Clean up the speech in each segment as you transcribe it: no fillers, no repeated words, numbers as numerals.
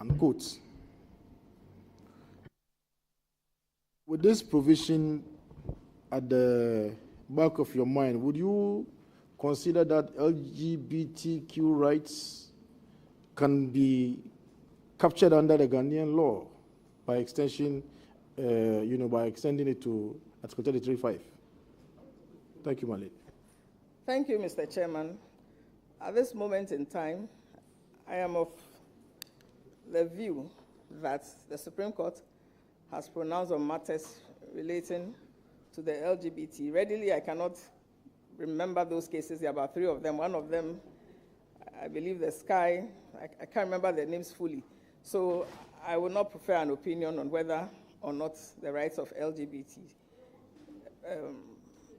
unquote. With this provision at the back of your mind, would you consider that LGBTQ rights can be captured under the Ghanaian law by extension, by extending it to Article 33.5? Thank you, Malik. Thank you, Mr. Chairman. At this moment in time, I am of the view that the Supreme Court has pronounced on matters relating to the LGBT. Readily, I cannot remember those cases. There are about 3 of them. One of them, I believe the Sky, I can't remember their names fully. So I would not prefer an opinion on whether or not the rights of LGBT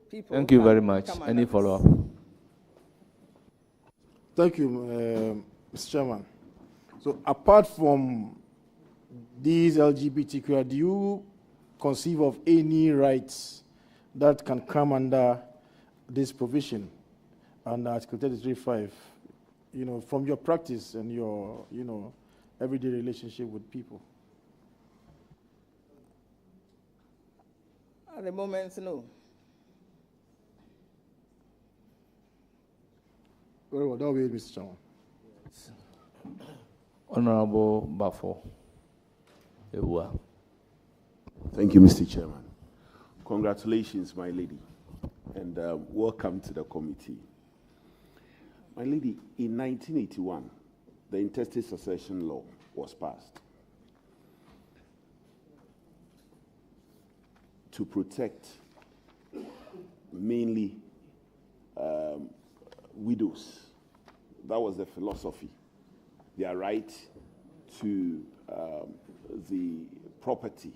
people. Thank you very much. Any follow-up? Thank you, Mr. Chairman. So apart from these LGBTQ, do you conceive of any rights that can come under this provision, under Article 33.5, from your practice and your, everyday relationship with people? At the moment, no. Very well, that will be it, Mr. Chairman. Honorable Bafo. Thank you, Mr. Chairman. Congratulations, my lady, and welcome to the committee. My lady, in 1981, the intestate succession law was passed to protect mainly widows. That was the philosophy. Their right to the property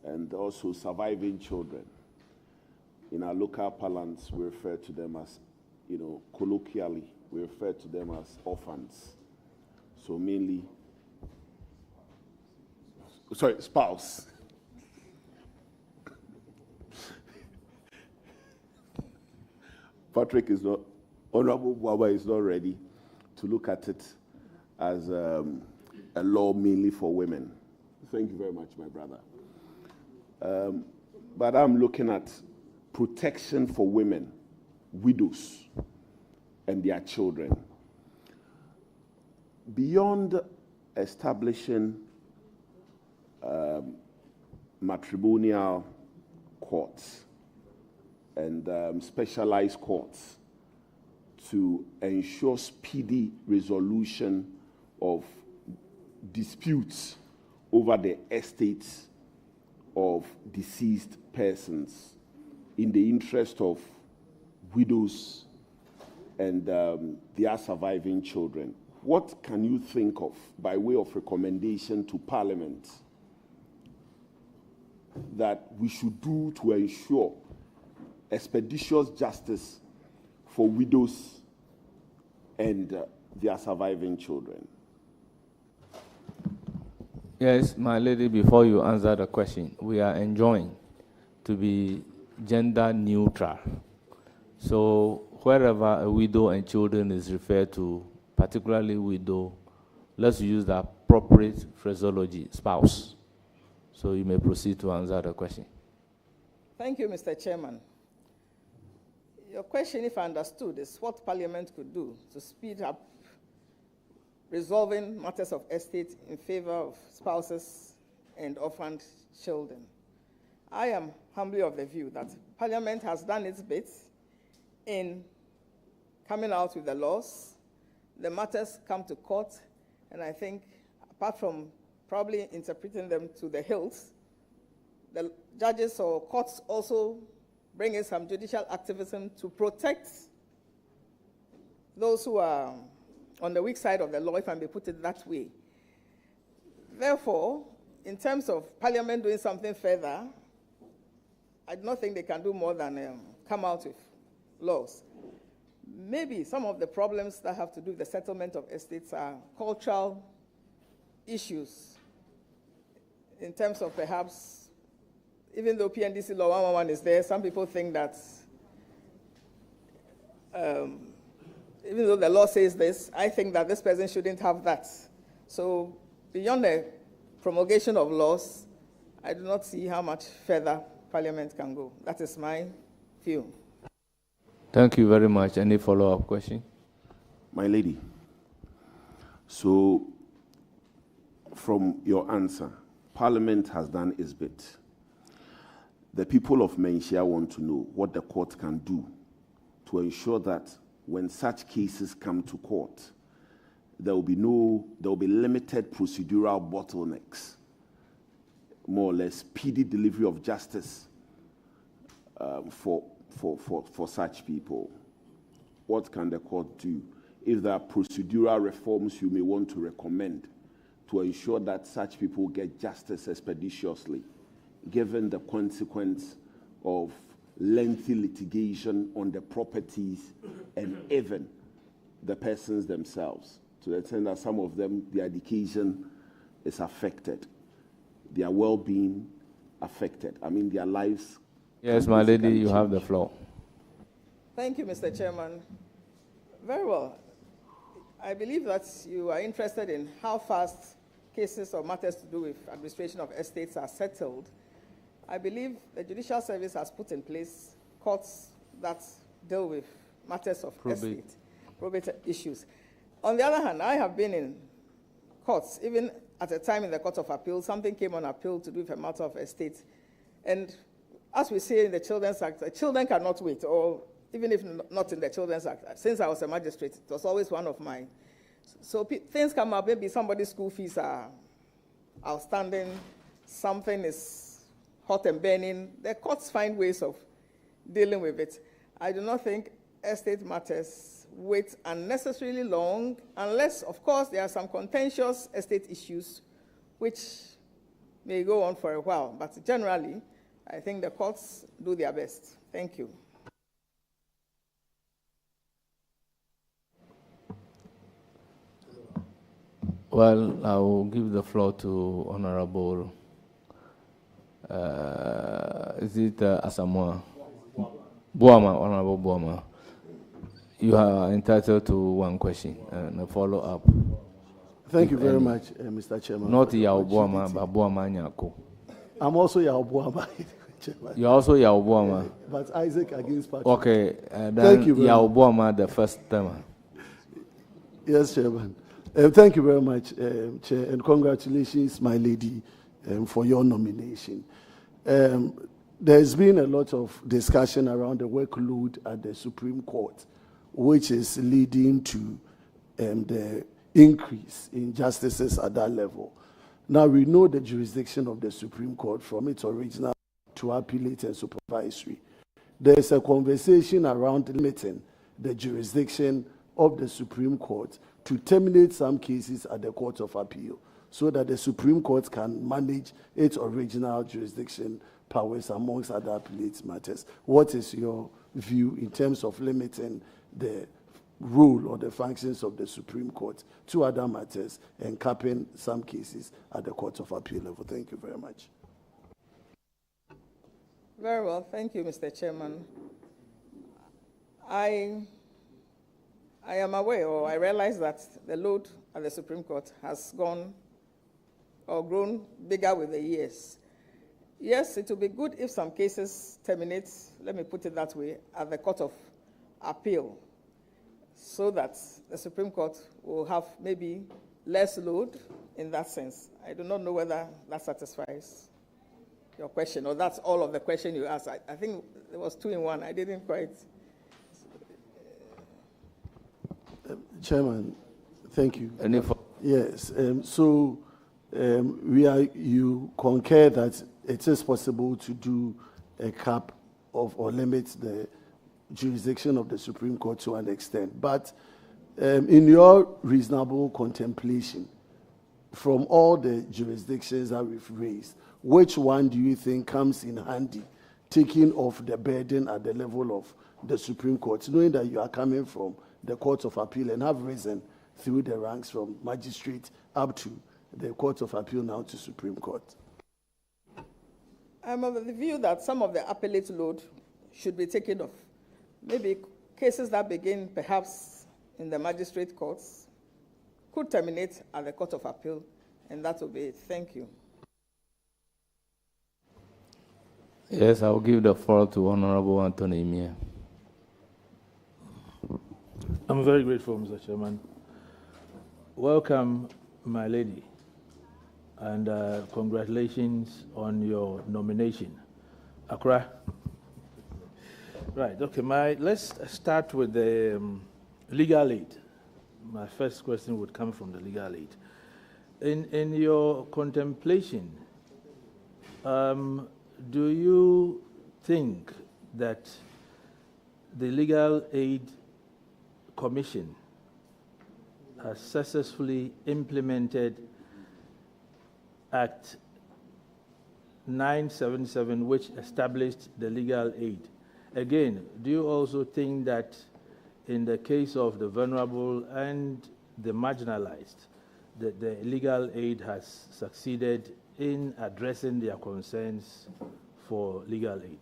and also surviving children. In our local parlance, we refer to them as, colloquially, we refer to them as orphans. So mainly, spouse. Patrick is not, Honorable Baba is not ready to look at it as a law mainly for women. Thank you very much, my brother. But I'm looking at protection for women, widows, and their children. Beyond establishing matrimonial courts and specialized courts to ensure speedy resolution of disputes over the estates of deceased persons in the interest of widows and their surviving children. What can you think of by way of recommendation to Parliament that we should do to ensure expeditious justice for widows and their surviving children? Yes, my lady, before you answer the question, we are enjoined to be gender neutral. So wherever a widow and children is referred to, particularly widow, let's use the appropriate phraseology, spouse. So you may proceed to answer the question. Thank you, Mr. Chairman. Your question, if I understood, is what Parliament could do to speed up resolving matters of estate in favor of spouses and orphaned children. I am humbly of the view that Parliament has done its bit in coming out with the laws. The matters come to court, and I think, apart from probably interpreting them to the hilt, the judges or courts also bring in some judicial activism to protect those who are on the weak side of the law, if I may put it that way. Therefore, in terms of Parliament doing something further, I do not think they can do more than come out with laws. Maybe some of the problems that have to do with the settlement of estates are cultural issues in terms of perhaps, even though PNDC Law 111 is there, some people think that even though the law says this, I think that this person shouldn't have that. So beyond the promulgation of laws, I do not see how much further Parliament can go. That is my view. Thank you very much. Any follow-up question? My lady, so from your answer, Parliament has done its bit. The people of Menchia want to know what the court can do to ensure that when such cases come to court, there will be limited procedural bottlenecks, more or less speedy delivery of justice for such people. What can the court do? If there are procedural reforms you may want to recommend to ensure that such people get justice expeditiously, given the consequence of lengthy litigation on the properties and even the persons themselves, to the extent that some of them, their education is affected, their well-being affected. I mean, their lives. Yes, my lady, you have the floor. Thank you, Mr. Chairman. Very well. I believe that you are interested in how fast cases or matters to do with administration of estates are settled. I believe the Judicial Service has put in place courts that deal with matters of probate issues. On the other hand, I have been in courts, even at a time in the Court of Appeal, something came on appeal to do with a matter of estate. And as we say in the Children's Act, children cannot wait, or even if not in the Children's Act. Since I was a magistrate, it was always one of my. So things come up, maybe somebody's school fees are outstanding, something is hot and burning. The courts find ways of dealing with it. I do not think estate matters wait unnecessarily long, unless, of course, there are some contentious estate issues which may go on for a while. But generally, I think the courts do their best. Thank you. Well, I will give the floor to Honorable, is it Asamoah? Boama, Honorable Boama. You are entitled to one question and a follow-up. Thank you very much, Mr. Chairman. Not Yao Boama, but Boama Nyako. I'm also Yao Boama. You're also Yao Boama. But Isaac against Patrick. Okay, then Thank you very Yao Boama, the first time. Yes, Chairman. Thank you very much, Chair, and congratulations, my lady, for your nomination. There's been a lot of discussion around the workload at the Supreme Court, which is leading to the increase in justices at that level. Now, we know the jurisdiction of the Supreme Court from its original to appellate and supervisory. There's a conversation around limiting the jurisdiction of the Supreme Court to terminate some cases at the Court of Appeal so that the Supreme Court can manage its original jurisdiction powers amongst other appellate matters. What is your view in terms of limiting the role or the functions of the Supreme Court to other matters and capping some cases at the Court of Appeal level? Thank you very much. Very well. Thank you, Mr. Chairman. I am aware, or I realize that the load at the Supreme Court has gone or grown bigger with the years. Yes, it will be good if some cases terminate, let me put it that way, at the Court of Appeal, so that the Supreme Court will have maybe less load in that sense. I do not know whether that satisfies your question, or that's all of the question you asked. I think there was two in one. I didn't quite. Chairman, thank you. Yes, you concur that it is possible to do a cap of or limit the jurisdiction of the Supreme Court to an extent. But in your reasonable contemplation, from all the jurisdictions that we've raised, which one do you think comes in handy, taking off the burden at the level of the Supreme Court, knowing that you are coming from the Court of Appeal and have risen through the ranks from magistrate up to the Court of Appeal now to Supreme Court? I'm of the view that some of the appellate load should be taken off. Maybe cases that begin perhaps in the magistrate courts could terminate at the Court of Appeal and that will be it. Thank you. Yes, I will give the floor to Honorable Anthony Mia. I'm very grateful, Mr. Chairman. Welcome, my lady, and congratulations on your nomination. Accra. Right, okay, let's start with the legal aid. My first question would come from the legal aid. In your contemplation, do you think that the Legal Aid Commission has successfully implemented Act 977, which established the legal aid? Again, do you also think that in the case of the vulnerable and the marginalized, that the legal aid has succeeded in addressing their concerns for legal aid?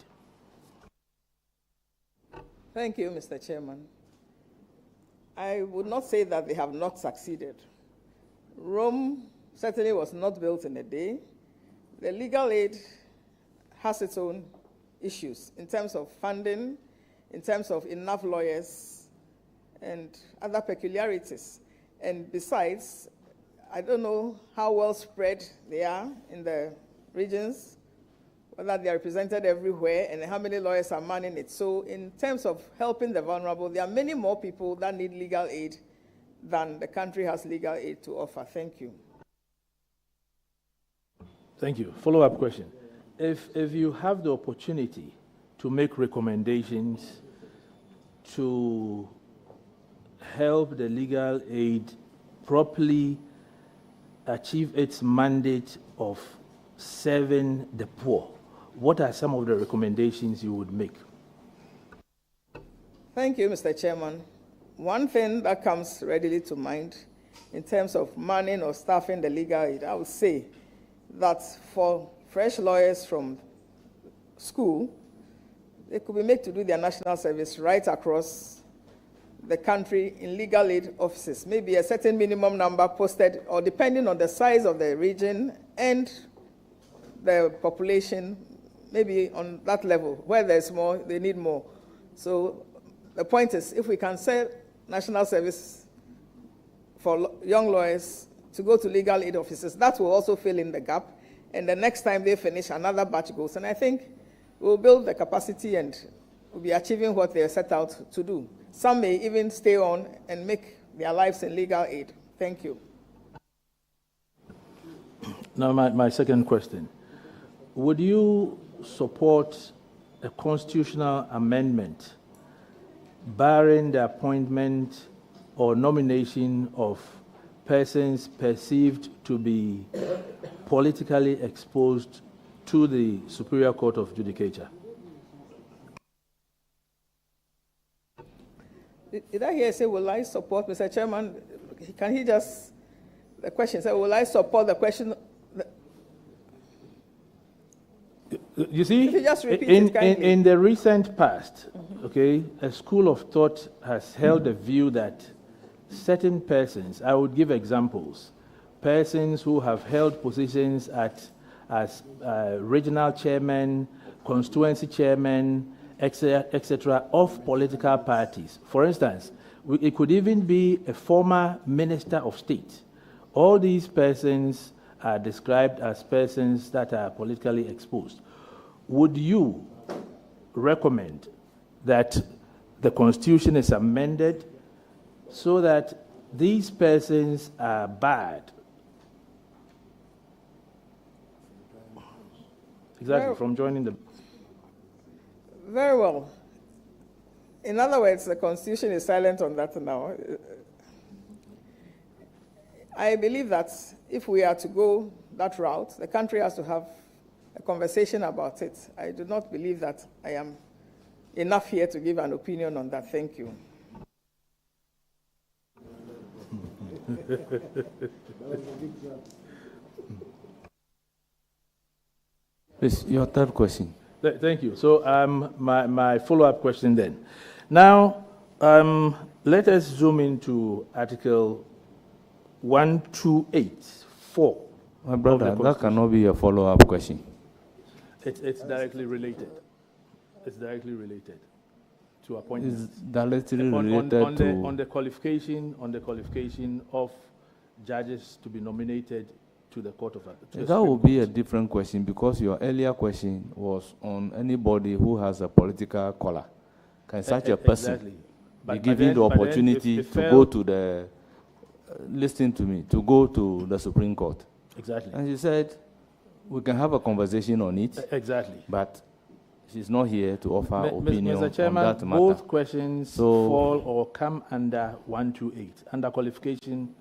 Thank you, Mr. Chairman. I would not say that they have not succeeded. Rome certainly was not built in a day. The legal aid has its own issues in terms of funding, in terms of enough lawyers, and other peculiarities. And besides, I don't know how well spread they are in the regions, whether they are represented everywhere, and how many lawyers are manning it. So in terms of helping the vulnerable, there are many more people that need legal aid than the country has legal aid to offer. Thank you. Thank you. Follow-up question. If you have the opportunity to make recommendations to help the legal aid properly achieve its mandate of serving the poor, what are some of the recommendations you would make? Thank you, Mr. Chairman. One thing that comes readily to mind in terms of manning or staffing the legal aid, I would say that for fresh lawyers from school, they could be made to do their national service right across the country in legal aid offices. Maybe a certain minimum number posted, or depending on the size of the region and the population, maybe on that level. Where there's more, they need more. So the point is, if we can set national service for young lawyers to go to legal aid offices, that will also fill in the gap. And the next time they finish, another batch goes. And I think we'll build the capacity and we'll be achieving what they set out to do. Some may even stay on and make their lives in legal aid. Thank you. Now, my second question. Would you support a constitutional amendment barring the appointment or nomination of persons perceived to be politically exposed to the Superior Court of Judicature? Did I hear say, will I support, Mr. Chairman? Can he just, the question said, will I support the question? You see, If you just repeat it kindly. in the recent past, okay, a school of thought has held the view that certain persons, I would give examples, persons who have held positions as regional chairman, constituency chairman, etc., of political parties. For instance, it could even be a former minister of state. All these persons are described as persons that are politically exposed. Would you recommend that the Constitution is amended so that these persons are barred? Exactly, Well, from joining the... Very well. In other words, the Constitution is silent on that now. I believe that if we are to go that route, the country has to have a conversation about it. I do not believe that I am enough here to give an opinion on that. Thank you. Please, your third question. Thank you. So my follow-up question then. Now, let us zoom into Article 1284 My brother, that cannot be a follow-up question. It's directly related. It's directly related to appointments. It's directly related on the qualification of judges to be nominated to the court of that would be a different question, because your earlier question was on anybody who has a political color. Can such a person be given the opportunity to go to the listen to me, to go to the Supreme Court? Exactly. And she said, we can have a conversation on it. Exactly. But she's not here to offer opinion Mr. Chairman, on that matter. Both questions fall or come under 128, under qualification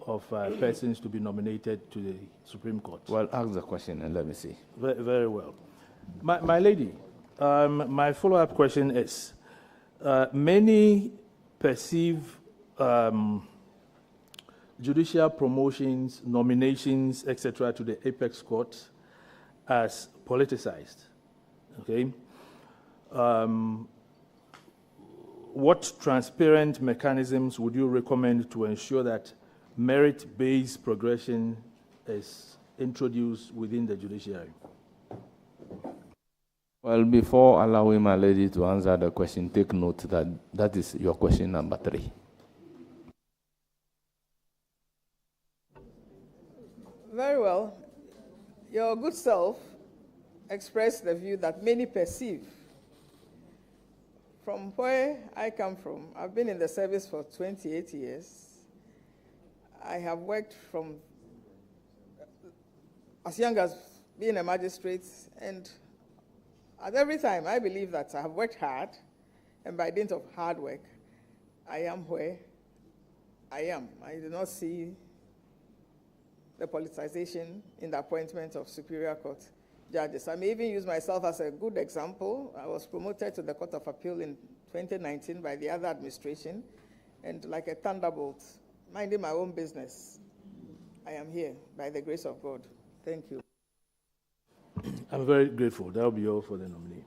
of persons to be nominated to the Supreme Court. Well, ask the question and let me see. Very, very well. My lady, my follow-up question is, many perceive judicial promotions, nominations, etc., to the apex court as politicized. Okay. What transparent mechanisms would you recommend to ensure that merit-based progression is introduced within the judiciary? Well, before allowing my lady to answer the question, take note that that is your question number 3. Very well. Your good self expressed the view that many perceive. From where I come from, I've been in the service for 28 years. I have worked from as young as being a magistrate, and at every time I believe that I have worked hard, and by dint of hard work, I am where I am. I do not see the politicization in the appointment of Superior Court judges. I may even use myself as a good example. I was promoted to the Court of Appeal in 2019 by the other administration, and like a thunderbolt, minding my own business, I am here by the grace of God. Thank you. I'm very grateful. That will be all for the nominee.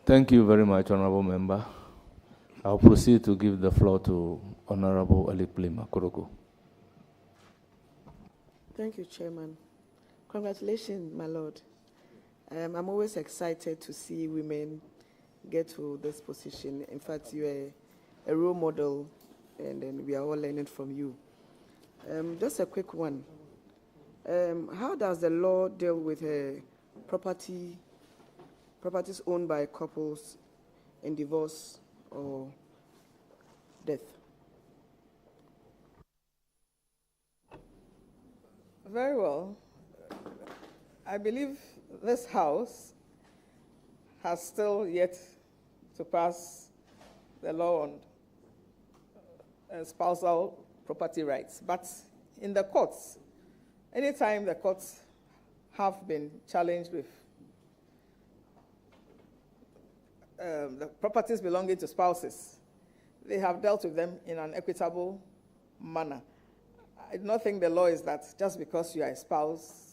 Thank you very much, Honorable Member. I'll proceed to give the floor to Honorable Aliplima Koroko. Thank you, Chairman. Congratulations, my Lord. I'm always excited to see women get to this position. In fact, you're a role model, and then we are all learning from you. Just a quick one. How does the law deal with properties owned by couples in divorce or death? Very well. I believe this House has still yet to pass the law on spousal property rights. But in the courts, anytime the courts have been challenged with the properties belonging to spouses, they have dealt with them in an equitable manner. I do not think the law is that just because you are a spouse,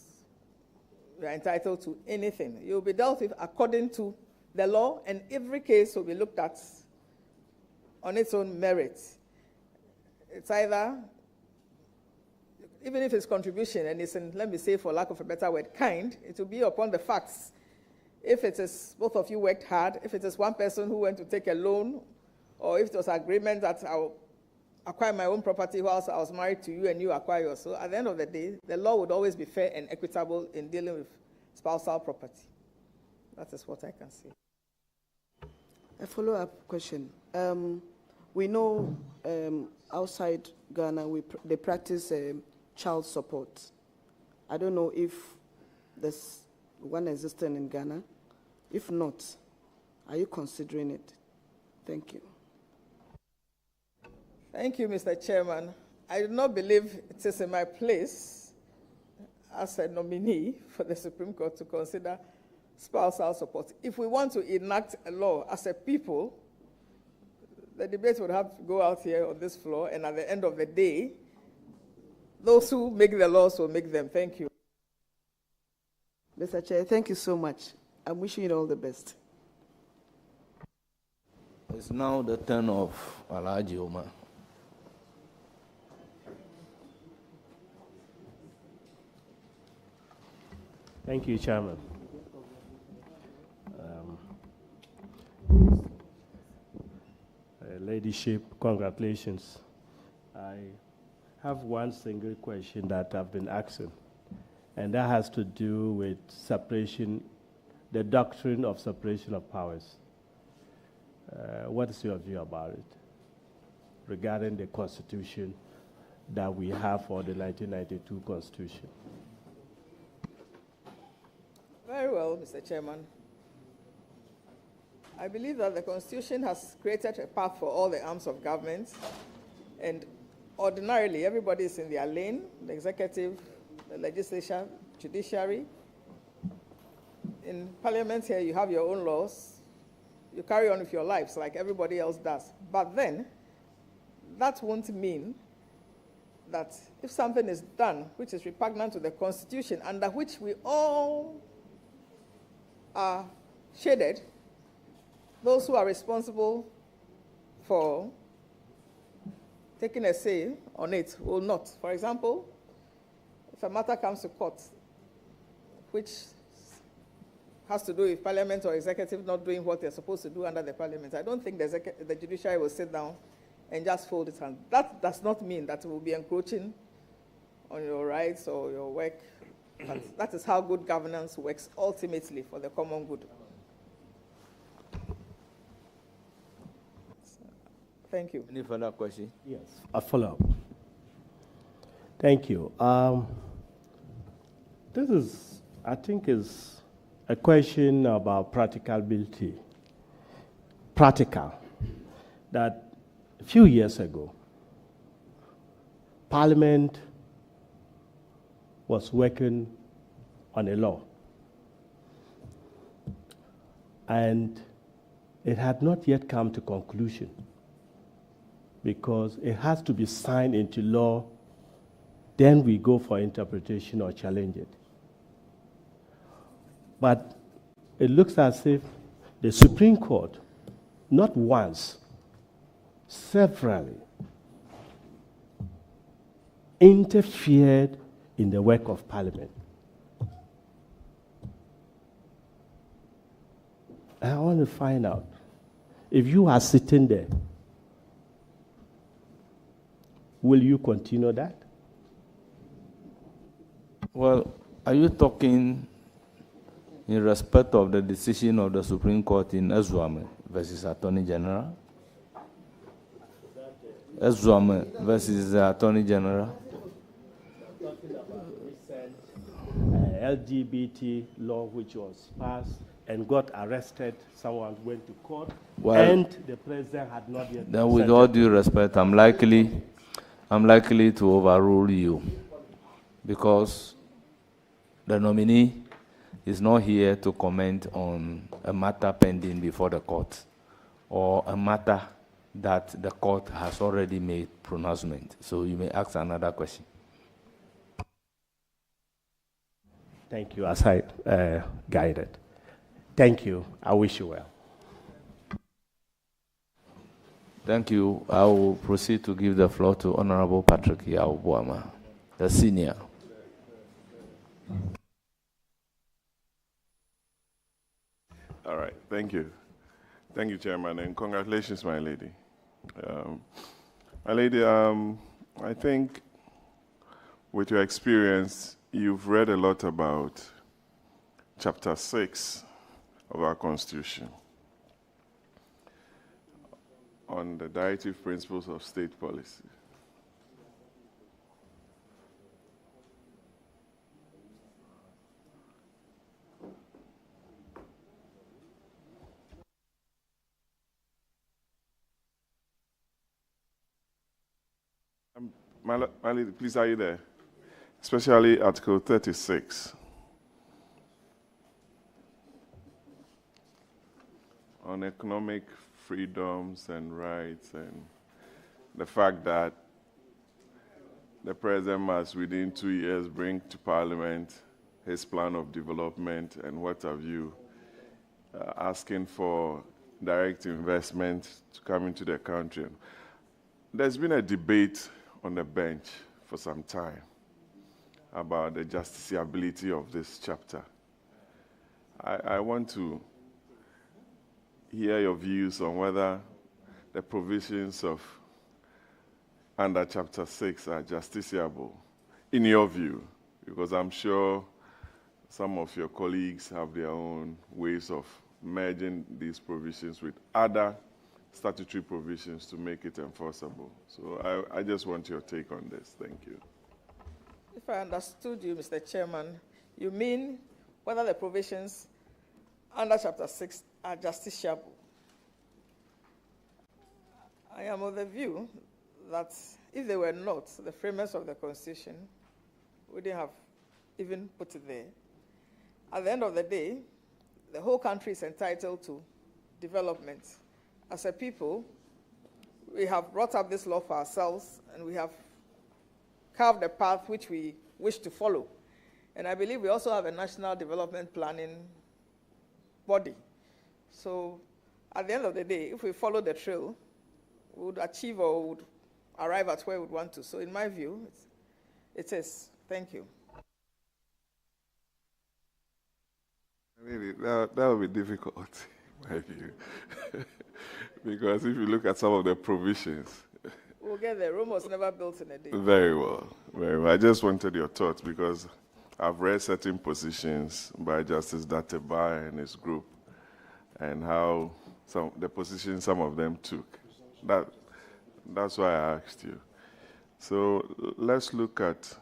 you are entitled to anything. You will be dealt with according to the law, and every case will be looked at on its own merit. It's either, even if it's contribution and it's in, let me say for lack of a better word, kind, it will be upon the facts. If it is both of you worked hard, if it is one person who went to take a loan, or if it was agreement that I'll acquire my own property whilst I was married to you and you acquire yours. So at the end of the day, the law would always be fair and equitable in dealing with spousal property. That is what I can say. A follow-up question. We know outside Ghana, they practice child support. I don't know if there's one existing in Ghana. If not, are you considering it? Thank you. Thank you, Mr. Chairman. I do not believe it is in my place as a nominee for the Supreme Court to consider spousal support. If we want to enact a law as a people, the debate would have to go out here on this floor, and at the end of the day, those who make the laws will make them. Thank you. Mr. Chair, thank you so much. I'm wishing you all the best. It's now the turn of Alhaji Omar. Thank you, Chairman. Ladyship, congratulations. I have one single question that I've been asking, and that has to do with separation, the doctrine of separation of powers. What is your view about it regarding the Constitution that we have for the 1992 Constitution? Very well, Mr. Chairman. I believe that the Constitution has created a path for all the arms of government, and ordinarily everybody is in their lane, the executive, the legislature, judiciary. In Parliament here, you have your own laws. You carry on with your lives like everybody else does. But then, that won't mean that if something is done which is repugnant to the Constitution, under which we all are shaded, those who are responsible for taking a say on it will not. For example, if a matter comes to court, which has to do with Parliament or executive not doing what they're supposed to do under the Parliament, I don't think the judiciary will sit down and just fold its hands. That does not mean that it will be encroaching on your rights or your work. But that is how good governance works ultimately for the common good. Thank you. Any further question? Yes, a follow-up. Thank you. This is, I think, is a question about practicability. Practical. That a few years ago, Parliament was working on a law, and it had not yet come to conclusion, because it has to be signed into law, then we go for interpretation or challenge it. But it looks as if the Supreme Court, not once, severally, interfered in the work of Parliament. I want to find out, if you are sitting there, will you continue that? Well, are you talking in respect of the decision of the Supreme Court in Ezwame versus Attorney General? Ezwame versus the Attorney General? Talking about recent LGBT law which was passed and got arrested, someone went to court, and the president had not yet... Then with all due respect, I'm likely to overrule you, because the nominee is not here to comment on a matter pending before the court or a matter that the court has already made pronouncement. So you may ask another question. Thank you, as I guided. Thank you. I wish you well. Thank you. I will proceed to give the floor to Honorable Patrick Yaobuama, the senior. All right. Thank you. Thank you, Chairman, and congratulations, my lady. My lady, I think with your experience, you've read a lot about Chapter 6 of our Constitution on the directive principles of state policy. My lady, please, are you there? Especially Article 36. On economic freedoms and rights, and the fact that the president must, within 2 years, bring to Parliament his plan of development and what have you, asking for direct investment to come into the country. There's been a debate on the bench for some time about the justiciability of this chapter. I want to hear your views on whether the provisions of under Chapter 6 are justiciable, in your view, because I'm sure some of your colleagues have their own ways of merging these provisions with other statutory provisions to make it enforceable. So I just want your take on this. Thank you. If I understood you, Mr. Chairman, you mean whether the provisions under Chapter 6 are justiciable. I am of the view that if they were not, the framers of the Constitution wouldn't have even put it there. At the end of the day, the whole country is entitled to development. As a people, we have brought up this law for ourselves, and we have carved a path which we wish to follow. And I believe we also have a national development planning body. So at the end of the day, if we follow the trail, we would achieve or would arrive at where we would want to. So in my view, it is. Thank you. Really, that would be difficult, in my view. Because if you look at some of the provisions. We'll get there. Rome was never built in a day. Very well, very well. I just wanted your thoughts because I've read certain positions by Justice Datebai and his group and how the positions some of them took. That's why I asked you. So let's look at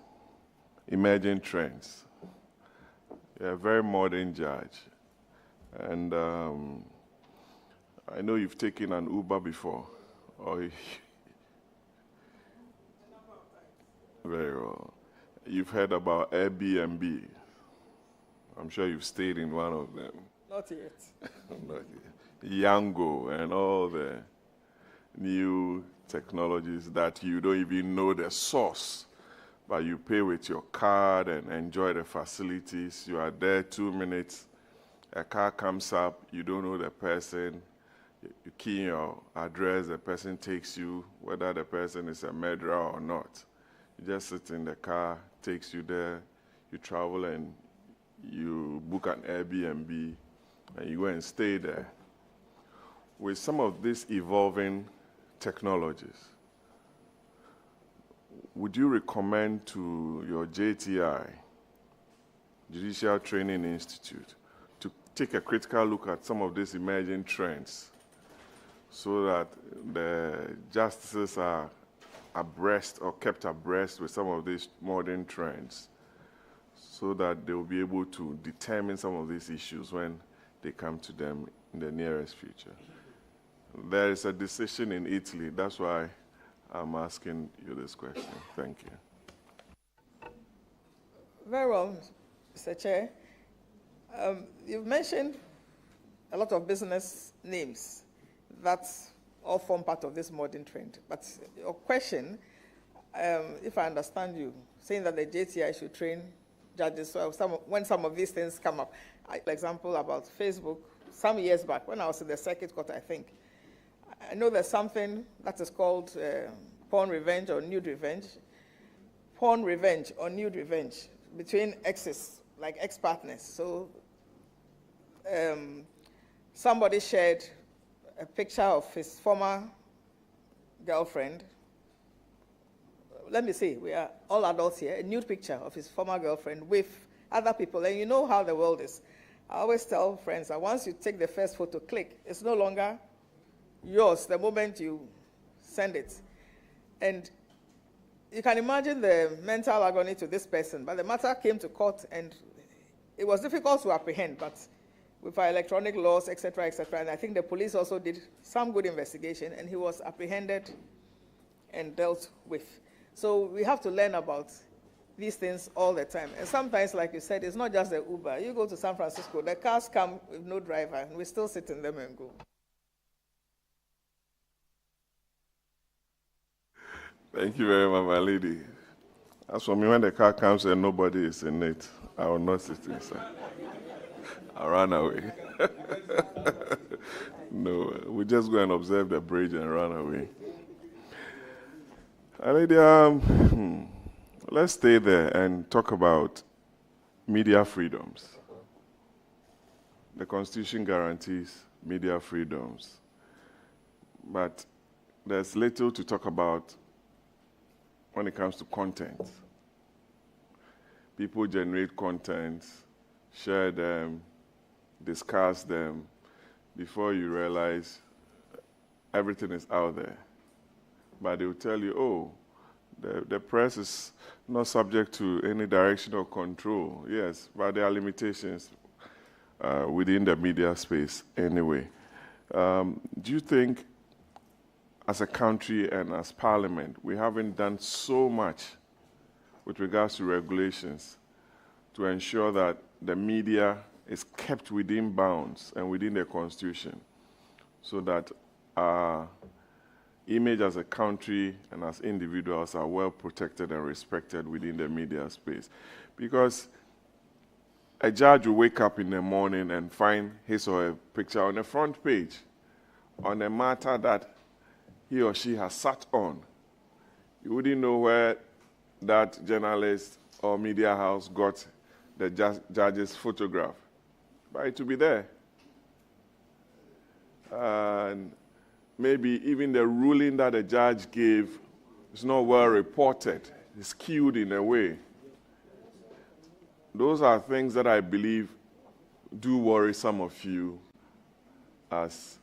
emerging trends. You're a very modern judge. And I know you've taken an Uber before. Very well. You've heard about Airbnb. I'm sure you've stayed in one of them. Not yet. Not yet. Yango and all the new technologies that you don't even know the source, but you pay with your card and enjoy the facilities. You are there 2 minutes, a car comes up, you don't know the person, you key in your address, the person takes you, whether the person is a murderer or not. You just sit in the car, takes you there, you travel and you book an Airbnb and you go and stay there. With some of these evolving technologies, would you recommend to your JTI, Judicial Training Institute, to take a critical look at some of these emerging trends so that the justices are abreast or kept abreast with some of these modern trends so that they will be able to determine some of these issues when they come to them in the nearest future? There is a decision in Italy. That's why I'm asking you this question. Thank you. Very well, Mr. Chair. You've mentioned a lot of business names that all form part of this modern trend. But your question, if I understand you, saying that the JTI should train judges so when some of these things come up. For example, about Facebook, some years back, when I was in the circuit court, I think, I know there's something that is called porn revenge or nude revenge. Porn revenge or nude revenge between exes, like ex-partners. So somebody shared a picture of his former girlfriend. Let me see, we are all adults here, a nude picture of his former girlfriend with other people. And you know how the world is. I always tell friends that once you take the first photo, click, it's no longer yours the moment you send it. And you can imagine the mental agony to this person, but the matter came to court and it was difficult to apprehend, but with our electronic laws, et cetera, and I think the police also did some good investigation and he was apprehended and dealt with. So we have to learn about these things all the time. And sometimes, like you said, it's not just the Uber. You go to San Francisco, the cars come with no driver and we still sit in them and go. Thank you very much, my lady. As for me, when the car comes and nobody is in it, I will not sit inside. I'll run away. No, we just go and observe the bridge and run away. My lady, let's stay there and talk about media freedoms. the Constitution guarantees media freedoms, but there's little to talk about when it comes to content. People generate content, share them, discuss them, before you realize everything is out there. But they will tell you, oh, the press is not subject to any direction or control. Yes, but there are limitations within the media space anyway. Do you think, as a country and as Parliament, we haven't done so much with regards to regulations to ensure that the media is kept within bounds and within the Constitution, so that our image as a country and as individuals are well protected and respected within the media space? Because a judge will wake up in the morning and find his or her picture on the front page on a matter that he or she has sat on. You wouldn't know where that journalist or media house got the judge's photograph, but it will be there. And maybe even the ruling that the judge gave is not well reported. It's skewed in a way. Those are things that I believe do worry some of you as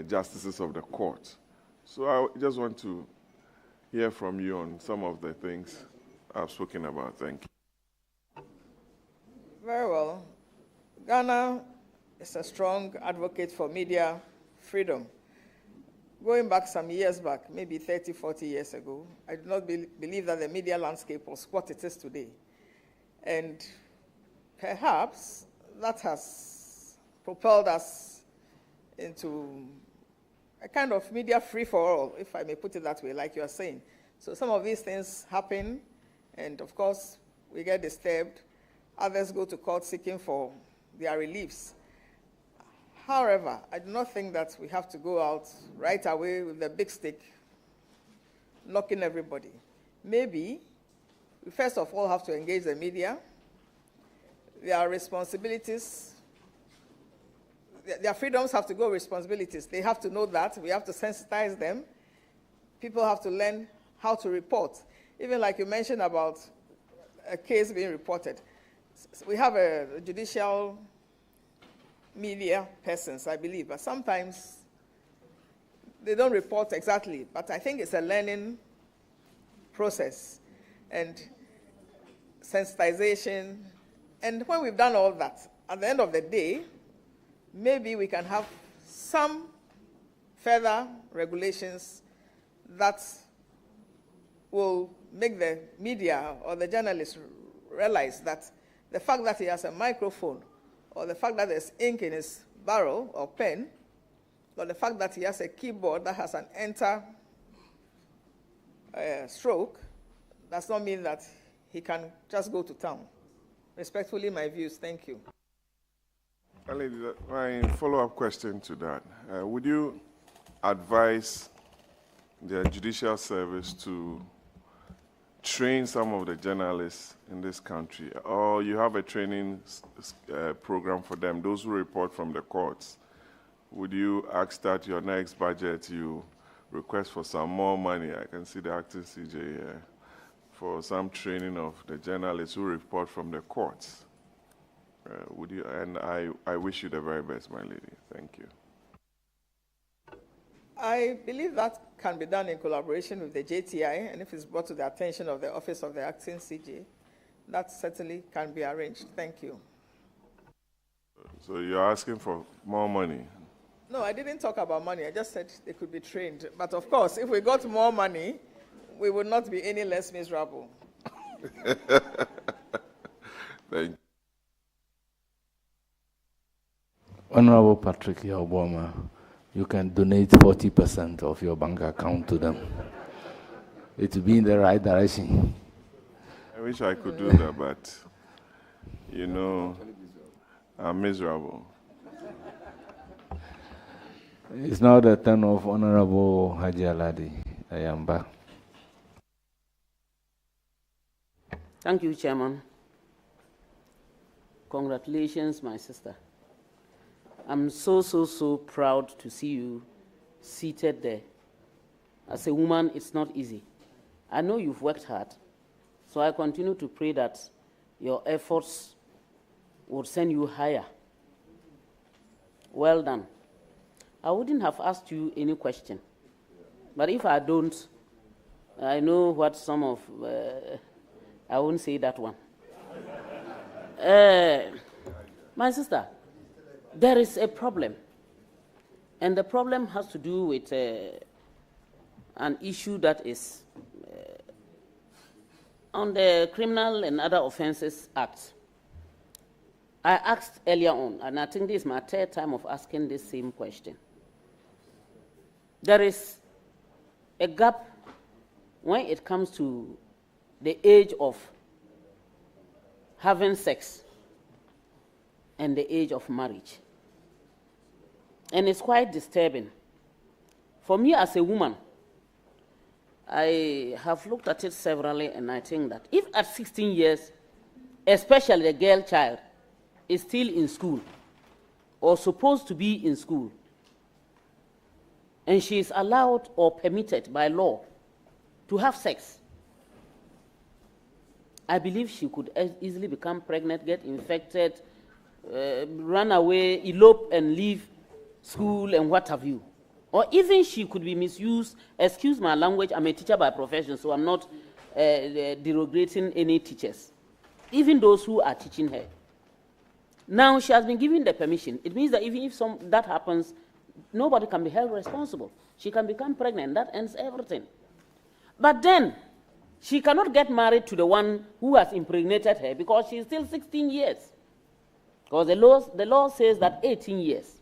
justices of the court. So I just want to hear from you on some of the things I've spoken about. Thank you. Very well. Ghana is a strong advocate for media freedom. Going back some years back, maybe 30, 40 years ago, I do not believe that the media landscape was what it is today. And perhaps that has propelled us into a kind of media free-for-all, if I may put it that way, like you are saying. So some of these things happen, and of course, we get disturbed. Others go to court seeking for their reliefs. However, I do not think that we have to go out right away with the big stick, knocking everybody. Maybe we first of all have to engage the media. There are responsibilities. Their freedoms have to go with responsibilities. They have to know that. We have to sensitize them. People have to learn how to report. Even like you mentioned about a case being reported. We have a judicial media persons, I believe, but sometimes they don't report exactly. But I think it's a learning process and sensitization. And when we've done all that, at the end of the day, maybe we can have some further regulations that will make the media or the journalist realize that the fact that he has a microphone, or the fact that there's ink in his barrel or pen, or the fact that he has a keyboard that has an enter stroke, does not mean that he can just go to town. Respectfully, my views. Thank you. My follow-up question to that, would you advise the Judicial Service to train some of the journalists in this country, or you have a training program for them, those who report from the courts? Would you ask that your next budget you request for some more money? I can see the acting CJ here, for some training of the journalists who report from the courts. Would you? And I wish you the very best, my lady. Thank you. I believe that can be done in collaboration with the JTI, and if it's brought to the attention of the Office of the Acting CJ, that certainly can be arranged. Thank you. So you're asking for more money? No, I didn't talk about money. I just said they could be trained. But of course, if we got more money, we would not be any less miserable. Thank you. Honorable Patrick Yoboma, you can donate 40% of your bank account to them. It will be in the right direction. I wish I could do that, but, you know, I'm miserable. It's now the turn of Honorable Haji Aladi Ayamba. Thank you, Chairman. Congratulations, my sister. I'm so proud to see you seated there. As a woman, it's not easy. I know you've worked hard, so I continue to pray that your efforts would send you higher. Well done. I wouldn't have asked you any question, but if I don't, I know what some of, I won't say that one. My sister, there is a problem, and the problem has to do with an issue that is on the Criminal and Other Offences Act. I asked earlier on, and I think this is my third time of asking this same question. There is a gap when it comes to the age of having sex and the age of marriage. And it's quite disturbing. For me as a woman, I have looked at it severally, and I think that if at 16 years, especially the girl child, is still in school or supposed to be in school, and she is allowed or permitted by law to have sex, I believe she could easily become pregnant, get infected, run away, elope and leave school and what have you. Or even she could be misused. Excuse my language, I'm a teacher by profession, so I'm not derogating any teachers, even those who are teaching her. Now she has been given the permission. It means that even if that happens, nobody can be held responsible. She can become pregnant, that ends everything. But then, she cannot get married to the one who has impregnated her because she's still 16 years. Because the law says that 18 years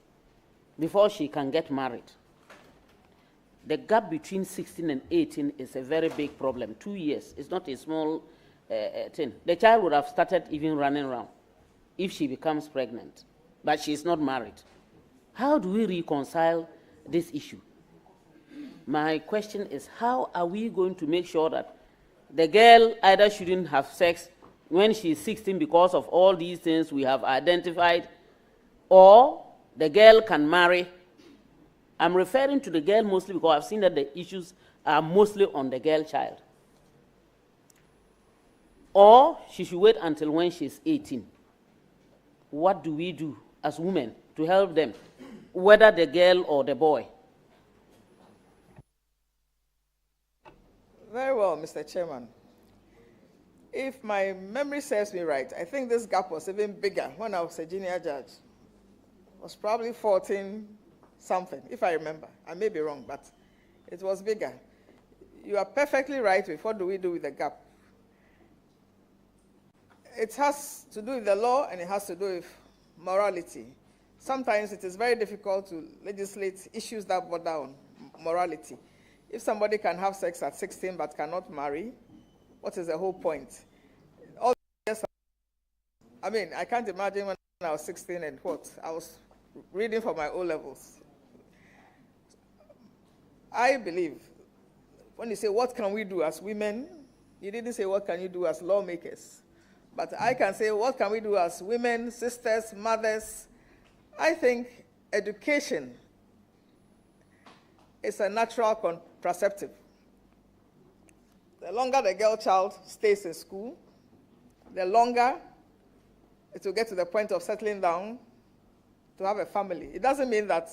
before she can get married. The gap between 16 and 18 is a very big problem. 2 years is not a small thing. The child would have started even running around if she becomes pregnant, but she's not married. How do we reconcile this issue? My question is, how are we going to make sure that the girl either shouldn't have sex when she's 16 because of all these things we have identified, or the girl can marry? I'm referring to the girl mostly because I've seen that the issues are mostly on the girl child. Or she should wait until when she's 18. What do we do as women to help them, whether the girl or the boy? Very well, Mr. Chairman. If my memory serves me right, I think this gap was even bigger when I was a junior judge. It was probably 14 something, if I remember. I may be wrong, but it was bigger. You are perfectly right with what do we do with the gap. It has to do with the law, and it has to do with morality. Sometimes it is very difficult to legislate issues that border on morality. If somebody can have sex at 16 but cannot marry, what is the whole point? I mean, I can't imagine when I was 16 and what? I was reading for my O-levels. I believe when you say, what can we do as women, you didn't say, what can you do as lawmakers? But I can say, what can we do as women, sisters, mothers? I think education is a natural contraceptive. The longer the girl child stays in school, the longer it will get to the point of settling down to have a family. It doesn't mean that,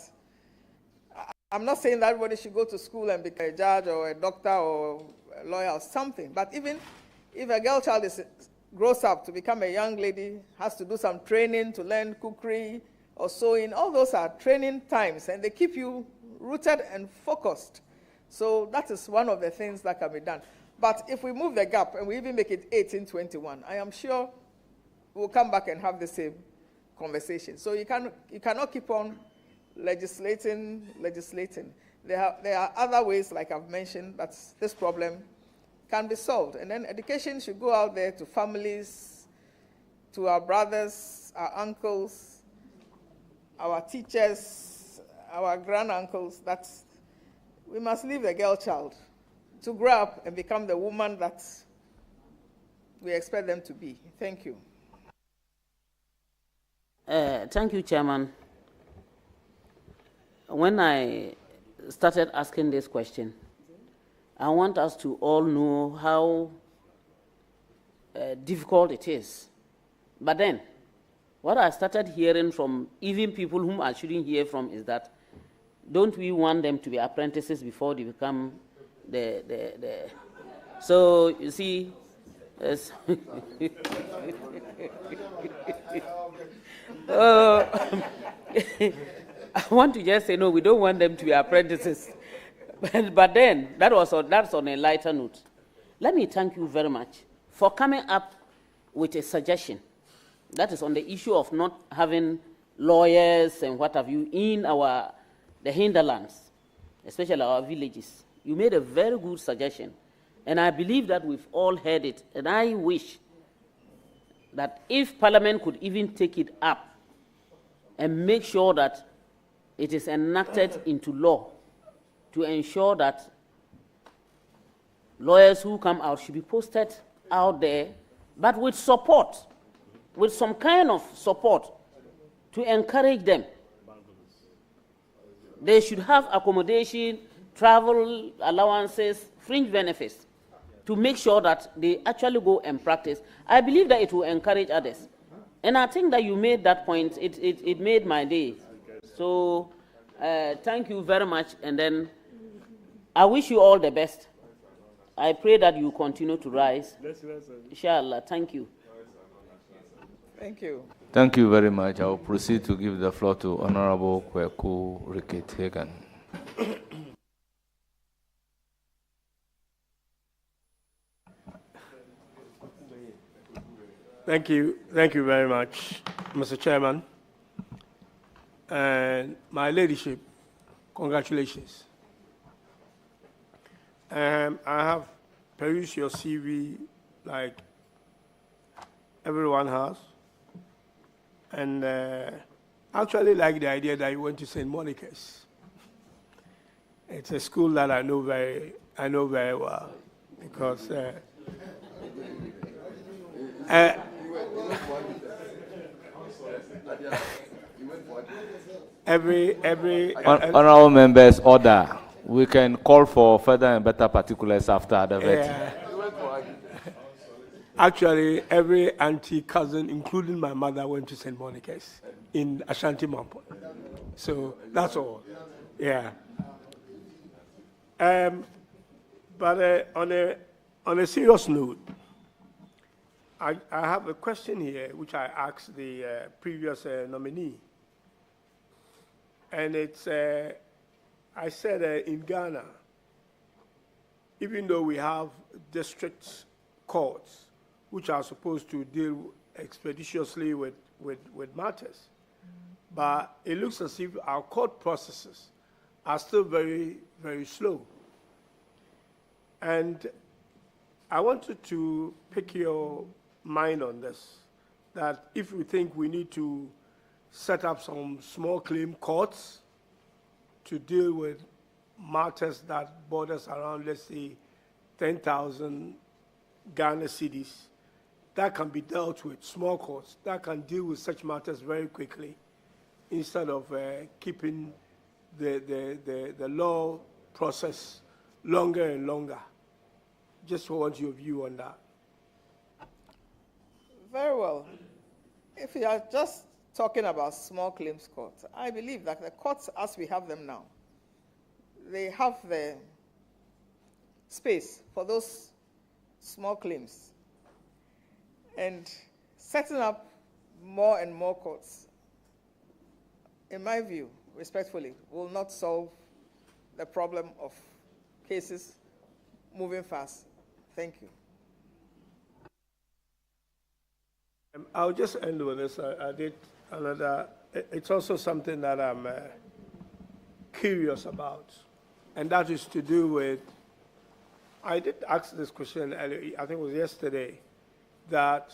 I'm not saying that everybody should go to school and become a judge or a doctor or a lawyer or something, but even if a girl child grows up to become a young lady, has to do some training to learn cookery or sewing, all those are training times, and they keep you rooted and focused. So that is one of the things that can be done. But if we move the gap and we even make it 18-21, I am sure we'll come back and have the same conversation. So you cannot keep on legislating. There are other ways, like I've mentioned, that this problem can be solved. And then education should go out there to families, to our brothers, our uncles, our teachers, our granduncles, that we must leave the girl child to grow up and become the woman that we expect them to be. Thank you. Thank you, Chairman. when I started asking this question, I want us to all know how difficult it is. But then, what I started hearing from even people whom I shouldn't hear from is that, don't we want them to be apprentices before they become the so you see, yes. I want to just say, no, we don't want them to be apprentices. But then, that's on a lighter note. Let me thank you very much for coming up with a suggestion. That is on the issue of not having lawyers and what have you in the hinterlands, especially our villages. You made a very good suggestion. And I believe that we've all heard it. And I wish that if Parliament could even take it up and make sure that it is enacted into law to ensure that lawyers who come out should be posted out there, but with support, with some kind of support to encourage them. They should have accommodation, travel allowances, fringe benefits to make sure that they actually go and practice. I believe that it will encourage others. And I think that you made that point. It made my day. So thank you very much. And then I wish you all the best. I pray that you continue to rise. Inshallah. Thank you. Thank you. Thank you very much. I will proceed to give the floor to Honorable Kweku Rickett Hagan. Thank you very much, Mr. Chairman. And my ladyship, congratulations. I have perused your CV like everyone has. And actually like the idea that you went to St. Monica's. It's a school that I know very well because Honorable members, order. We can call for further and better particulars after the vetting. Actually, every auntie, cousin, including my mother, went to St. Monica's in Ashanti Mampo. So that's all. Yeah. But on a serious note, I have a question here which I asked the previous nominee. And it's, I said in Ghana, even though we have district courts which are supposed to deal expeditiously with matters, but it looks as if our court processes are still very, very slow. And I wanted to pick your mind on this, that if we think we need to set up some small claim courts to deal with matters that borders around, let's say, 10,000 Ghana cedis, that can be dealt with, small courts, that can deal with such matters very quickly, instead of keeping the law process longer and longer. Just want your view on that. Very well. If you are just talking about small claims courts, I believe that the courts as we have them now, they have the space for those small claims. And setting up more and more courts, in my view, respectfully, will not solve the problem of cases moving fast. Thank you. I'll just end with this. I did another, it's also something that I'm curious about, and that is to do with, I did ask this question earlier, I think it was yesterday, that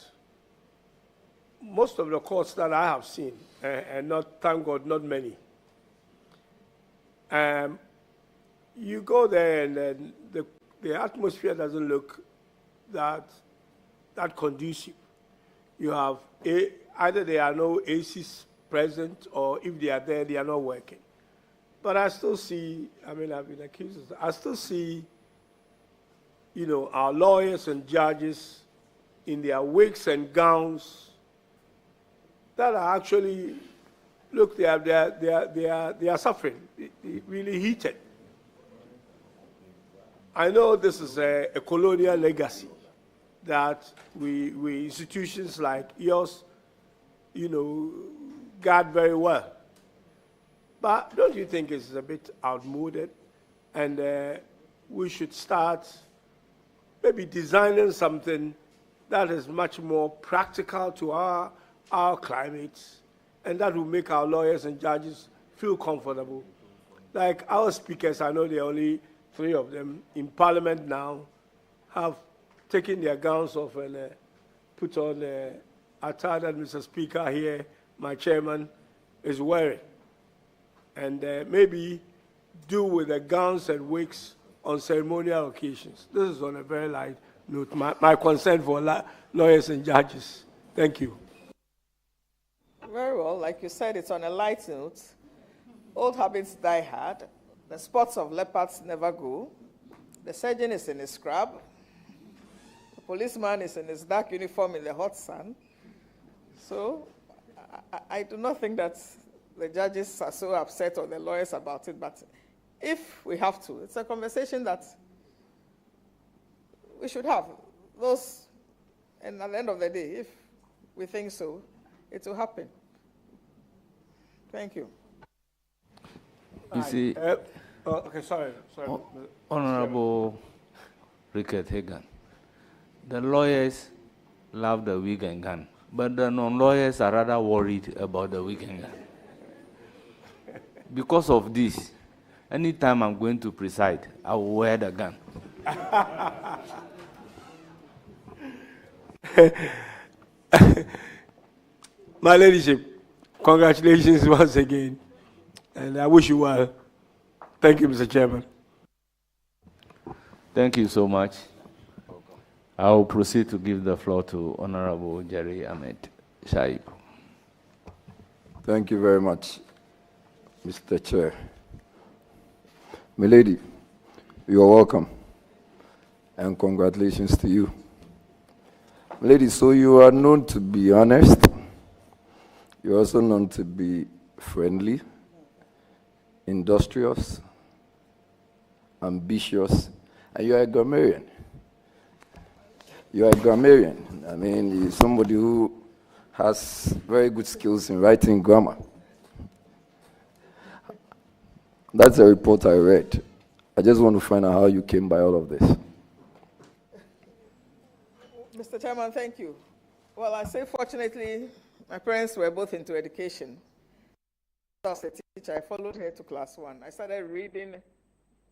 most of the courts that I have seen, and not, thank God, not many, you go there and then the atmosphere doesn't look that conducive. You have, either there are no ACs present, or if they are there, they are not working. But I still see, I mean, I've been accused of that. I still see, you know, our lawyers and judges in their wigs and gowns that are actually, look, they are suffering, really heated. I know this is a colonial legacy that we institutions like yours, you know, guard very well. But don't you think it's a bit outmoded? And we should start maybe designing something that is much more practical to our climate, and that will make our lawyers and judges feel comfortable. Like our speakers, I know there are only 3 of them in Parliament now, have taken their gowns off and put on the attire that Mr. Speaker here, my chairman, is wearing. And maybe do with the gowns and wigs on ceremonial occasions. This is on a very light note, my concern for lawyers and judges. Thank you. Very well. Like you said, it's on a light note. Old habits die hard. The spots of leopards never go. The surgeon is in his scrub. The policeman is in his dark uniform in the hot sun. So I do not think that the judges are so upset or the lawyers about it, but if we have to, it's a conversation that we should have. And at the end of the day, if we think so, it will happen. Thank you. You see, okay, sorry. Honorable Rickett Hagan, the lawyers love the wig and gun, but the non-lawyers are rather worried about the wig and gun. Because of this, anytime I'm going to preside, I will wear the gun. My ladyship, congratulations once again, and I wish you well. Thank you, Mr. Chairman. Thank you so much. I will proceed to give the floor to Honorable Jerry Ahmed Shaib. Thank you very much, Mr. Chair. My lady, you are welcome, and congratulations to you. My lady, so you are known to be honest. You're also known to be friendly, industrious, ambitious, and you're a grammarian. You're a grammarian. I mean, you're somebody who has very good skills in writing grammar. That's a report I read. I just want to find out how you came by all of this. Mr. Chairman, thank you. Well, I say fortunately, my parents were both into education. As a teacher, I followed her to class 1. I started reading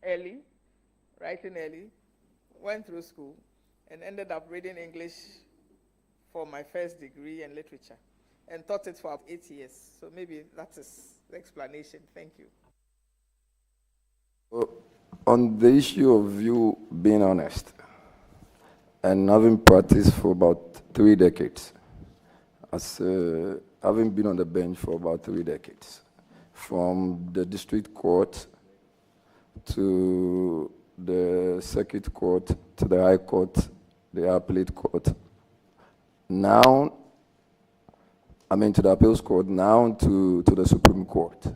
early, writing early, went through school, and ended up reading English for my first degree in literature, and taught it for 8 years. So maybe that is the explanation. Thank you. Well, on the issue of you being honest and having practiced for about 3 decades, as having been on the bench for about 3 decades, from the district court to the circuit court to the high court, the appellate court, now, I mean to the appeals court, now to the Supreme Court.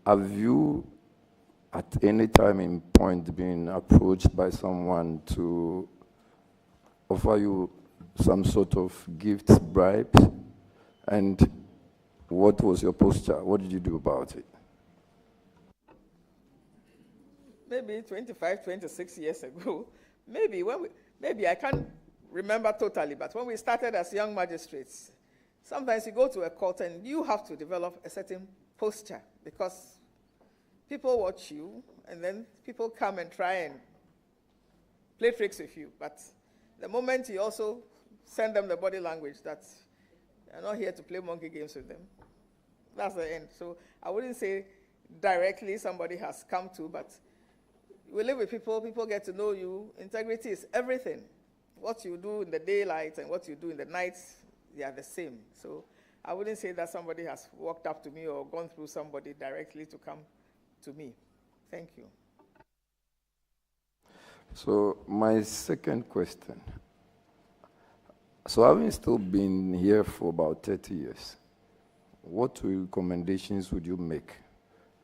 Have you at any time in point been approached by someone to offer you some sort of gift, bribe? And what was your posture? What did you do about it? Maybe 25, 26 years ago, maybe I can't remember totally, but when we started as young magistrates, sometimes you go to a court and you have to develop a certain posture because people watch you and then people come and try and play tricks with you. But the moment you also send them the body language that you're not here to play monkey games with them, that's the end. So I wouldn't say directly somebody has come to, but we live with people, people get to know you. Integrity is everything. What you do in the daylight and what you do in the night, they are the same. So I wouldn't say that somebody has walked up to me or gone through somebody directly to come to me. Thank you. So my second question. So having still been here for about 30 years, what recommendations would you make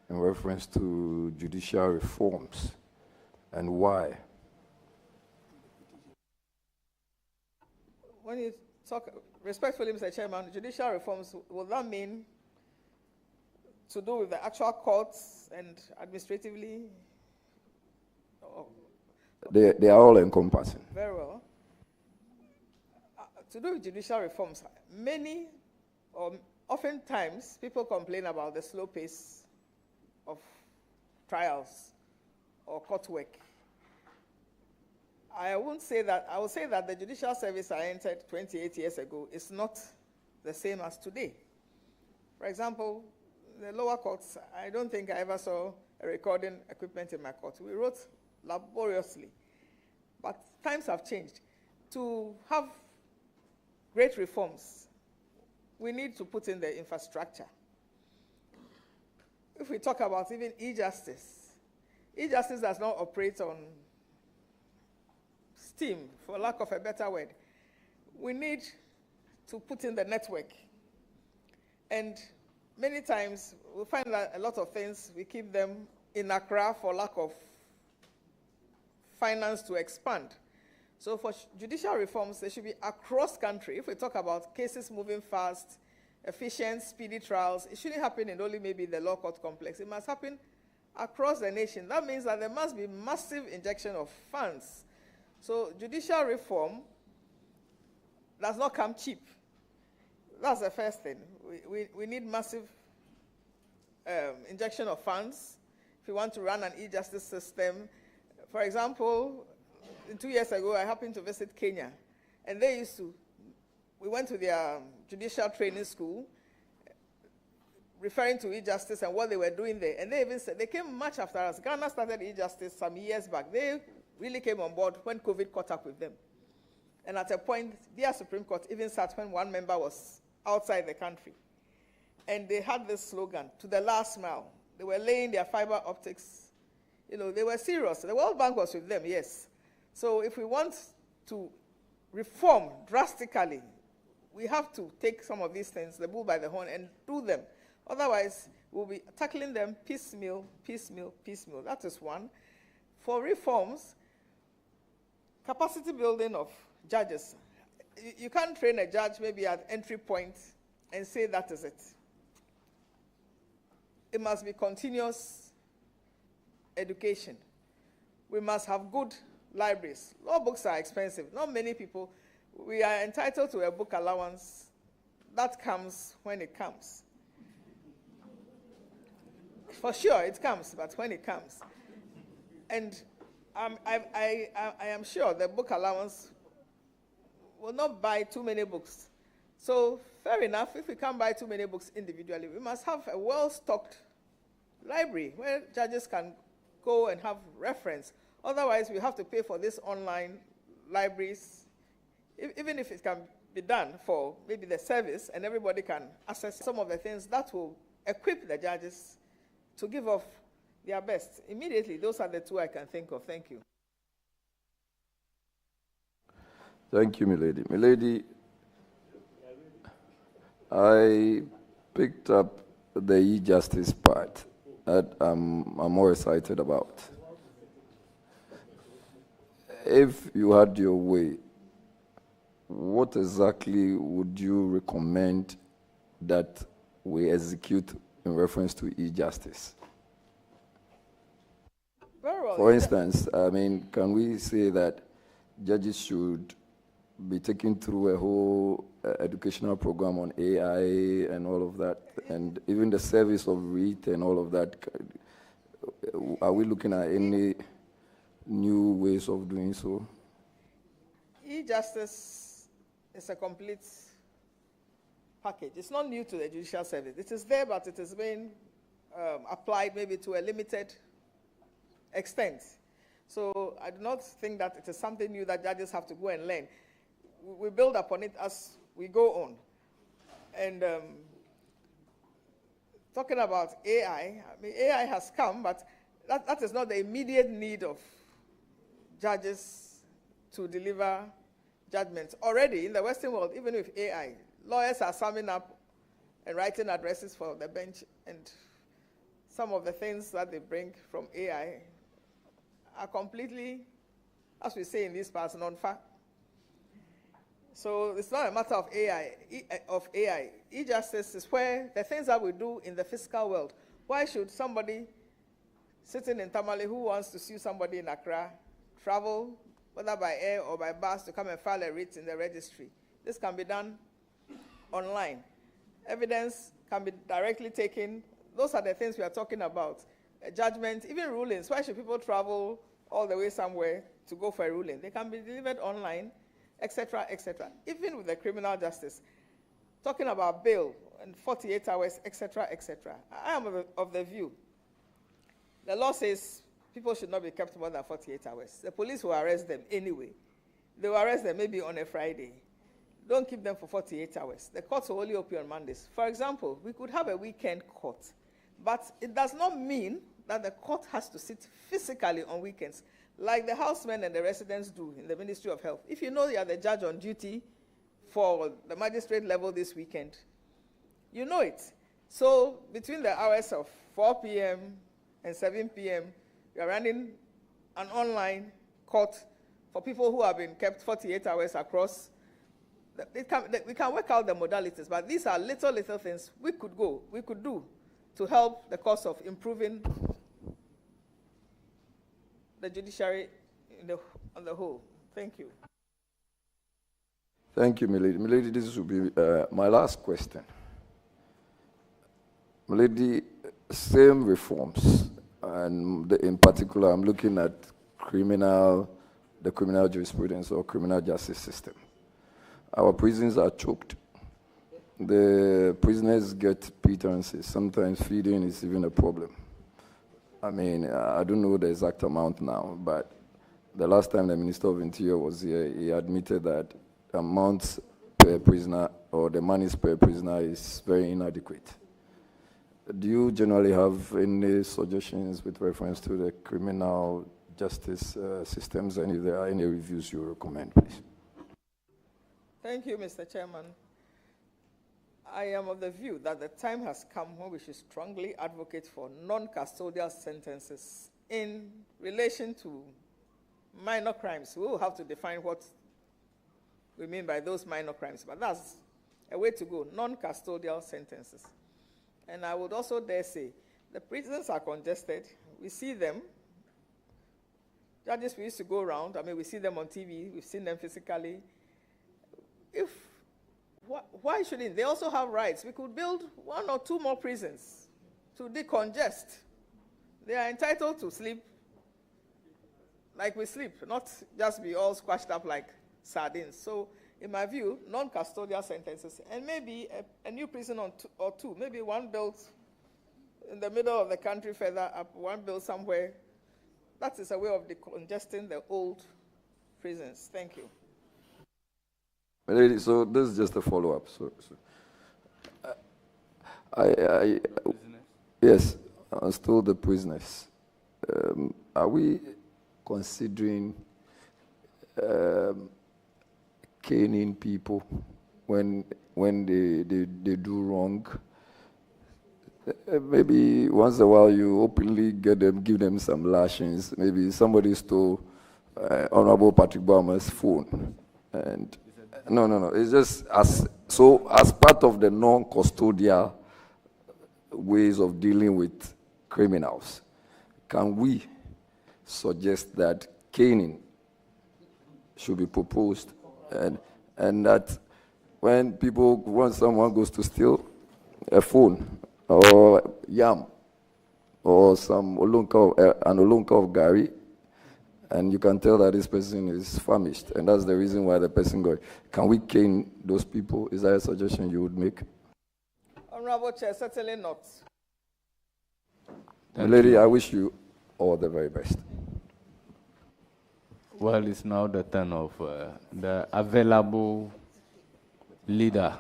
in reference to judicial reforms and why? When you talk, respectfully, Mr. Chairman, judicial reforms, will that mean to do with the actual courts and administratively? They are all encompassing. Very well. To do with judicial reforms, many or oftentimes people complain about the slow pace of trials or court work. I won't say that. I will say that the judicial service I entered 28 years ago is not the same as today. For example, the lower courts, I don't think I ever saw a recording equipment in my court. We wrote laboriously, but times have changed. To have great reforms, we need to put in the infrastructure. If we talk about even e-justice, e-justice does not operate on steam, for lack of a better word. We need to put in the network. And many times we find that a lot of things, we keep them in Accra for lack of finance to expand. So for judicial reforms, they should be across country. If we talk about cases moving fast, efficient, speedy trials, it shouldn't happen in only maybe the law court complex. It must happen across the nation. That means that there must be massive injection of funds. So judicial reform does not come cheap. That's the first thing. We need massive injection of funds if we want to run an e-justice system. For example, 2 years ago, I happened to visit Kenya, and we went to their judicial training school, referring to e-justice and what they were doing there. And they even said, they came much after us. Ghana started e-justice some years back. They really came on board when COVID caught up with them. And at a point, their Supreme Court even sat when one member was outside the country. And they had this slogan, to the last mile. They were laying their fiber optics. You know, they were serious. The World Bank was with them, yes. So if we want to reform drastically, we have to take some of these things, the bull by the horn, and do them. Otherwise, we'll be tackling them piecemeal, piecemeal, piecemeal. That is one. For reforms, capacity building of judges. You can't train a judge maybe at entry point and say that is it. It must be continuous education. We must have good libraries. Law books are expensive. Not many people. We are entitled to a book allowance. That comes when it comes. For sure, it comes, but when it comes. And I am sure the book allowance will not buy too many books. So fair enough, if we can't buy too many books individually, we must have a well-stocked library where judges can go and have reference. Otherwise, we have to pay for these online libraries, even if it can be done for maybe the service and everybody can access some of the things that will equip the judges to give off their best. Immediately, those are the two I can think of. Thank you. Thank you, Milady. Milady, I picked up the e-justice part that I'm more excited about. If you had your way, what exactly would you recommend that we execute in reference to e-justice? Very well. For instance, I mean, can we say that judges should be taken through a whole educational program on AI and all of that, and even the service of REIT and all of that? Are we looking at any new ways of doing so? E-justice is a complete package. It's not new to the judicial service. It is there, but it is being applied maybe to a limited extent. So I do not think that it is something new that judges have to go and learn. We build upon it as we go on. And talking about AI, I mean, AI has come, but that is not the immediate need of judges to deliver judgments. Already in the Western world, even with AI, lawyers are summing up and writing addresses for the bench, and some of the things that they bring from AI are completely, as we say in these parts, non-fact. So it's not a matter of AI. E-justice is where the things that we do in the physical world. Why should somebody sitting in Tamale who wants to sue somebody in Accra travel, whether by air or by bus, to come and file a writ in the registry? This can be done online. Evidence can be directly taken. Those are the things we are talking about. A judgment, even rulings. Why should people travel all the way somewhere to go for a ruling? They can be delivered online, etc., etc. Even with the criminal justice, talking about bail and 48 hours, etc., etc. I am of the view, the law says people should not be kept more than 48 hours. The police will arrest them anyway. They will arrest them maybe on a Friday. Don't keep them for 48 hours. The courts will only open on Mondays. For example, we could have a weekend court, but it does not mean that the court has to sit physically on weekends, like the housemen and the residents do in the Ministry of Health. If you know you are the judge on duty for the magistrate level this weekend, you know it. So between the hours of 4 p.m. and 7 p.m., you are running an online court for people who have been kept 48 hours across. We can work out the modalities, but these are little things we could do to help the cause of improving the judiciary on the whole. Thank you. Thank you, Milady. Milady, this will be my last question. Milady, same reforms, and in particular, I'm looking at the criminal jurisprudence or criminal justice system. Our prisons are choked. The prisoners get pittances. Sometimes feeding is even a problem. I mean, I don't know the exact amount now, but the last time the Minister of Interior was here, he admitted that amounts per prisoner or the monies per prisoner is very inadequate. Do you generally have any suggestions with reference to the criminal justice systems, and if there are any reviews you recommend, please? Thank you, Mr. Chairman. I am of the view that the time has come when we should strongly advocate for non-custodial sentences in relation to minor crimes. We will have to define what we mean by those minor crimes, but that's a way to go, non-custodial sentences. And I would also dare say, the prisons are congested. We see them. Judges, we used to go around. I mean, we see them on TV. We've seen them physically. Why shouldn't they also have rights? We could build 1 or 2 more prisons to decongest. They are entitled to sleep like we sleep, not just be all squashed up like sardines. So, in my view, non-custodial sentences, and maybe a new prison or two, maybe one built in the middle of the country further up, one built somewhere. That is a way of decongesting the old prisons. Thank you. So this is just a follow-up. Yes, still the prisoners. Are we considering caning people when they do wrong? Maybe once in a while you openly give them some lashings. Maybe somebody stole Honorable Patrick Baumer's phone, and no. It's just as part of the non-custodial ways of dealing with criminals. Can we suggest that caning should be proposed, and that when someone goes to steal a phone or yam or an olonka of gari, and you can tell that this person is famished, and that's the reason why the person got it. Can we cane those people? Is that a suggestion you would make? Honorable Chair, certainly not. Lady, I wish you all the very best. Well, it's now the turn of the available leader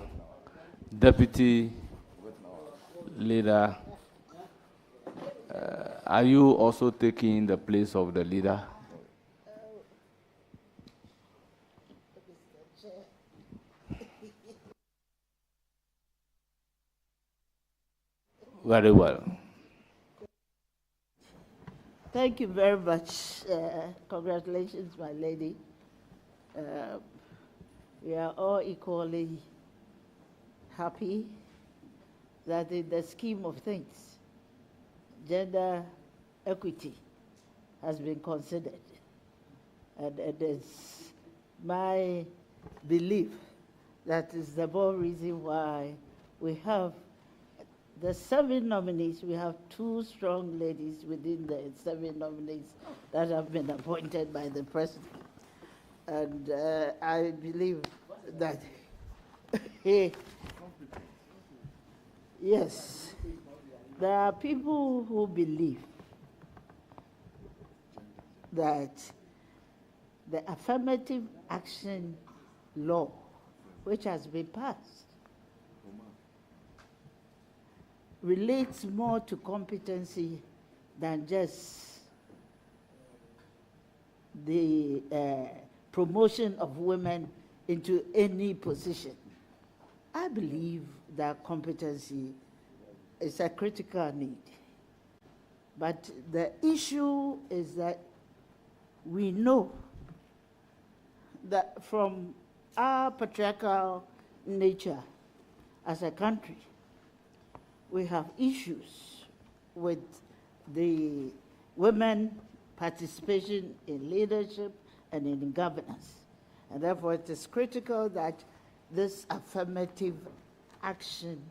Deputy Leader, are you also taking the place of the leader? Very well. Thank you very much. Congratulations, my lady. We are all equally happy that in the scheme of things, gender equity has been considered. And it is my belief that is the more reason why we have the 7 nominees. We have 2 strong ladies within the 7 nominees that have been appointed by the president. And I believe that, yes, there are people who believe that the affirmative action law, which has been passed, relates more to competency than just the promotion of women into any position. I believe that competency is a critical need. But the issue is that we know that from our patriarchal nature as a country, we have issues with the women participation in leadership and in governance. And therefore, it is critical that this affirmative action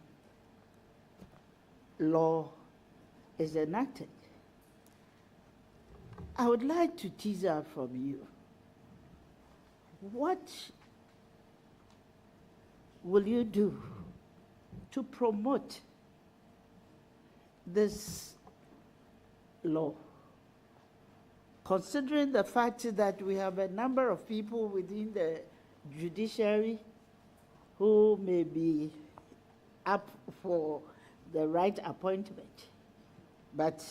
law is enacted. I would like to tease out from you, what will you do to promote this law, considering the fact that we have a number of people within the judiciary who may be up for the right appointment, but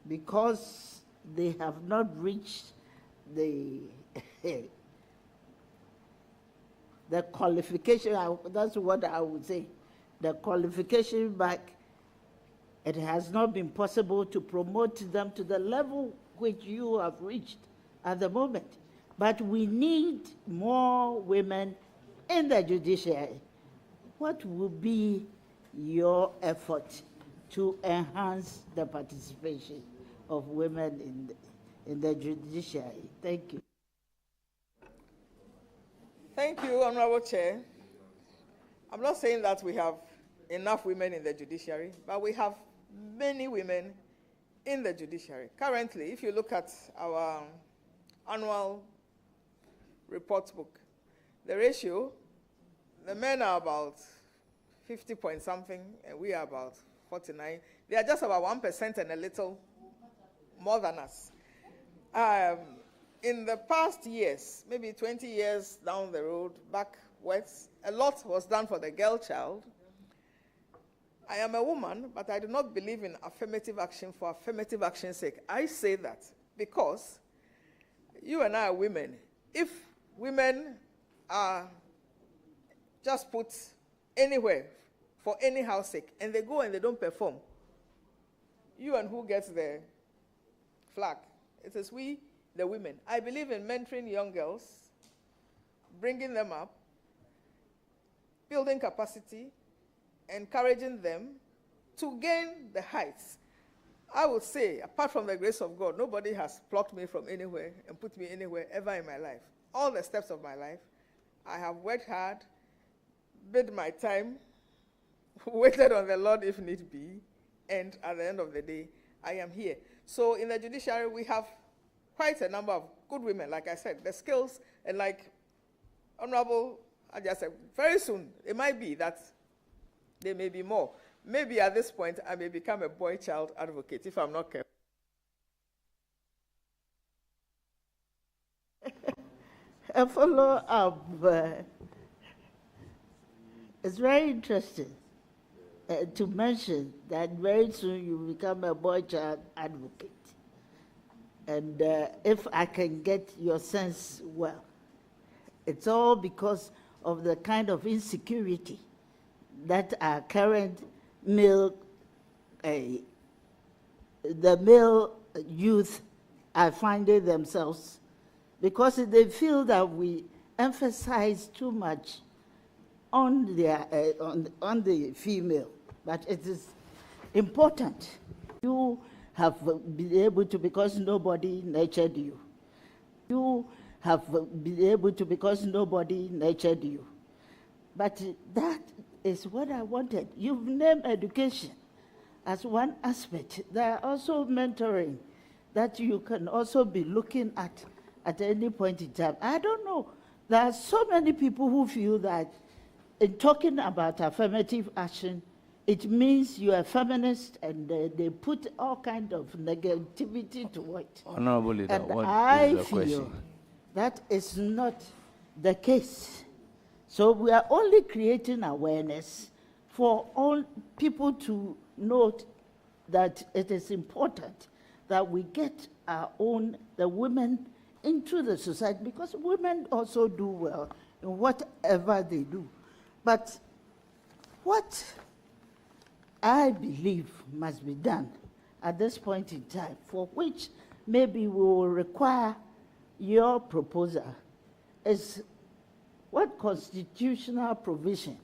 because they have not reached the the qualification, that's what I would say, the qualification back, it has not been possible to promote them to the level which you have reached at the moment. But we need more women in the judiciary. What will be your effort to enhance the participation of women in the judiciary? Thank you. Thank you, Honorable Chair. I'm not saying that we have enough women in the judiciary, but we have many women in the judiciary. Currently, if you look at our annual report book, the ratio, the men are about 50 point something, and we are about 49. They are just about 1% and a little more than us. In the past years, maybe 20 years down the road, backwards, a lot was done for the girl child. I am a woman, but I do not believe in affirmative action for affirmative action's sake. I say that because you and I are women. If women are just put anywhere for any house sake, and they go and they don't perform, you and who gets the flag? It is we, the women. I believe in mentoring young girls, bringing them up, building capacity, encouraging them to gain the heights. I would say, apart from the grace of God, nobody has plucked me from anywhere and put me anywhere ever in my life. All the steps of my life, I have worked hard, bid my time, waited on the Lord if need be, and at the end of the day, I am here. So in the judiciary, we have quite a number of good women, like I said, the skills, and like Honorable I just said, very soon, it might be that there may be more. Maybe at this point, I may become a boy child advocate if I'm not careful. A follow-up. It's very interesting to mention that very soon you become a boy child advocate. And if I can get your sense well, it's all because of the kind of insecurity that our current male, the male youth are finding themselves, because they feel that we emphasize too much on their on the female, but it is important. You have been able to, because nobody nurtured you. You have been able to, because nobody nurtured you. But that is what I wanted. You've named education as one aspect. There are also mentoring that you can also be looking at any point in time. I don't know. There are so many people who feel that in talking about affirmative action, it means you are a feminist, and they put all kind of negativity to it. Honorable Leader, And what I is the feel question? that is not the case. So we are only creating awareness for all people to note that it is important that we get our own, the women, into the society, because women also do well in whatever they do. But what I believe must be done at this point in time, for which maybe we will require your proposal, is what constitutional provision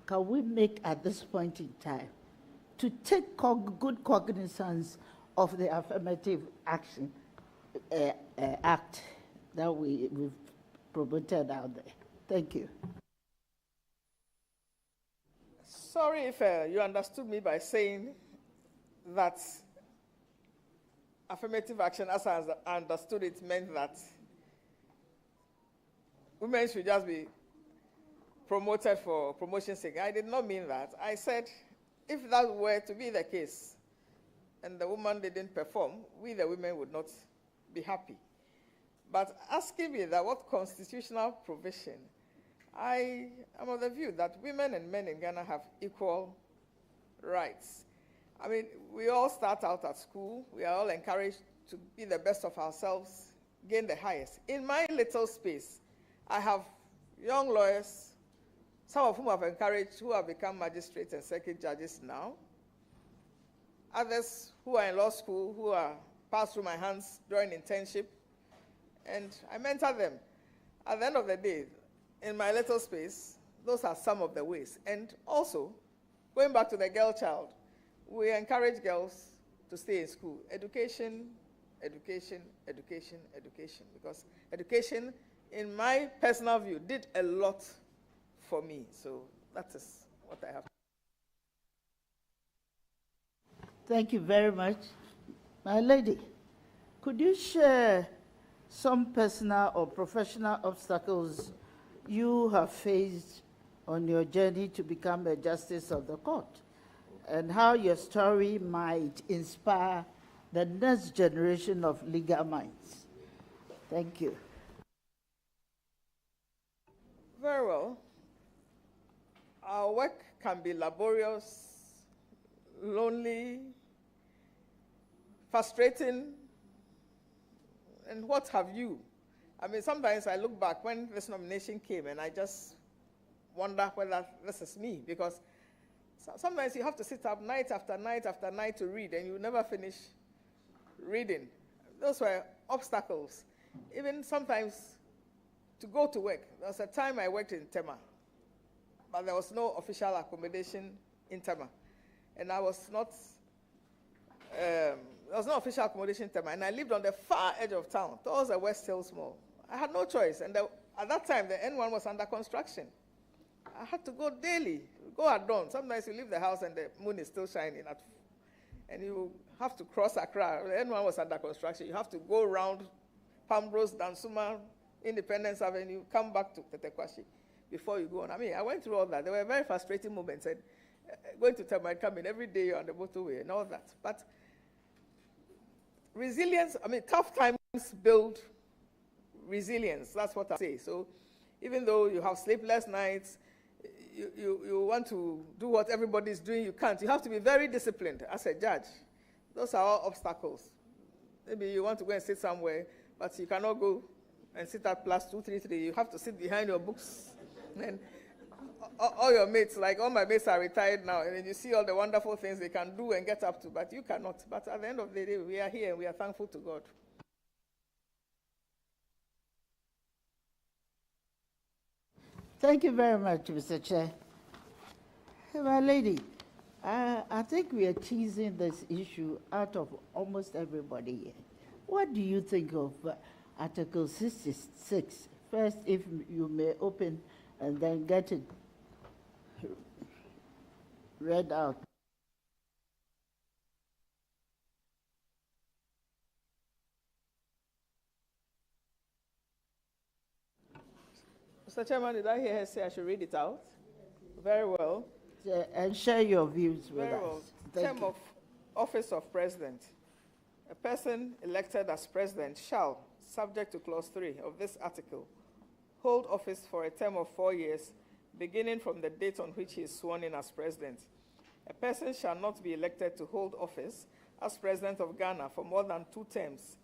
can we make at this point in time to take good cognizance of the affirmative action act that we've promoted out there? Thank you. Sorry if you understood me by saying that affirmative action, as I understood it, meant that women should just be promoted for promotion's sake. I did not mean that. I said if that were to be the case and the woman didn't perform, we the women would not be happy. But asking me that what constitutional provision, I am of the view that women and men in Ghana have equal rights. I mean, we all start out at school. We are all encouraged to be the best of ourselves, gain the highest. In my little space, I have young lawyers, some of whom I've encouraged, who have become magistrates and circuit judges now. Others who are in law school, who are passed through my hands during internship, and I mentor them. At the end of the day, in my little space, those are some of the ways. And also, going back to the girl child, we encourage girls to stay in school. Education, education, education, education. Because education, in my personal view, did a lot for me. So that is what I have. Thank you very much. My lady, could you share some personal or professional obstacles you have faced on your journey to become a justice of the court, and how your story might inspire the next generation of legal minds? Thank you. Very well. Our work can be laborious, lonely, frustrating, and what have you. I mean, sometimes I look back when this nomination came and I just wonder whether this is me, because sometimes you have to sit up night after night after night to read, and you never finish reading. Those were obstacles. Even sometimes to go to work. There was a time I worked in Tema, but there was no official accommodation in Tema. And I was not, there was no official accommodation in Tema, and I lived on the far edge of town, towards the West Hills Mall. I had no choice, and at that time, the N1 was under construction. I had to go daily, go at dawn. Sometimes you leave the house and the moon is still shining, and you have to cross Accra. The N1 was under construction. You have to go around Pambrose, Dansuma, Independence Avenue, come back to Tetekwashi before you go on. I mean, I went through all that. There were very frustrating moments, and going to tell my coming every day on the motorway and all that. But resilience, I mean, tough times build resilience. That's what I say. So even though you have sleepless nights, you want to do what everybody is doing, you can't. You have to be very disciplined as a judge. Those are all obstacles. Maybe you want to go and sit somewhere, but you cannot go and sit at +233. You have to sit behind your books. And all your mates, like all my mates are retired now, and then you see all the wonderful things they can do and get up to, but you cannot. But at the end of the day, we are here and we are thankful to God. Thank you very much, Mr. Chair. My lady, I think we are teasing this issue out of almost everybody here. What do you think of Article 66? First, if you may open and then get it read out. Mr. Chairman, did I hear her say I should read it out? Very well. And share your views with Very us. well. Thank Term you. of office of president. A person elected as president shall, subject to clause 3 of this article, hold office for a term of 4 years, beginning from the date on which he is sworn in as president. A person shall not be elected to hold office as president of Ghana for more than 2 terms.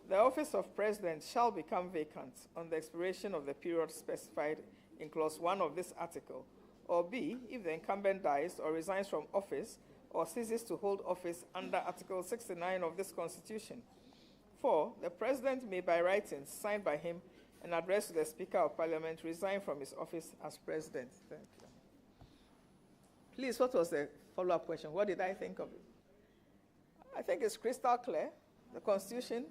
The office of president shall become vacant on the expiration of the period specified in clause 1 of this article, or B, if the incumbent dies or resigns from office or ceases to hold office under Article 69 of this Constitution. 4, the president may by writing signed by him and addressed to the Speaker of Parliament resign from his office as president. Thank you. Please, what was the follow-up question? What did I think of it? I think it's crystal clear. The Constitution,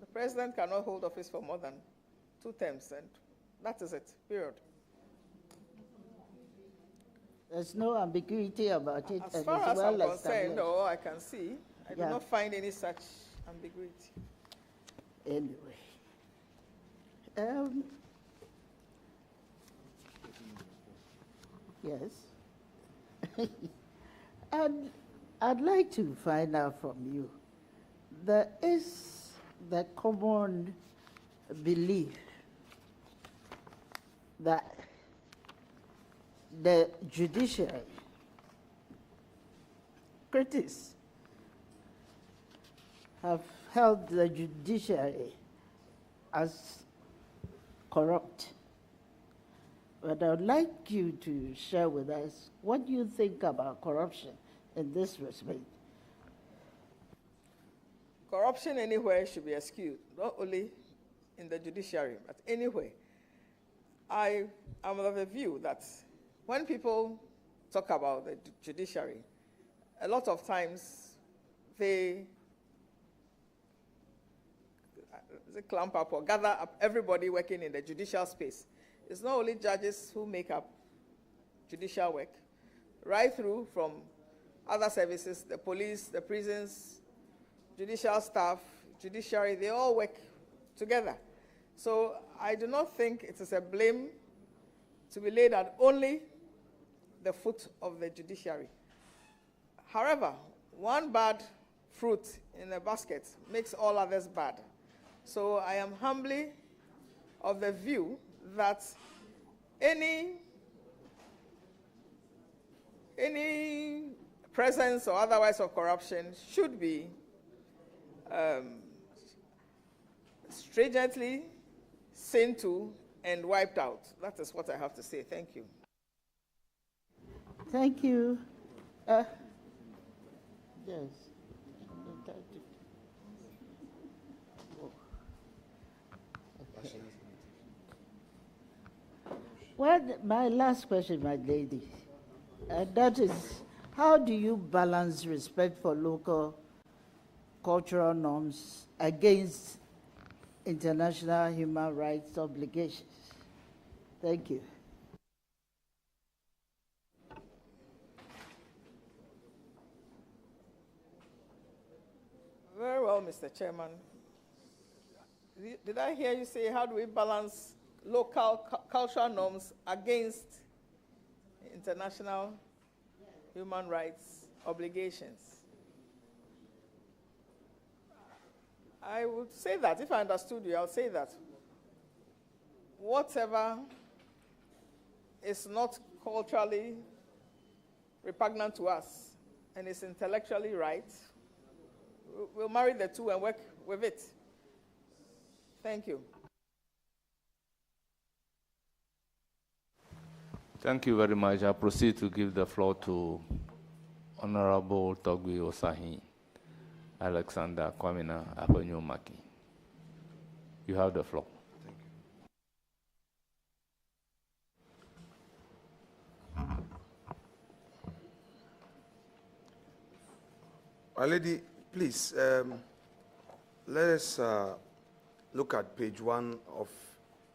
the president cannot hold office for more than 2 terms, and that is it, period. There's no ambiguity about it. As far as I'm concerned, established. or I can see, I do not find any such ambiguity. Anyway. Yes. And I'd like to find out from you, there is the common belief that the judiciary, critics have held the judiciary as corrupt. But I would like you to share with us what you think about corruption in this respect. Corruption anywhere should be eschewed, not only in the judiciary, but anywhere. I am of the view that when people talk about the judiciary, a lot of times they clamp up or gather up everybody working in the judicial space. It's not only judges who make up judicial work, right through from other services, the police, the prisons, judicial staff, judiciary, they all work together. So I do not think it is a blame to be laid at only the foot of the judiciary. However, one bad fruit in a basket makes all others bad. So I am humbly of the view that any presence or otherwise of corruption should be stringently seen to and wiped out. That is what I have to say. Thank you. Thank you. Yes. Well, my last question, my lady, and that is, how do you balance respect for local cultural norms against international human rights obligations? Thank you. Very well, Mr. Chairman. Did I hear you say, how do we balance local cultural norms against international human rights obligations? I would say that, if I understood you, I would say that whatever is not culturally repugnant to us and is intellectually right, we'll marry the two and work with it. Thank you. Thank you very much. I proceed to give the floor to Honorable Togui Osahin Alexander Kwamina Apenyo Maki. You have the floor. My lady, please, let us look at page 1 of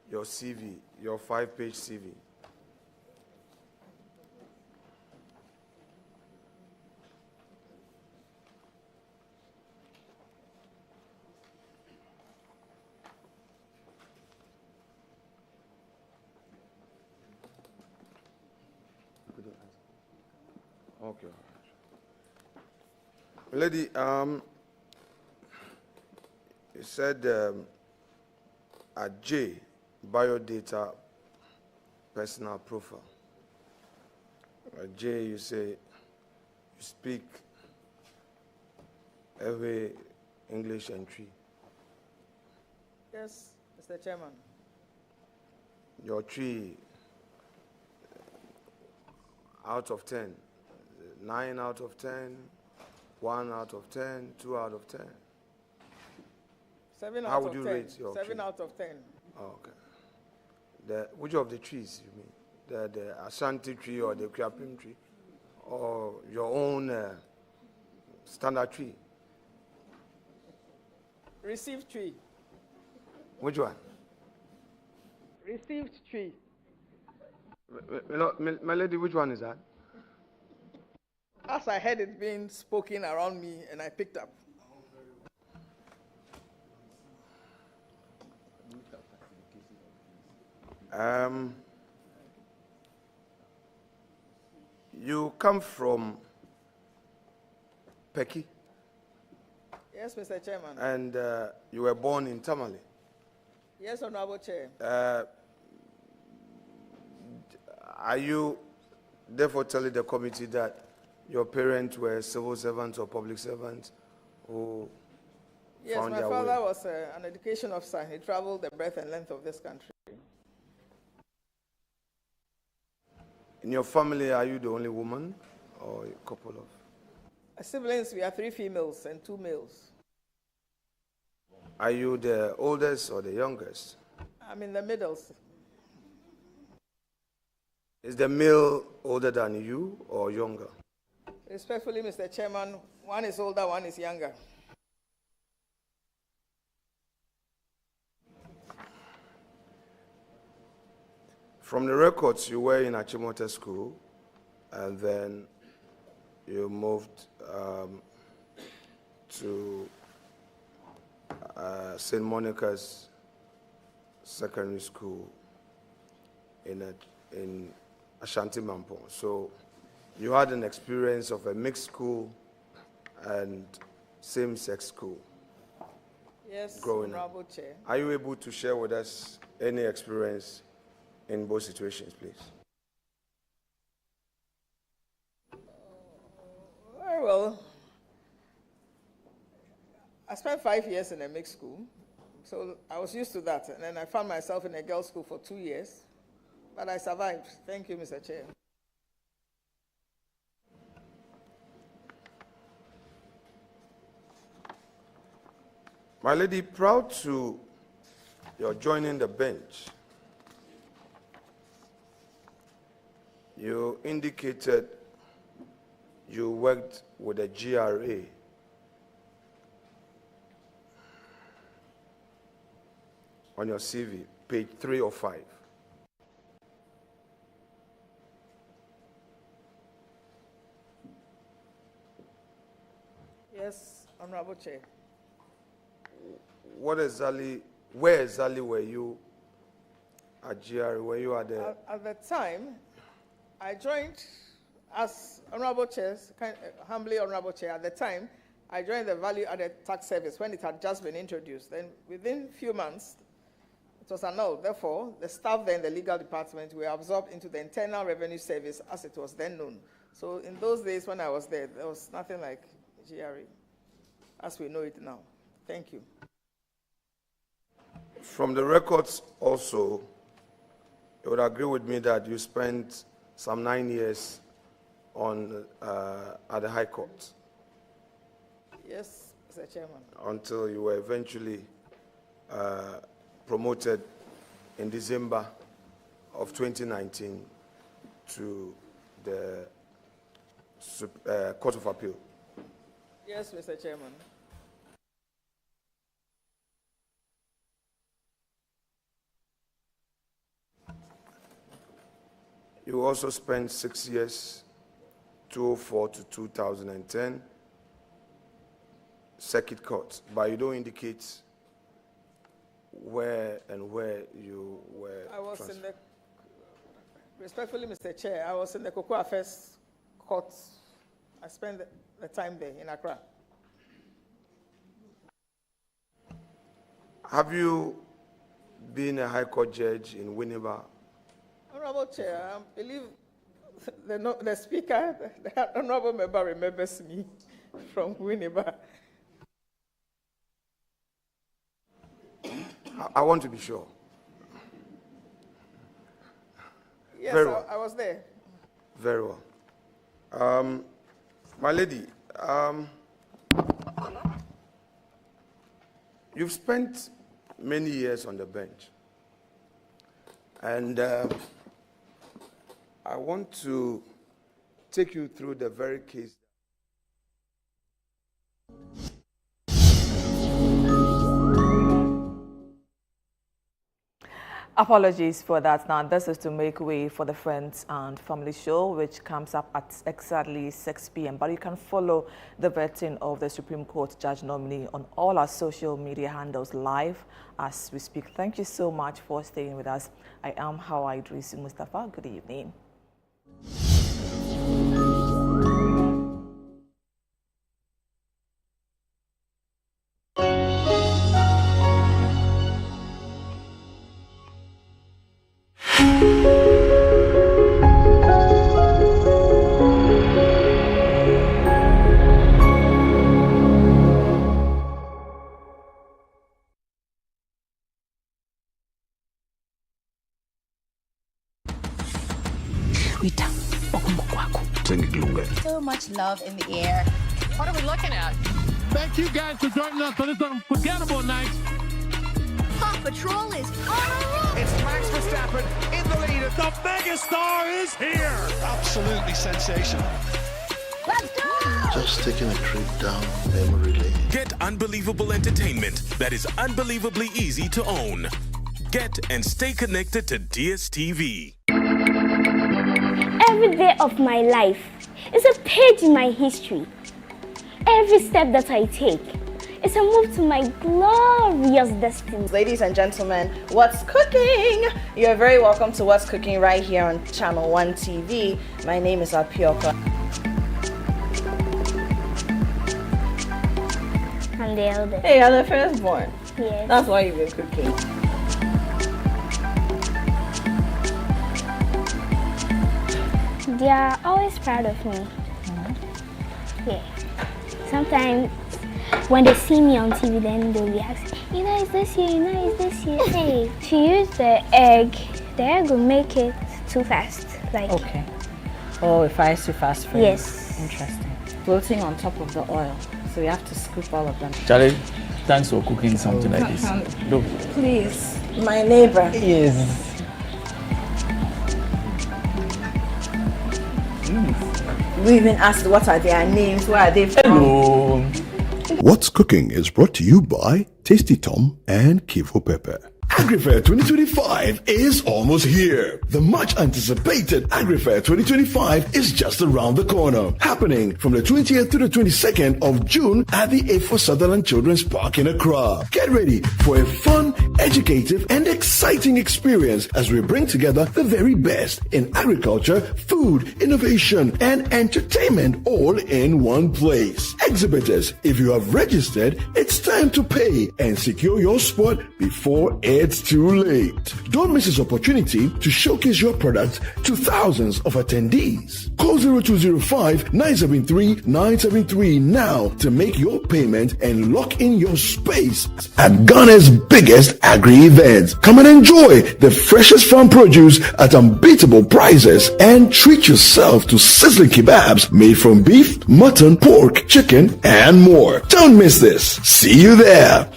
your CV, your 5-page CV. Okay. Lady, you said at J, biodata personal profile. At J, you say you speak every English entry. Yes, Mr. Chairman. Your tree, out of 10, 9 out of 10, 1 out of 10, 2 out of 10. 7 How out would of you 10. rate your 7 tree? out of 10. Oh, okay. Which of the trees you mean? The Ashanti tree or the Kriapim tree? Or your own standard tree? Received tree. Which one? Received tree. My lady, which one is that? As I heard it being spoken around me, and I picked up. You come from Peki? Yes, Mr. Chairman. And you were born in Tamale? Yes, Honorable Chair. Are you therefore telling the committee that your parents were civil servants or public servants who Yes, found my their father way? was an education officer. He traveled the breadth and length of this country. In your family, are you the only woman or a couple of? Siblings, we are 3 females and 2 males. Are you the oldest or the youngest? I'm in the middle. Is the male older than you or younger? Respectfully, Mr. Chairman, one is older, one is younger. From the records, you were in Achimota School, and then you moved to St. Monica's Secondary School in Ashanti Mampo. So you had an experience of a mixed school and same-sex school. Yes, growing Honorable up. Chair. Are you able to share with us any experience in both situations, please? Very well. I spent 5 years in a mixed school, so I was used to that. And then I found myself in a girls' school for 2 years, but I survived. Thank you, Mr. Chair. My lady, proud to your joining the bench, you indicated you worked with the GRA. On your CV, page 3 or 5. Yes, Honorable Chair. Where exactly were you at GRA? Were you at the... At the time, I joined as Honorable Chair, humbly Honorable Chair, at the time, I joined the Value Added Tax Service when it had just been introduced. Then within a few months, it was annulled. Therefore, the staff there in the legal department were absorbed into the Internal Revenue Service as it was then known. So in those days when I was there was nothing like GRE as we know it now. Thank you. From the records also, you would agree with me that you spent some 9 years at the High Court. Yes, Mr. Chairman. Until you were eventually promoted in December of 2019 to the Court of Appeal. Yes, Mr. Chairman. You also spent 6 years, 2004 to 2010, Circuit Court, but you don't indicate where you were I was transferred. in the, respectfully, Mr. Chair, I was in the Cocoa Affairs Court. I spent the time there in Accra. Have you been a High Court judge in Winneba? Honorable Chair, I believe the Speaker, the Honorable Member remembers me from Winneba. I want to be sure. Yes, Very well. I was there. Very well. My lady, you've spent many years on the bench. And I want to take you through the very case. Apologies for that. Now, this is to make way for the Friends and Family Show, which comes up at exactly 6 p.m. But you can follow the vetting of the Supreme Court judge nominee on all our social media handles live as we speak. Thank you so much for staying with us. I am Hawa Idris Mustafa. Good evening. So much love in the air. What are we looking at? Thank you guys for joining us on this unforgettable night. Paw Patrol is on. It's Max Verstappen in the lead. The megastar is here. Absolutely sensational. Let's go! Just taking a trip down memory lane. Get unbelievable entertainment that is unbelievably easy to own. Get and stay connected to DSTV. Every day of my life is a page in my history. Every step that I take is a move to my glorious destiny. Ladies and gentlemen, what's cooking? You're very welcome to What's Cooking right here on Channel 1 TV. My name is Apioka. I'm the eldest. Hey, you're the firstborn. Yes. That's why you've been cooking. They are always proud of me. Yeah. Sometimes when they see me on TV, then they'll be asking, is this you? Is this you? Hey, if you use the egg will make it too fast. Okay. Oh, it fries too fast for you. Yes. Interesting. Floating on top of the oil. So you have to scoop all of them. Charlie, thanks for cooking something like this. Look. Please, my neighbor. Yes. We even asked what are their names, where are they from? Hello. What's Cooking is brought to you by Tasty Tom and Kivo Pepper. AgriFair 2025 is almost here. The much anticipated AgriFair 2025 is just around the corner. Happening from the 20th to the 22nd of June at the A4 Sutherland Children's Park in Accra. Get ready for a fun educative, and exciting experience as we bring together the very best in agriculture, food, innovation, and entertainment all in one place. Exhibitors, if you have registered, it's time to pay and secure your spot before it's too late. Don't miss this opportunity to showcase your product to thousands of attendees. Call 0205 973 973 now to make your payment and lock in your space at Ghana's biggest agri-event. Come and enjoy the freshest farm produce at unbeatable prices and treat yourself to sizzling kebabs made from beef, mutton, pork, chicken, and more. Don't miss this. See you there.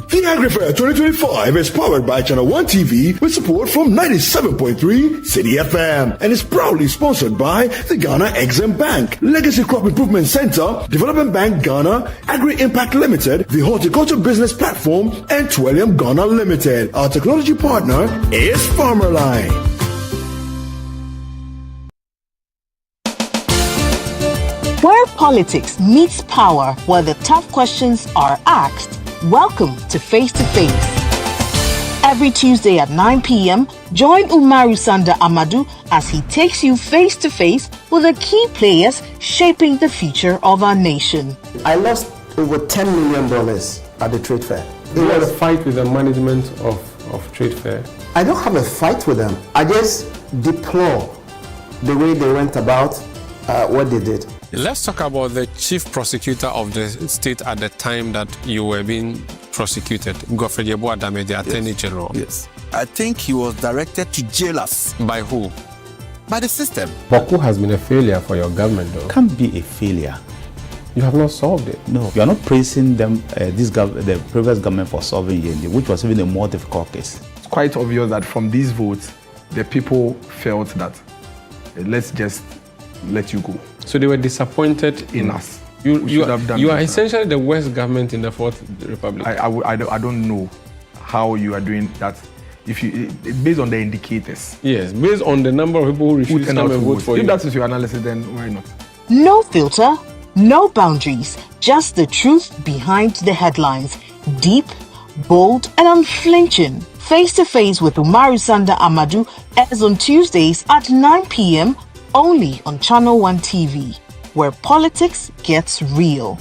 The AgriFair 2025 is powered by Channel 1 TV with support from 97.3 City FM and is proudly sponsored by the Ghana Exim Bank, Legacy Crop Improvement Center, Development Bank Ghana, Agri Impact Limited, the Horticulture Business Platform, and Twillium Ghana Limited. Our technology partner is Farmerline. Where politics meets power, where the tough questions are asked. Welcome to Face to Face. Every Tuesday at 9 p.m., join Umaru Sanda Amadou as he takes you face to face with the key players shaping the future of our nation. I lost over $10 million at the trade fair. You had a fight with the management of trade fair? I don't have a fight with them. I just deplore the way they went about what they did. Let's talk about the chief prosecutor of the state at the time that you were being prosecuted, Godfrey Yeboah-Dame, the Attorney General. Yes. I think he was directed to jail us. By who? By the system. Boko has been a failure for your government, though. Can't be a failure. You have not solved it. No, you are not praising them, the previous government for solving Yendi, which was even a more difficult case. It's quite obvious that from these votes, the people felt that let's just let you go. So they were disappointed in us. You are essentially the worst government in the Fourth Republic. I don't know how you are doing that. If you based on the indicators. Yes, based on the number of people who refuse to come and vote for you. If that is your analysis, then why not? No filter, no boundaries, just the truth behind the headlines. Deep, bold, and unflinching. Face to Face with Umaru Sanda Amadou airs on Tuesdays at 9 p.m. only on Channel 1 TV, where politics gets real.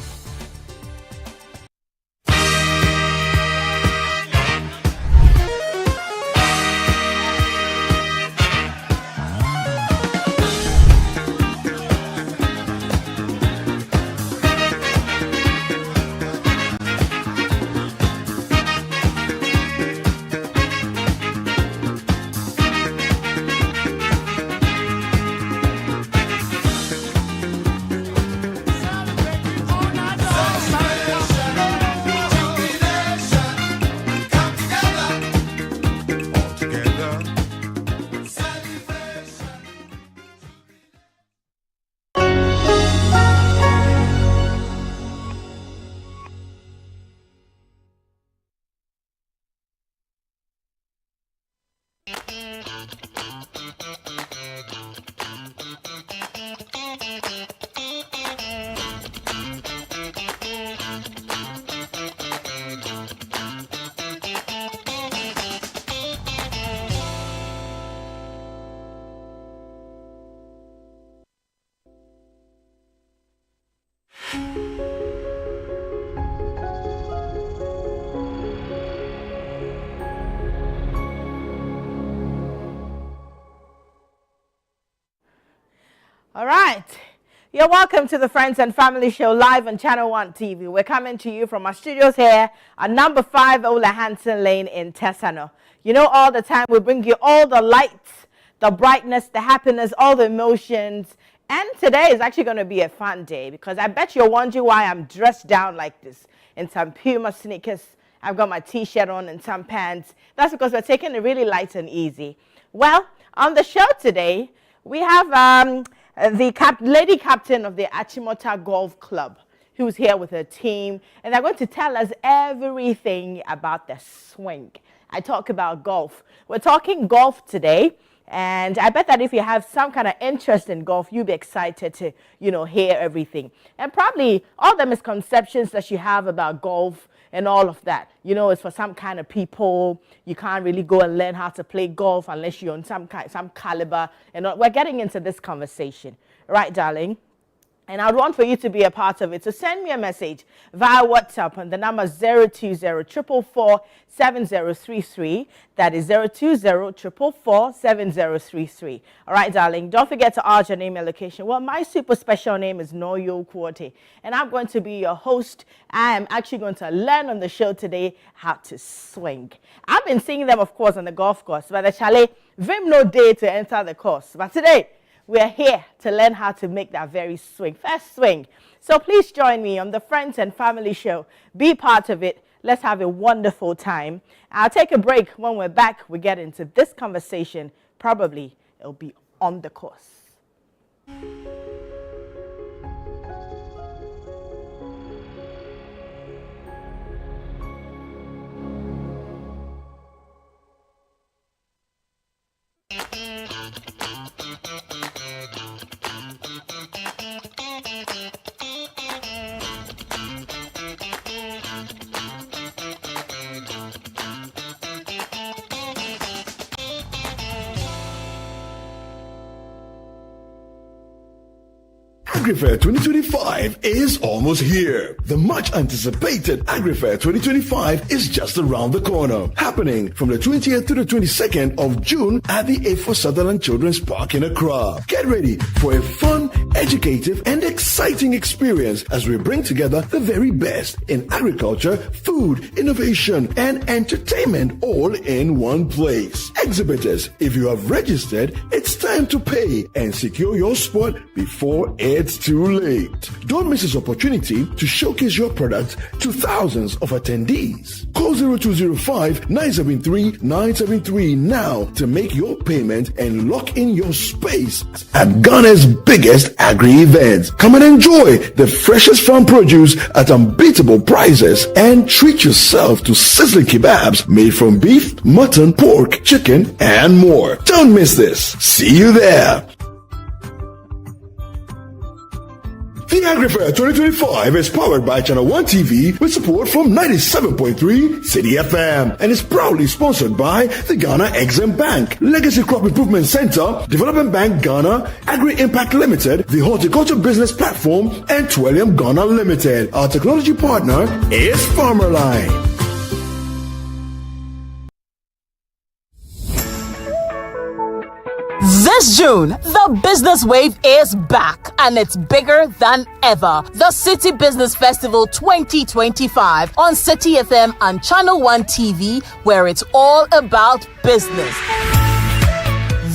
All right. You're welcome to the Friends and Family Show live on Channel 1 TV. We're coming to you from our studios here at number 5 Ola Hansen Lane in Tesano. You know, all the time we bring you all the lights, the brightness, the happiness, all the emotions. And today is actually going to be a fun day because I bet you're wondering why I'm dressed down like this in some Puma sneakers. I've got my t-shirt on and some pants. That's because we're taking it really light and easy. Well, on the show today, we have the lady captain of the Achimota Golf Club, who's here with her team, and they're going to tell us everything about the swing. I talk about golf. We're talking golf today, and I bet that if you have some kind of interest in golf, you'll be excited to, hear everything. And probably all the misconceptions that you have about golf, and all of that. You know, it's for some kind of people. You can't really go and learn how to play golf unless you're on some caliber. And we're getting into this conversation, right, darling? And I'd want for you to be a part of it. So send me a message via WhatsApp on the number 020-444-7033. That is 020-444-7033. All right, darling. Don't forget to add your name and location. Well, my super special name is Noyo Kwote, and I'm going to be your host. I am actually going to learn on the show today how to swing. I've been seeing them, of course, on the golf course, but the chalet, vim no day to enter the course. But today, we're here to learn how to make that very swing, first swing. So please join me on the Friends and Family Show. Be part of it. Let's have a wonderful time. I'll take a break. When we're back, we get into this conversation. Probably it'll be on the course. AgriFair 2025 is almost here. The much anticipated AgriFair 2025 is just around the corner, happening from the 20th to the 22nd of June at the A4 Sutherland Children's Park in Accra. Get ready for a fun, educative, and exciting experience as we bring together the very best in agriculture, food, innovation, and entertainment all in one place. Exhibitors, if you have registered, it's time to pay and secure your spot before it's too late. Don't miss this opportunity to showcase your product to thousands of attendees. Call 0205-973-973 now to make your payment and lock in your space at Ghana's biggest agri-event. Come and enjoy the freshest farm produce at unbeatable prices and treat yourself to sizzling kebabs made from beef, mutton, pork, chicken, and more. Don't miss this. See you there. The AgriFair 2025 is powered by Channel 1 TV with support from 97.3 City FM and is proudly sponsored by the Ghana Exim Bank, Legacy Crop Improvement Center, Development Bank Ghana, Agri Impact Limited, the Horticulture Business Platform, and Twillium Ghana Limited. Our technology partner is Farmerline. This June, the business wave is back and it's bigger than ever. The City Business Festival 2025 on City FM and Channel 1 TV, where it's all about business.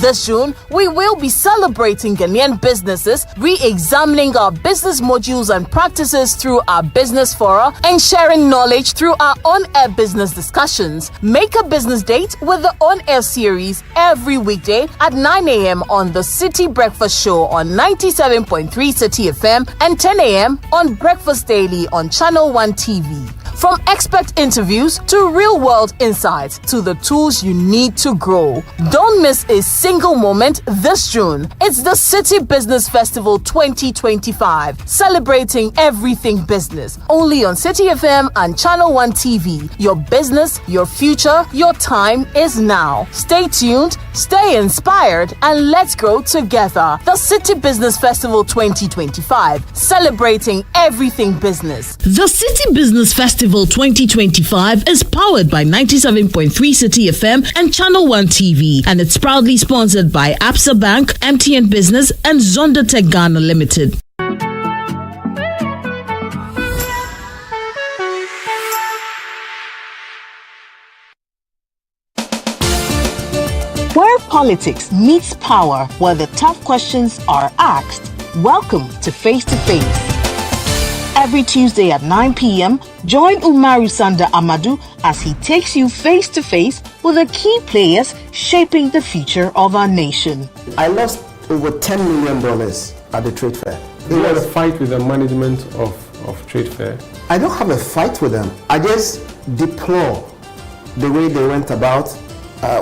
This June, we will be celebrating Ghanaian businesses, re-examining our business modules and practices through our business fora, and sharing knowledge through our on-air business discussions. Make a business date with the on-air series every weekday at 9 a.m. on the City Breakfast Show on 97.3 City FM and 10 a.m. on Breakfast Daily on Channel 1 TV. From expert interviews to real-world insights to the tools you need to grow. Don't miss a single moment this June. It's the City Business Festival 2025, celebrating everything business. Only on City FM and Channel 1 TV. Your business, your future, your time is now. Stay tuned, stay inspired, and let's grow together. The City Business Festival 2025, celebrating everything business. The City Business Festival 2025 is powered by 97.3 City FM and Channel 1 TV, and it's proudly sponsored by Absa Bank, MTN Business, and Zondertech Ghana Limited. Where politics meets power, where the tough questions are asked, welcome to Face to Face. Every Tuesday at 9 p.m., join Umaru Sanda Amadou as he takes you face to face with the key players shaping the future of our nation. I lost over $10 million at the trade fair. You had a fight with the management of trade fair? I don't have a fight with them. I just deplore the way they went about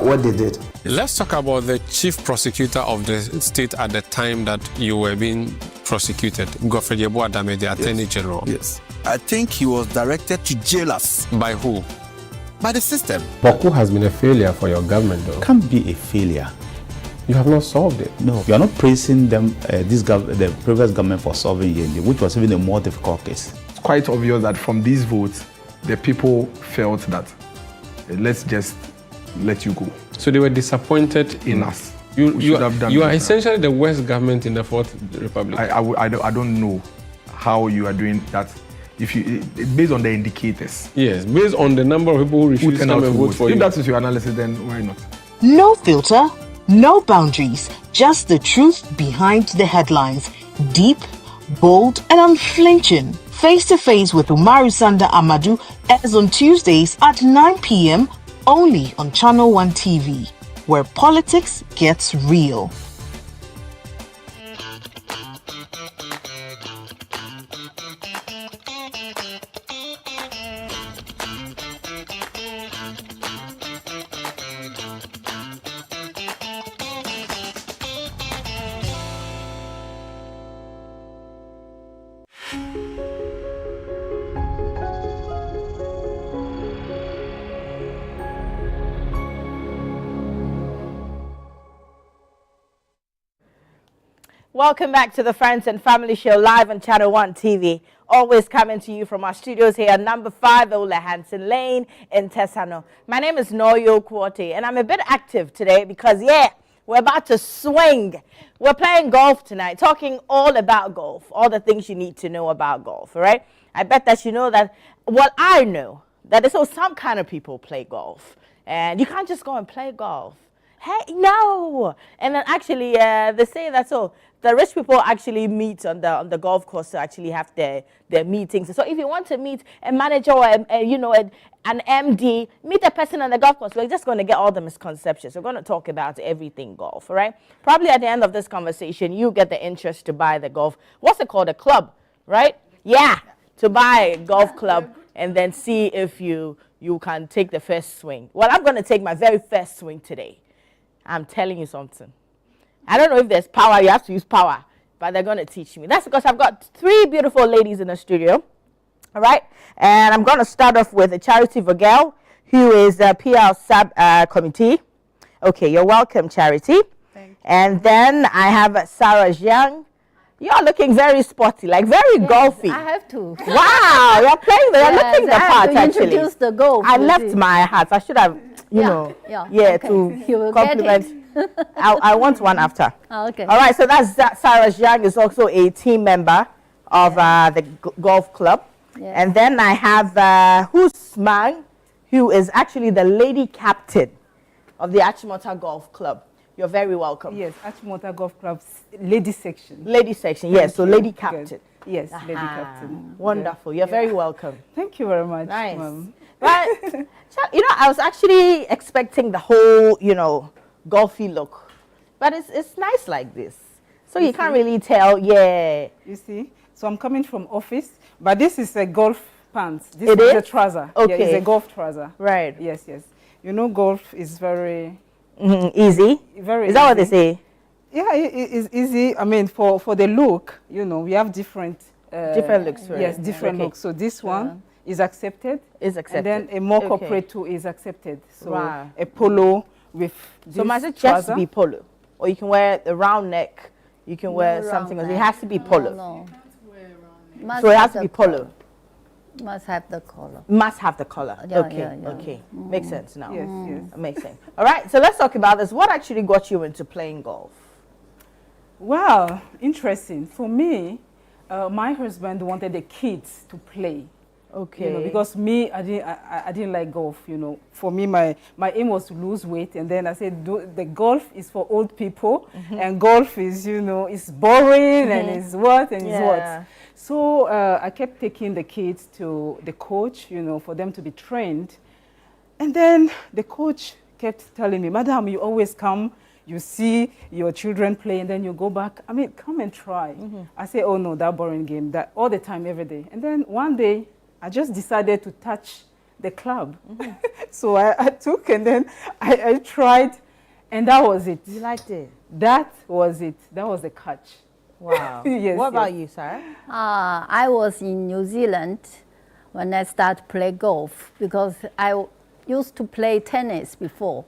what they did. Let's talk about the chief prosecutor of the state at the time that you were being prosecuted, Godfrey Yeboah Dame, the Attorney General. Yes. I think he was directed to jail us. By who? By the system. Boku has been a failure for your government, though. Can't be a failure. You have not solved it. No, you are not praising them, the previous government for solving Yende, which was even a more difficult case. It's quite obvious that from these votes, the people felt that let's just let you go. So they were disappointed in us. You are essentially the worst government in the Fourth Republic. I don't know how you are doing that. If you based on the indicators. Yes, based on the number of people who refuse to come and vote for you. If that is your analysis, then why not? No filter, no boundaries, just the truth behind the headlines. Deep, bold, and unflinching. Face to Face with Umaru Sanda Amadou airs on Tuesdays at 9 p.m. only on Channel 1 TV, where politics gets real. Welcome back to the Friends and Family Show live on Channel 1 TV. Always coming to you from our studios here at number 5 Ola Hansen Lane in Tesano. My name is Noyo Kwote, and I'm a bit active today because, yeah, we're about to swing. We're playing golf tonight, talking all about golf, all the things you need to know about golf, all right? I bet that you know that, well, I know that there's some kind of people play golf, and you can't just go and play golf. Hey, no. And then actually, they say that the rich people actually meet on the golf course to actually have their meetings. So if you want to meet a manager or an MD, meet a person on the golf course. We're just going to get all the misconceptions. We're going to talk about everything golf, all right? Probably at the end of this conversation, you get the interest to buy the golf. What's it called? A club, right? Yeah, to buy a golf club and then see if you can take the first swing. Well, I'm going to take my very first swing today. I'm telling you something. I don't know if there's power. You have to use power. But they're going to teach me. That's because I've got 3 beautiful ladies in the studio. All right? And I'm going to start off with Charity Vogel, who is a PR sub-committee. Okay, you're welcome, Charity. Thank you. And then I have Sarah Jiang. You're looking very sporty, like very golfy. I have to. Wow, you're playing. You're looking the part, actually. Introduce the golf. I left my hat. I should have, okay. to compliment. I want one after. Okay. All right, so that's Sarah Jiang is also a team member of the golf club. Yes. And then I have Hus Mang, who is actually the lady captain of the Achimota Golf Club. You're very welcome. Yes, Achimota Golf Club's lady section. Lady section, yes, so lady captain. Good. Yes, lady captain. Wonderful. You're very welcome. Thank you very much. Nice. But, I was actually expecting the whole, golfy look. But it's nice like this. So you can't really tell, yeah. You see? So I'm coming from office, but this is a golf pants. This is a trouser. Okay. Yeah, it's a golf trouser. Right. Yes, yes. Golf is very... easy? Very Is that what they say? Yeah, it's easy. I mean, for the look, we have different... different looks. Right? Yes, different looks. So this one is accepted. Is accepted. And then a more corporate too is accepted. So wow. A polo with this So must it just be polo? Or you can wear the round neck, you can wear something else. It has to be polo. No. So it has to be polo. Must have the collar. Must have the collar. Yeah, okay, yeah. Okay. Makes sense now. Yes, yes. Makes sense. All right, so let's talk about this. What actually got you into playing golf? Well, interesting. For me, my husband wanted the kids to play. Okay. Because me, I didn't like golf. For me, my aim was to lose weight, and then I said the golf is for old people, and golf is is boring and is what and is what. So I kept taking the kids to the coach, for them to be trained, and then the coach kept telling me, "Madam, you always come. You see your children play, and then you go back. I mean, come and try." I say, "Oh no, that boring game, that all the time, every day." And then one day, I just decided to touch the club. So I took and then I tried, and that was it. You liked it? That was it. That was the catch. Wow. Yes, What about yes. you, Sarah? I was in New Zealand when I started play golf because I used to play tennis before.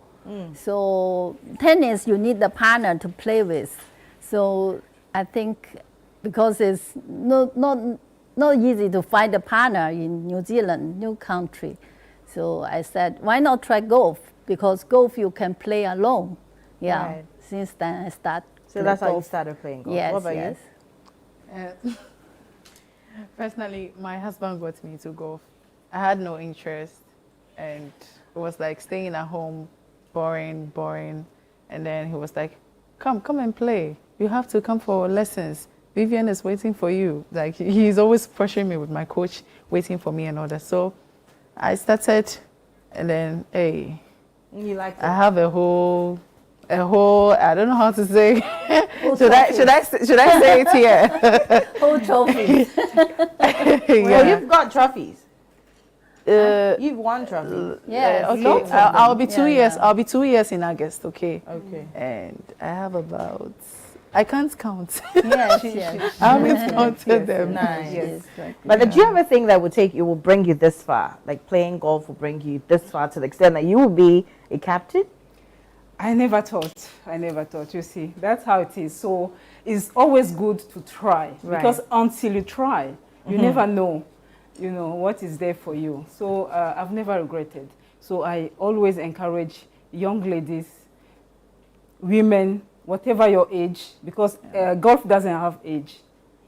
So tennis, you need a partner to play with. So I think because it's not easy to find a partner in New Zealand, new country. So I said, why not try golf? Because golf you can play alone. Yeah. Right. Since then I started. So that's how you started playing golf. Yes, What about yes. Personally, my husband got me to golf. I had no interest, and it was like staying at home, boring. And then he was like, come and play. You have to come for lessons. Vivian is waiting for you. Like, he's always pressuring me with my coach, waiting for me and all that. So I started, and then, hey, You like it? I have a whole, I don't know how to say. Should I say it here? Whole trophies. Well, you've got trophies. You've won trophies. Yes. Okay. I'll be 2 years. Yeah. I'll be 2 years in August. Okay. Okay. And I have about. I can't count. Yes, yes. I haven't counted them. Nice. Yes. But did you ever think that will bring you this far? Like playing golf will bring you this far to the extent that you will be a captain? I never thought, you see. That's how it is. So it's always good to try. Right. Because until you try, you never know, what is there for you. So I've never regretted. So I always encourage young ladies, women, whatever your age, because golf doesn't have age.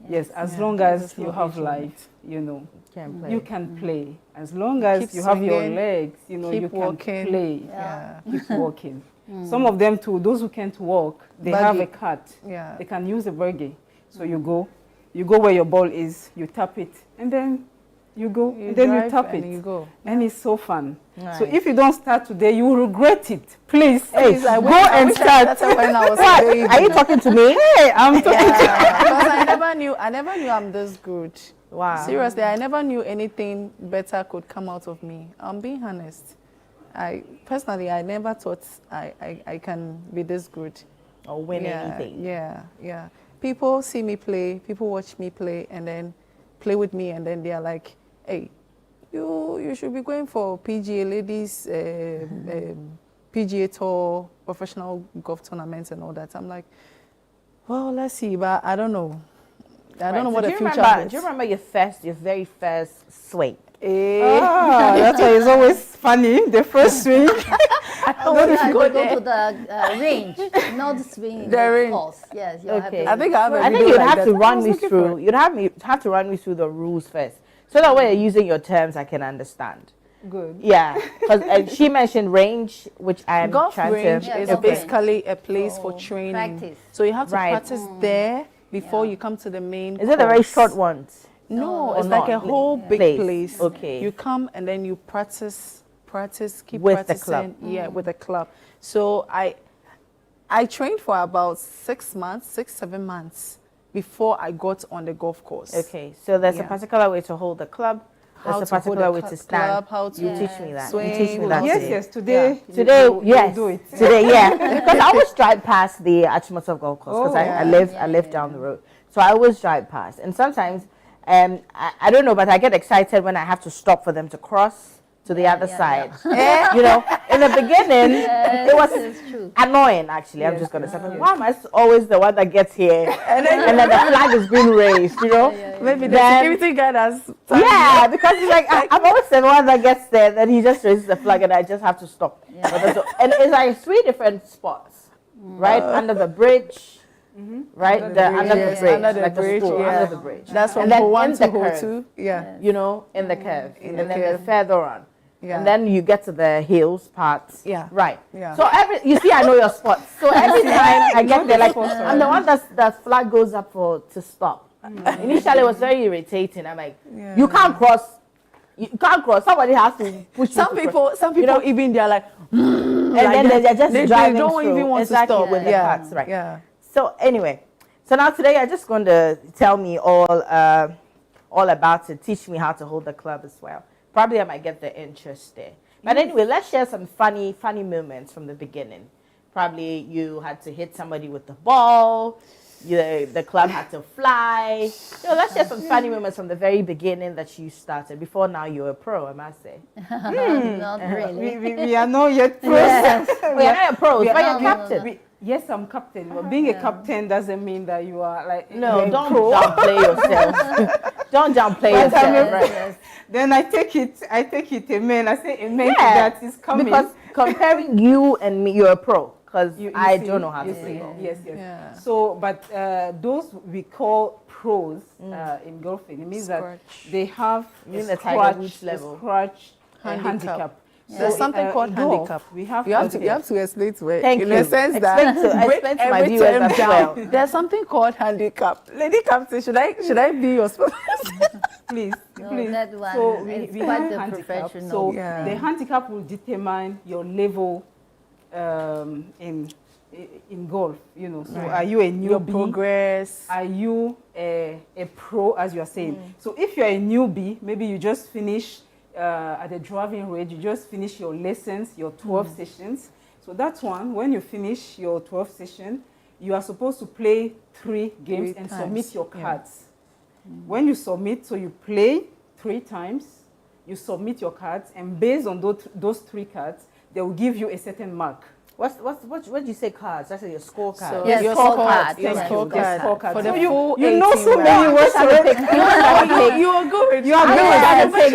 Yes, as long as you have life, you can play. As long as you have your legs, you can play. Yeah. Keep walking. Some of them too, those who can't walk, they have a cart. Yeah. They can use a buggy. So you go where your ball is, you tap it, and then you go, and then you tap it. You go. And it's so fun. Nice. So if you don't start today, you will regret it. Please, Please, go and start. When I was What? a baby. Are you talking to me? Hey, I'm talking Because I never knew I'm this good. Wow. Seriously, I never knew anything better could come out of me. I'm being honest. I never thought I can be this good. Or win anything. Yeah. People see me play, people watch me play, and then play with me, and then they are like, hey, you should be going for PGA ladies, PGA tour, professional golf tournaments and all that. I'm like, well, let's see, but I don't know. I don't know what the future holds. Do you remember your very first swing? That's why it's always funny, the first swing. I go to the range, not swing The range. course. Yes, you Okay. I think I have a I think video you'd like have that. to I run was me looking through. for it. You'd have to run me through the rules first, so that when you're using your terms, I can understand. Good. Yeah, because she mentioned range, which I'm Golf trying range to. is golf basically a place for training. practice. So you have to Right. practice there before you come to the main Is it the very course. short ones? No, Or it's like a not? whole big place. Okay. You come and then you practice, keep With the practicing. club. Yeah, with the club. So I trained for about 7 months before I got on the golf course. Okay, so there's a Yeah. particular way to hold the club. How There's to a hold particular the way to stand. club, how to You teach me that. swing, You teach me that. how Yes, today. yes, today. Today, you yes. do it. Today, yeah. Because I always drive past the Achimotov Golf Course because I live down the road. So I always drive past. And sometimes, I don't know, but I get excited when I have to stop for them to cross to the other side. You know, in the beginning, it was annoying, actually. I'm just going to say, why am I always the one that gets here? And then the flag is being raised, you know? Maybe the security guard has. Yeah, because it's like, I'm always the one that gets there, then he just raises the flag and I just have to stop. And it's like 3 different spots, right? Under the bridge, right? Under the bridge. Under the like bridge, stool, yeah. Under the bridge. That's from and then hole 1 in to the hole curve, 2. Yeah. you know, in the curve. In and the then curve. the further on. Yeah. And then you get to the hills parts. Yeah. Right. Yeah. So you see, I know your spots. So every time I get there, like, I'm the one that flag goes up to stop. Initially, it was very irritating. I'm like, you can't cross. You can't cross. Somebody has to push Some people even they're like, and then they're just driving They don't through. even want to stop with the carts, right? Yeah. So anyway, so now today you're just going to tell me all about it. Teach me how to hold the club as well. Probably I might get the interest there. But anyway, let's share some funny moments from the beginning. Probably you had to hit somebody with the ball. the club had to fly. Let's share some funny moments from the very beginning that you started. Before now, you're a pro, I must say. Not really. We are not yet pros. Yes. We are not pros, but you're captain. Yes, I'm captain. But being a captain doesn't mean that you are like don't downplay yourself. Don't downplay yourself. Right. Then I take it amen. I say amen to that is coming. Because comparing you and me, you're a pro. Because I don't know how to play golf. Yes. Yeah. So, but those we call pros in golfing. It means that they have a scratch handicap. There's something called handicap. You have to explain to it. Thank in you. a sense that explain to my viewers as well. There's something called handicap. Lady Captain, should I be your spokesperson? Please. That one so is we quite have the handicap. professional. So the handicap will determine your level in golf. So are you a newbie? Your progress. Are you a pro, as you are saying? So if you're a newbie, maybe you just finished at the driving range, you just finish your lessons, your 12 sessions. So that's one. When you finish your 12 session, you are supposed to play 3 games and submit your cards. When you submit, so you play 3 times, you submit your cards, and based on those 3 cards, they will give you a certain mark. What did you say cards? That's your scorecard. So your scorecard. Your scorecard. For the so full you know so many words already. You are good. You are good.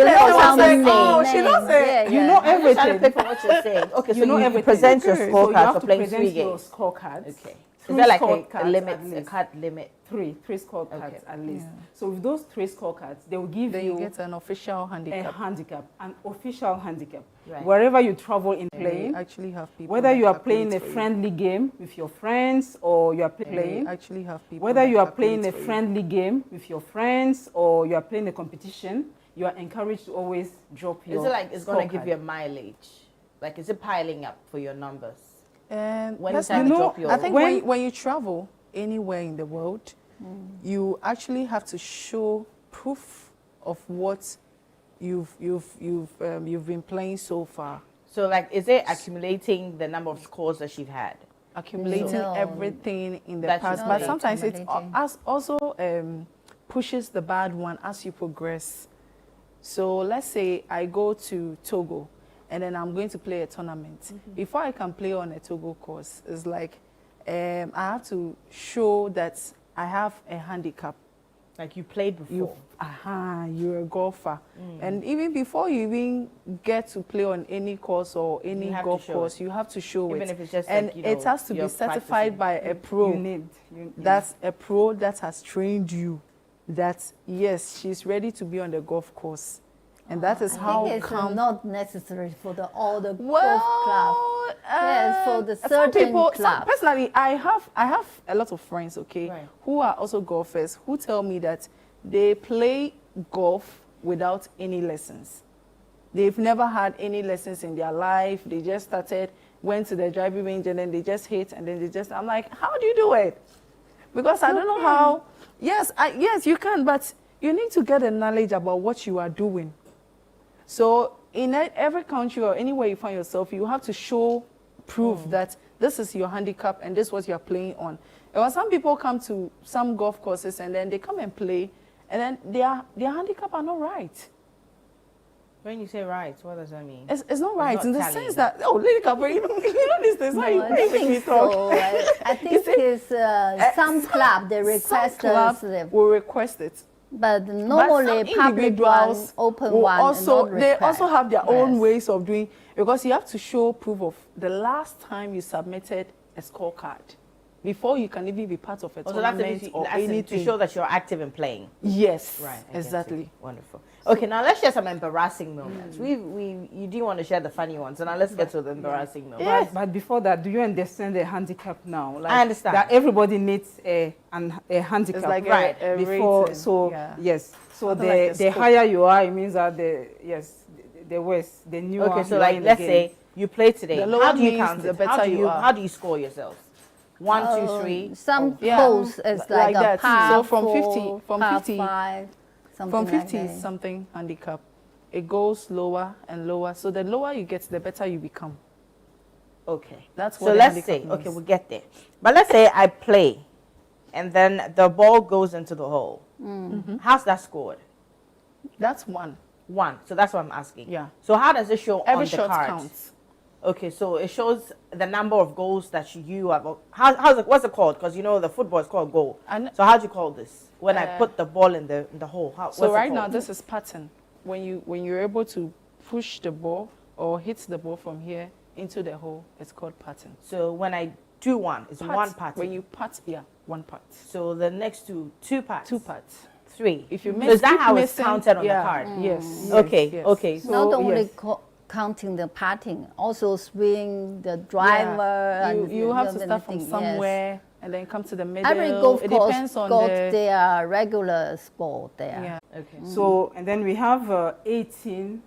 Oh, she knows it. You know everything. I'm trying to pick from what you're saying. Okay, so you present your scorecard for playing 3 games. Your scorecards. Okay. Is there like a limit, a card limit? 3 scorecards at least. So with those 3 scorecards, they will give you get an official handicap. An official handicap. Right. Wherever you travel in playing, actually have people. Whether you are playing a friendly game with your friends or you are playing, actually have people. Whether you are playing a friendly game with your friends or you are playing a competition, you are encouraged to always drop your. Is it like it's going to give you a mileage? Like, is it piling up for your numbers? When you drop your, I think when you travel anywhere in the world, you actually have to show proof of what you've been playing so far. So, like, is it accumulating the number of scores that you've had? Accumulating everything in the past, but sometimes it also pushes the bad one as you progress. So let's say I go to Togo and then I'm going to play a tournament. Before I can play on a Togo course, it's like I have to show that I have a handicap. Like you played before. You're a golfer. And even before you even get to play on any course or any golf course, you have to show even it. If it's just and like, it has to be certified by a pro. That's a pro that has trained you. That, yes, she's ready to be on the golf course. And that is how it's not necessary for all the golf club. Yes, for the certain club. Personally, I have a lot of friends, who are also golfers, who tell me that they play golf without any lessons. They've never had any lessons in their life. They just went to the driving range, and then they just hit, and then I'm like, how do you do it? Because I don't know how. Yes, you can, but you need to get the knowledge about what you are doing. So in every country or anywhere you find yourself, you have to show proof that this is your handicap and this is what you're playing on. And when some people come to some golf courses and then they come and play, and then their handicap are not right. When you say right, what does that mean? It's not right in the sense that, Lady Capri, you know these things. I think so. I think it's some club, they request will request it. But normally public ones, open ones, they also have their own ways of doing, because you have to show proof of the last time you submitted a scorecard before you can even be part of a tournament or anything. To show that you're active in playing. Yes, right. Exactly. Wonderful. Okay, now let's share some embarrassing moments. You do want to share the funny ones, so now let's get to the embarrassing moments. Yes. But before that, do you understand the handicap now? Like, I understand that everybody needs a handicap, it's like right? A before, rating. Yes. So like the higher you are, it means that the worse, the newer. Okay, so like let's say you play today. The lower how do you means count the it? Better you are. How do you score yourselves? 1, 2, 3. Some holes is like a that. par So from 4, 50, par 5, from 50 is something handicap. It goes lower and lower. So the lower you get, the better you become. Okay. That's what. So let's say, we'll get there. But let's say I play. and then the ball goes into the hole. How's that scored? That's one. One. So that's what I'm asking. Yeah. So how does it show Every on the shot card? counts. Okay, so it shows the number of goals that you have. How's it? What's it called? Because you know the football is called goal. So how do you call this? When I put the ball in the hole. So right now this is pattern. When you're able to push the ball or hit the ball from here into the hole, it's called pattern. So when I do one, it's one pattern. When you pat, yeah, one pat. So the next two parts. Two parts. Three. If you So miss, is that how it's missing, counted on yeah. the card? Yes. Okay. Yes. Okay. So Not only counting the patting, also swing the driver. And you have to start from anything, somewhere and then come to the middle. Every golf it course depends on got the their regular score there. Yeah. Okay. So, and then we have 18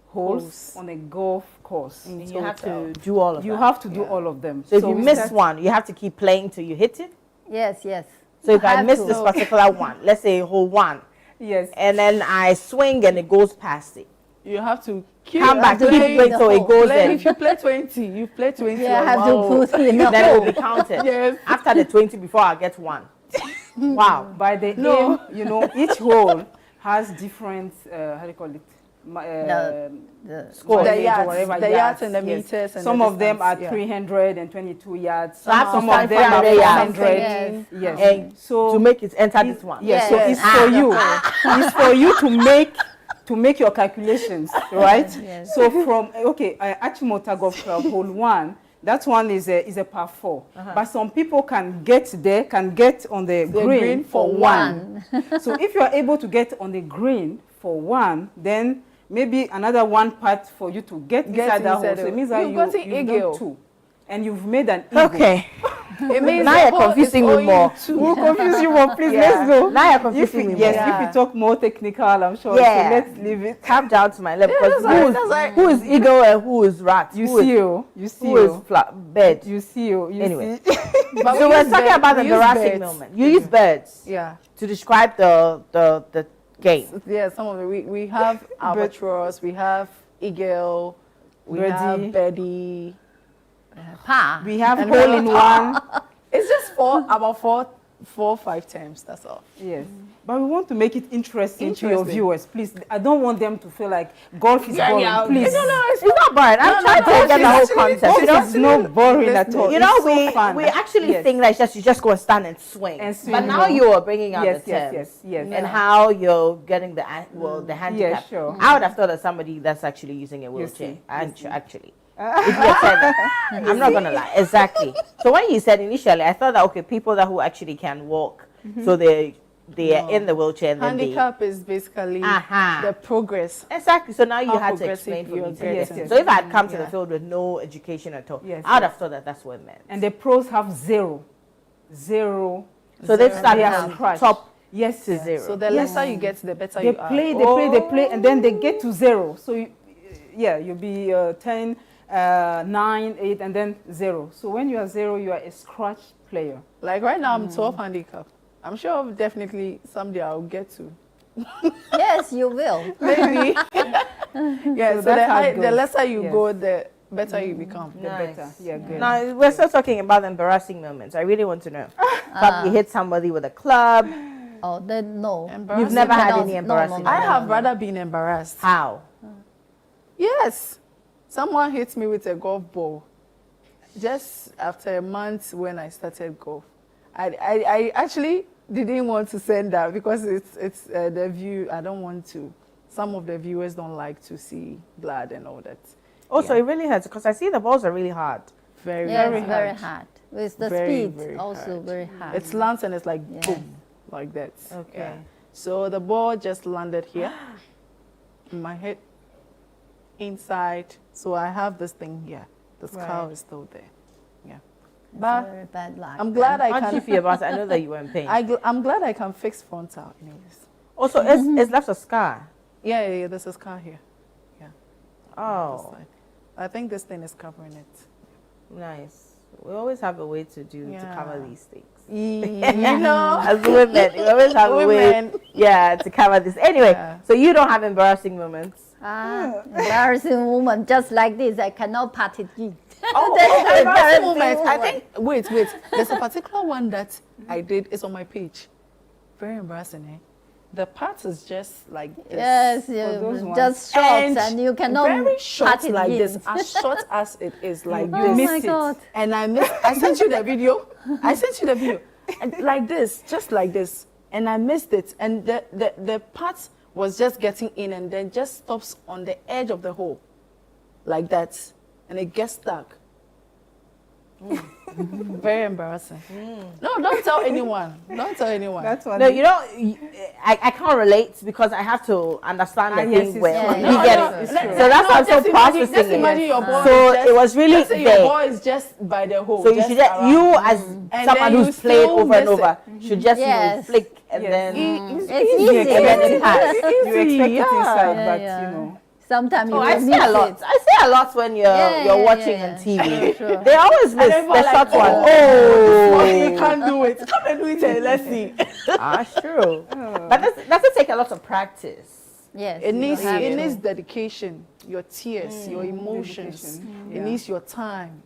holes on a golf course. And you have to do all of them. You have to do all of them. So if you miss one, you have to keep playing till you hit it? Yes, yes. So if I have miss to. this particular one, let's say hole one. Yes. And then I swing and it goes past it. You have to come back, keep playing till it goes in. If you play 20, you play 20. Yeah, I have to put in. Then it will be counted. Yes. After the 20 before I get one. Wow. By the aim, you know, each hole has different, how do you call it? The score, the yards, whatever the yards and the yes. meters. And some the of them are distance, 322 yards. So I have to some stand of them are 400 yards. 400. Yes. Yes. And So to make it enter this one. Yes. So it's for you. It's for you to make your calculations, right? Yes. So from Achimota Golf Club hole 1. That one is a par 4. But some people can get on the green for 1. So if you are able to get on the green for 1, then maybe another 1 putt for you to get inside that hole. So it means that you've done 2. And you've made an eagle. Okay. It means now you're confusing me more. We'll confuse you more. Please, let's go. Now you're confusing me more. Yes, if you talk more technical, I'm sure. Yeah. So let's leave it. Calm down to my level. Who is eagle and who is rat? You see you. Who is bird? You see you. Anyway. But So we're talking about the embarrassing moment. You use birds. Yeah. To describe the game. Yeah, some of it. We have albatross, we have eagle, we have birdie. We have And hole in one. It's just about four, 5 times. That's all. Yes. But we want to make it interesting to your viewers, please. I don't want them to feel like golf is boring. Please. No, it's not boring. I'm trying to get the whole concept. It's not boring at all. You know, It's so fun. we actually think that you just go and stand and swing. But now you are bringing out the terms and how you're getting the handicap. Yeah, sure. I would have thought of somebody that's actually using a wheelchair. Actually. If you had said that, I'm not gonna lie. Exactly. So when you said initially, I thought that people who actually can walk, so they are in the wheelchair. And handicap is basically the progress. Exactly. So now you How had to explain for me. Yes. So if I had come to the field with no education at all, I would have thought that that's what it meant. And the pros have zero. So they start from top to 0. So the lesser you get, the better you are. They play, and then they get to 0. So you'll be 10. 9, 8, and then 0. So when you are 0, you are a scratch player. Like right now, I'm 12 handicap. I'm sure definitely someday I'll get to. Yes, you will. Maybe. Yeah. So the lesser you Yes. go, the better you become. The better. Yeah, good. Now we're still talking about embarrassing moments. I really want to know. Have you hit somebody with a club? Oh, then no. You've never had any embarrassing. I have rather been embarrassed. How? Yes. Someone hit me with a golf ball just after a month when I started golf. I actually didn't want to send that because it's the view. I don't want to. Some of the viewers don't like to see blood and all that. Also, it really hurts because I see the balls are really hard. Very hard. With the speed, also very hard. It lands and it's like boom, like that. Okay. Yeah. So the ball just landed here in my head. Inside, so I have this thing here. The scar is still there. Yeah, but very bad luck. I'm glad I How can. do you feel about it? I know that you were in pain. I'm glad I can fix frontal, anyways. Also, it's left a scar. Yeah. There's a scar here. Yeah. Oh. I think this thing is covering it. Nice. We always have a way to cover these things. You know, as women, we always have a way, to cover this. Anyway, so you don't have embarrassing moments. Embarrassing woman, just like this, I cannot part it in. Embarrassing moment. I think. Wait. There's a particular one that I did. It's on my page. Very embarrassing, eh? The part is just like this. Yes, just short, and you cannot very short part it like in. this, as short as it is, like Oh this. my God! And I sent you the video. And like this, just like this, and I missed it. And the part was just getting in, and then just stops on the edge of the hole, like that, and it gets stuck. Very embarrassing. No, don't tell anyone. Don't tell anyone. That's what. No, you know, I can't relate because I have to understand the thing well. You get it. So that's why I'm so processing just imagine your boy. So it was really let's say there. your boy is just by the hole. So you should as someone who's played over and over should just flick and then it's easy. And then it has. You expect it inside, but you know. Sometimes you I miss see a lot. it. I see a lot when you're watching on TV. Sure. They always miss the short one. You can't do it. Come and do it and let's see. True. But that doesn't take a lot of practice. Yes. It needs dedication, your tears, your emotions. It needs your time.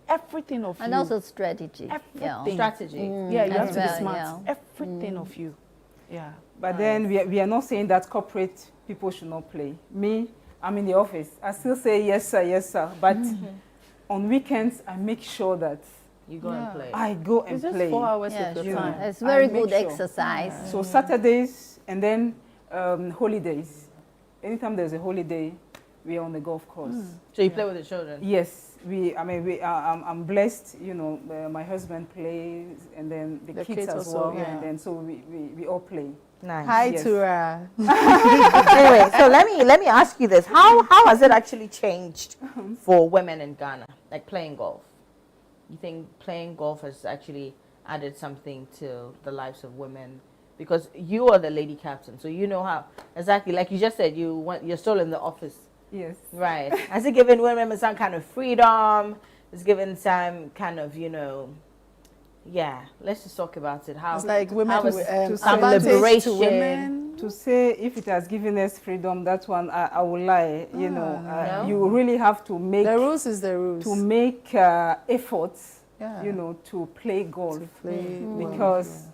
Everything of you. And also strategy. Everything. Strategy. You have to be smart. Everything of you. Yeah. But then we are not saying that corporate people should not play. Me, I'm in the office. I still say yes, sir. But on weekends, I make sure that you go and play. I go and it's play. Just 4 hours of the time. It's very good exercise. So Saturdays and then holidays. Anytime there's a holiday, we are on the golf course. So you play with the children? Yes. I'm blessed, you know, my husband plays and then the kids as also, well. And then so we all play. Nice. Hi, Tura. Anyway, so let me ask you this: How has it actually changed for women in Ghana, like playing golf? You think playing golf has actually added something to the lives of women? Because you are the lady captain, so you know how exactly. Like you just said, you're still in the office. Yes. Right. Has it given women some kind of freedom? It's given some kind of, you know. Yeah, let's just talk about it. How it's like women some liberation. To women. To say if it has given us freedom, that one I will lie. You know, no. You really have to make the rules is the rules. To make efforts, you know, to play golf. Because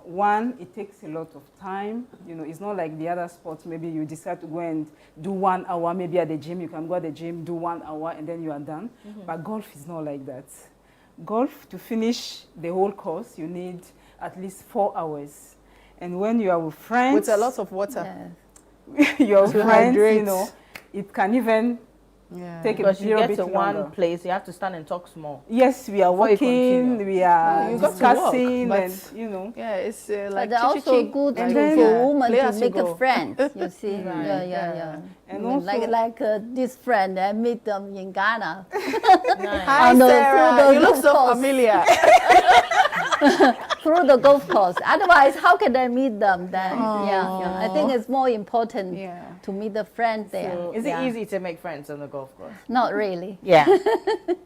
one, it takes a lot of time. You know, it's not like the other sports. Maybe you decide to go and do 1 hour. Maybe at the gym, you can go at the gym, do 1 hour, and then you are done. But golf is not like that. Golf, to finish the whole course, you need at least 4 hours. And when you are with friends... With a lot of water. Your friends, you know, it can even take because a little bit you get to longer. one place, you have to stand and talk small. Yes, we are walking, we are discussing, walk, and, you know. Yeah, it's like... But also good for women to make a friend, you see. Yeah. And also, like this friend, I meet them in Ghana. Hi, Sarah. You look so familiar. Through the golf course. Otherwise, how can I meet them then? I think it's more important to meet the friend there. So is it easy to make friends on the golf course? Not really. Yeah.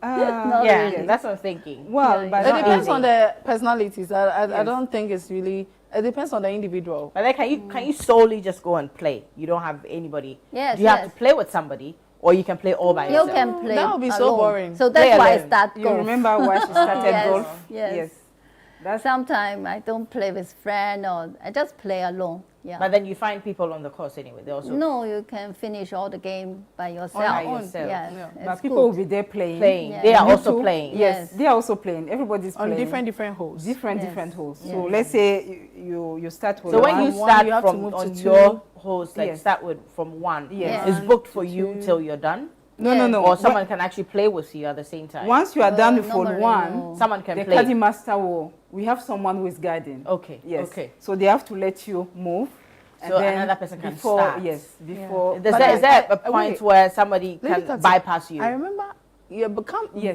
Not really. That's what I'm thinking. Well, but it depends on the personalities. I don't think it's really... It depends on the individual. But then can you solely just go and play? You don't have anybody. Yes. Do you have to play with somebody, or you can play all by yourself? You can play. That would be alone. so boring. So that's why I start golf. You remember why she started golf? Yes. Sometimes I don't play with friends, or I just play alone. Yeah. But then you find people on the course anyway. They also no, you can finish all the game by yourself. By yourself. Yes. But people will be there playing. Yeah. They are also playing. Yes, they are also playing. Everybody's on playing different holes. Different holes. So let's say you start with so when you start you have from to move on to your holes, like start with from 1. Yes. It's booked for you till you're done. No. Or someone can actually play with you at the same time. Once you are done with hole 1, someone can the play. The caddy master will. We have someone who is guiding. Okay. Yes. Okay. So they have to let you move. So and then another person can before, start. Yes. Before. Is there a point where somebody can bypass you? I remember.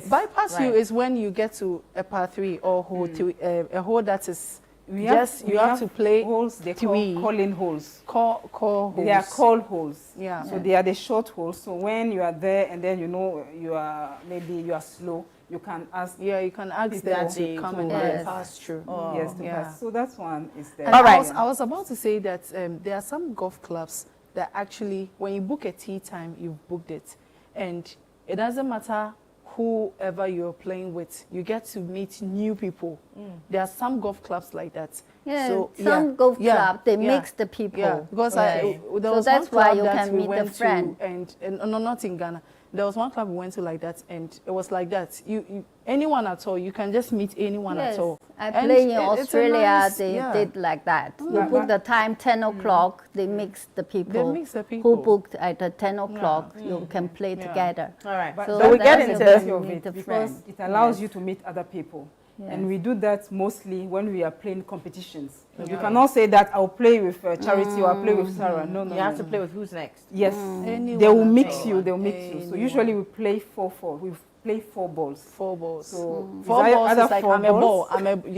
Bypass you is when you get to a par 3 or hole 2, a hole that is you have to play holes. They call call-in holes. Call holes. They are call holes. Yeah. So they are the short holes. So when you are there and then you know you are slow, you can ask. Yeah, you can ask them to come and pass through. Yes, to pass. So that's one is there. And I was about to say that there are some golf clubs that actually, when you book a tee time, you've booked it, and it doesn't matter whoever you're playing with, you get to meet new people. There are some golf clubs like that. Yeah, so, some golf club they mix the people. Yeah, because there was that's one why club you that can we meet went a friend. to, and no, not in Ghana. There was one club we went to like that, and it was like that. You anyone at all, you can just meet anyone at all. I play in Australia. Nice, they did like that. You book the time 10 o'clock. They mix the people. They mix the people who booked at the 10 o'clock. You can play together. All right. So we get into meet it the because friend. it allows you to meet other people. Yes. And we do that mostly when we are playing competitions. You cannot say that I'll play with Charity or I'll play with Sarah. No. You have to play with who's next. Yes. They will mix you. They'll mix you. So usually we play 4-4. We play 4 balls. 4 balls. So 4 balls is like I'm a ball.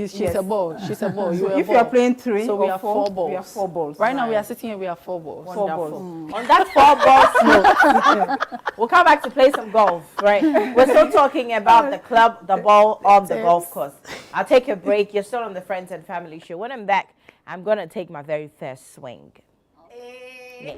She's a ball. She's a ball. So if you are playing 3 so we are 4 balls. We are 4 balls. Right now we are sitting here. We are 4 balls. 4 balls. On that 4 balls note, we'll come back to play some golf. Right. We're still talking about the club, the ball on the golf course. I'll take a break. You're still on the Friends and Family Show. When I'm back, I'm gonna take my very first swing. Yeah.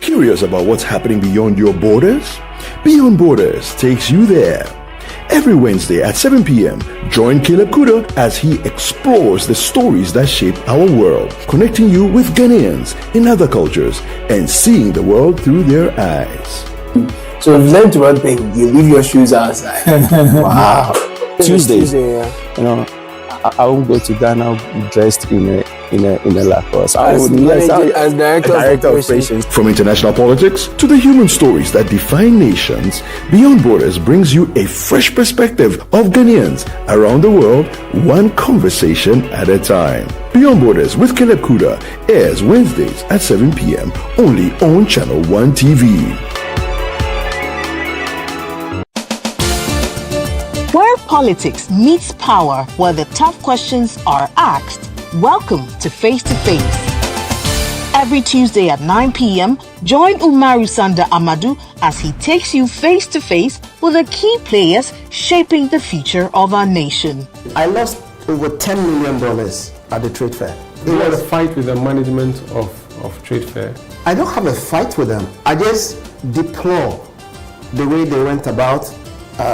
Curious about what's happening beyond your borders? Beyond Borders takes you there. Every Wednesday at 7 p.m., join Caleb Kudo as he explores the stories that shape our world, connecting you with Ghanaians in other cultures and seeing the world through their eyes. So we've learned one thing: you leave your shoes outside. Wow. Tuesdays, you know, I won't go to Ghana dressed in a Lacoste. As director of operations. From international politics to the human stories that define nations, Beyond Borders brings you a fresh perspective of Ghanaians around the world, one conversation at a time. Beyond Borders with Caleb Kuda airs Wednesdays at 7 p.m. only on Channel 1 TV. Where politics meets power, where the tough questions are asked, welcome to Face to Face. Every Tuesday at 9 p.m., join Umaru Sanda Amadou as he takes you face to face with the key players shaping the future of our nation. I lost over $10 million at the trade fair. You had a fight with the management of trade fair? I don't have a fight with them. I just deplore the way they went about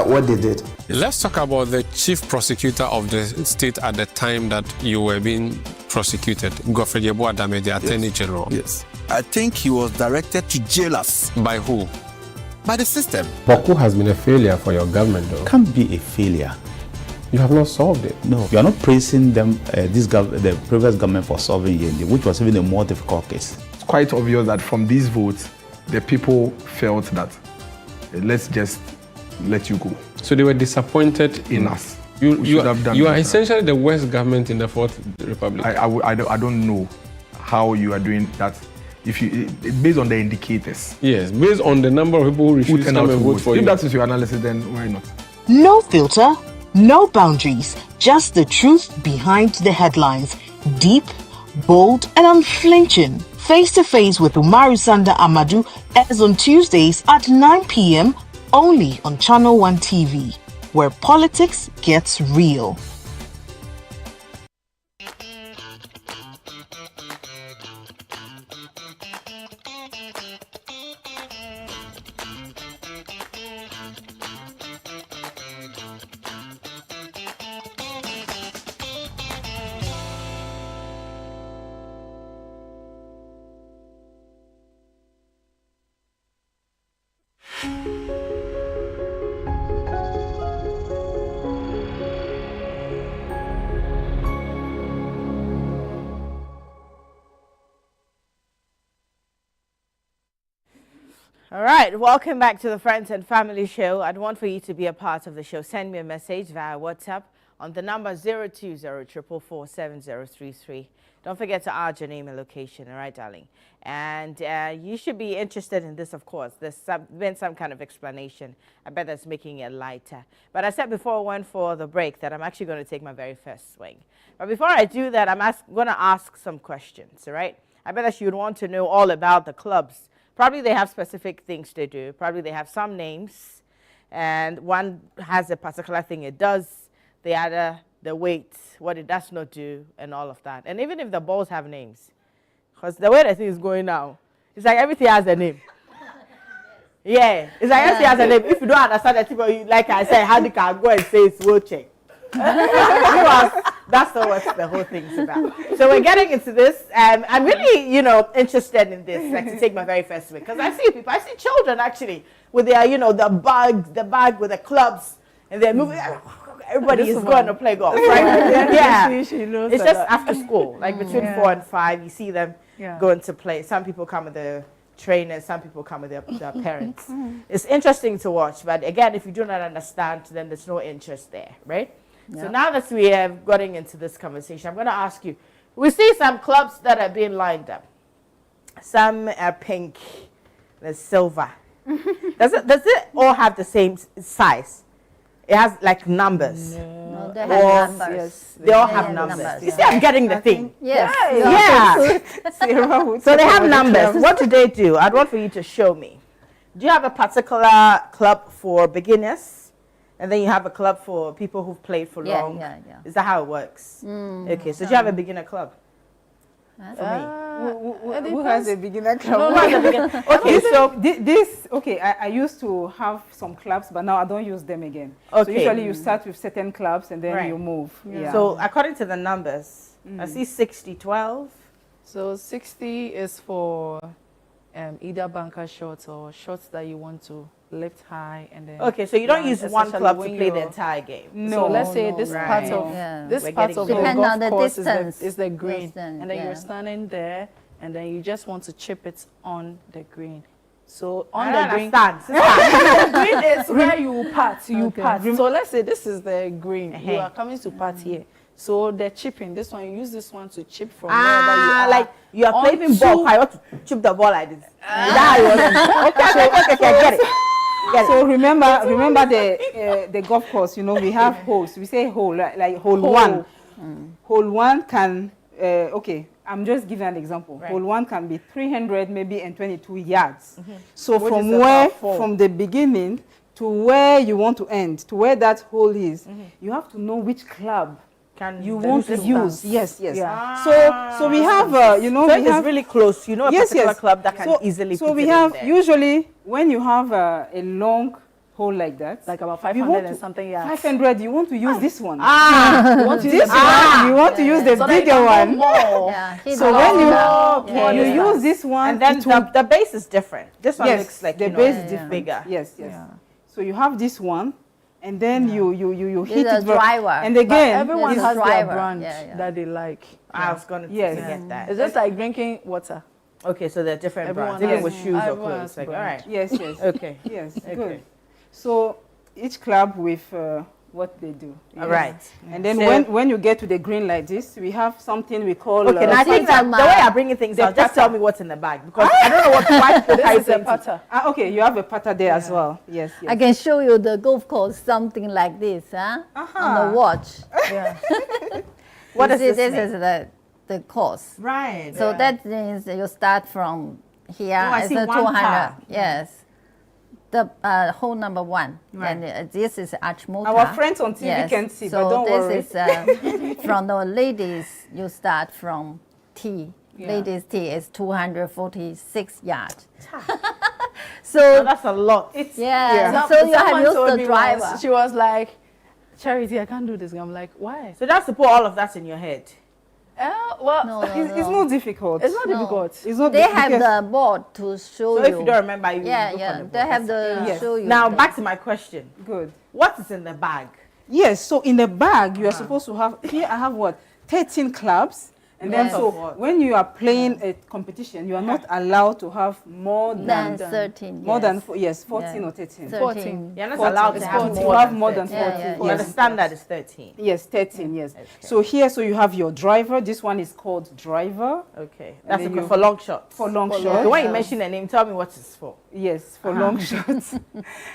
what they did. Let's talk about the chief prosecutor of the state at the time that you were being prosecuted, Godfrey Adame, the Attorney General. Yes. I think he was directed to jailers. By who? By the system. Boko has been a failure for your government, though. Can't be a failure. You have not solved it. No, you are not praising them, the previous government for solving Yendi, which was even a more difficult case. It's quite obvious that from these votes, the people felt that let's just let you go. So they were disappointed in us. You are essentially the worst government in the Fourth Republic. I don't know how you are doing that. If you based on the indicators. Yes, based on the number of people who refuse to come and vote for you. If that is your analysis, then why not? No filter, no boundaries, just the truth behind the headlines. Deep, bold, and unflinching. Face to Face with Umaru Sanda Amadou airs on Tuesdays at 9 p.m. only on Channel 1 TV, where politics gets real. All right, welcome back to the Friends and Family Show. I'd want for you to be a part of the show. Send me a message via WhatsApp on the number 020-444-7033. Don't forget to add your name and location, all right, darling? And you should be interested in this, of course. There's been some kind of explanation. I bet that's making it lighter. But I said before I went for the break that I'm actually going to take my very first swing. But before I do that, I'm going to ask some questions, all right? I bet that you'd want to know all about the clubs. Probably they have specific things to do. Probably they have some names, and one has a particular thing it does, the other, the weight, what it does not do, and all of that. And even if the balls have names, because the way the thing is going now, it's like everything has a name. Yeah, it's like everything has a name. If you don't understand the people, like I said, how you can go and say it's wheelchair. That's not what the whole thing's about. So we're getting into this. I'm really, interested in this, like to take my very first swing. Because I see people, I see children actually with their, the bag with the clubs, and they're moving. Everybody is going to play golf, right? Yeah. She knows it's just after school, like between 4 and 5, you see them going to play. Some people come with their trainers, some people come with their parents. It's interesting to watch, but again, if you do not understand, then there's no interest there, right? So now that we have gotten into this conversation, I'm going to ask you, we see some clubs that are being lined up. Some are pink, there's silver. Does it all have the same size? It has like numbers. No, they have numbers. Yes, they all have numbers. You see, I'm getting the thing. Yes. Yeah. So they have numbers. What do they do? I'd want for you to show me. Do you have a particular club for beginners? And then you have a club for people who've played for long. Yeah. Is that how it works? Okay, so do you have a beginner club? For me. Who has a beginner club? No, not a beginner. Okay, so I used to have some clubs, but now I don't use them again. Okay. So usually you start with certain clubs and then you move. Yeah. So according to the numbers, I see 60-12. So 60 is for either bunker shots or shots that you want to lift high and then. Okay, so you don't use one club to play the entire game. No. So let's say this part of this part of the golf course is the green, and then you're standing there, and then you just want to chip it on the green. So on the green, the green is where you pat. So let's say this is the green. You are coming to pat here. So the chipping, this one, you use this one to chip from wherever you are. Like you are playing ball. I want to chip the ball like this. Okay, get it. So remember the golf course. We have holes. We say hole like hole one. Hole one can I'm just giving an example. Right. Hole one can be 300 maybe and 22 yards. So from the beginning to where you want to end, to where that hole is, you have to know which club you want to use. Yes. Yeah. So we have so we have really close. A particular club that can easily. So we have usually when you have a long hole like that, like about 500 and something yards. 500. You want to use this one. You want to use this one. You want to use the bigger one. So when you use this one, and then the base is different. This one looks like the base is bigger. Yes. So you have this one. And then you hit it. Driver. And again, everyone has their brand that they like. I was going to get that. It's just like drinking water. Okay, so they're different brands. Even with shoes or clothes. Like, all right. Yes. Okay. Yes, good. So each club with what they do. All right. And then when you get to the green like this, we have something we call. Okay, now I think that the way I'm bringing things out, just tell me what's in the bag because I don't know what this is a putter. Okay, you have a putter there as well. Yes. I can show you the golf course, something like this, on the watch. Yeah. What is this? This is the course. Right. So that means you start from here. I see 100. Yes. The hole number 1, and this is arch motor. Our friends on TV can see, but don't worry. So this is from the ladies. You start from T. Ladies T is 246 yards. So that's a lot. So you have used the driver. She was like, Charity, I can't do this. I'm like, why? So that's to put all of that in your head. It's not difficult. It's not difficult. It's not. They have the board to show you. So if you don't remember, you they have the show you. Now back to my question. Good. What is in the bag? Yes. So in the bag, you are supposed to have. Here I have 13 clubs, And then so when you are playing a competition, you are not allowed to have more than 13. More than 14 or 13. 14. You're not allowed to have more than 14. Yes. The standard is 13. Yes, 13, yes. Okay. So here, so you have your driver. This one is called driver. Okay. That's for long shots. For long shots. The one you mention the name, tell me what it's for. Yes, for long shots.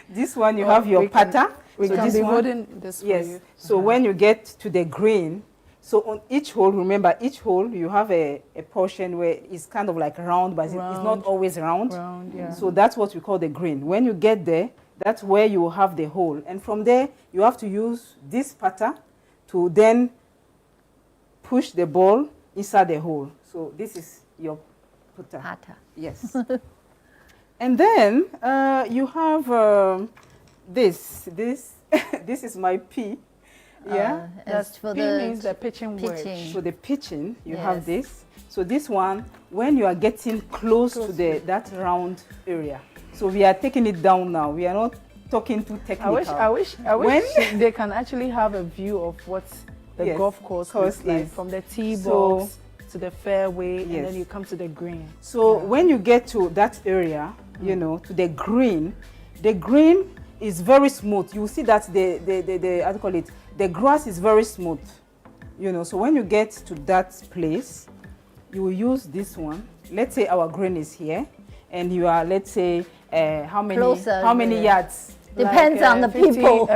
This one you have your pattern. We can be holding this for you. So when you get to the green, so on each hole, remember each hole you have a portion where it's kind of like round, but it's not always round. So that's what we call the green. When you get there, that's where you will have the hole. And from there, you have to use this pattern to then push the ball inside the hole. So this is your putter. Yes. And then you have this. This is my P. Yeah, that's for the pitching wedge. For the pitching, you have this. So this one, when you are getting close to that round area. So we are taking it down now. We are not talking too technical. I wish they can actually have a view of what the golf course looks like from the tee box to the fairway, and then you come to the green. So when you get to that area, you know, to the green is very smooth. You will see that the how do you call it? The grass is very smooth, you know. So when you get to that place, you will use this one. Let's say our green is here, and you are, let's say, how many yards? Depends on the 50, people.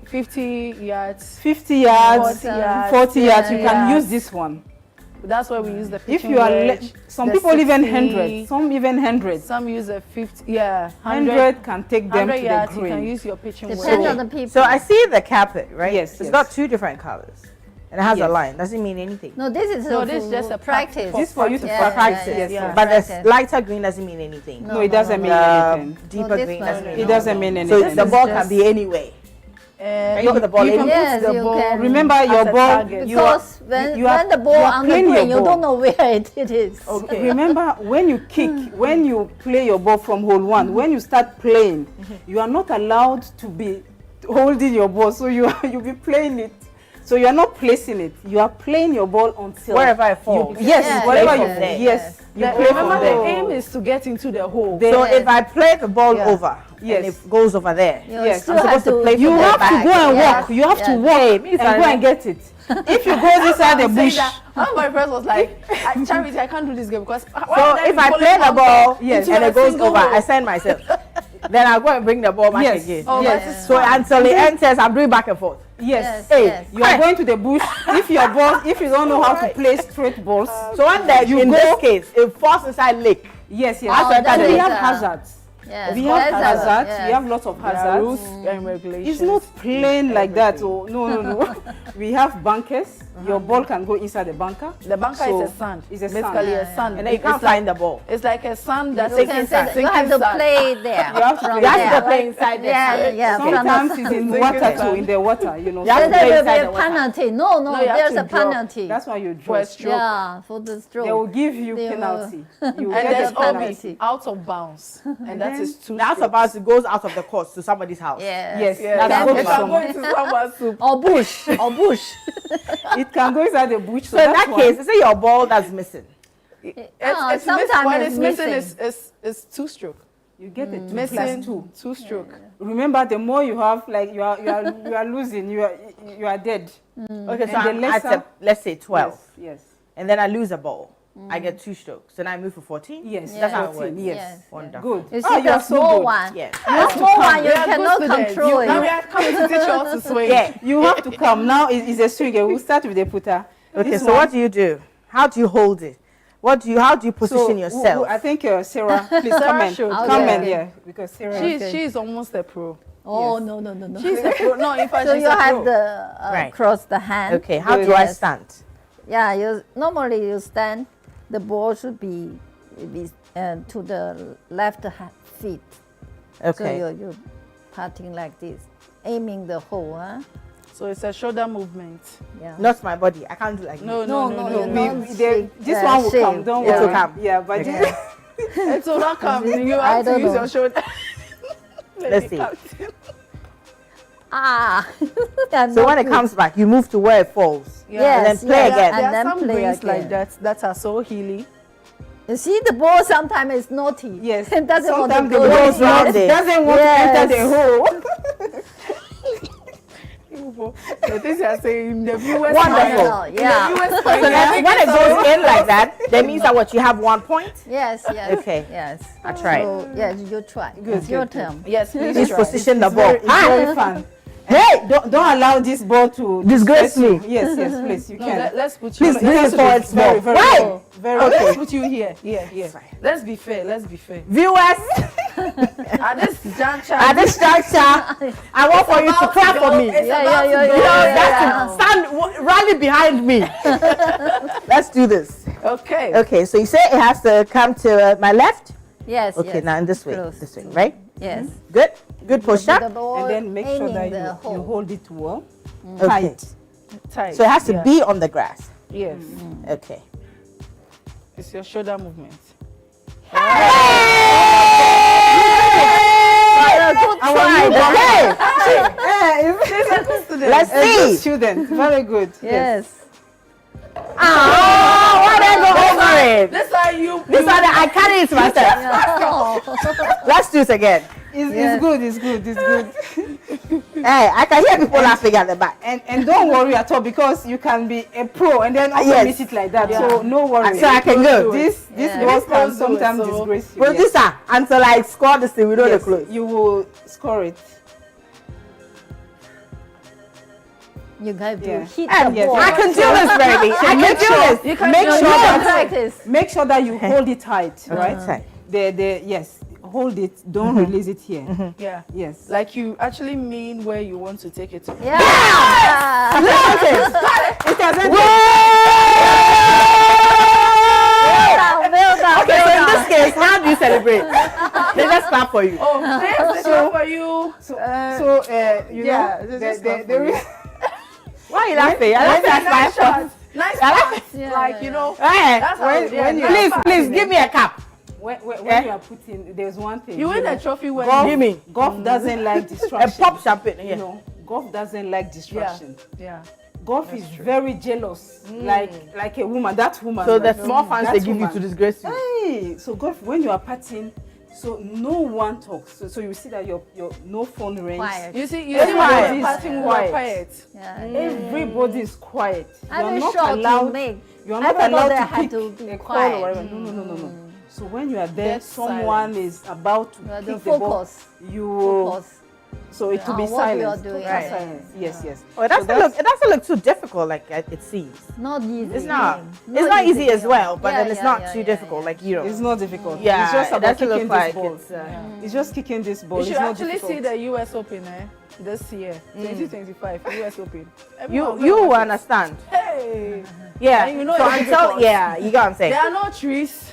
50 yards. 50 yards, 40 yards. You can use this one. That's why we use the pitching If you are, wedge, some people even 100, some even 100. Some use a 50, 100 can take them to yards, the green. You can use your pitching wedge. Depends on the people. So I see the carpet, right? Yes. It's got two different colors. And it has a line. Doesn't mean anything. No, this is just a practice. This is for you to practice. But the lighter green doesn't mean anything. No, it doesn't mean anything. Deeper green doesn't mean anything. It doesn't mean anything. So the ball can be anyway. You put the ball in. Yes, you can. Remember your ball. Because when the ball on the green, you don't know where it is. Okay. Remember when you kick, when you play your ball from hole one, when you start playing, you are not allowed to be holding your ball. So you'll be playing it. So you are not placing it. You are playing your ball until wherever it falls. Wherever you play. Yes. You play remember, the aim is to get into the hole. So if I play the ball over, and it goes over there, I'm supposed to play. You have to go and walk. You have to walk and go and get it. If you go inside the bush. One of my friends was like, Charity, I can't do this game because. So if I play the ball and it goes over, I send myself. Then I'll go and bring the ball back again. So until it enters, I'm doing back and forth. Yes. You are going to the bush. If your ball, if you don't know how to play straight balls, so when in this case, it falls inside lake. Yes. We have hazards. Yes, we have hazards. We have lots of hazards. Rules and regulations. It's not plain like that. Oh, no. We have bunkers. Your ball can go inside the bunker. The bunker is a sand. It's a basically a sand. And then you can't find the ball. It's like a sand that you have to play there. You have to play inside there. Sometimes it's in water too, in the water, you know. There will be a penalty. No, there's a penalty. That's why you draw. Yeah, for the stroke. They will give you penalty. And there's always out of bounds. And that is too. Out of bounds, it goes out of the course to somebody's house. Yes. It can go into someone's soup. Or bush. It can go inside the bush. So in that case, is it your ball that's missing? Sometimes when it's missing, it's two stroke. You get it missing two stroke. Remember, the more you have, like you are losing. You are dead. Okay, so let's say 12. Yes. And then I lose a ball. I get 2 strokes. Then I move for 14. Yes, that's how it 14. works. Yes. Wonderful. Good. You see the small one. Yes. The small one you cannot control it. Now we are coming to teach you how to swing. Yeah, you have to come. Now it's a swing. We'll start with the putter. Okay, so what do you do? How do you hold it? How do you position yourself? I think Sarah, please comment here because Sarah. She's almost a pro. Oh no! She's a pro. No, in fact, so she's you a have pro. the cross the hand. Okay, how do I stand? Yeah, normally you stand. The ball should be to the left feet. Okay. So you're patting like this, aiming the hole, huh? So it's a shoulder movement. Yeah. Not my body. I can't do like No. This one will come. Don't worry. It will come. Yeah, but it will not come. You have to use your shoulder. Let's see. So when it comes back, you move to where it falls. Yes, and then play again. and There are then some play greens again. like that are so healy. You see, the ball sometimes is naughty. Yes. It doesn't want to Sometimes go the ball inside. doesn't want to enter the hole. The things you are saying, the viewers Wonderful. Yeah. So then when it goes in like that means that what you have 1 point. Yes, yes. Okay. Yes. I tried. So, yes, you try. It's your turn. Yes, Please try. position the It's ball. very fun. Hey, don't allow this ball to Disgrace me. Yes, please, you No, can. let's put you. Please bring it forward small. Why? Very Okay. Okay. Let's put you here. Here. Let's be fair. Viewers, At this juncture, I want for you to clap for me. Stand, rally behind me. Let's do this. Okay. Okay, so you say it has to come to my left? Yes. Okay, yes. now in this way. Close. This way, right? Yes. Good. Good posture. The ball And then make sure aiming that the you hole. hold it well, Okay. Tight. So it has to Yeah. be on the grass. Yes. Okay. It's your shoulder movement. Good try. Let's see. Student, very good. Yes. Why did I go over it? This are you. This one I carry it myself. Yeah. Let's do it again. It's good. Hey, I can hear people laughing at the back. And don't worry at all, because you can be a pro and then also Yes. miss it like that. Yeah. So no worry. So I can go. This Yeah. goals can This sometimes goes, so- disgrace you. Yes. Producer, until I score this thing, we know the close. You will score it. You have to Yeah. hit And the ball. I can do this, baby. I can make do sure- this. You can Make do sure it. that practice. make sure that you hold it tight, right? Tight. Yes, hold it. Don't release it here. Yeah. Yes. Like you actually mean where you want to take it to. Yeah. It doesn't. Well done. Okay, so in this case, how do you celebrate? They just clap for you. Oh, this is for you. You yeah, know, this is there is. Why are you laughing? I like Nice that. shot. Nice shot. Yeah, Like, yeah. you know. Hey, That's how it is. when you- please, please give me a cup. When Eh? you are putting, there's one thing. You win know, a trophy when golf, Give me. golf doesn't like A distraction. pop champagne. You Yeah. know, golf doesn't like distraction. Yeah. Golf is very jealous, like a woman. That woman. So the right? small fans That they give you woman. to disgrace you. Hey, so golf, when you are putting, so no one talks. So you see that your no phone rings. Quiet. You see It's when quiet. we're partying, we're Quiet. quiet. Yeah. Everybody is quiet. You I'm are not sure to allowed. make. You are not Everybody allowed to had pick to be a call quiet. or whatever. No. So when you are there, Dead someone silence. is about to You are pick the the ball. focus. You Focus. so it will be on what you are silence. doing. Total Right. silence. Yes. Oh, it doesn't look too difficult like it seems. Not easy. It's not. It's not easy as well, but Yeah, then it's yeah, not yeah, too yeah, difficult. yeah. Like you know. It's not difficult. Yeah, It's just it about doesn't look kicking like this ball. it's. It's just kicking this ball. You It's should not actually difficult. see the US Open this year, 2025 US Open. You will understand. Hey. Yeah. And you know so it's until difficult. yeah, you got what I'm saying. There are no trees.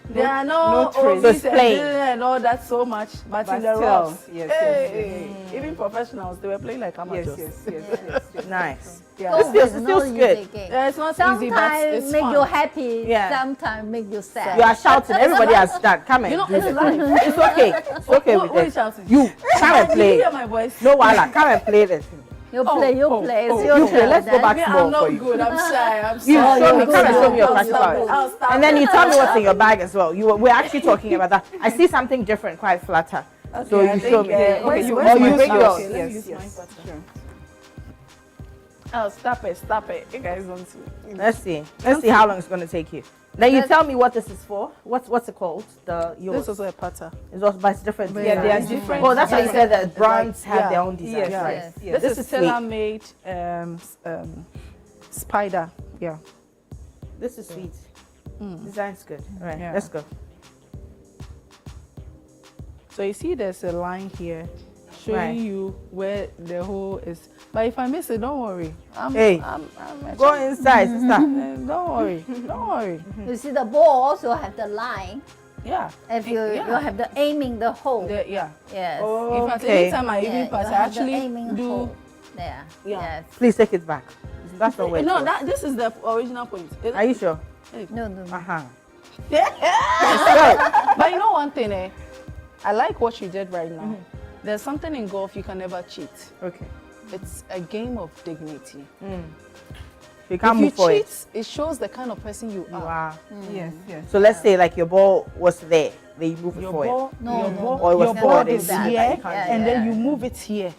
There are no no trees. So it's trees plain. and all that so much, but in the still, rocks. yes, Hey. Even professionals, they were playing like amateurs. Yes. Nice. Yeah. Golf This is feels not good. easy game. Yeah, it's not easy, but Sometimes it's make fun. you happy. Yeah. Sometimes make you sad. You are shouting. Everybody has done. Come and You know, do it's this. live. It's okay. It's okay with Who is this. shouting? You come and You play. hear my voice? No wala. Come and play this. You play. It's your You play. turn. Let's go back Me, small I'm for not you. good. I'm shy. I'm You shy. show me. you're Come and good. show me your I'll practical. stop hours. I'll stop. And then you tell me what's in your bag as well. We're actually talking about that. I see something different, quite flatter. So Okay, I you think, show me. okay, Or you you use bring mine. yours. Okay, let me Yes, use mine yes. first. Sure. Oh, stop it. You guys don't see. Let's see. Let's see how long it's going to take you. Then you tell me what this is for. What's it called? The yours. This is also a pattern. It's also, but it's different. Yeah, they are designs. different. Oh, that's why you said that Like, brands have yeah. their own designs. Yes, Right. yes, yes. This is sweet. tailor-made spider. Yeah. This is sweet. Design's good. All right, Yeah. let's go. So you see there's a line here showing Right. you where the hole is. But if I miss it, don't worry. I'm Go inside, sister. Don't worry. Don't worry. You see the ball also have the line. Yeah. If you Yeah. you have the aiming the hole. Yeah. Yes. In fact, Okay. anytime I even Yeah, pass, you I have the actually aiming do. hole. There. Yeah. Yes. Please take it back. That's not where. it No, goes. this is the original point. Are you sure? No. But you know one thing, I like what you did right now. There's something in golf you can never cheat. Okay. it's a game of dignity. You can't if move you for cheat, it. it shows the kind of person you are. Yes, yes. So let's say like your ball was there, then you move it forward. Your Or ball it is here, and then you move it here.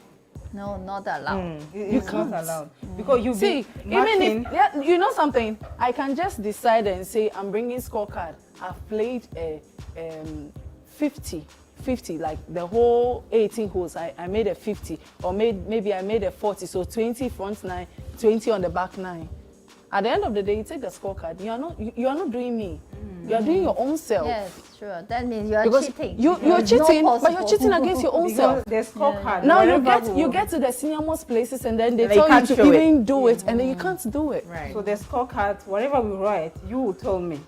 No, not allowed. You can't allow because you see. Even if you know something, I can just decide and say I'm bringing scorecard. I've played a 50, like the whole 18 holes. I made a 50, or maybe I made a 40. So 20 front 9, 20 on the back 9. At the end of the day, you take the scorecard. You are not doing me. You are doing your own self. Yes, sure. That means you are because cheating. You're cheating, but you're cheating against your own self. The scorecard. Now you get to the senior most places, and then they tell you to even do it, and then you can't do it. Right. So the scorecard, whatever we write, you will tell me.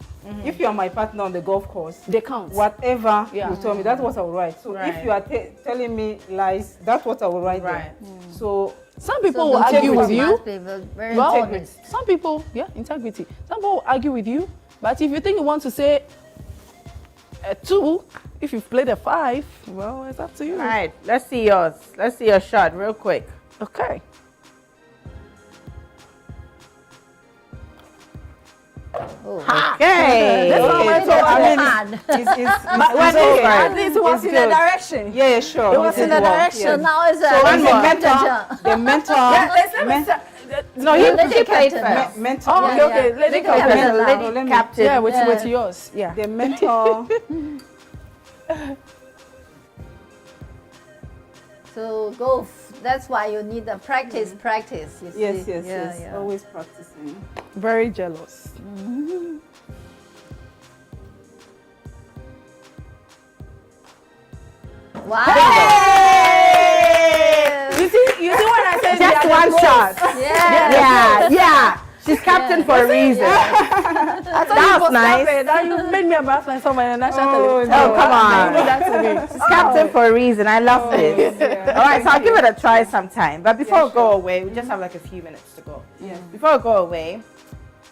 If you are my partner on the golf course, they count. Whatever you tell me, that's what I will write. So if you are telling me lies, that's what I will write. Right. So some people will argue with you. Well, some people, integrity. Some people will argue with you, but if you think you want to say a 2, if you've played a 5, well, it's up to you. All right, let's see yours. Let's see your shot real quick. Okay. Okay. At least it was in the direction. Yeah, sure. It was in the direction. So now it's the mentor. No, he played first. Mentor. Oh, okay. Lady captain. Yeah, with yours. Yeah. The mentor. So golf, that's why you need the practice. You yes, see. Yes. Always practicing. Very jealous. Wow. Hey! You see when I said just one shot. Yeah. She's captain for a reason. That's nice. Now you made me a batsman somewhere in the national television. Oh, come on. She's captain for a reason. I love this. All right, so I'll give it a try sometime. But before we go away, we just have like a few minutes to go. Yeah. Before we go away,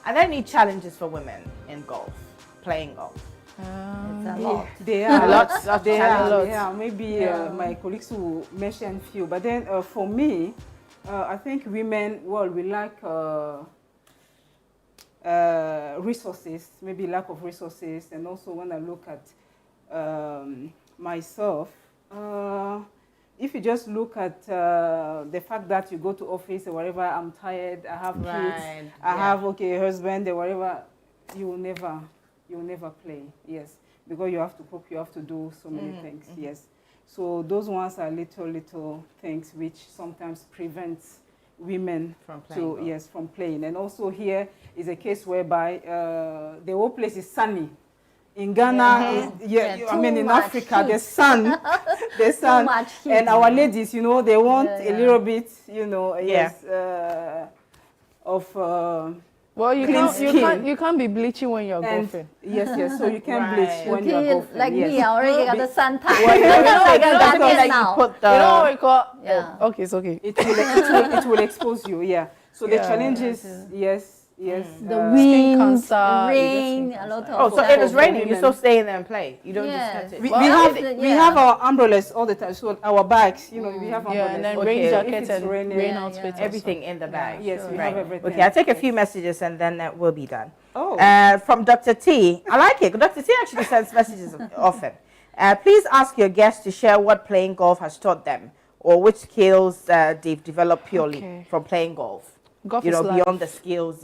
are there any challenges for women in golf, playing golf? It's a lot. There are lots of challenges. Yeah, maybe my colleagues will mention few. But then for me, I think women, we lack resources, maybe lack of resources. And also when I look at myself, if you just look at the fact that you go to office or whatever, I'm tired, I have kids, I have a husband or whatever, you will never play. Yes, because you have to cook, you have to do so many things. Yes, so those ones are little things which sometimes prevents women from playing. And also here is a case whereby the whole place is sunny. In Ghana, in Africa, heat. the sun, and our ladies, they want a little bit, of well, you can't be bleaching when you're golfing. Yes. So you can bleach when you're golfing. Like me, I already got the sun tan. Okay, it's okay. It will expose you. Yeah. So the challenges, yes. The wind, rain, a lot of. So if it's raining, you still stay in there and play. You don't just cut it. We have our umbrellas all the time. So our bags, we have umbrellas. And then rain jackets and rain outfits. Everything in the bag. Yes, we have everything. Okay, I'll take a few messages and then we'll be done. Oh. From Dr. T. I like it. Dr. T actually sends messages often. Please ask your guests to share what playing golf has taught them, or which skills they've developed purely from playing golf. Golf is life. Beyond the skills,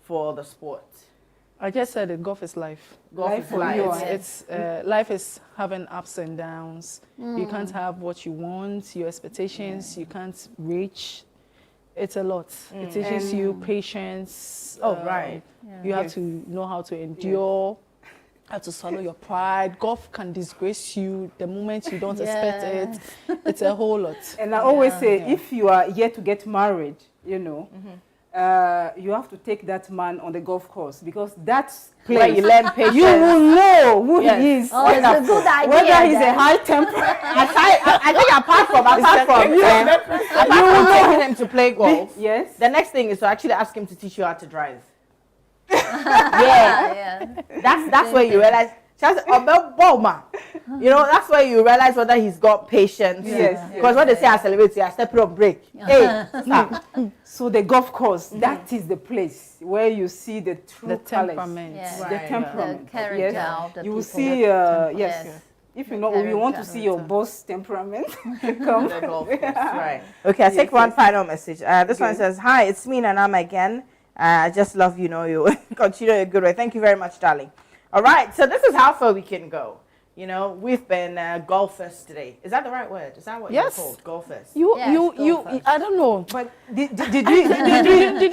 for the sport. I just said it. Golf is life. Golf is life. It's life is having ups and downs. You can't have what you want, your expectations. You can't reach. It's a lot. It teaches you patience. You have to know how to endure. How to swallow your pride. Golf can disgrace you the moment you don't expect it. It's a whole lot. And I always say, if you are yet to get married, you have to take that man on the golf course, because that's where you learn patience. You will know who he is. Oh, it's a good idea. Whether he's a high temper. I think apart from taking him to play golf, yes, the next thing is to actually ask him to teach you how to drive. That's where you realize Just Boma. You know, that's where you realize whether he's got patience. Yes. Because when they say accelerate, you step on break. Hey, stop. So the golf course, that is the place where you see the true temperament. The temperament. The character of the you will people. see, yes. If you know, you want to see your boss temperament, come. The golf course, right. Okay, I'll take one final message. This one says, hi, it's me, Nanam again. I just love you, know you. Continue your good way. Thank you very much, darling. All right, so this is how far we can go. You know, we've been golfers today. Is that the right word? Is that what you're called? Golfers. Golfers. I don't know. But did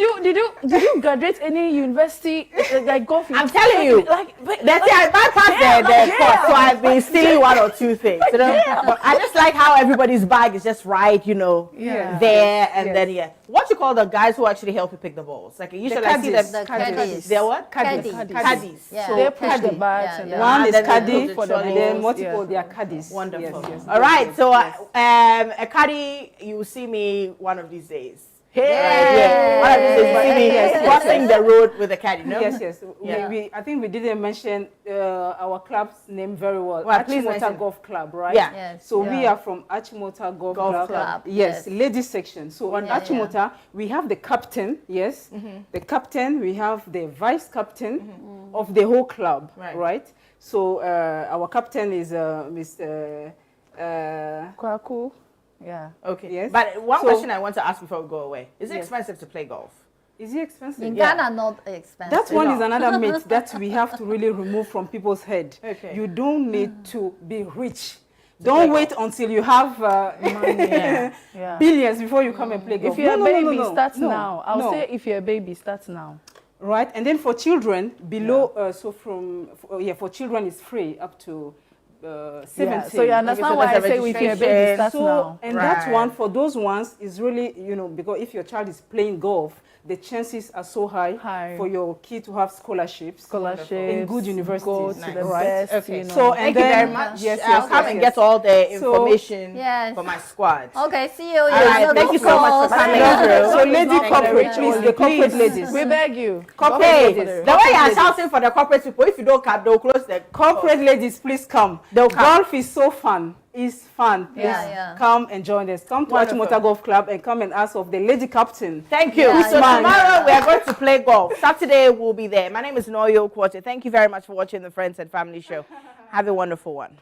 you graduate any university like golf? I'm telling you, I bypassed the course, so I've been stealing one or two things. You know? But I just like how everybody's bag is just right, you know, there and then What you call the guys who actually help you pick the balls? Like usually I see them. Caddies. They're what? Caddies. Yeah. So they push the bags and one is caddy for the and then multiple they are caddies. Wonderful. Yes. All right, so a caddy, you will see me one of these days. Hey, one of these days you see me crossing the road with a caddy. No? Yes. We I think we didn't mention our club's name very well. Please Achimota Golf Club, right? Yeah. Yes. So we are from Achimota Golf Club. Yes, ladies section. So on Achimota, we have the captain. Yes, the captain. We have the vice captain of the whole club. Right. So our captain is Mr. Kwaku. Yeah. Okay. Yes. But one question I want to ask before we go away: is it expensive to play golf? Is it expensive? In Ghana, not expensive. That one is another myth that we have to really remove from people's head. Okay. You don't need to be rich. Don't wait until you have money, billions before you come and play golf. If you're a baby, start now. I'll say if you're a baby, start now. Right, and then for children below, for children it's free up to 17. So you understand why I say if you're a baby, start now. And that one, for those ones, is really, because if your child is playing golf, the chances are so high for your kid to have scholarships in good universities. Go to the best, okay. So, thank you very much. I'll come and get all the information for my squad. Okay, see you. All right, thank you so much for coming through. So, lady corporate, please, the corporate ladies. We beg you. Corporate ladies. The way you're shouting for the corporate people, if you don't come, they'll close the corporate ladies, please come. Golf is so fun. It's fun. Please come and join us. Come to Achimota Golf Club and come and ask of the lady captain. Thank you. So tomorrow we are going to play golf. Saturday we'll be there. My name is Noyo Quarter. Thank you very much for watching the Friends and Family Show. Have a wonderful one.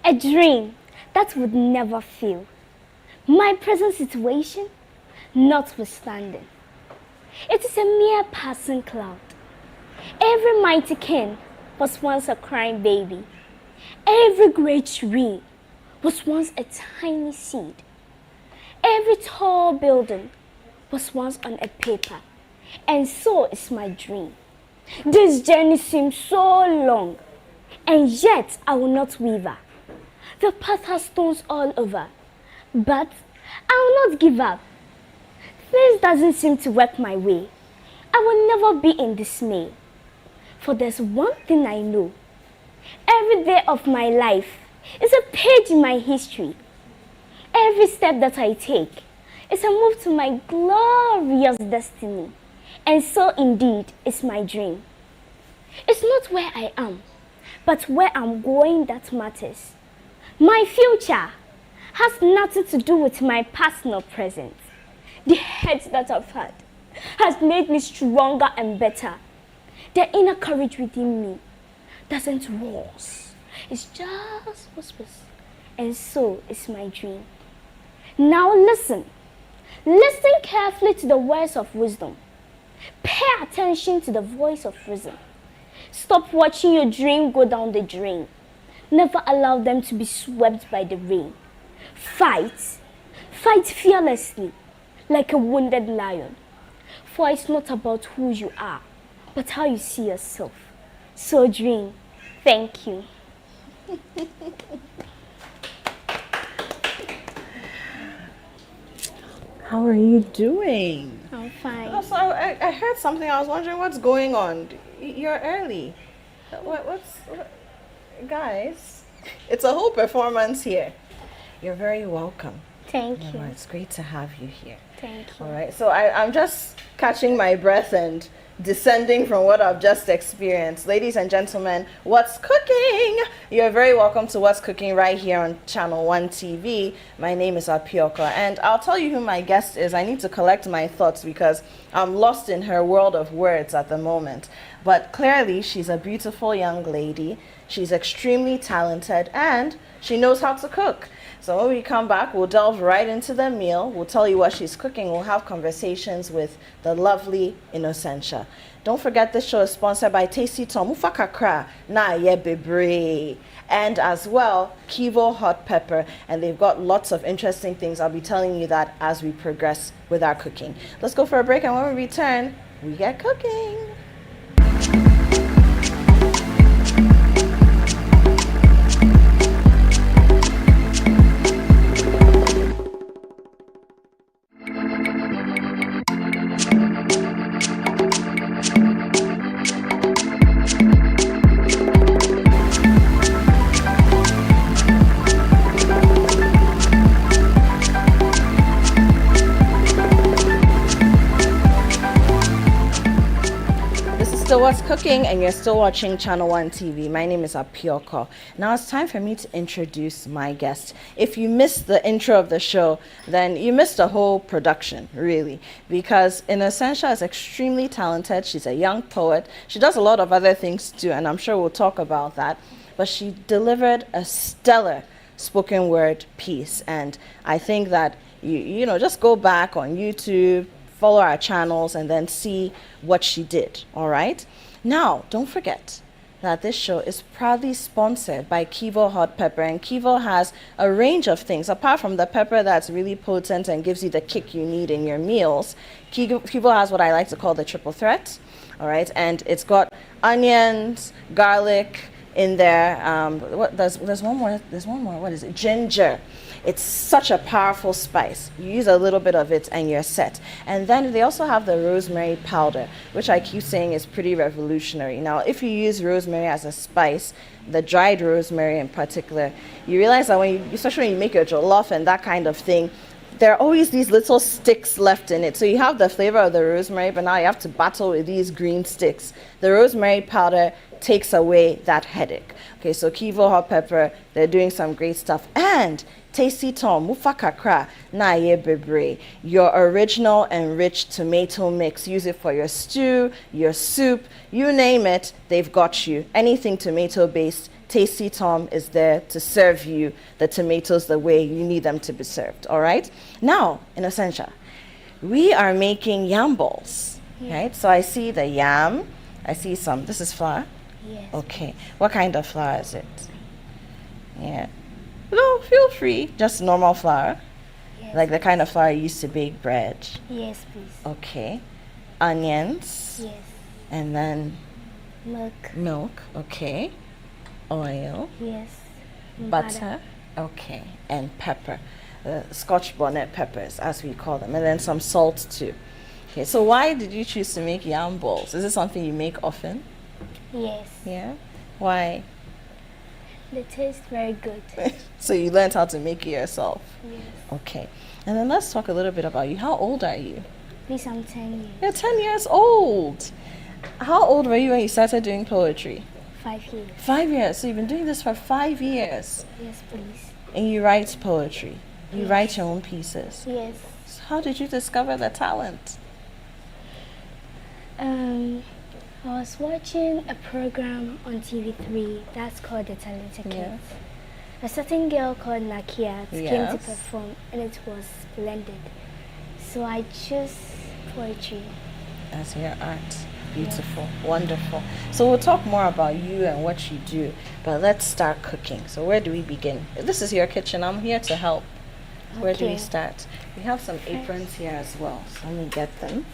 A dream that would never fail. My present situation, notwithstanding, it is a mere passing cloud. Every mighty king was once a crying baby. Every great tree was once a tiny seed. Every tall building was once on a paper, and so is my dream. This journey seems so long, and yet I will not waver. The path has stones all over, but I will not give up. Things doesn't seem to work my way. I will never be in dismay, for there's one thing I know. Every day of my life is a page in my history. Every step that I take is a move to my glorious destiny. And so indeed is my dream. It's not where I am, but where I'm going that matters. My future has nothing to do with my past nor present. The hurt that I've had has made me stronger and better. The inner courage within me doesn't roar. It's just whispers. And so is my dream. Now listen. Listen carefully to the words of wisdom. Pay attention to the voice of reason. Stop watching your dream go down the drain. Never allow them to be swept by the rain. Fight. Fight fearlessly, like a wounded lion. For it's not about who you are, but how you see yourself. So dream. Thank you. How are you doing? I'm fine. Also, I heard something. I was wondering what's going on. You're early. Guys, it's a whole performance here. You're very welcome. Thank you. It's great to have you here. Thank you. All right. So I'm just catching my breath and descending from what I've just experienced. Ladies and gentlemen, what's cooking? You're very welcome to What's Cooking right here on Channel 1 TV. My name is Apioka, and I'll tell you who my guest is. I need to collect my thoughts because I'm lost in her world of words at the moment. But clearly, she's a beautiful young lady. She's extremely talented, and she knows how to cook. So when we come back, we'll delve right into the meal. We'll tell you what she's cooking. We'll have conversations with the lovely Innocentia. Don't forget this show is sponsored by Tasty Tom, Ufakakra, Na Ye Bebre, and as well, Kivo Hot Pepper. And they've got lots of interesting things. I'll be telling you that as we progress with our cooking. Let's go for a break, and when we return, we get cooking. What's Cooking, and you're still watching Channel 1 TV. My name is Apioka. Now it's time for me to introduce my guest. If you missed the intro of the show, then you missed the whole production, really, because Innocentia is extremely talented. She's a young poet. She does a lot of other things too, and I'm sure we'll talk about that. But she delivered a stellar spoken word piece, and I think that you know, just go back on YouTube, follow our channels, and then see what she did. All right. Now, don't forget that this show is proudly sponsored by Kivo Hot Pepper, and Kivo has a range of things. Apart from the pepper that's really potent and gives you the kick you need in your meals, Kivo has what I like to call the triple threat. All right, and it's got onions, garlic in there. There's one more. What is it? Ginger. It's such a powerful spice. You use a little bit of it and you're set. And then they also have the rosemary powder, which I keep saying is pretty revolutionary. Now, if you use rosemary as a spice, the dried rosemary in particular, you realize that especially when you make your jollof and that kind of thing, there are always these little sticks left in it. So you have the flavor of the rosemary, but now you have to battle with these green sticks. The rosemary powder takes away that headache. Okay, so Kivo Hot Pepper, they're doing some great stuff. And Tasty Tom, Mufakakra, Na Ye Bebre, your original and rich tomato mix. Use it for your stew, your soup, you name it, they've got you. Anything tomato-based, Tasty Tom is there to serve you the tomatoes the way you need them to be served, all right? Now, in Essentia, we are making yam balls, right? So I see the yam, I see some, this is flour? Yes. Okay, what kind of flour is it? Yeah. No, feel free, just normal flour? Yes. Like the kind of flour you use to bake bread? Yes, please. Okay. Onions? Yes. And then? Milk. Milk, okay. Oil? Yes. Butter? Okay. And pepper. Scotch bonnet peppers, as we call them. And then some salt too. Okay, so why did you choose to make yam balls? Is it something you make often? Yes. Yeah? Why? They taste very good. So you learned how to make it yourself? Yes. Okay. And then let's talk a little bit about you. How old are you? Please, I'm 10 years. You're 10 years old. How old were you when you started doing poetry? 5 years. 5 years. So you've been doing this for 5 years. Yes, please. And you write poetry. You write your own pieces. Yes. So how did you discover the talent? I was watching a program on TV3 that's called The Talented Kids. A certain girl called Nakia came to perform, and it was splendid. So I chose poetry. As your art. Beautiful. Wonderful. So we'll talk more about you and what you do, but let's start cooking. So where do we begin? This is your kitchen. I'm here to help. Where do we start? We have some aprons here as well, so let me get them.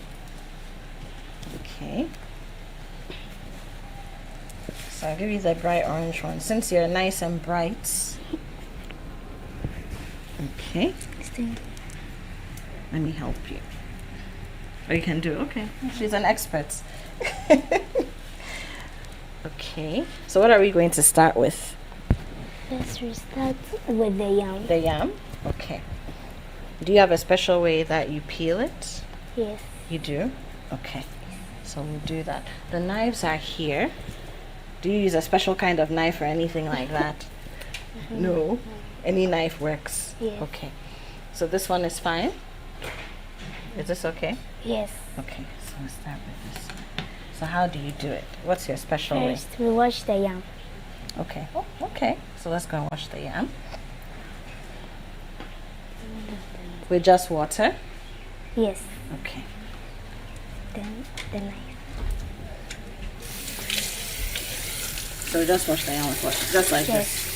Okay. So I'll give you the bright orange one since you're nice and bright. Okay. Let me help you. Oh, you can do it. Okay. She's an expert. Okay. So what are we going to start with? Let's start with the yam. The yam? Okay. Do you have a special way that you peel it? Yes. You do? Okay. So we'll do that. The knives are here. Do you use a special kind of knife or anything like that? No. Any knife works? Yes. Okay. So this one is fine? Is this okay? Yes. Okay. So we'll start with this one. So how do you do it? What's your special way? First, we wash the yam. Okay. Oh, okay. So let's go and wash the yam. With just water? Yes. Okay. Then the knife. So just wash the yam with water, just like this.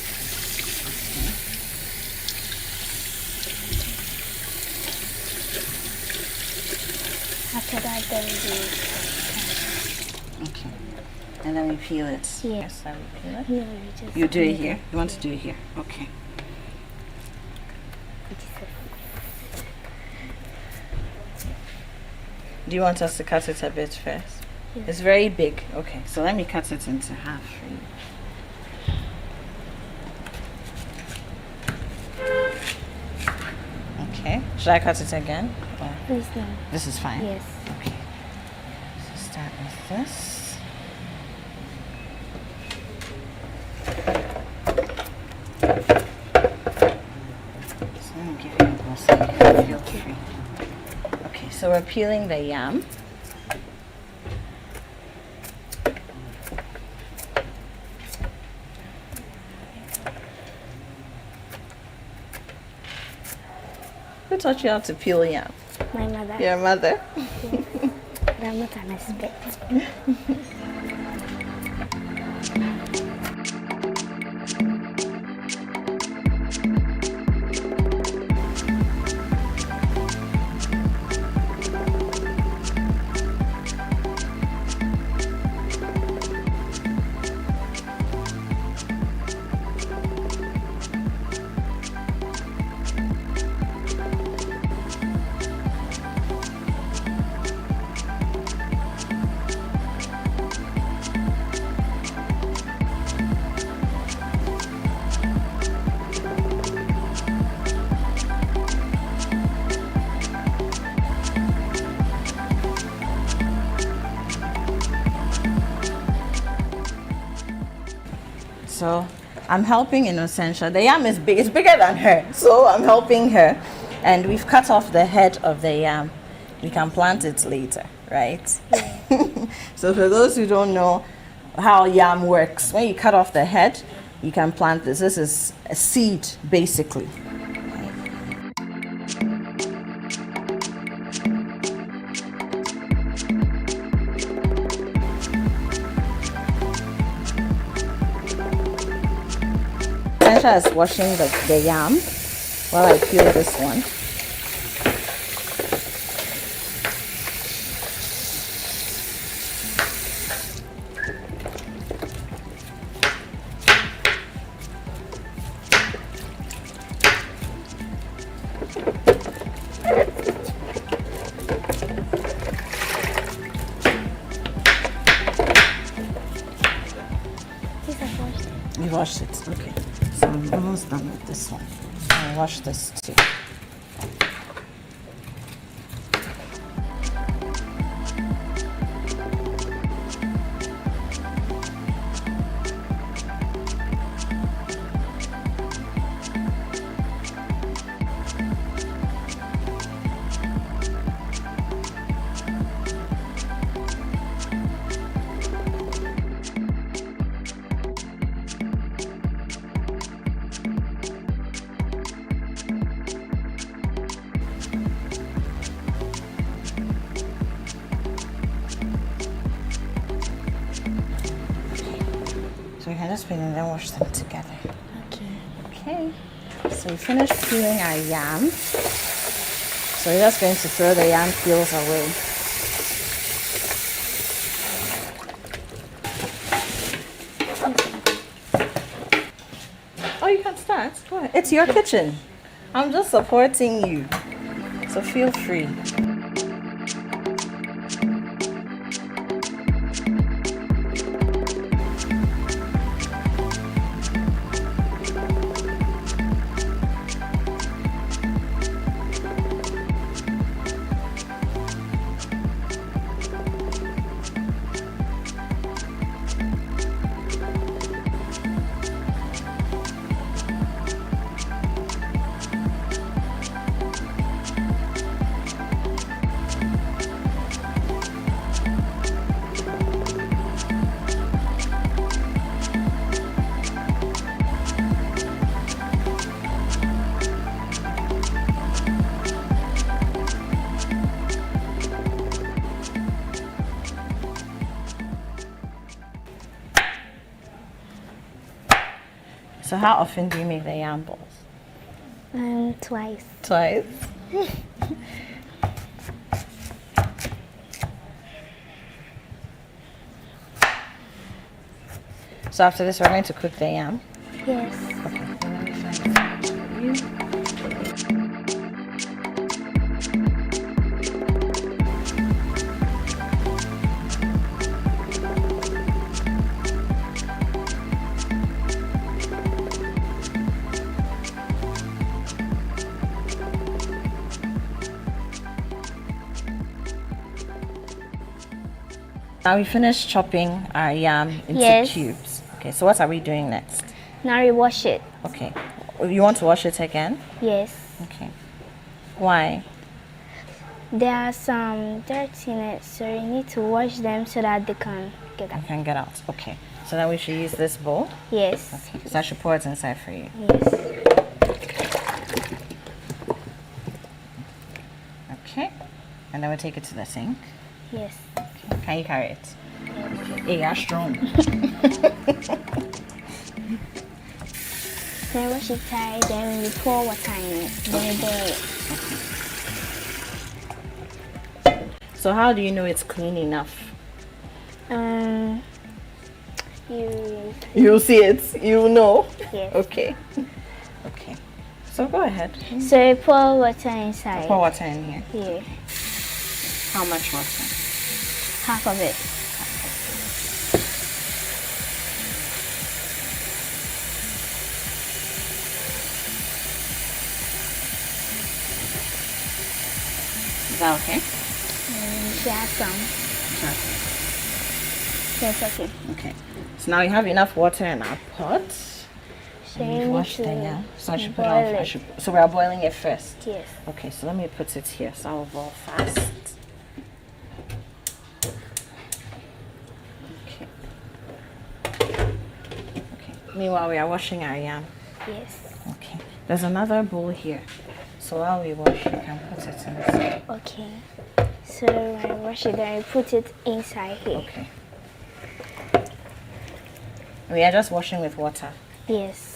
After that, then we... Okay. And then we peel it. Yes. I will peel it. No, you just... You do it here? You want to do it here? Okay. Do you want us to cut it a bit first? Yes. It's very big. Okay, so let me cut it into half for you. Okay. Should I cut it again? Or? Please, no. This is fine? Yes. Okay. So start with this. So let me give you a bowl so you can feel free. Okay, so we're peeling the yam. Who taught you how to peel yam? My mother. Your mother? Yes. But I'm not an expert. So I'm helping Innocentia. The yam is big, it's bigger than her. So I'm helping her. And we've cut off the head of the yam. We can plant it later, right? So for those who don't know how yam works, when you cut off the head, you can plant this. This is a seed, basically. Sandra is washing the yam while I peel this one. You washed it, okay. So I'm almost done with this one. I'll wash this too. So we can just peel and then wash them together. Okay. Okay. So we finished peeling our yam. So we're just going to throw the yam peels away. Oh, you can start. Go ahead. It's your kitchen. I'm just supporting you. So feel free. So how often do you make the yam balls? Twice. Twice? So after this, we're going to cook the yam? Yes. Okay, let me find it for you. Now we finished chopping our yam into cubes. Okay, so what are we doing next? Now we wash it. Okay. You want to wash it again? Yes. Okay. Why? There are some dirt in it, so you need to wash them so that they can get out. They can get out. Okay. So then we should use this bowl? Yes. Okay. So I should pour it inside for you. Yes. Okay. And then we'll take it to the sink. Yes. Okay. Can you carry it? Yes. Hey, you're strong. Then wash it tight, then you pour water in it, then you boil it. So how do you know it's clean enough? You see it, you know? Yes. Okay. Okay. So go ahead. So you pour water inside. Pour water in here? Yeah. How much water? Half of it. Is that okay? She has some. Yes, okay. Okay. So now we have enough water in our pot. So We've washed the yam. So I should put boil it. it. So we are boiling it first. Yes. Okay. So let me put it here. So I'll boil fast. Okay. Okay. Meanwhile, we are washing our yam. Yes. Okay. There's another bowl here. So while we wash, you can put it inside. Okay. So when I wash it, then I put it inside here. Okay. We are just washing with water. Yes.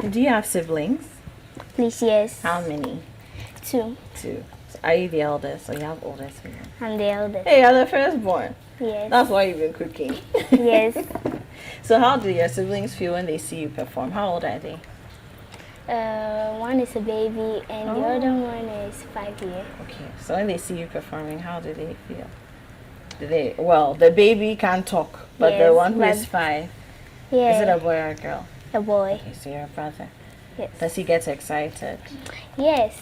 Do you have siblings? Please, yes. How many? 2. 2. So are you the eldest or you have older siblings? I'm the eldest. Hey, you're the firstborn. Yes. That's why you've been cooking. Yes. So how do your siblings feel when they see you perform? How old are they? One is a baby and the other one is 5 years. Okay. So when they see you performing, how do they feel? Well, the baby can't talk, but Yes, the one who but- is 5. Yeah. Is it a boy or a girl? A boy. Okay, so you're a brother. Yes. Does he get excited? Yes.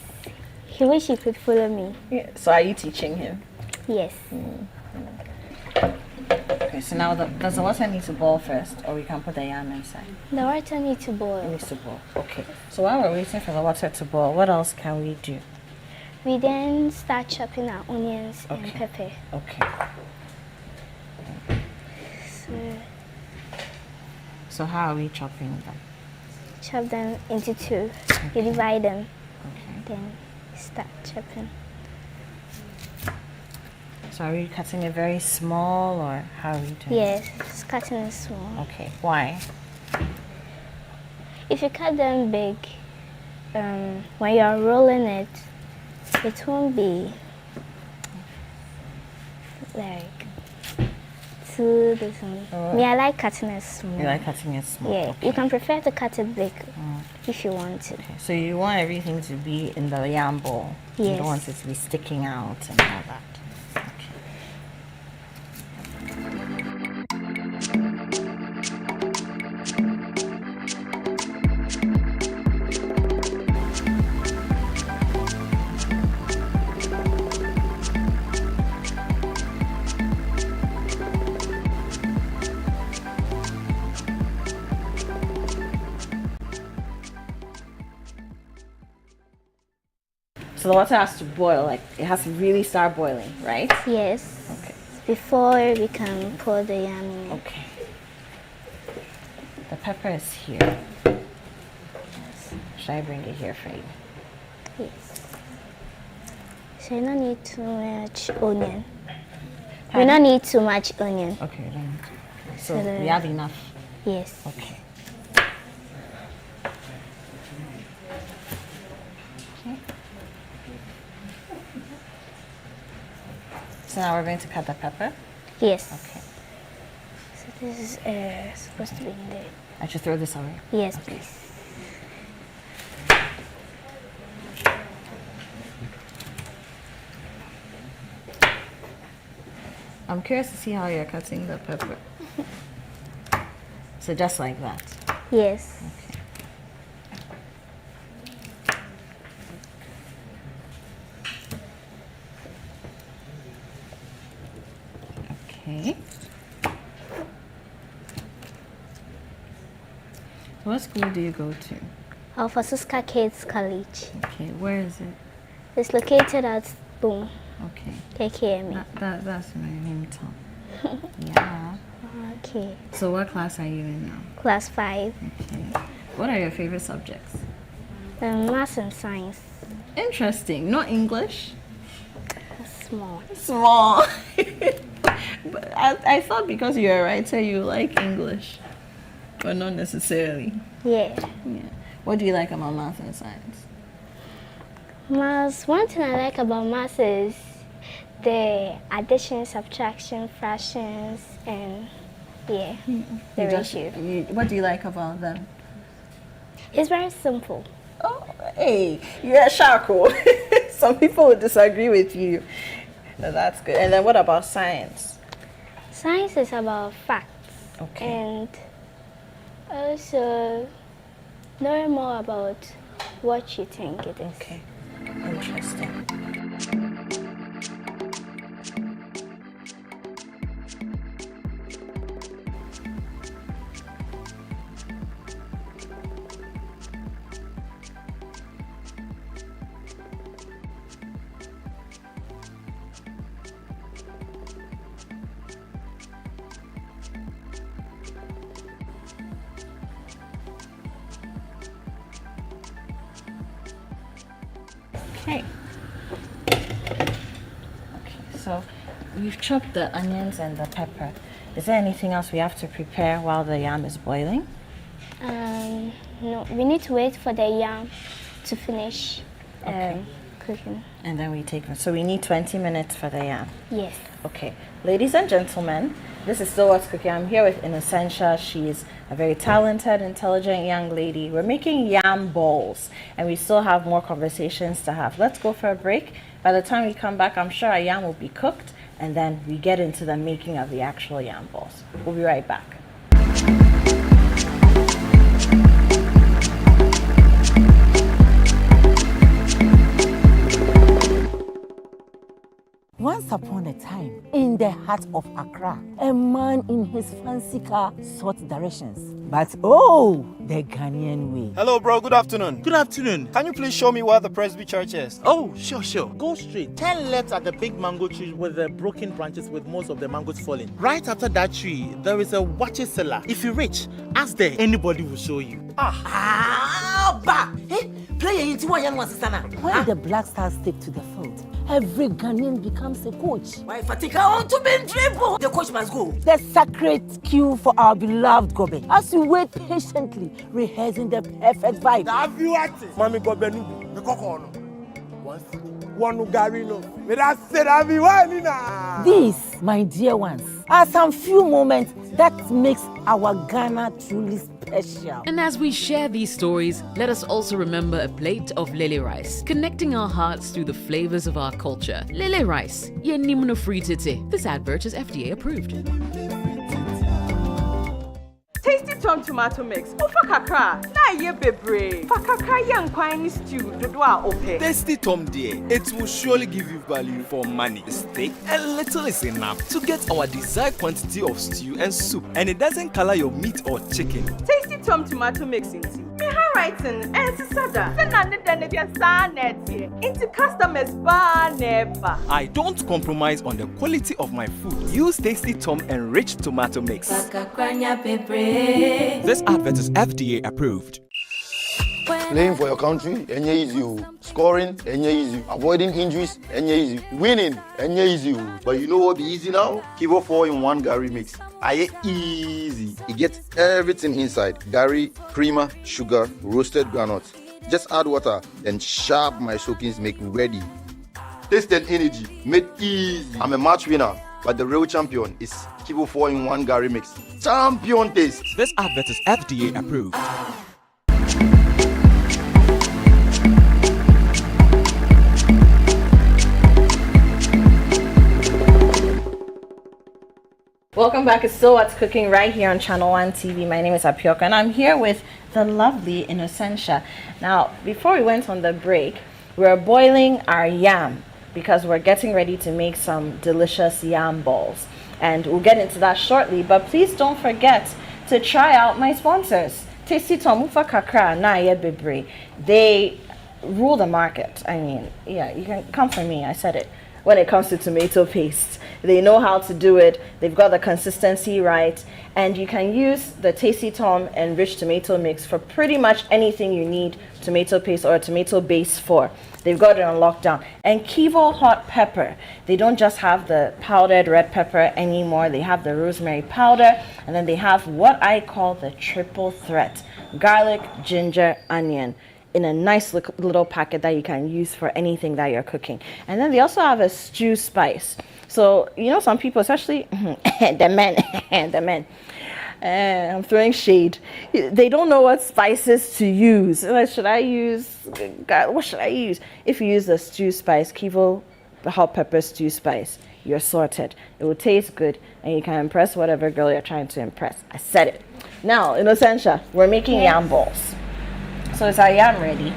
He wish he could follow me. Yeah. So are you teaching him? Yes. Okay, so now does the water need to boil first, or we can put the yam inside? The water needs to boil. It needs to boil. Okay. So while we're waiting for the water to boil, what else can we do? We then start chopping our onions and pepper. Okay. So how are we chopping them? Chop them into 2. You divide them. Then start chopping. So are we cutting it very small, or how are we doing Yes, it's cutting it small. Okay. Why? If you cut them big, when you are rolling it, it won't be like too this one. Me, I like cutting it small. You like cutting it small? Yeah, Okay. you can prefer to cut it big if you want to. Okay. So you want everything to be in the yam bowl. You Yes. don't want it to be sticking out and all that. So the water has to boil, like it has to really start boiling, right? Yes. Okay. Before we can pour the yam in. Okay. The pepper is here. Should I bring it here for you? Yes. So you don't need too much onion. We Pardon? don't need too much onion. Okay, we don't need to. So So we have enough. Yes. Okay. So now we're going to cut the pepper. Yes. Okay. So this is supposed to be in there. I should throw this away. Yes, please. I'm curious to see how you're cutting the pepper. So just like that. Yes. Okay. What school do you go to? Alpha Suska Kids College. Okay, where is it? It's located at Boom. Okay. KKME. That's my hometown. Yeah. Okay. So what class are you in now? Class 5. Okay. What are your favorite subjects? Maths and science. Interesting. Not English? Small. Small. But I thought because you're a writer you like English. But not necessarily. Yeah. What do you like about math and science? Maths, one thing I like about maths is the addition, subtraction, fractions, and the ratio. What do you like about them? It's very simple. Oh, hey, you're a sharko. Some people would disagree with you. No, that's good. And then what about science? Science is about facts. Okay. And also learn more about what you think it is. Okay. Interesting. Okay. So we've chopped the onions and the pepper. Is there anything else we have to prepare while the yam is boiling? No, we need to wait for the yam to finish cooking. And then we take it. So we need 20 minutes for the yam. Yes. Okay. Ladies and gentlemen, this is Still What's Cooking. I'm here with Innocentia. She's a very talented, intelligent young lady. We're making yam balls, and we still have more conversations to have. Let's go for a break. By the time we come back, I'm sure our yam will be cooked, and then we get into the making of the actual yam balls. We'll be right back. Once upon a time, in the heart of Accra, a man in his fancy car sought directions. But oh, the Ghanaian way. Hello, bro. Good afternoon. Good afternoon. Can you please show me where the Presby Church is? Oh, sure. Go straight. 10 left at the big mango tree with the broken branches with most of the mangoes falling. Right after that tree, there is a watch cellar. If you reach, ask there. Anybody will show you. When the black stars stick to the field, every Ghanaian becomes a coach. Why Fatika want to be dribble? The coach must go. The sacred cue for our beloved Gobe. As we wait patiently, rehearsing the perfect vibe. Have you acted? Mami Gobe Nubi, the cocono. One Garino. These, my dear ones, are some few moments that makes our Ghana truly special. And as we share these stories, let us also remember a plate of lele rice, connecting our hearts through the flavors of our culture. Lele rice, ye nimno free tete. This advert is FDA approved. Tasty Tom tomato mix. Ofa kakra. Na ye bebre. Fa kakra yang kwani stew dodoa ope. Tasty Tom dear. It will surely give you value for money. Steak and little is enough to get our desired quantity of stew and soup, and it doesn't color your meat or chicken. Tasty Tom tomato mix inti. Me handwriting and sisada. Sena ne dene bia sa netie. Inti customers ba never. I don't compromise on the quality of my food. Use Tasty Tom enriched tomato mix. This advert is FDA approved. Playing for your country, easy. Scoring, easy. Avoiding injuries, easy. Winning, easy. But you know what be easy now? Kivo 4-in-1 Gary mix. Easy. It gets everything inside. Gary, creamer, sugar, roasted groundnuts. Just add water, then sharp my soakings make ready. Taste and energy, made easy. I'm a match winner, but the real champion is Kivo 4-in-1 Gary mix. Champion taste. This advert is FDA approved. Welcome back. It's Still What's Cooking right here on Channel 1 TV. My name is Apioka, and I'm here with the lovely Innocentia. Now, before we went on the break, we were boiling our yam because we're getting ready to make some delicious yam balls. And we'll get into that shortly, but please don't forget to try out my sponsors. Tasty Tom, Ufa Kakra, Na Ye Bebre. They rule the market. I mean, yeah, you can come for me, I said it. When it comes to tomato paste, they know how to do it. They've got the consistency right, and you can use the Tasty Tom enriched tomato mix for pretty much anything you need tomato paste or a tomato base for. They've got it on lockdown. And Kivo hot pepper, they don't just have the powdered red pepper anymore. They have the rosemary powder, and then they have what I call the triple threat: garlic, ginger, onion, in a nice little packet that you can use for anything that you're cooking. And then they also have a stew spice. So, you know, some people, especially the men, I'm throwing shade. They don't know what spices to use. Should I use, God, what should I use? If you use the stew spice, Kivo hot pepper stew spice, you're sorted. It will taste good, and you can impress whatever girl you're trying to impress. I said it. Now, Innocentia, we're making yam balls. So is our yam ready?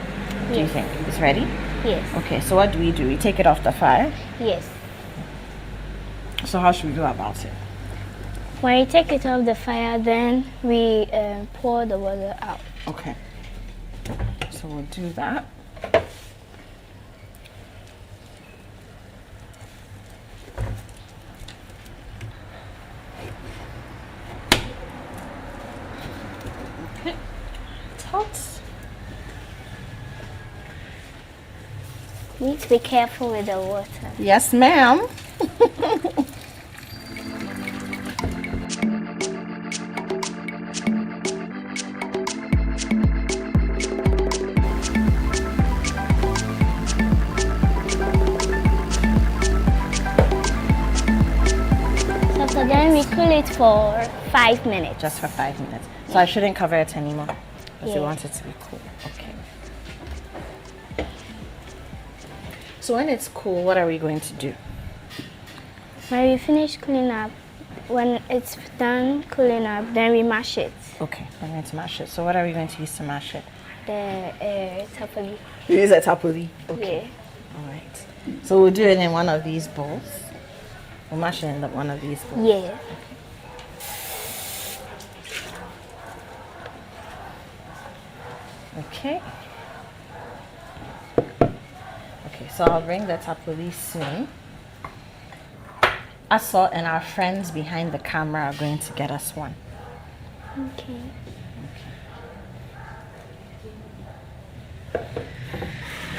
Do you think it's ready? Yes. Okay, so what do? We take it off the fire? Yes. So how should we go about it? When you take it off the fire, then we pour the water out. Okay. So we'll do that. Okay. Hot. You need to be careful with the water. Yes, ma'am. So then we cool it for 5 minutes. Just for 5 minutes. So I shouldn't cover it anymore because we Yeah. want it to be cool. Okay. So when it's cool, what are we going to do? When we finish cooling up, when it's done cooling up, then we mash it. Okay, we're going to mash it. So what are we going to use to mash it? The tapoli. You use a tapoli. Okay. Yeah. All right. So we'll do it in one of these bowls. We'll mash it in one of these bowls. Yeah. Okay. Okay, so I'll bring the tapoli soon. Aso and our friends behind the camera are going to get us one. Okay.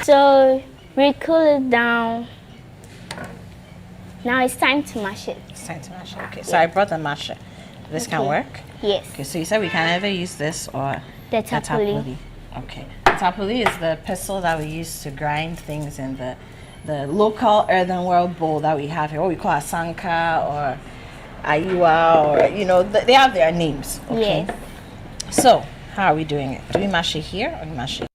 So we cool it down. Now it's time to mash it. It's time to mash it. Okay, so I brought the masher. This can Okay. work? Yes. Okay, so you said we can either use this or The tapoli. Okay. Tapoli is the pestle that we use to grind things in the local earthenware bowl that we have here, what we call a sanka or aiwa, or they have their names. Okay. Yes. So how are we doing it? Do we mash it here or we mash it?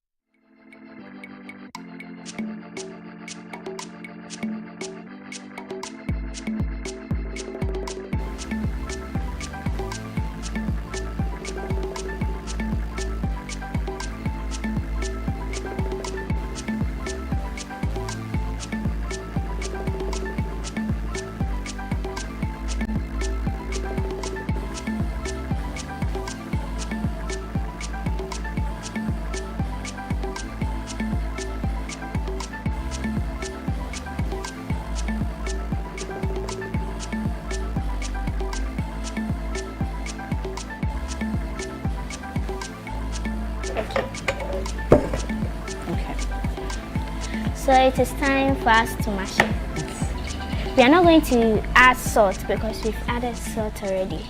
So it is time for us to mash it. We are not going to add salt because we've added salt already.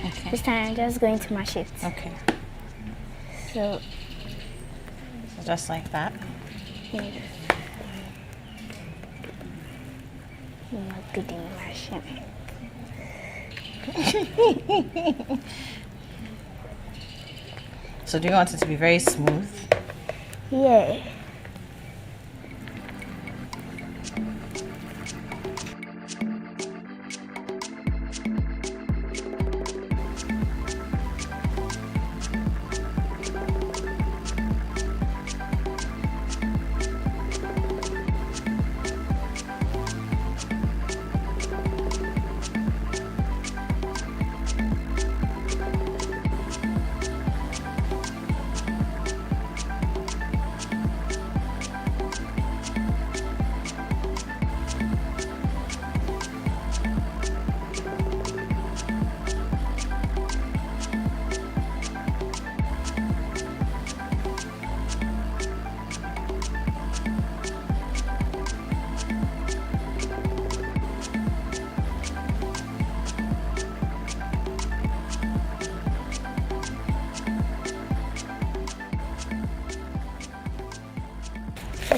Okay. This time I'm just going to mash it. Okay. So just like that. yeah. I'm not good in mashing. So do you want it to be very smooth? Yeah.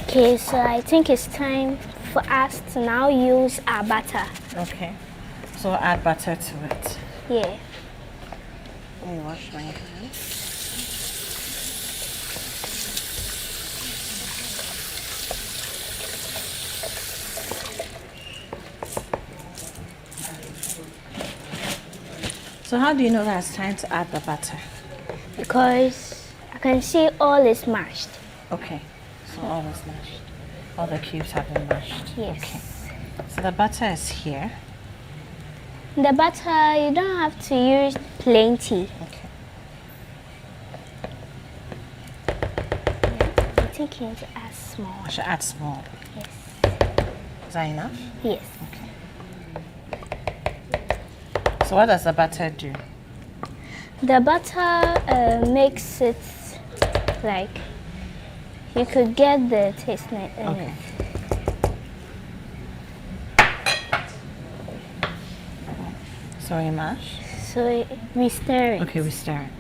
Okay, so I think it's time for us to now use our butter. Okay. So add butter to it. Yeah. Let me wash my hands. So how do you know that it's time to add the butter? Because I can see all is mashed. Okay. So all is mashed. All the cubes have been mashed. Yes. Okay. So the butter is here. The butter, you don't have to use plenty. Okay. I think you need to add small. I should add small. Yes. Is that enough? Yes. Okay. So what does the butter do? The butter makes it like you could get the taste in it. So we mash? So we stir it. Okay, we stir it.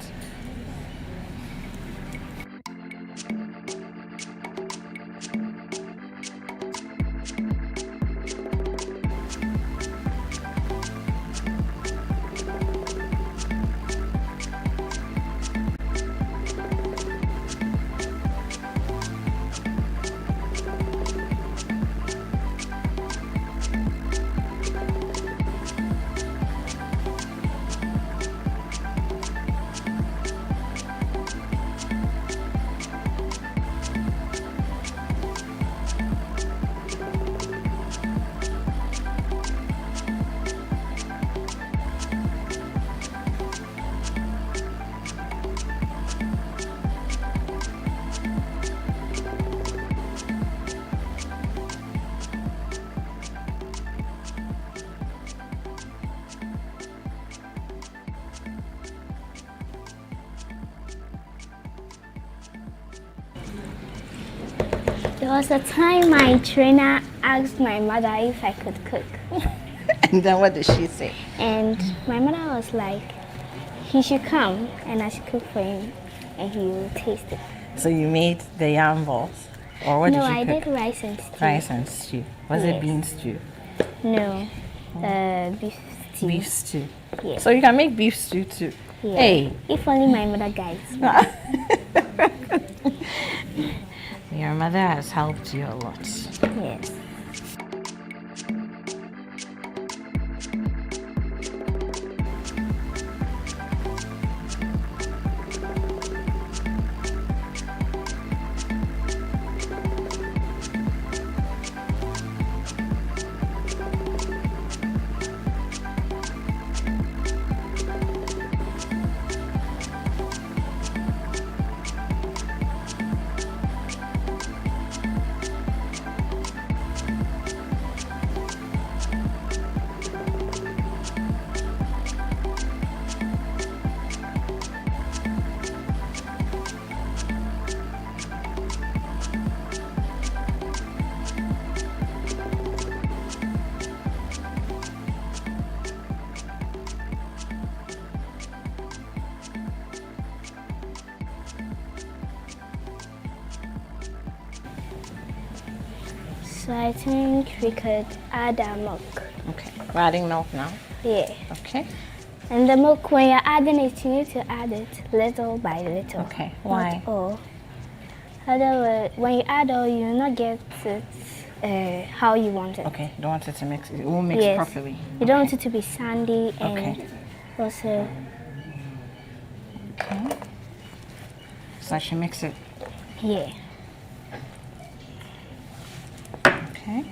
There was a time my trainer asked my mother if I could cook. And then what did she say? And my mother was like, he should come and I should cook for him and he will taste it. So you made the yam balls? Or what No, did you I cook? did rice and stew. Rice and stew. Was it Yes. bean stew? No, beef stew. Beef stew. Yes. So you can make beef stew too. Yeah. Hey. If only my mother guides me. Your mother has helped you a lot. Yes. So I think we could add our milk. Okay, we're adding milk now. Yeah. Okay. And the milk, when you're adding it, you need to add it little by little. Okay, why? Not all. Otherwise, when you add all, you will not get it how you want it. Okay, you don't want it to mix. It won't mix Yes. properly. You don't want it to be sandy and Okay. also. Okay. So I should mix it. Yeah. Okay.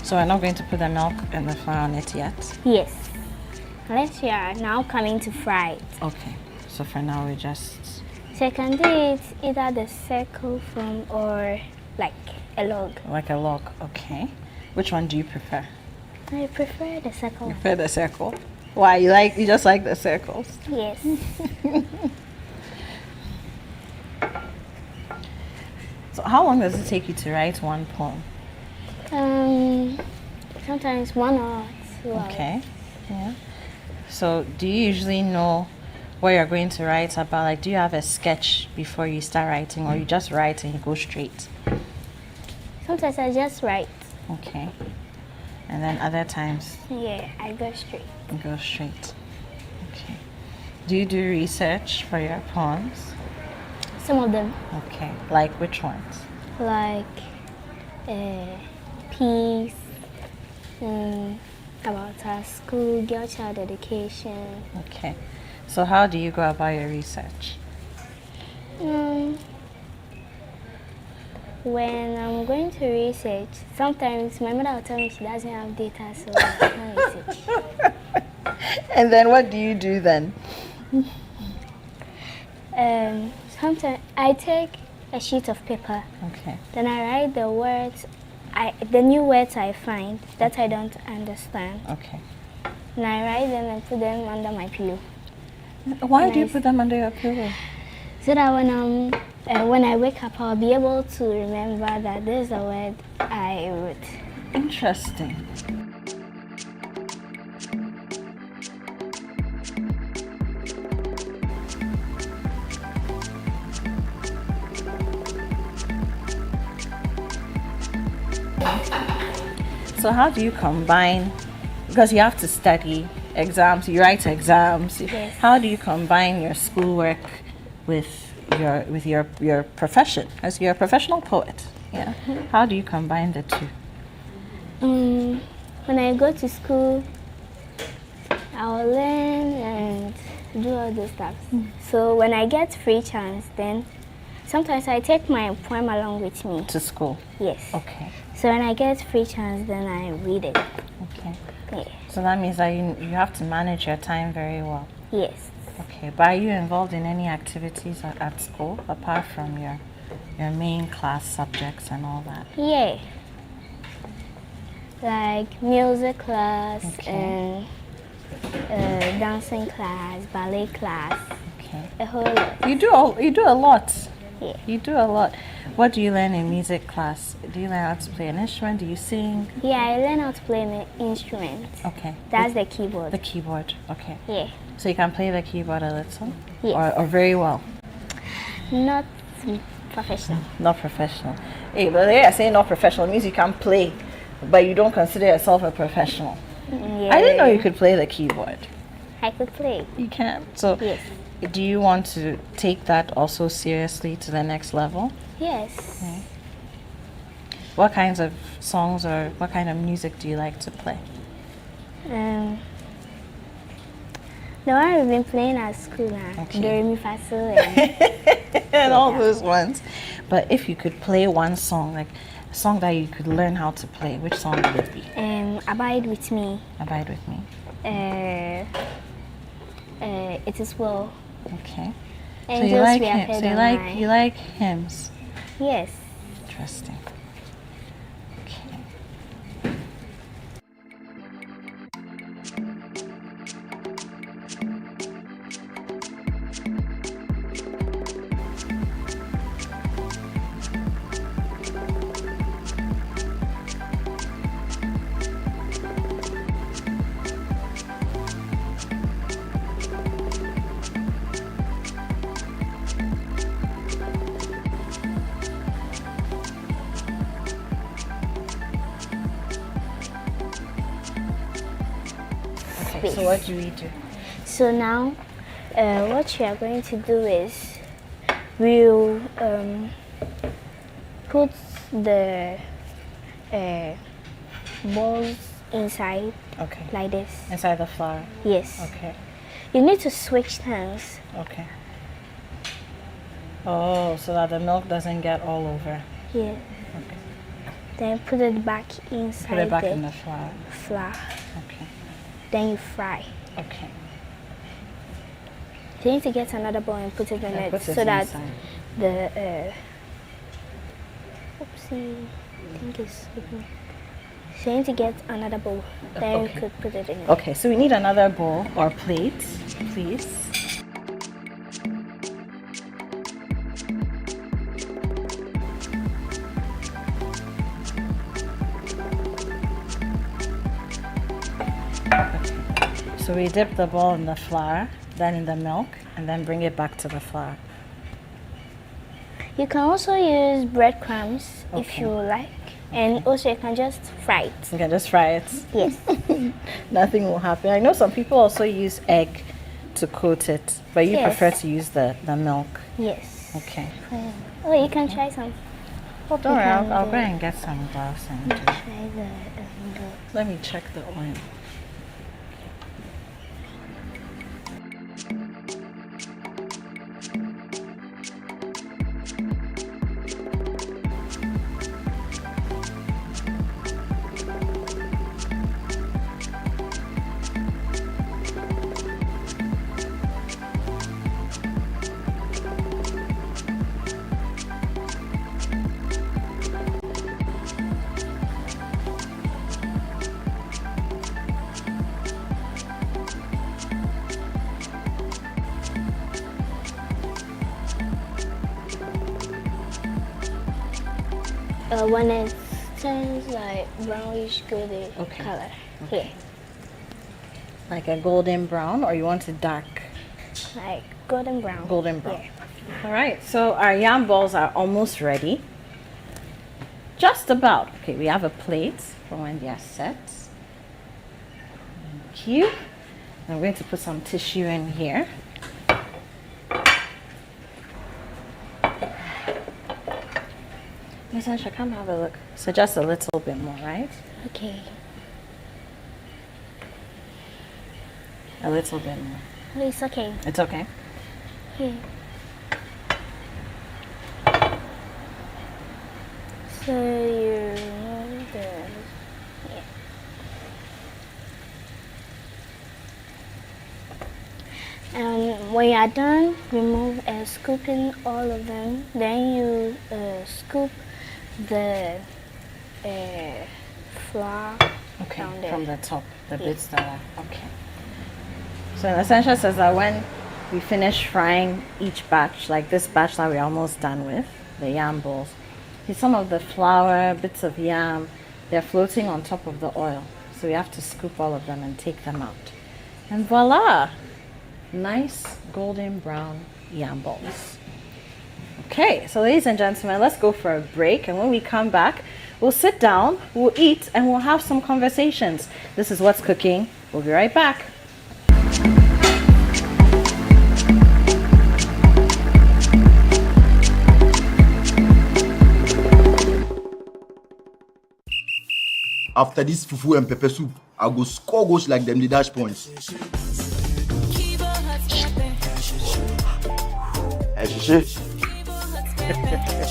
So we're not going to put the milk and the flour on it yet? Yes. Unless you are now coming to fry it. Okay. So for now we just... So you can do it either the circle form or like a log. Like a log, okay. Which one do you prefer? I prefer the circle. You prefer the circle? Why? You just like the circles? Yes. So how long does it take you to write one poem? Sometimes 1 or 2 hours. Okay. Yeah. So do you usually know what you're going to write about? Like, do you have a sketch before you start writing, or you just write and you go straight? Sometimes I just write. Okay. And then other times? Yeah, I go straight. You go straight. Okay. Do you do research for your poems? Some of them. Okay. Like which ones? Like peace, about our school, girl child education. Okay. So how do you go about your research? When I'm going to research, sometimes my mother will tell me she doesn't have data, so I can't research. And then what do you do then? Sometimes I take a sheet of paper. Okay. Then I write the words, the new words I find that I don't understand. Okay. And I write them and put them under my pillow. Why do you put them under your pillow? So that when I wake up, I'll be able to remember that this is the word I wrote. Interesting. So how do you combine, because you have to study exams, you write exams. Yes. How do you combine your schoolwork with your profession? As you're a professional poet, yeah. How do you combine the two? When I go to school, I'll learn and do all those stuff. So when I get free chance, then sometimes I take my poem along with me. To school? Yes. Okay. So when I get free chance, then I read it. Okay. Yeah. So that means that you have to manage your time very well. Yes. Okay, but are you involved in any activities at school apart from your main class subjects and all that? Yeah. Like music class and dancing class, ballet class. Okay. A whole lot. You do a lot. Yeah. You do a lot. What do you learn in music class? Do you learn how to play an instrument? Do you sing? Yeah, I learn how to play an instrument. Okay. That's the keyboard. The keyboard. Okay. Yeah. So you can play the keyboard a little? Yes. Or very well? Not professional. Not professional. Hey, but they are saying not professional means you can play, but you don't consider yourself a professional. Yeah. I didn't know you could play the keyboard. I could play. You can. So yes. Do you want to take that also seriously to the next level? Yes. Okay. What kinds of songs or what kind of music do you like to play? The one we've been playing at school now. Okay. Do re mi fa so and and all those ones. But if you could play one song, like a song that you could learn how to play, which song would it be? Abide with me. Abide with me. It is well. Okay. And so you like hymns. So you like hymns. Yes. Interesting. So what do we do? So now, what we are going to do is we'll put the balls inside. Okay. Like this. Inside the flower? Yes. Okay. You need to switch hands. Okay. Oh, so that the milk doesn't get all over. Yeah. Okay. Then put it back inside. Put it back in the flour. Okay. Then you fry. Okay. So you need to get another bowl and put it in it so that the oopsie, I think it's open. So you need to get another bowl. Then you could put it in it. Okay, so we need another bowl or plate, please. So we dip the ball in the flour, then in the milk, and then bring it back to the flour. You can also use breadcrumbs if you like, and also you can just fry it. You can just fry it? Yes. Nothing will happen. I know some people also use egg to coat it, but you prefer to use the milk. Yes. Okay. Oh, you can try some. Oh, don't worry, I'll go and get some gloves and do. Try the Let me check the oil. When it turns like brownish golden color. Okay. Yeah. Like a golden brown, or you want it dark? Like golden brown. Golden brown. Yeah. All right, so our yam balls are almost ready. Just about. Okay, we have a plate for when they are set. Thank you. I'm going to put some tissue in here. Miss Ansha, come have a look. So just a little bit more, right? Okay. A little bit more. It's okay. It's okay. Yeah. So you remove the and when you're done, remove scooping all of them. Then you scoop the flour down there. From the top, the bits that are okay. So Essential says that when we finish frying each batch, like this batch that we're almost done with, the yam balls, see some of the flour, bits of yam, they're floating on top of the oil. So we have to scoop all of them and take them out. And voila! Nice golden brown yam balls. Okay, so ladies and gentlemen, let's go for a break. And when we come back, we'll sit down, we'll eat, and we'll have some conversations. This is What's Cooking. We'll be right back. After this fufu and pepper soup, I go score goals like them the dash points.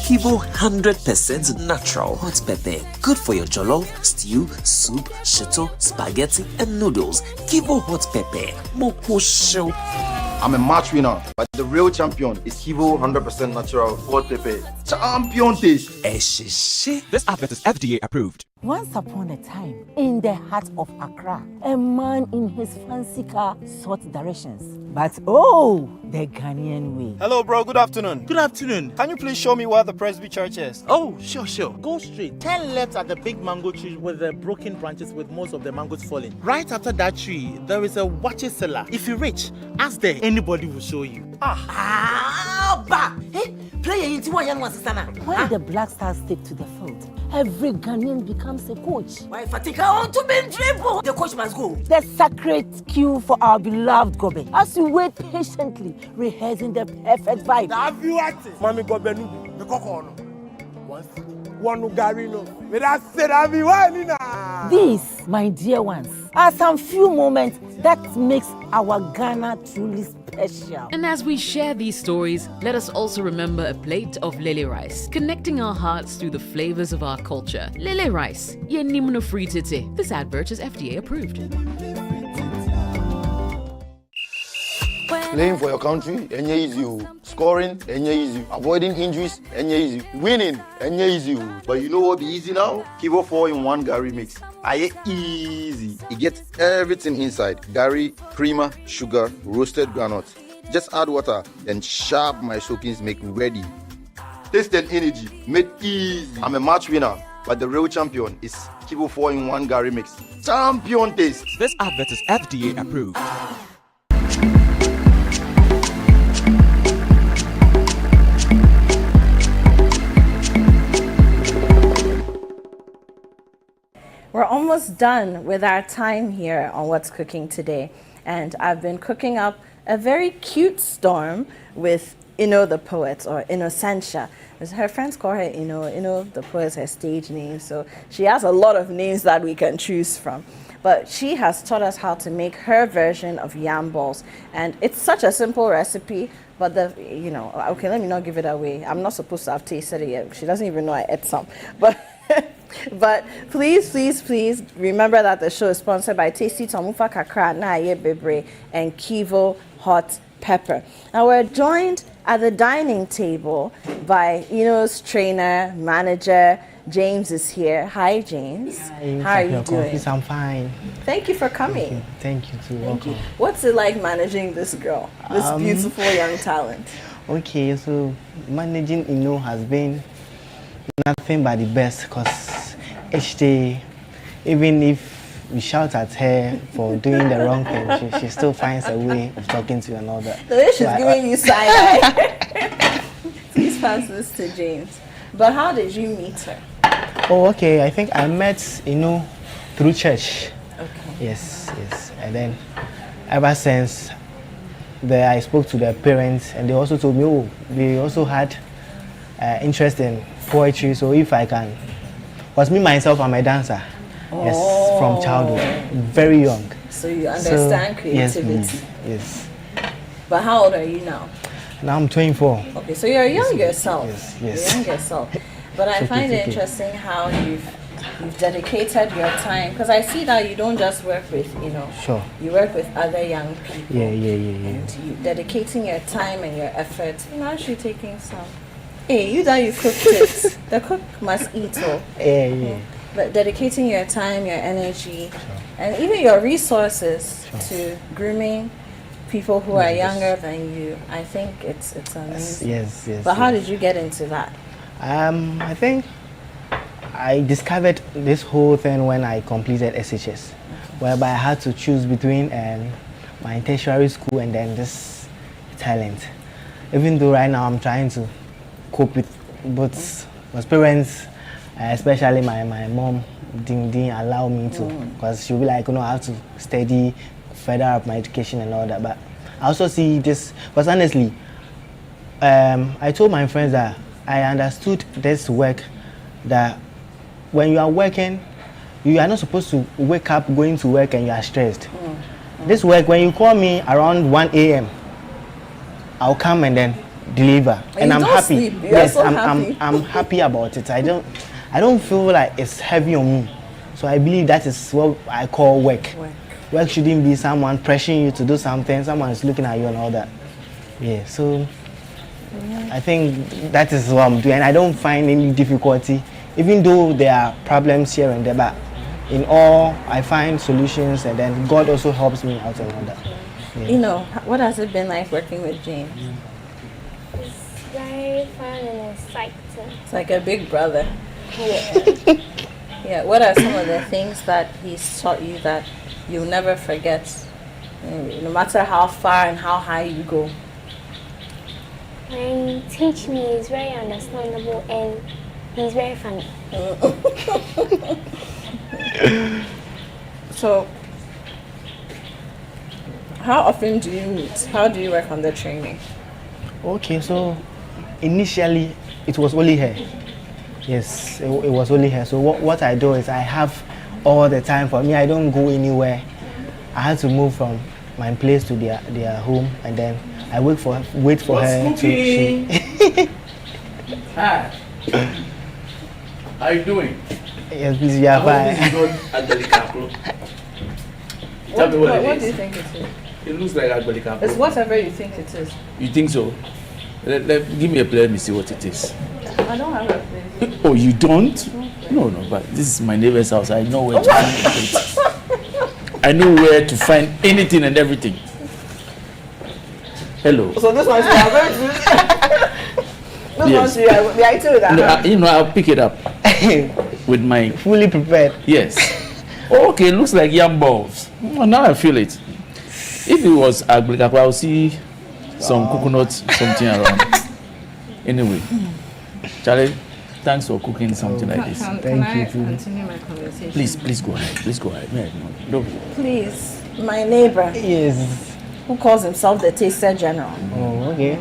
Kivo 100% natural hot pepper. Good for your jollof, stew, soup, shito, spaghetti, and noodles. Kivo hot pepper. Moko show. I'm a match winner, but the real champion is Kivo 100% natural hot pepper. Champion taste. This advert is FDA approved. Once upon a time, in the heart of Accra, a man in his fancy car sought directions. But oh, the Ghanaian way. Hello, bro. Good afternoon. Good afternoon. Can you please show me where the Presby Church is? Oh, sure. Go straight. 10 left at the big mango tree with the broken branches with most of the mangoes falling. Right after that tree, there is a watches cellar. If you reach, ask there. Anybody will show you. When the Black Stars stick to the field, every Ghanaian becomes a coach. Why Fatika want to be dribble? The coach must go. The sacred cue for our beloved Gobe, as we wait patiently, rehearsing the perfect vibe. Have you at it? Mami Gobe no, the cocono. One Garino. But I said, have you at These, my dear ones, are some few moments that makes our Ghana truly special. And as we share these stories, let us also remember a plate of lily rice, connecting our hearts through the flavors of our culture. Lily rice, ye nimno free tete. This advert is FDA approved. Playing for your country, enye easy. Scoring, enye easy. Avoiding injuries, enye easy. Winning, enye easy. But you know what be easy now? Kivo 4-in-1 Gary mix. Aye easy. It gets everything inside. Gary, creamer, sugar, roasted groundnuts. Just add water, then sharp my soakings make ready. Taste and energy, made easy. I'm a match winner, but the real champion is Kivo 4-in-1 Gary mix. Champion taste. This advert is FDA approved. We're almost done with our time here on What's Cooking today. And I've been cooking up a very cute storm with Ino the poet, or Innocentia. Her friends call her Ino the poet is her stage name. So she has a lot of names that we can choose from. But she has taught us how to make her version of yam balls. And it's such a simple recipe, but okay, let me not give it away. I'm not supposed to have tasted it yet. She doesn't even know I ate some. But please remember that the show is sponsored by Tasty Tomufa Kakra Na Aye Bebre and Kivo Hot Pepper. Now we're joined at the dining table by Ino's trainer, manager. James is here. Hi, James. Hi, how are you doing? Yes, I'm fine. Thank you for coming. Thank you too. Welcome. What's it like managing this girl, this beautiful young talent? Okay, so managing Ino has been nothing but the best, because each day, even if we shout at her for doing the wrong thing, she still finds a way of talking to you and all that. The way she's giving you side eye. Please pass this to James. But how did you meet her? Oh, okay. I think I met through church. Okay. Yes. And then ever since I spoke to their parents, and they also told me, they also had interest in poetry. So if I can, because me myself, I'm a dancer. Yes, from childhood, very young. So you understand creativity. Yes. But how old are you now? Now I'm 24. Okay, so you're young yourself. Yes. You're young yourself. But I find it interesting how you've dedicated your time, because I see that you don't just work with, Sure. You work with other young people. Yeah. And you dedicating your time and your effort. Actually taking some. Hey, you cooked it. The cook must eat. Yeah. But dedicating your time, your energy, and even your resources to grooming people who are younger than you, I think it's amazing. Yes. But how did you get into that? I think I discovered this whole thing when I completed SHS, whereby I had to choose between my tertiary school and then this talent. Even though right now I'm trying to cope with both, because parents, especially my mom, didn't allow me to, because she'll be like, I have to study, further up my education and all that. But I also see this, because honestly, I told my friends that I understood this work, that when you are working, you are not supposed to wake up going to work and you are stressed. This work, when you call me around 1 a.m., I'll come and then deliver, and I'm happy. Yes, I'm happy about it. I don't feel like it's heavy on me. So I believe that is what I call work. Work shouldn't be someone pressuring you to do something, someone is looking at you and all that. Yeah, so I think that is what I'm doing. I don't find any difficulty, even though there are problems here and there, but in all, I find solutions, and then God also helps me out and all that. Yeah. What has it been like working with James? It's very fun and exciting. It's like a big brother. Yeah. What are some of the things that he's taught you that you'll never forget, no matter how far and how high you go? When he teach me, he's very understandable and he's very funny. So, how often do you meet? How do you work on the training? Okay, so initially it was only her. Yes, it was only her. So what I do is I have all the time for me. I don't go anywhere. I had to move from my place to their home, and then I wait for her to. Hi. How you doing? Yes, please, you are fine. Tell me what it is. What do you think it is? It looks like Agbalikapo. It's whatever you think it is. You think so? Give me a plate, let me see what it is. I don't have a plate. Oh, you don't? No, but this is my neighbor's house. I know where to find the plate. I know where to find anything and everything. Hello. So this one's Yes. the item with that. No, I'll pick it up with my fully prepared. Yes. Okay, looks like yam balls. Well, now I feel it. If it was Agbalikapo, I'll see some coconut something around. Anyway, Charlie, thanks for cooking something like this. Thank you. Continue my conversation. Please go ahead. Please go ahead. No. Please, my neighbor. Yes. Who calls himself the Taster General? Oh, okay.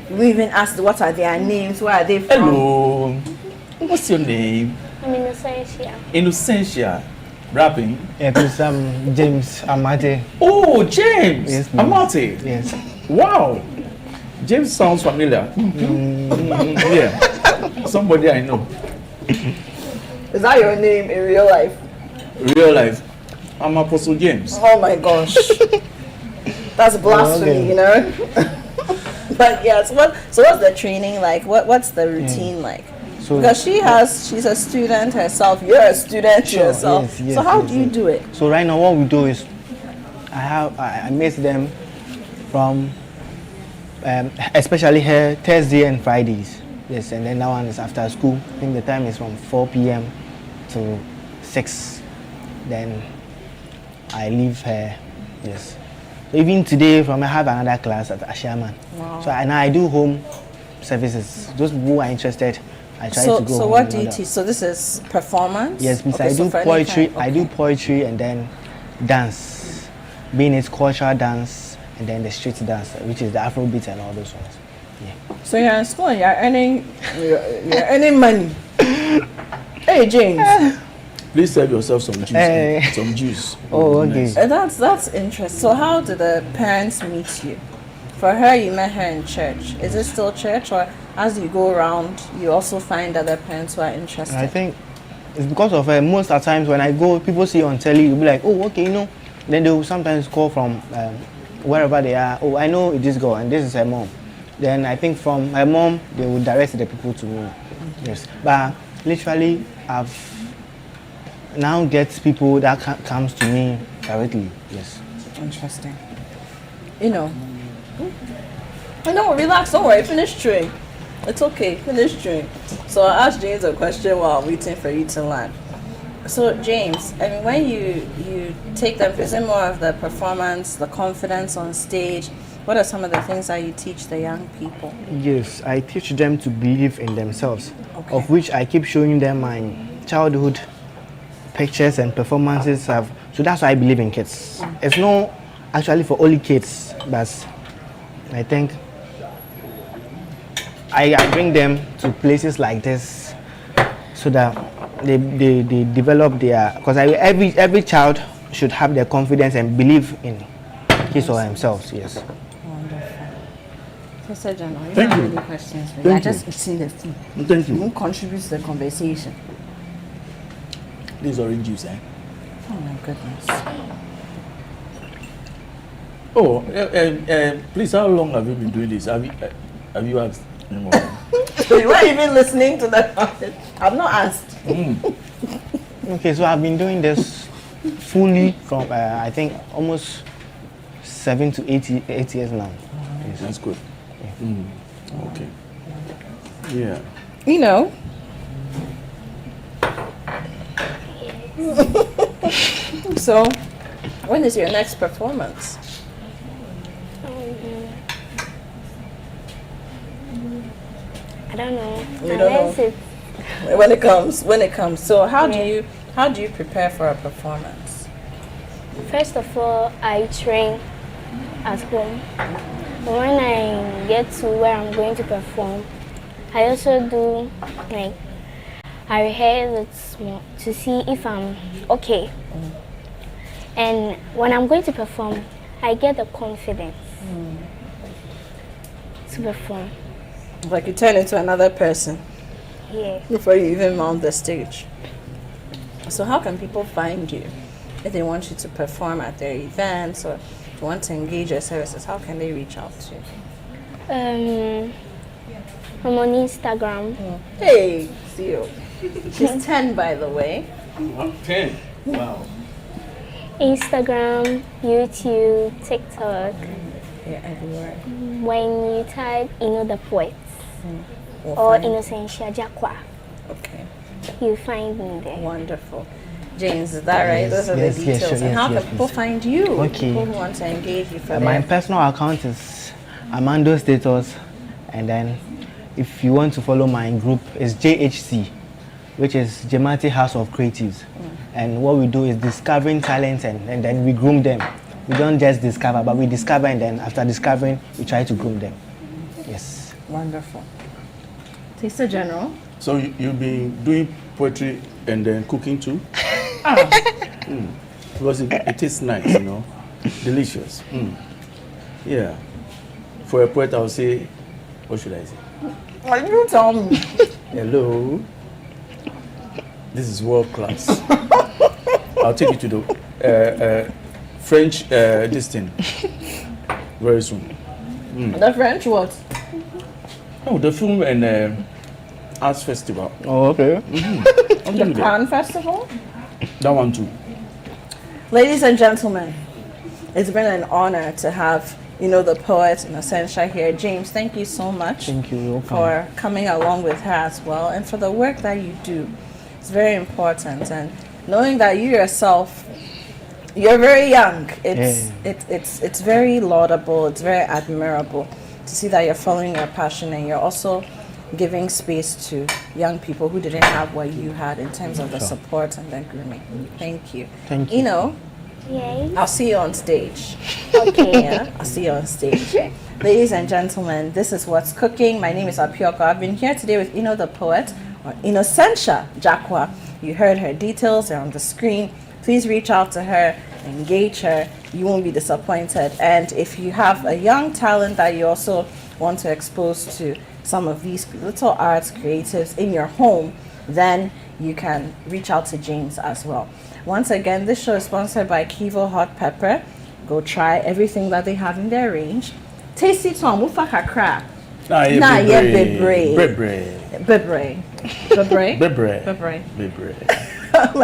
We even asked what are their names, where are they from? Hello. What's your name? I'm Innocentia. Innocentia. Rapping? Yes, James Amate. Oh, James! Yes, please. Amate? Yes. Wow! James sounds familiar. Yeah. Somebody I know. Is that your name in real life? Real life. I'm Apostle James. Oh my gosh. That's blasphemy, you know? But yes, so what's the training like? What's the routine like? So because she's a student herself. You're a student yourself. Yes, so how do you do it? So right now, what we do is, I mix them from, especially here Thursday and Fridays. Yes, and then that one is after school. I think the time is from 4 p.m. to 6. Then I leave her. Yes. So even today, I have another class at Ashaman. Wow. So I do home services. Those who are interested, I try to go. So home what and do you all that. teach? So this is performance? Yes, because Okay, I do for any poetry. kind- I do poetry and then dance, being it's cultural dance and then the street dance, which is the Afrobeat and all those ones. Yeah. So you're in school and you're earning money. Hey James. Please serve yourself some juice. Some juice. Oh, okay. That's interesting. So how did the parents meet you? For her, you met her in church. Is it still church, or as you go around, you also find other parents who are interested? I think it's because of most of the times when I go, people see on telly, you'll be like, oh, okay, Then they will sometimes call from wherever they are. Oh, I know this girl and this is her mom. Then I think from her mom, they will direct the people to me. Yes, but literally, I've now get people that comes to me directly. Yes. Interesting. Relax, don't worry, finish chewing. It's okay, finish chewing. So I'll ask James a question while waiting for you to learn. So James, I mean, when you take them, is it more of the performance, the confidence on stage? What are some of the things that you teach the young people? Yes, I teach them to believe in themselves, of which I keep showing them my childhood pictures and performances. So that's why I believe in kids. It's not actually for only kids, but I think I bring them to places like this so that they develop their, because every child should have their confidence and believe in his or himself. Yes. Professor General, you Thank don't you. have any questions for Thank you. I you. just eating the food. Thank you. You won't contribute to the conversation. This is orange juice, eh? Oh my goodness. Oh, please, how long have you been doing this? Have you asked anyone? You weren't even listening to that. I've not asked. Okay, so I've been doing this fully from I think almost 7 to 8 years now. Yes. That's good. Okay. Yeah. So, when is your next performance? I don't know. You don't know. When it comes. So how do you prepare for a performance? First of all, I train at home. When I get to where I'm going to perform, I also do I rehearse it to see if I'm okay. And when I'm going to perform, I get the confidence to perform. Like you turn into another person. Yeah. Before you even mount the stage. So how can people find you if they want you to perform at their events or want to engage your services? How can they reach out to you? I'm on Instagram. Hey, Theo. She's 10, by the way. 10. Wow. Instagram, YouTube, TikTok. Yeah, everywhere. When you type the Poets or Innocentia Jacqua, okay, you find me there. Wonderful. James, is that right? Yes, Those are yes, the yes, details. sure, And how yes, can people please. find you? Okay. People who want to engage you for My their- personal account is Amando Status, and then if you want to follow my group, it's JHC, which is Jemati House of Creatives. And what we do is discovering talents and then we groom them. We don't just discover, but we discover, and then after discovering, we try to groom them. Yes. Wonderful. Taster General. So you've been doing poetry and then cooking too? Because it tastes nice, delicious. Yeah. For a poet, I would say, what should I say? Why you tell me? Hello. This is world class. I'll take you to the French this thing very soon. The French what? Oh, the film and Arts Festival. Oh, okay. The Pan Festival? That one too. Ladies and gentlemen, it's been an honor to have, the poet in Essentia here. James, thank you so much. Thank you. For coming along with her as well, and for the work that you do. It's very important, and knowing that you yourself, you're very young. It's very laudable. It's very admirable to see that you're following your passion, and you're also giving space to young people who didn't have what you had in terms of the support and the grooming. Thank you. Thank you. Yay. I'll see you on stage. Okay. Yeah, I'll see you on stage. Ladies and gentlemen, this is What's Cooking. My name is Apioko. I've been here today with the poet, or Innocentia Jakwa. You heard her details, they're on the screen. Please reach out to her, engage her. You won't be disappointed. And if you have a young talent that you also want to expose to some of these little arts creatives in your home, then you can reach out to James as well. Once again, this show is sponsored by Kivo Hot Pepper. Go try everything that they have in their range. Tasty Tom, Ufaka Crab. My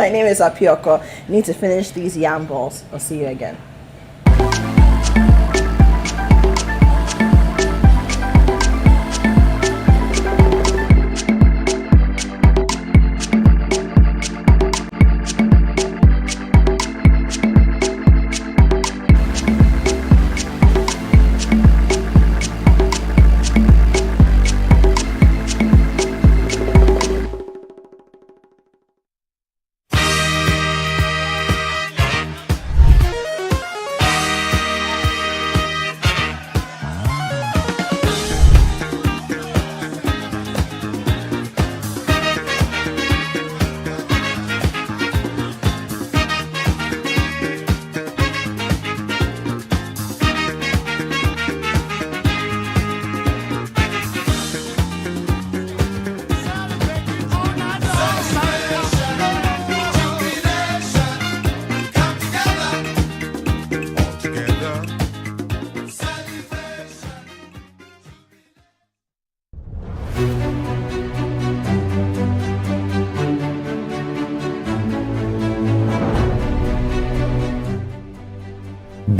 name is Apioko. Need to finish these yam balls. I'll see you again.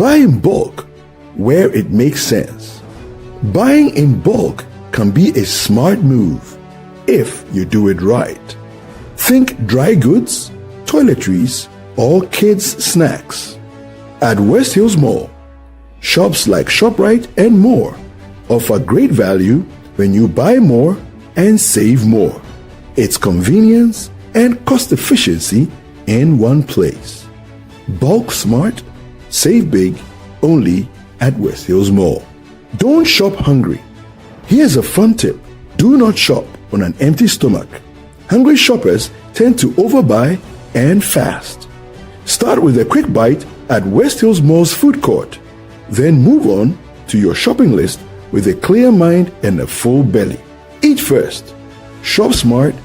Buy in bulk where it makes sense. Buying in bulk can be a smart move if you do it right. Think dry goods, toiletries, or kids' snacks. At West Hills Mall, shops like ShopRite and more offer great value when you buy more and save more. It's convenience and cost efficiency in one place. Bulk smart, save big, only at West Hills Mall. Don't shop hungry. Here's a fun tip. Do not shop on an empty stomach. Hungry shoppers tend to overbuy and fast. Start with a quick bite at West Hills Mall's food court. Then move on to your shopping list with a clear mind and a full belly. Eat first. Shop smart,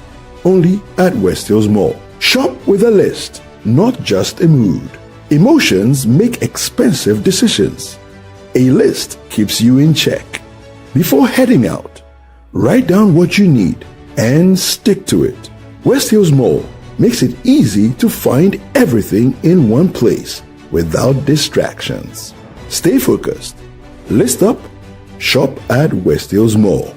only at West Hills Mall. Shop with a list, not just a mood. Emotions make expensive decisions. A list keeps you in check. Before heading out, write down what you need and stick to it. West Hills Mall makes it easy to find everything in one place without distractions. Stay focused. List up, shop at West Hills Mall.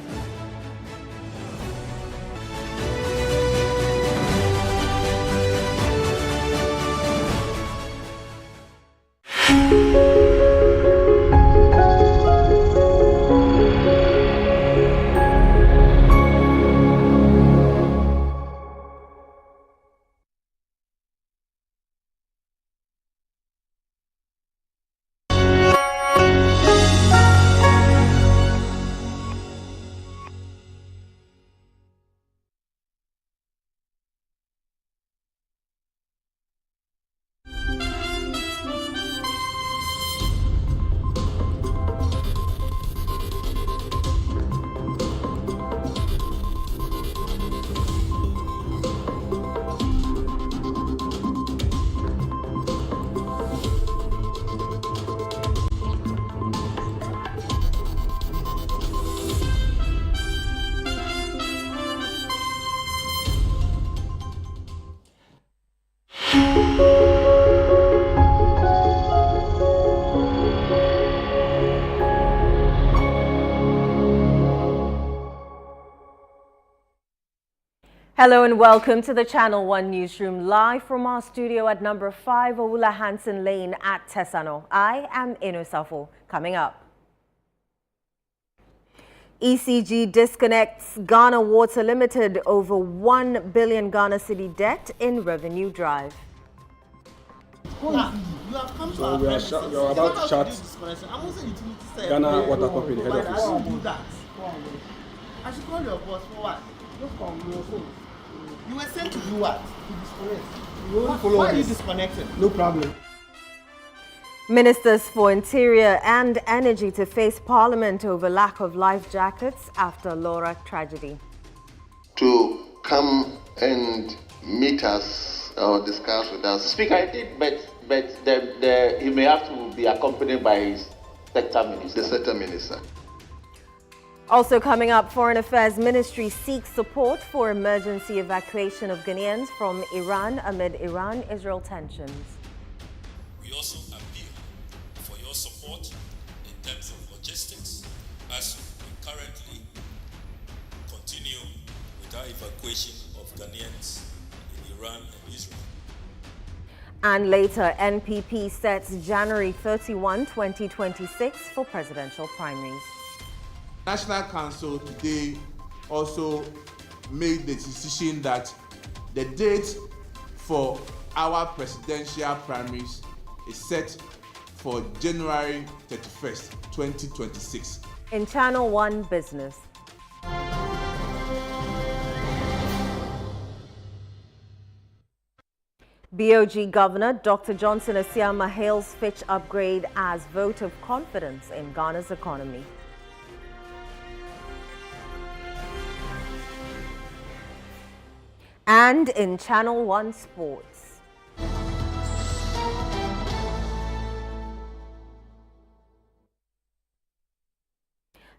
Hello and welcome to the Channel 1 Newsroom, live from our studio at number 5 Owula Hansen Lane at Tesano. I am Inu Safo. Coming up, ECG disconnects Ghana Water Limited over 1 billion Ghana cedi debt in revenue drive. So we are about to chat Ghana Water Company head office. I should call your boss for what? Just call your phone. You were sent to do what? To disconnect. Why are you disconnected? No problem. Ministers for Interior and Energy to face Parliament over lack of life jackets after Laura tragedy. To come and meet us or discuss with us. Speaker, I did, but he may have to be accompanied by his sector minister. The sector minister. Also coming up, Foreign Affairs Ministry seeks support for emergency evacuation of Ghanaians from Iran amid Iran-Israel tensions. We also appeal for your support in terms of logistics as we currently continue with our evacuation of Ghanaians in Iran and Israel. And later, NPP sets January 31, 2026 for presidential primaries. National Council today also made the decision that the date for our presidential primaries is set for January 31st, 2026. In Channel 1 Business. BOG Governor Dr. Johnson Asiama hails Fitch upgrade as vote of confidence in Ghana's economy. And in Channel 1 Sports.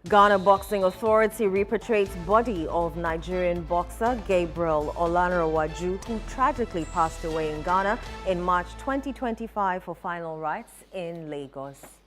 Ghana Boxing Authority repatriates body of Nigerian boxer Gabriel Olanrewaju, who tragically passed away in Ghana in March 2025 for final rites in Lagos.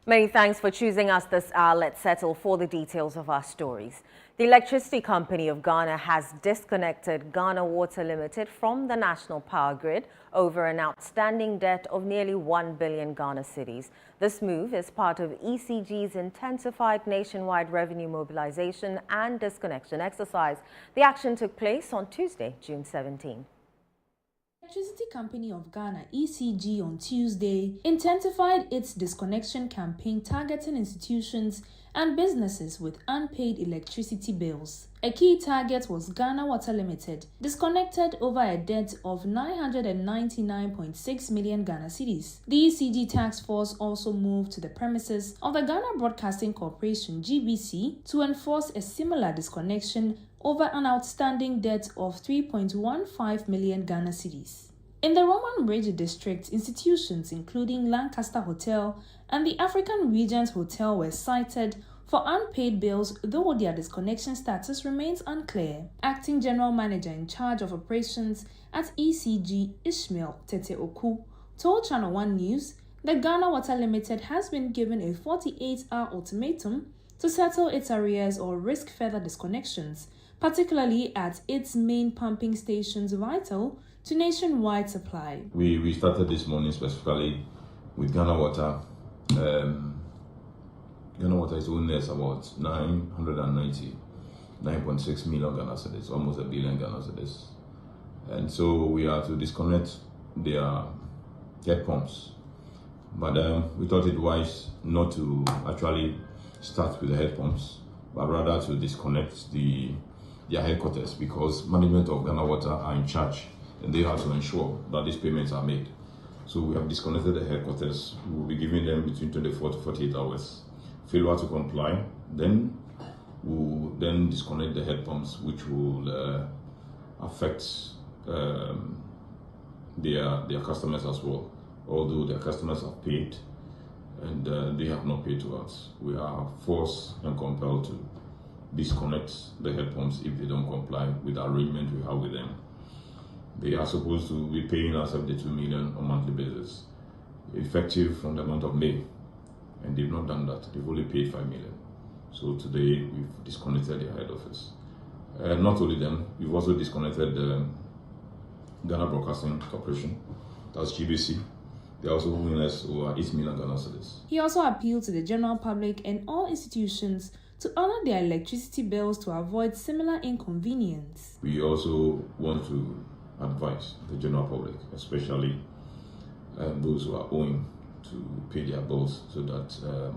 Many thanks for choosing us this hour. Let's settle for the details of our stories. The Electricity Company of Ghana has disconnected Ghana Water Limited from the national power grid over an outstanding debt of nearly 1 billion Ghana cedis. This move is part of ECG's intensified nationwide revenue mobilization and disconnection exercise. The action took place on Tuesday, June 17. Electricity Company of Ghana, ECG, on Tuesday intensified its disconnection campaign targeting institutions and businesses with unpaid electricity bills. A key target was Ghana Water Limited, disconnected over a debt of 999.6 million Ghana cedis. The ECG task force also moved to the premises of the Ghana Broadcasting Corporation (GBC) to enforce a similar disconnection over an outstanding debt of 3.15 million Ghana cedis. In the Roman Bridge district, institutions including Lancaster Hotel and the African Regent Hotel were cited for unpaid bills, though their disconnection status remains unclear. Acting General Manager in charge of operations at ECG, Ishmael Tete Oku, told Channel 1 News that Ghana Water Limited has been given a 48-hour ultimatum to settle its arrears or risk further disconnections, particularly at its main pumping stations vital to nationwide supply. We started this morning specifically with Ghana Water. Ghana Water is only about 999.6 million Ghana cedis, almost a billion Ghana cedis. And so we are to disconnect their head pumps. But we thought it wise not to actually start with the head pumps, but rather to disconnect their headquarters, because management of Ghana Water are in charge and they have to ensure that these payments are made. So we have disconnected the headquarters. We will be giving them between 24 to 48 hours. Failure to comply, then we'll then disconnect the head pumps, which will affect their customers as well. Although their customers have paid and they have not paid to us, we are forced and compelled to disconnect the head pumps if they don't comply with the arrangement we have with them. They are supposed to be paying us 72 million on a monthly basis, effective from the month of May, and they've not done that. They've only paid 5 million. So today we've disconnected their head office. Not only them, we've also disconnected the Ghana Broadcasting Corporation, that's GBC. They're also owing us over 8 million Ghana cedis. He also appealed to the general public and all institutions to honor their electricity bills to avoid similar inconvenience. We also want to advise the general public, especially those who are owing, to pay their bills so that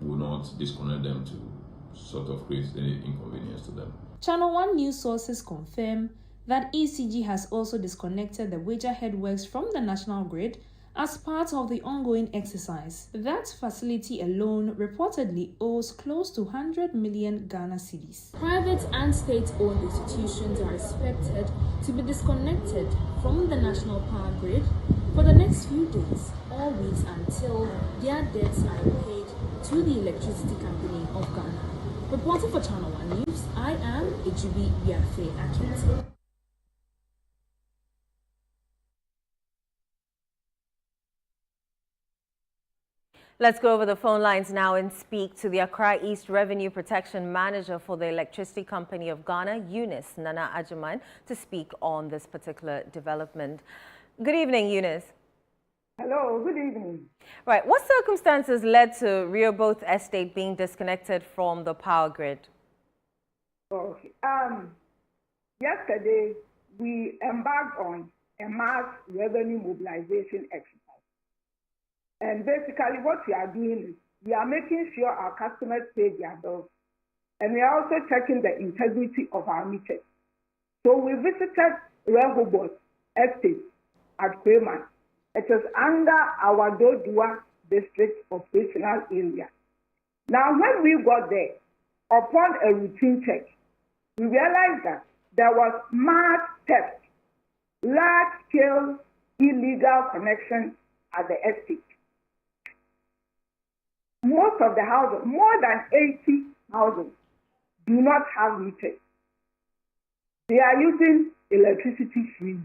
we will not disconnect them to sort of create any inconvenience to them. Channel 1 news sources confirm that ECG has also disconnected the Wager headworks from the national grid as part of the ongoing exercise. That facility alone reportedly owes close to 100 million Ghana cedis. Private and state-owned institutions are expected to be disconnected from the national power grid for the next few days or weeks until their debts are paid to the Electricity Company of Ghana. Reporting for Channel 1 News, I am Ejibi Yafe Akit. Let's go over the phone lines now and speak to the Accra East Revenue Protection Manager for the Electricity Company of Ghana, Eunice Nana Ajuman, to speak on this particular development. Good evening, Eunice. Hello, good evening. Right, what circumstances led to Rehoboth Estate being disconnected from the power grid? Okay. Yesterday, we embarked on a mass revenue mobilization exercise. And basically what we are doing is we are making sure our customers pay their bills. And we are also checking the integrity of our meters. So we visited Rehoboth Estate at Kwema. It is under our Dodua district operational area. Now, when we got there, upon a routine check, we realized that there was mass theft, large-scale illegal connection at the estate. Most of the houses, more than 80 houses, do not have meters. They are using electricity free.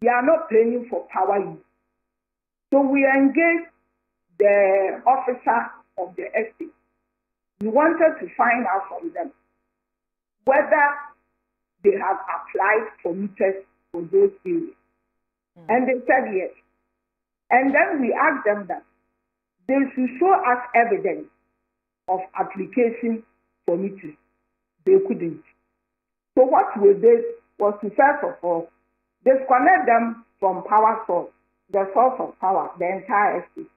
They are not paying for power use. So we engaged the officer of the estate. We wanted to find out from them whether they have applied for meters for those areas. And they said yes. And then we asked them that they should show us evidence of application for meters. They couldn't. So what we did was to first of all disconnect them from power source, the source of power, the entire estate.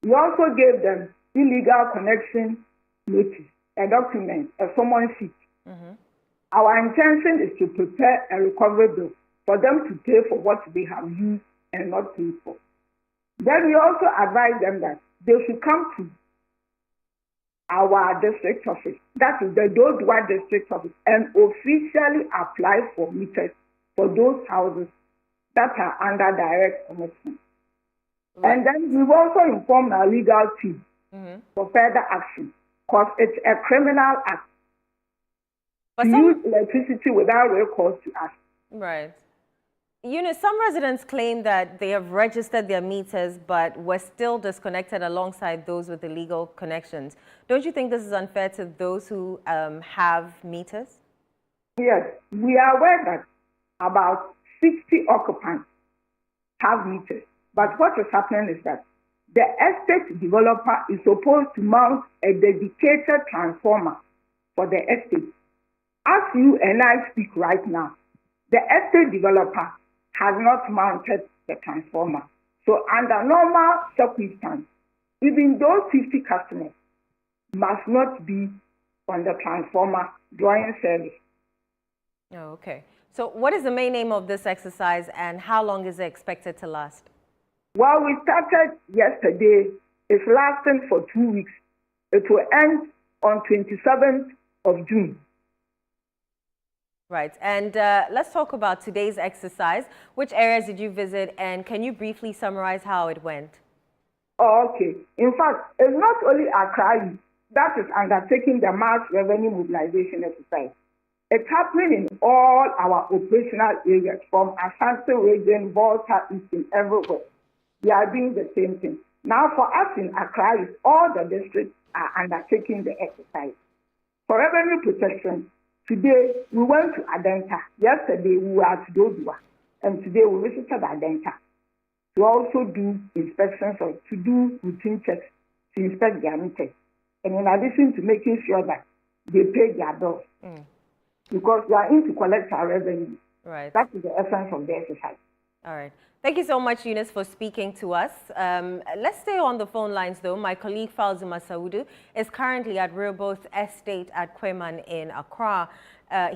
We also gave them illegal connection notice, a document, a summons sheet. Our intention is to prepare a recovery bill for them to pay for what they have used and not paid for. Then we also advise them that they should come to our district office, that is the Dodua district office, and officially apply for meters for those houses that are under direct connection. Right. And then we've also informed our legal team for further action, because it's a criminal act to use electricity without recourse to us. Right. Eunice, some residents claim that they have registered their meters but were still disconnected alongside those with illegal connections. Don't you think this is unfair to those who have meters? Yes, we are aware that about 60 occupants have meters. But what is happening is that the estate developer is supposed to mount a dedicated transformer for the estate. As you and I speak right now, the estate developer has not mounted the transformer. So under normal circumstances, even those 50 customers must not be on the transformer drawing service. Oh, okay. So what is the main aim of this exercise and how long is it expected to last? Well, we started yesterday. It's lasting for 2 weeks. It will end on 27th of June. Right. And let's talk about today's exercise. Which areas did you visit, and can you briefly summarize how it went? Okay. In fact, it's not only Accra. that is undertaking the mass revenue mobilization exercise. It's happening in all our operational areas, from Ashanti region, Volta, Eastern, everywhere. We are doing the same thing. Now, for us in Accra, all the districts are undertaking the exercise. For revenue protection, today we went to Adenta. Yesterday we were at Dodua, and today we visited Adenta to also do inspections or to do routine checks to inspect their meters. And in addition to making sure that they pay their bills, because we are in to collect our revenue. Right. That is the essence of the exercise. All right. Thank you so much, Eunice, for speaking to us. Let's stay on the phone lines, though. My colleague, Falzu Masaudu, is currently at Rehoboth Estate at Kweman in Accra.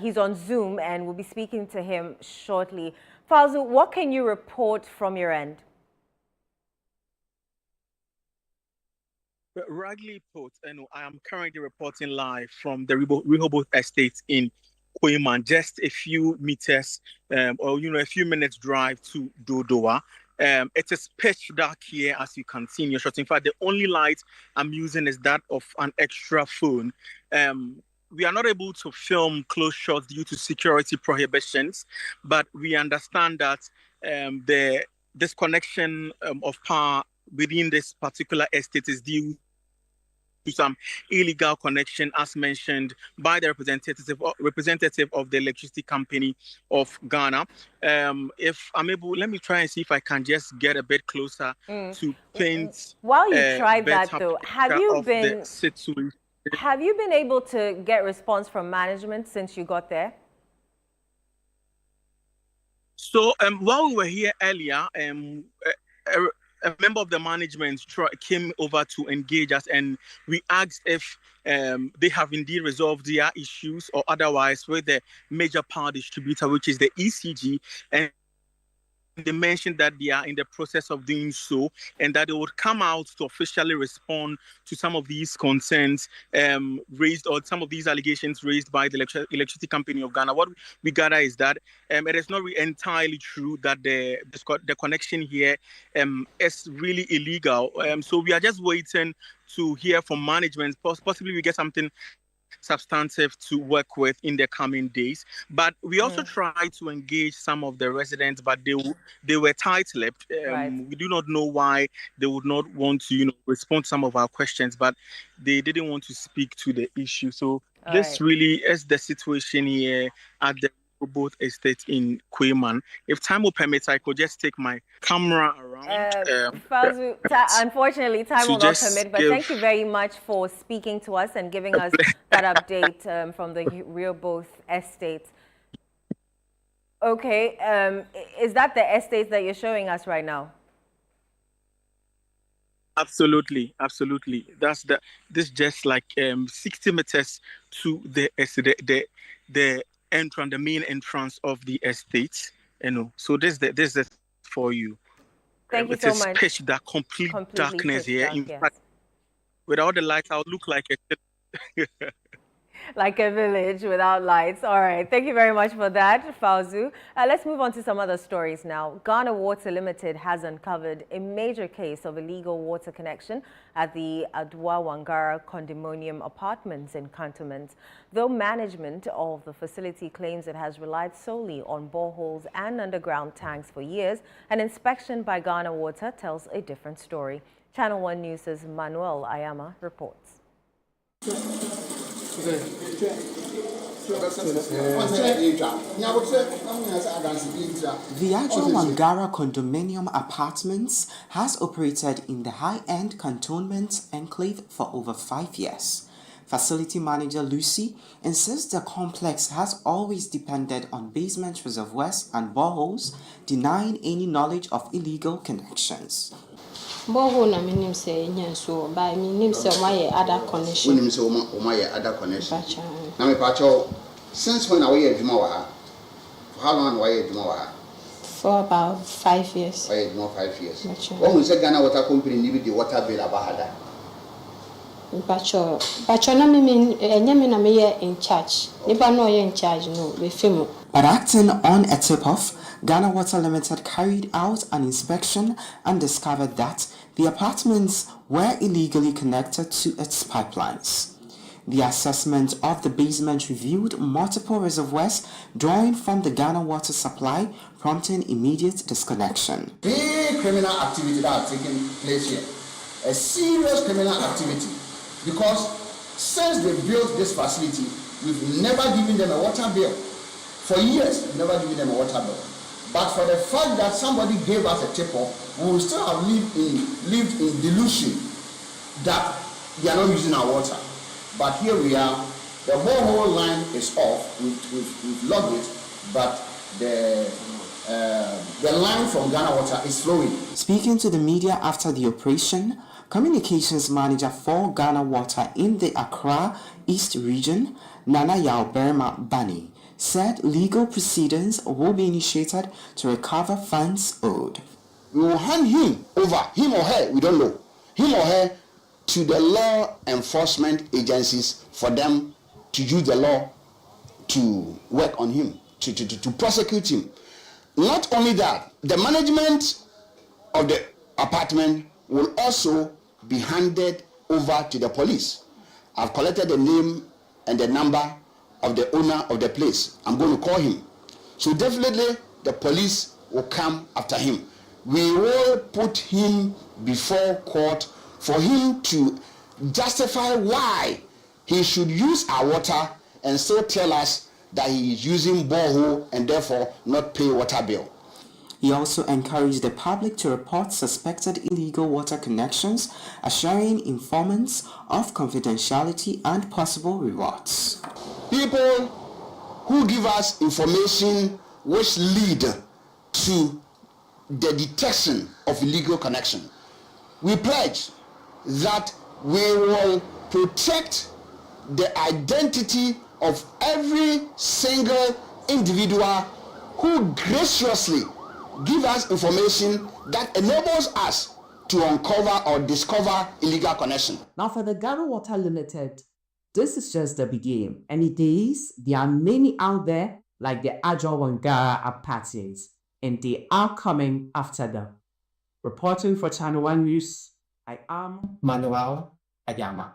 He's on Zoom, and we'll be speaking to him shortly. Falzu, what can you report from your end? Rightly put, I am currently reporting live from the Rehoboth Estate in Kweman, just a few meters or a few minutes drive to Dodoa. It is pitch dark here, as you can see in your shot. In fact, the only light I'm using is that of an extra phone. We are not able to film close shots due to security prohibitions, but we understand that the disconnection of power within this particular estate is due to some illegal connection, as mentioned by the representative of the electricity company of Ghana. If I'm able, let me try and see if I can just get a bit closer to paint. While you try that, though, have you been able to get response from management since you got there? So while we were here earlier, a member of the management came over to engage us, and we asked if they have indeed resolved their issues or otherwise with the major power distributor, which is the ECG, and they mentioned that they are in the process of doing so, and that they would come out to officially respond to some of these concerns raised, or some of these allegations raised by the electricity company of Ghana. What we gather is that it is not entirely true that the connection here is really illegal. So we are just waiting to hear from management. Possibly we get something substantive to work with in the coming days. But we also tried to engage some of the residents, but they were tight-lipped. We do not know why they would not want to, respond to some of our questions, but they didn't want to speak to the issue. So this really is the situation here at the Rehoboth Estate in Kweman. If time will permit, I could just take my camera around. Falzu, unfortunately, time will not permit, but thank you very much for speaking to us and giving us that update from the Rehoboth Estate. Okay, is that the estate that you're showing us right now? Absolutely. This just like 60 meters to the entrance, the main entrance of the estate. So this is for you. Thank you so much. It is pitch dark, complete darkness here. In fact, without the light, I would look like a like a village without lights. All right. Thank you very much for that, Falzu. Let's move on to some other stories now. Ghana Water Limited has uncovered a major case of illegal water connection at the Adwa Wangara condominium apartments in Cantonment. Though management of the facility claims it has relied solely on boreholes and underground tanks for years, an inspection by Ghana Water tells a different story. Channel 1 News' Manuel Ayama reports. The Adwa Wangara condominium apartments has operated in the high-end cantonment enclave for over 5 years. Facility manager Lucy insists the complex has always depended on basement reservoirs and boreholes, denying any knowledge of illegal connections. Borehole na minim say nyanso by minim say my other connection. Minim say my other connection. Na me pacho since when are you adwuma wa ha? For how long are you adwuma wa ha? For about 5 years. Why adwuma 5 years? When we say Ghana Water Company need the water bill abahada. Pacho na me enyame na me in charge. Nipa no in charge no we film. But acting on a tip-off, Ghana Water Limited carried out an inspection and discovered that the apartments were illegally connected to its pipelines. The assessment of the basement revealed multiple reservoirs drawing from the Ghana water supply, prompting immediate disconnection. Big criminal activity that has taken place here. A serious criminal activity, because since they built this facility, we've never given them a water bill. For years, we've never given them a water bill. But for the fact that somebody gave us a tip-off, we will still have lived in delusion that they are not using our water. But here we are, the borehole line is off, we've logged it, but the line from Ghana Water is flowing. Speaking to the media after the operation, Communications Manager for Ghana Water in the Accra East Region, Nana Yauberma Bani, said legal proceedings will be initiated to recover funds owed. We will hand him over, him or her, we don't know, him or her, to the law enforcement agencies for them to use the law to work on him, to prosecute him. Not only that, the management of the apartment will also be handed over to the police. I've collected the name and the number of the owner of the place. I'm going to call him. So definitely the police will come after him. We will put him before court for him to justify why he should use our water and still tell us that he is using borehole and therefore not pay water bill. He also encouraged the public to report suspected illegal water connections, assuring informants of confidentiality and possible rewards. People who give us information which lead to the detection of illegal connection, we pledge that we will protect the identity of every single individual who graciously give us information that enables us to uncover or discover illegal connection. Now for the Ghana Water Limited, this is just the beginning. And it is, there are many out there like the Agile Wangara apartments, and they are coming after them. Reporting for Channel 1 News, I am Manuel Ayama.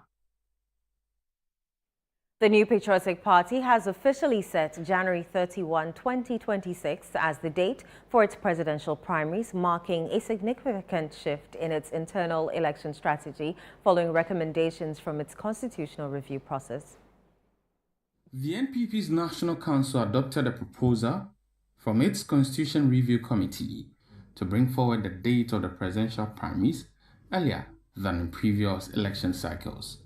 The New Patriotic Party has officially set January 31, 2026 as the date for its presidential primaries, marking a significant shift in its internal election strategy following recommendations from its constitutional review process. The NPP's National Council adopted a proposal from its Constitution Review Committee to bring forward the date of the presidential primaries earlier than in previous election cycles.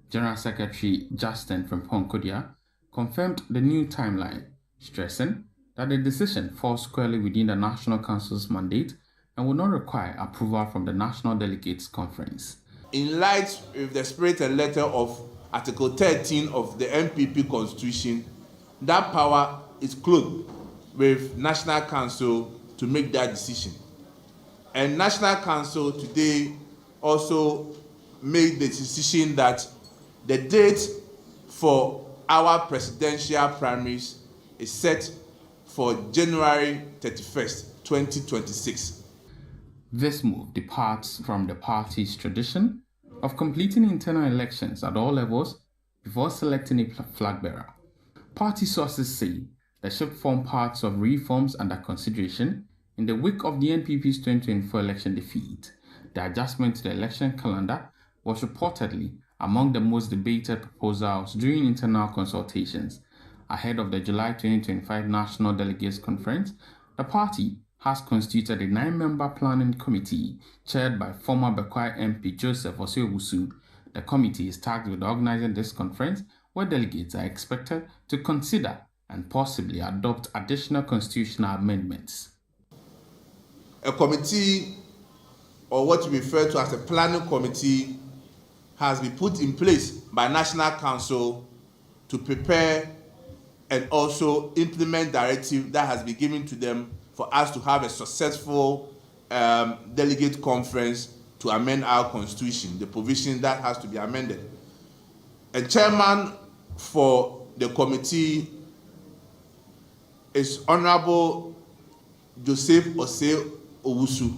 General Secretary Justin Frimpong-Kodia confirmed the new timeline, stressing that the decision falls squarely within the National Council's mandate and will not require approval from the National Delegates Conference. In light of the spirit and letter of Article 13 of the NPP Constitution, that power is clothed with National Council to make that decision. And National Council today also made the decision that the date for our presidential primaries is set for January 31st, 2026. This move departs from the party's tradition of completing internal elections at all levels before selecting a flag bearer. Party sources say the shift formed parts of reforms under consideration in the wake of the NPP's 2024 election defeat. The adjustment to the election calendar was reportedly among the most debated proposals during internal consultations. Ahead of the July 2025 National Delegates Conference, the party has constituted a 9-member planning committee chaired by former Bekwai MP Joseph Osei-Owusu. The committee is tasked with organizing this conference, where delegates are expected to consider and possibly adopt additional constitutional amendments. A committee, or what we refer to as a planning committee, has been put in place by National Council to prepare and also implement directive that has been given to them for us to have a successful delegate conference to amend our constitution, the provision that has to be amended. A chairman for the committee is Honorable Joseph Osei-Owusu,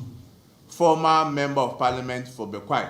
former Member of Parliament for Bekwai.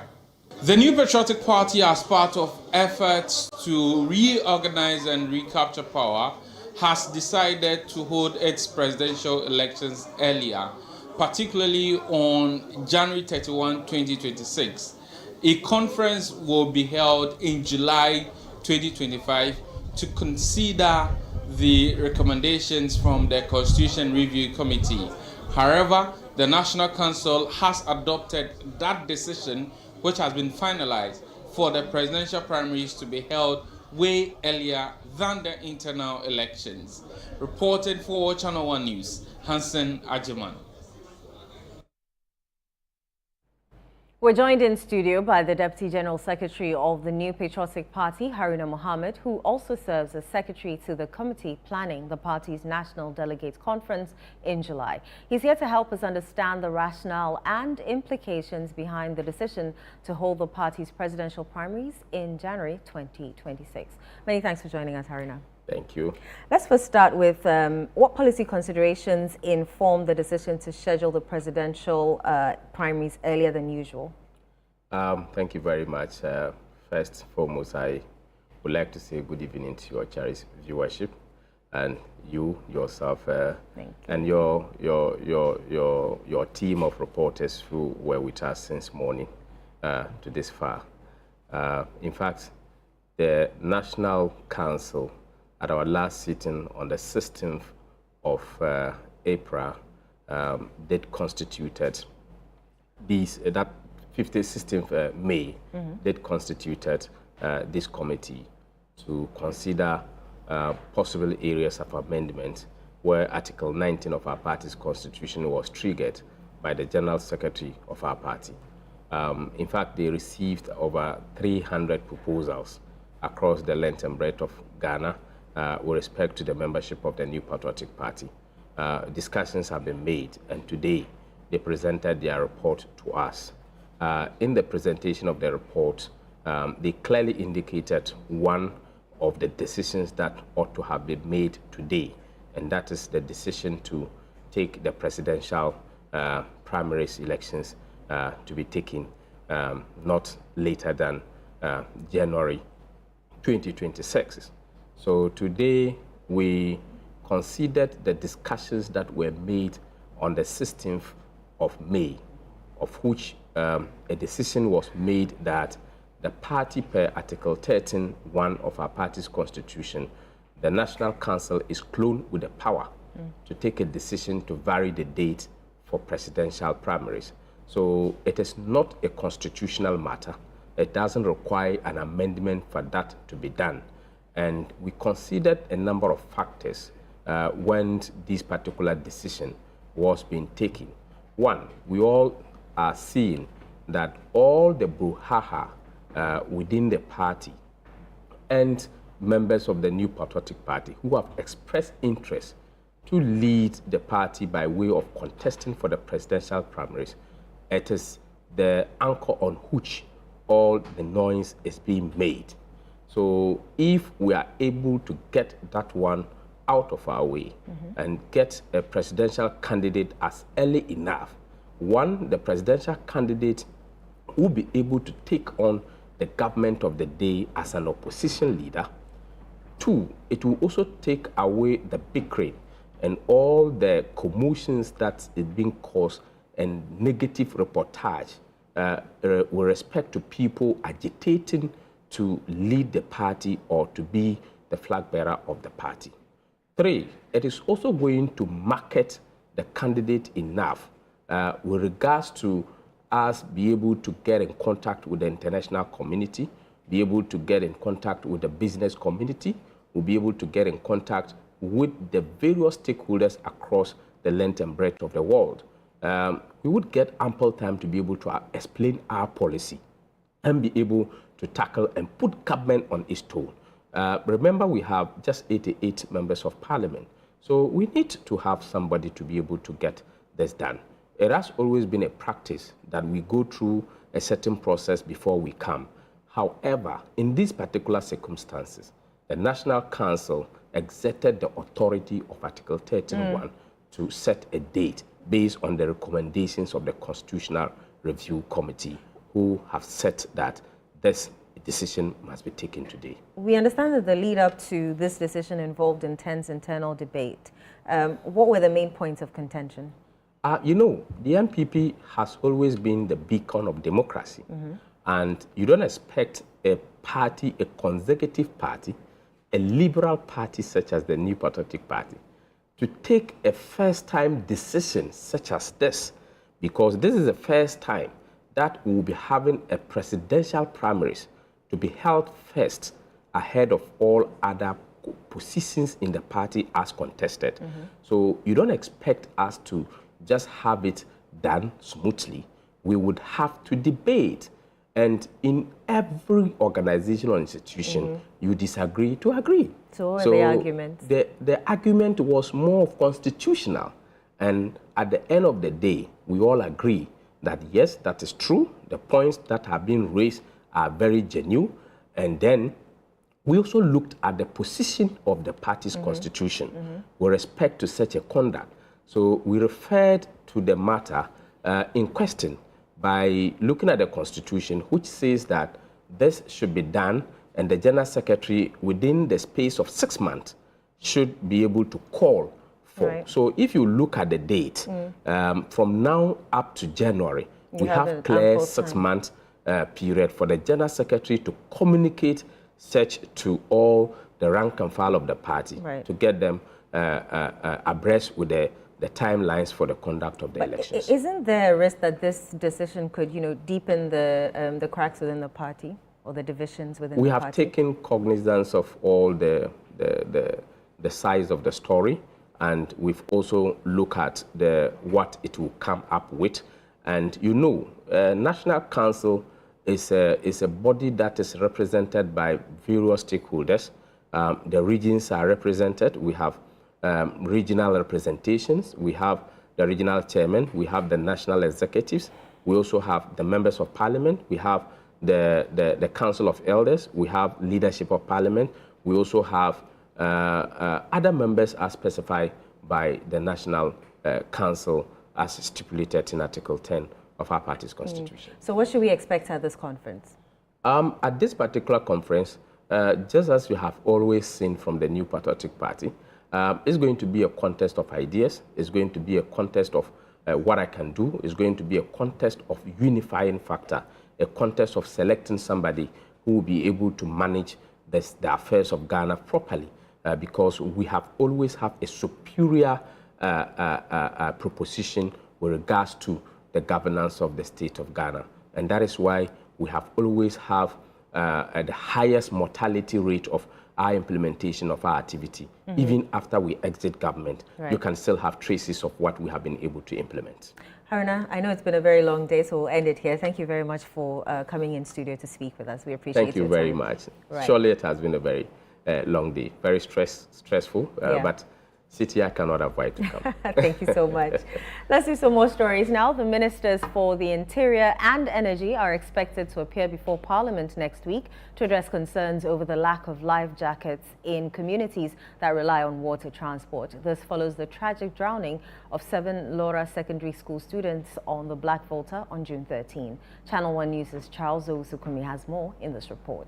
The New Patriotic Party, as part of efforts to reorganize and recapture power, has decided to hold its presidential elections earlier, particularly on January 31, 2026. A conference will be held in July 2025 to consider the recommendations from the Constitution Review Committee. However, the National Council has adopted that decision, which has been finalized, for the presidential primaries to be held way earlier than the internal elections. Reported for Channel 1 News, Hansen Ajiman. We're joined in studio by the Deputy General Secretary of the New Patriotic Party, Haruna Mohammed, who also serves as Secretary to the committee planning the party's National Delegates Conference in July. He's here to help us understand the rationale and implications behind the decision to hold the party's presidential primaries in January 2026. Many thanks for joining us, Haruna. Thank you. Let's first start with what policy considerations informed the decision to schedule the presidential primaries earlier than usual? Thank you very much. First and foremost, I would like to say good evening to your cherished viewership, and you yourself and your team of reporters who were with us since morning to this far. In fact, the National Council at our last sitting on the 16th of April did constituted these, that 16th May, did constituted this committee to consider possible areas of amendment where Article 19 of our party's constitution was triggered by the General Secretary of our party. In fact, they received over 300 proposals across the length and breadth of Ghana with respect to the membership of the New Patriotic Party. Discussions have been made, and today they presented their report to us. In the presentation of the report, they clearly indicated one of the decisions that ought to have been made today, and that is the decision to take the presidential primaries elections to be taken not later than January 2026. So today we considered the discussions that were made on the 16th of May, of which a decision was made that the party, per Article 13(1) of our party's constitution, the National Council is clothed with the power to take a decision to vary the date for presidential primaries. So it is not a constitutional matter. It doesn't require an amendment for that to be done. And we considered a number of factors when this particular decision was being taken. One, we all are seeing that all the brouhaha within the party and members of the New Patriotic Party who have expressed interest to lead the party by way of contesting for the presidential primaries, it is the anchor on which all the noise is being made. So if we are able to get that one out of our way and get a presidential candidate as early enough, one, the presidential candidate will be able to take on the government of the day as an opposition leader. Two, it will also take away the bickering and all the commotions that is being caused and negative reportage with respect to people agitating to lead the party or to be the flag bearer of the party. Three, it is also going to market the candidate enough with regards to us be able to get in contact with the international community, be able to get in contact with the business community, we'll be able to get in contact with the various stakeholders across the length and breadth of the world. We would get ample time to be able to explain our policy and be able to tackle and put government on its toe. Remember, we have just 88 members of parliament. So we need to have somebody to be able to get this done. It has always been a practice that we go through a certain process before we come. However, in these particular circumstances, the National Council exerted the authority of Article 13(1) to set a date based on the recommendations of the Constitutional Review Committee who have said that this decision must be taken today. We understand that the lead up to this decision involved intense internal debate. What were the main points of contention? You know, the NPP has always been the beacon of democracy. And you don't expect a party, a consecutive party, a liberal party such as the New Patriotic Party, to take a first-time decision such as this, because this is the first time that we will be having a presidential primaries to be held first ahead of all other positions in the party as contested. So you don't expect us to just have it done smoothly. We would have to debate. And in every organization or institution, you disagree to agree. So what are the arguments? The argument was more constitutional. And at the end of the day, we all agree that yes, that is true. The points that have been raised are very genuine. And then we also looked at the position of the party's constitution with respect to such a conduct. So we referred to the matter in question by looking at the constitution, which says that this should be done, and the General Secretary, within the space of 6 months, should be able to call for. Right. So if you look at the date, from now up to January, we have clear 6 months period for the General Secretary to communicate such to all the rank and file of the party to get them abreast with the timelines for the conduct of the elections. Isn't there a risk that this decision could, deepen the cracks within the party or the divisions within the party? We have taken cognizance of all the size of the story, and we've also looked at what it will come up with. And National Council is a body that is represented by various stakeholders. The regions are represented. We have regional representations. We have the regional chairman. We have the national executives. We also have the members of parliament. We have the council of elders. We have leadership of parliament. We also have other members as specified by the national council as stipulated in Article 10 of our party's constitution. So what should we expect at this conference? At this particular conference, just as you have always seen from the New Patriotic Party, it's going to be a contest of ideas. It's going to be a contest of what I can do. It's going to be a contest of unifying factor, a contest of selecting somebody who will be able to manage the affairs of Ghana properly, because we have always had a superior proposition with regards to the governance of the state of Ghana. And that is why we have always have the highest mortality rate of our implementation of our activity. Even after we exit government, you can still have traces of what we have been able to implement. Haruna, I know it's been a very long day, so we'll end it here. Thank you very much for coming in studio to speak with us. We appreciate it. Thank you very much. Surely it has been a very long day, very stressful, but City, I cannot avoid to come. Thank you so much. Let's do some more stories now. The ministers for the Interior and Energy are expected to appear before Parliament next week to address concerns over the lack of life jackets in communities that rely on water transport. This follows the tragic drowning of 7 Laura Secondary School students on the Black Volta on June 13. Channel 1 News' Charles Owusukumi has more in this report.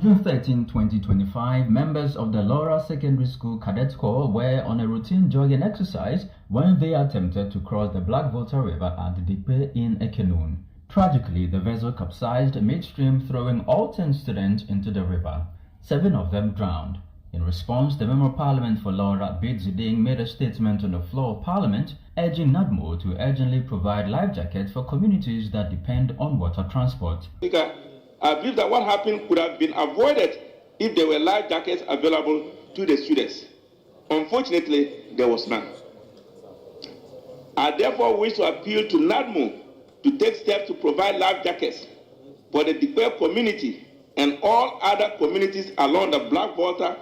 June 13, 2025, members of the Laura Secondary School Cadet Corps were on a routine jogging exercise when they attempted to cross the Black Volta River at Dipe in Ekenoon. Tragically, the vessel capsized midstream, throwing all 10 students into the river. 7 of them drowned. In response, the Member of Parliament for Laura, Bid Zidane, made a statement on the floor of Parliament urging NADMO to urgently provide life jackets for communities that depend on water transport. I believe that what happened could have been avoided if there were life jackets available to the students. Unfortunately, there was none. I therefore wish to appeal to NADMO to take steps to provide life jackets for the Dipe community and all other communities along the Black Volta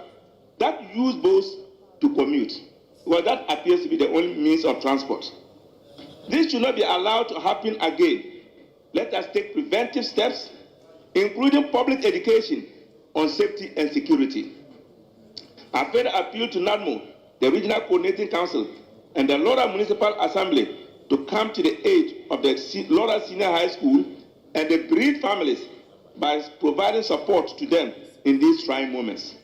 that use boats to commute, because that appears to be the only means of transport. This should not be allowed to happen again. Let us take preventive steps, including public education on safety and security. I further appeal to NADMO, the Regional Coordinating Council, and the Laura Municipal Assembly to come to the aid of the Laura Senior High School and the bereaved families by providing support to them in these trying moments.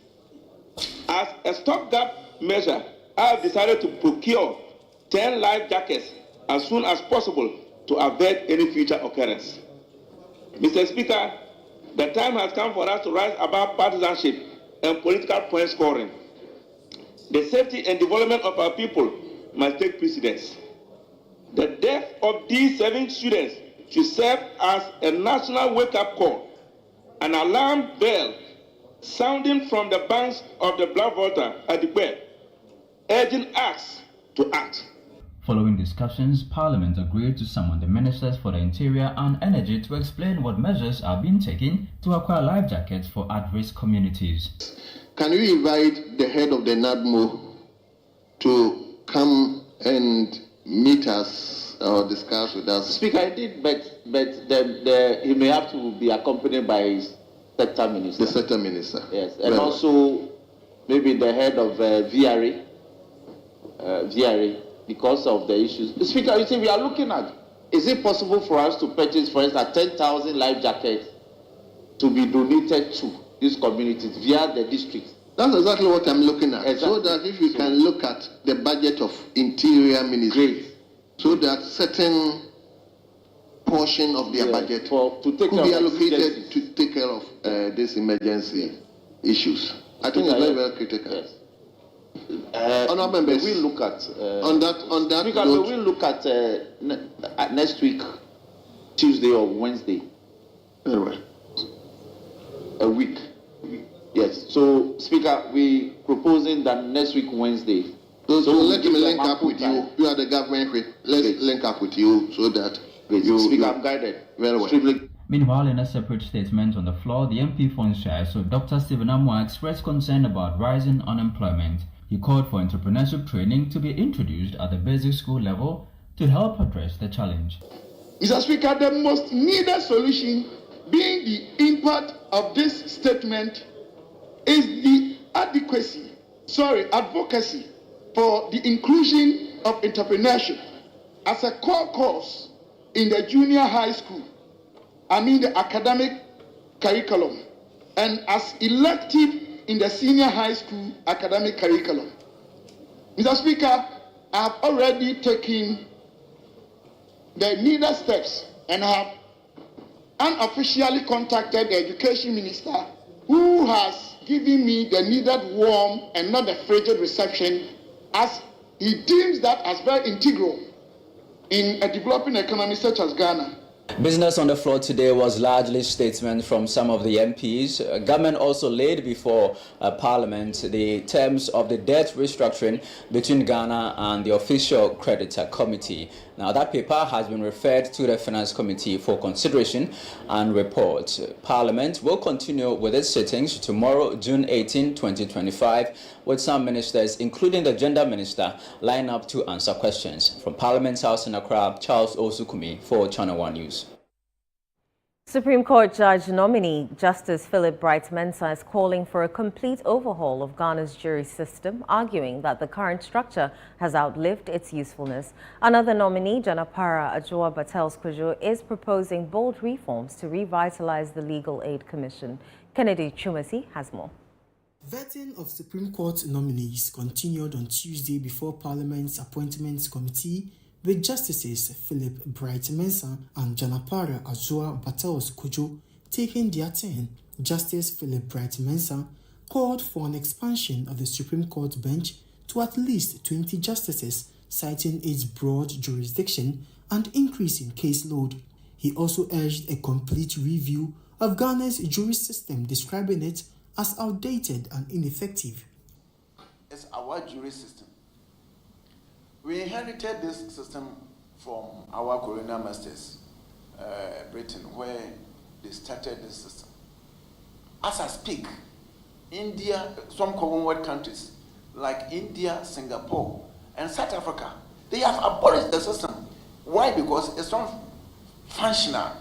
As a stopgap measure, I have decided to procure 10 life jackets as soon as possible to avert any future occurrence. Mr. Speaker, the time has come for us to rise above partisanship and political point scoring. The safety and development of our people must take precedence. The death of these 7 students should serve as a national wake-up call, an alarm bell sounding from the banks of the Blackwater at the Bay, urging us to act. Following discussions, Parliament agreed to summon the Ministers for the Interior and Energy to explain what measures are being taken to acquire life jackets for at-risk communities. Can we invite the head of the NADMO to come and meet us or discuss with us? Speaker, I did, but he may have to be accompanied by his sector minister. The sector minister. Yes, and also maybe the head of VRA, because of the issues. Speaker, you see, we are looking at, is it possible for us to purchase, for instance, 10,000 life jackets to be donated to these communities via the district? That's exactly what I'm looking at. Exactly. So that if we can look at the budget of Interior Ministry, so that certain portion of their budget could be allocated to take care of these emergency issues. I think it's very, very critical. Yes. Honourable members, we look at on that Speaker, note, we look at next week, Tuesday or Wednesday. Anyway. A week. Yes. So, Speaker, we proposing that next week Wednesday. So let me link up with you. You are the government. Let's link up with you so that Speaker, I'm guided. Very well. Meanwhile, in a separate statement on the floor, the MP for Nshai, Dr. Stephen Amwa, expressed concern about rising unemployment. He called for entrepreneurship training to be introduced at the basic school level to help address the challenge. Mr. Speaker, the most needed solution being the impact of this statement is the advocacy for the inclusion of entrepreneurship as a core course in the junior high school, the academic curriculum, and as elective in the senior high school academic curriculum. Mr. Speaker, I have already taken the needed steps and have unofficially contacted the Education Minister, who has given me the needed warm and not the frigid reception, as he deems that as very integral in a developing economy such as Ghana. Business on the floor today was largely statements from some of the MPs. Government also laid before Parliament the terms of the debt restructuring between Ghana and the official creditor committee. Now, that paper has been referred to the Finance Committee for consideration and report. Parliament will continue with its sittings tomorrow, June 18, 2025, with some ministers, including the Gender Minister, line up to answer questions. From Parliament's House in Accra, Charles Osukumi for Channel 1 News. Supreme Court Judge nominee Justice Philip Bright-Mensah is calling for a complete overhaul of Ghana's jury system, arguing that the current structure has outlived its usefulness. Another nominee, Janapara Ajua Batels-Kojo, is proposing bold reforms to revitalize the Legal Aid Commission. Kennedy Chumasi has more. Vetting of Supreme Court nominees continued on Tuesday before Parliament's Appointments Committee, with Justices Philip Bright-Mensah and Janapara Ajua Batels-Kojo taking their turn. Justice Philip Bright-Mensah called for an expansion of the Supreme Court bench to at least 20 justices, citing its broad jurisdiction and increase in caseload. He also urged a complete review of Ghana's jury system, describing it as outdated and ineffective. It's our jury system. We inherited this system from our colonial masters, Britain, where they started this system. As I speak, India, some Commonwealth countries like India, Singapore, and South Africa, they have abolished the system. Why? Because it's not functional.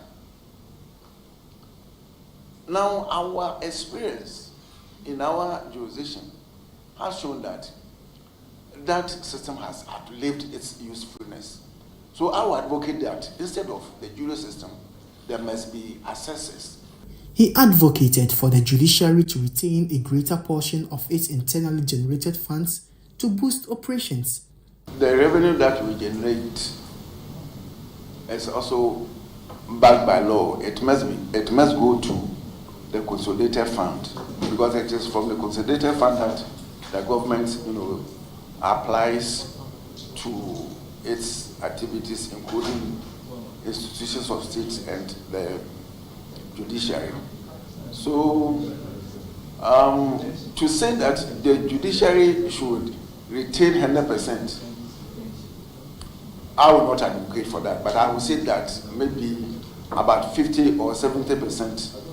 Now, our experience in our jurisdiction has shown that that system has outlived its usefulness. So I would advocate that instead of the jury system, there must be assessors. He advocated for the judiciary to retain a greater portion of its internally generated funds to boost operations. The revenue that we generate is also backed by law. It must go to the consolidated fund, because it is from the consolidated fund that the government, applies to its activities, including institutions of state and the judiciary. So, to say that the judiciary should retain 100%, I will not advocate for that, but I will say that maybe about 50 or 70%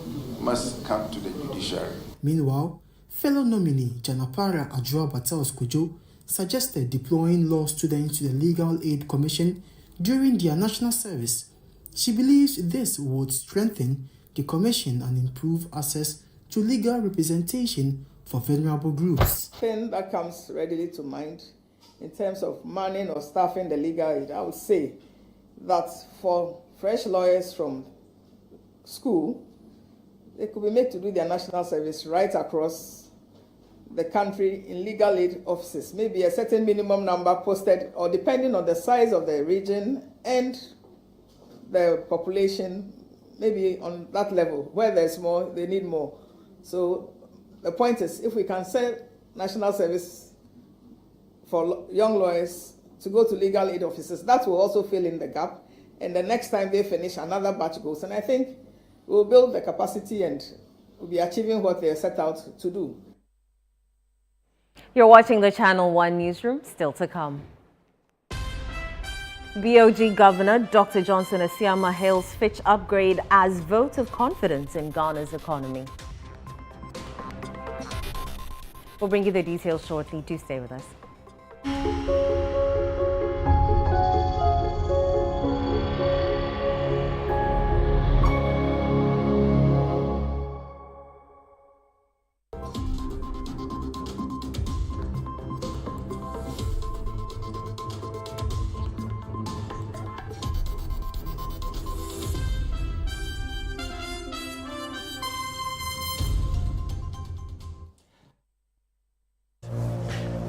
must come to the judiciary. Meanwhile, fellow nominee Janapara Ajua Battles Kujo suggested deploying law students to the Legal Aid Commission during their national service. She believes this would strengthen the commission and improve access to legal representation for vulnerable groups. Thing that comes readily to mind in terms of manning or staffing the legal aid, I would say that for fresh lawyers from school, they could be made to do their national service right across the country in legal aid offices. Maybe a certain minimum number posted, or depending on the size of the region and the population, maybe on that level. Where there's more, they need more. So the point is, if we can set national service for young lawyers to go to legal aid offices, that will also fill in the gap. And the next time they finish, another batch goes. And I think we'll build the capacity and we'll be achieving what they're set out to do. You're watching the Channel 1 newsroom, still to come. BOG Governor Dr. Johnson Asiama hails Fitch upgrade as vote of confidence in Ghana's economy. We'll bring you the details shortly. Do stay with us.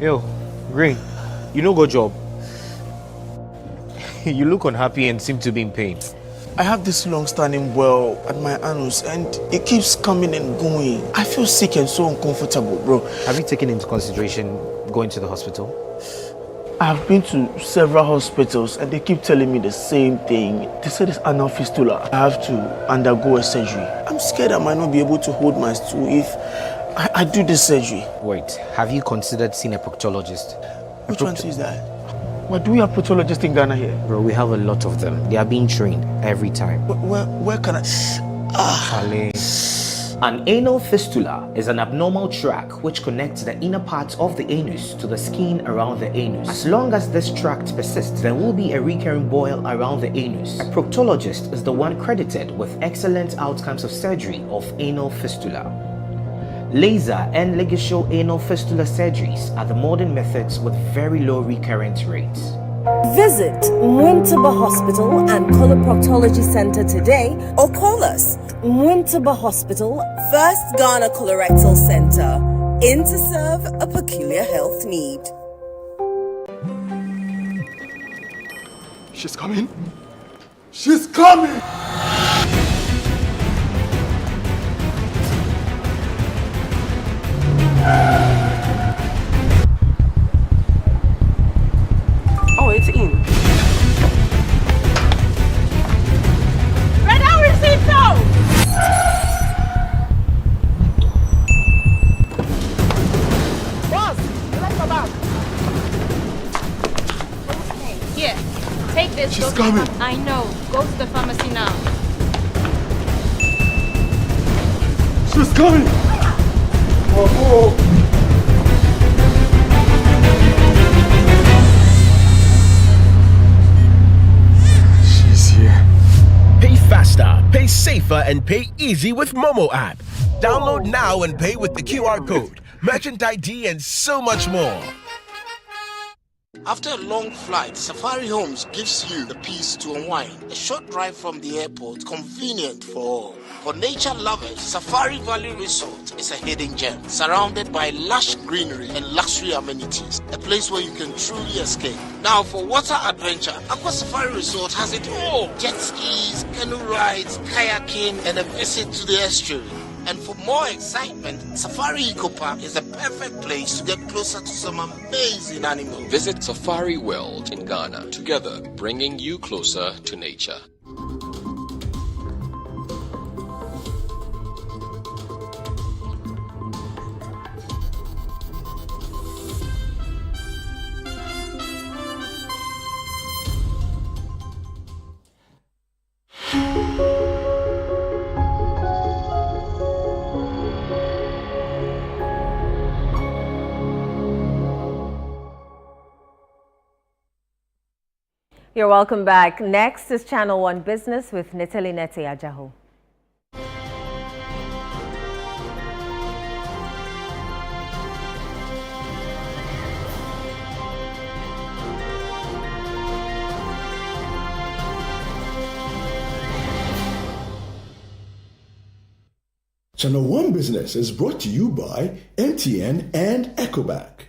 Yo, Green, you no go job. You look unhappy and seem to be in pain. I have this long-standing well at my anus and it keeps coming and going. I feel sick and so uncomfortable, bro. Have you taken into consideration going to the hospital? I've been to several hospitals and they keep telling me the same thing. They said it's anal fistula. I have to undergo a surgery. I'm scared I might not be able to hold my stool if I do this surgery. Wait, have you considered seeing a proctologist? Which one is that? What, do we have proctologists in Ghana here? Bro, we have a lot of them. They are being trained every time. Where can I? An anal fistula is an abnormal tract which connects the inner part of the anus to the skin around the anus. As long as this tract persists, there will be a recurring boil around the anus. A proctologist is the one credited with excellent outcomes of surgery of anal fistula. Laser and ligature anal fistula surgeries are the modern methods with very low recurrence rates. Visit Mwintaba Hospital and Coloproctology Center today or call us. Mwintaba Hospital, First Ghana Colorectal Center, in to serve a peculiar health need. She's coming. She's coming! Oh, it's in. Red hour receipt now! Boss, you left my bag. Here, take this. She's coming. I know. Go to the pharmacy now. She's coming! Oh. She's here. Pay faster, pay safer, and pay easy with Momo app. Download now and pay with the QR code, merchant ID, and so much more. After a long flight, Safari Homes gives you the peace to unwind. A short drive from the airport, convenient for all. For nature lovers, Safari Valley Resort is a hidden gem, surrounded by lush greenery and luxury amenities. A place where you can truly escape. Now, for water adventure, Aqua Safari Resort has it all. Jet skis, canoe rides, kayaking, and a visit to the estuary. And for more excitement, Safari Eco Park is the perfect place to get closer to some amazing animals. Visit Safari World in Ghana, together bringing you closer to nature. You're welcome back. Next is Channel 1 Business with Nitali Nete Ajaho. Channel 1 Business is brought to you by MTN and EcoBank.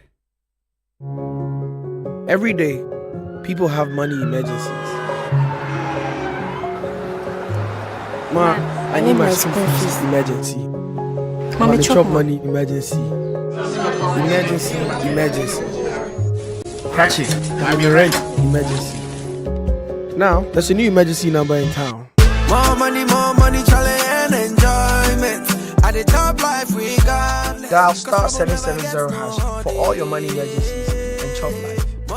Every day, people have money emergencies. Ma, I need my school fees emergency. Mommy, chop money emergency. Emergency. Catch it. I'm your rent emergency. Now, there's a new emergency number in town. More money, challenge and enjoyment. At the top life we got. Dial star 770 hash for all your money emergencies and chop life.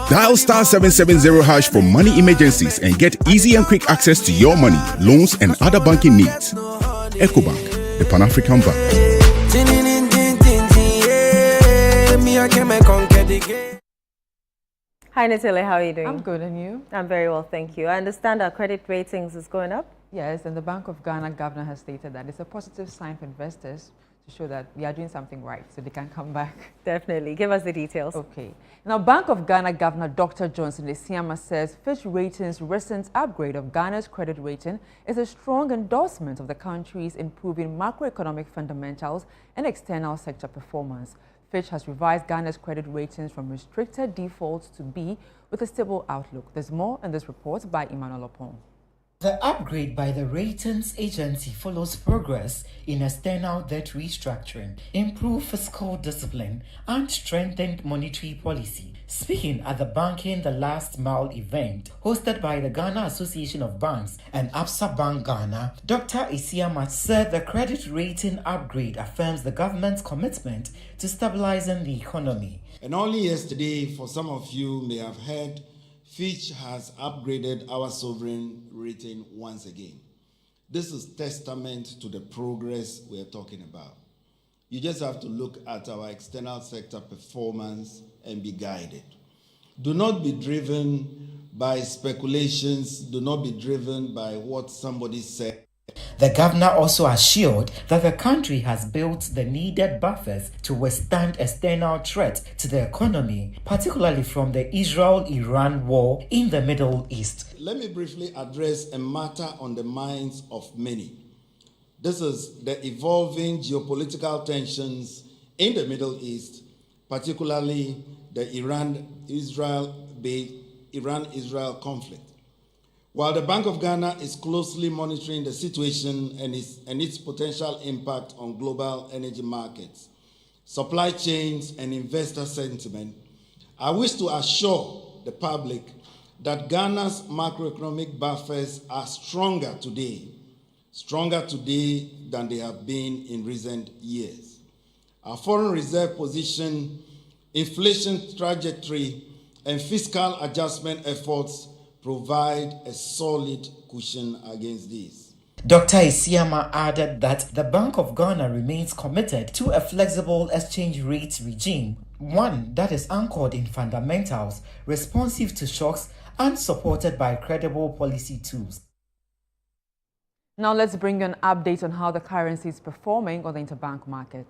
Dial star 770 hash for money emergencies and get easy and quick access to your money, loans, and other banking needs. EcoBank, the Pan-African Bank. Hi Natalie, how are you doing? I'm good, and you? I'm very well, thank you. I understand our credit ratings is going up? Yes, and the Bank of Ghana governor has stated that it's a positive sign for investors to show that we are doing something right, so they can come back. Definitely. Give us the details. Okay. Now, Bank of Ghana Governor Dr. Johnson Esiama says Fitch Ratings' recent upgrade of Ghana's credit rating is a strong endorsement of the country's improving macroeconomic fundamentals and external sector performance. Fitch has revised Ghana's credit ratings from restricted default to B with a stable outlook. There's more in this report by Emmanuel Opon. The upgrade by the ratings agency follows progress in external debt restructuring, improved fiscal discipline, and strengthened monetary policy. Speaking at the Banking the Last Mile event hosted by the Ghana Association of Banks and Absa Bank Ghana, Dr. Esiama said the credit rating upgrade affirms the government's commitment to stabilizing the economy. And only yesterday, for some of you may have heard, Fitch has upgraded our sovereign rating once again. This is testament to the progress we are talking about. You just have to look at our external sector performance and be guided. Do not be driven by speculations. Do not be driven by what somebody said. The governor also assured that the country has built the needed buffers to withstand external threats to the economy, particularly from the Israel-Iran war in the Middle East. Let me briefly address a matter on the minds of many. This is the evolving geopolitical tensions in the Middle East, particularly the Iran-Israel conflict. While the Bank of Ghana is closely monitoring the situation and its potential impact on global energy markets, supply chains, and investor sentiment, I wish to assure the public that Ghana's macroeconomic buffers are stronger today than they have been in recent years. Our foreign reserve position, inflation trajectory, and fiscal adjustment efforts provide a solid cushion against this. Dr. Esiama added that the Bank of Ghana remains committed to a flexible exchange rate regime, one that is anchored in fundamentals, responsive to shocks, and supported by credible policy tools. Now let's bring you an update on how the currency is performing on the interbank market.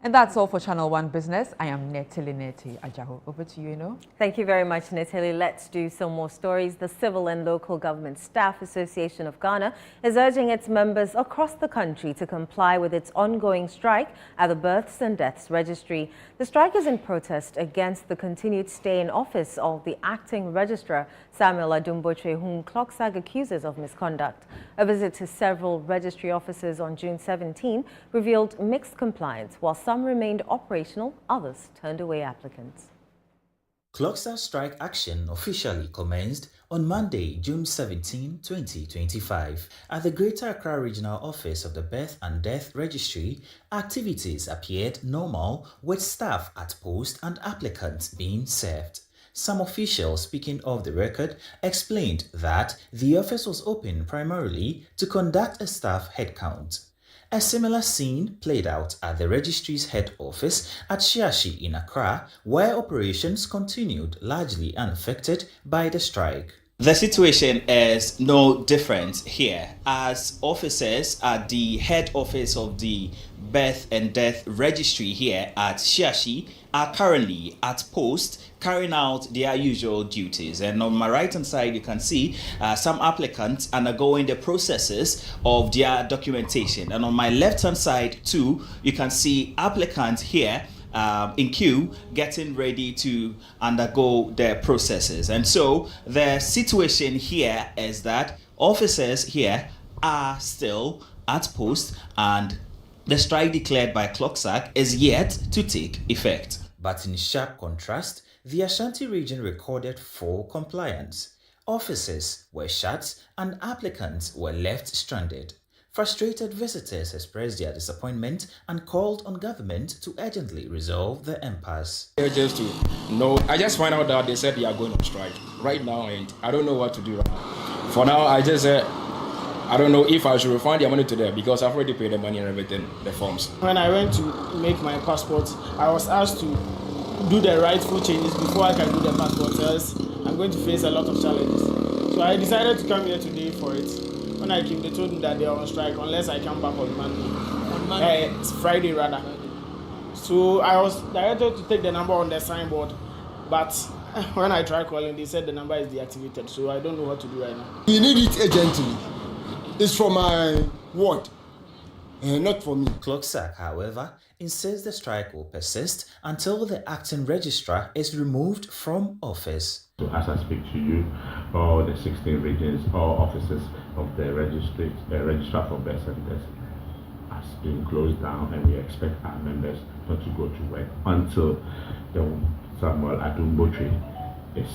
And that's all for Channel One Business. I am Neti Ajaho. Over to you, Eno. Thank you very much, Neteli. Let's do some more stories. The Civil and Local Government Staff Association of Ghana is urging its members across the country to comply with its ongoing strike at the Births and Deaths Registry. The strike is in protest against the continued stay in office of the acting registrar, Samuel Adumbotre, whom CLOCSAG accuses of misconduct. A visit to several registry offices on June 17 revealed mixed compliance, while some remained operational, others turned away applicants. CLOCSAG strike action officially commenced on Monday, June 17, 2025. At the Greater Accra Regional Office of the Birth and Death Registry, activities appeared normal, with staff at post and applicants being served. Some officials speaking off the record explained that the office was open primarily to conduct a staff headcount. A similar scene played out at the registry's head office at Shiashi in Accra, where operations continued largely unaffected by the strike. The situation is no different here, as officers at the head office of the Birth and Death Registry here at Shiashi are currently at post carrying out their usual duties. And on my right hand side, you can see some applicants undergoing the processes of their documentation. And on my left hand side too, you can see applicants here in queue getting ready to undergo their processes. And so the situation here is that officers here are still at post, and the strike declared by CLOCSAG is yet to take effect. But in sharp contrast, the Ashanti region recorded full compliance. Offices were shut and applicants were left stranded. Frustrated visitors expressed their disappointment and called on government to urgently resolve the impasse. Just to know, I just find out that they said they are going on strike right now, and I don't know what to do right now. For now, I just said, I don't know if I should refund their money to them because I've already paid the money and everything, the forms. When I went to make my passport, I was asked to do the rightful changes before I can do the passport, else I'm going to face a lot of challenges. So I decided to come here today for it. When I came, they told me that they are on strike unless I come back on Monday. On Monday? It's Friday rather. So I was directed to take the number on the signboard, but when I tried calling, they said the number is deactivated, so I don't know what to do right now. You need it urgently. It's for my ward, not for me. CLOCSAG, however, insists the strike will persist until the acting registrar is removed from office. So as I speak to you, all the 16 regions, all offices of the registrar for births and deaths has been closed down, and we expect our members not to go to work until the Samuel Adumbotre is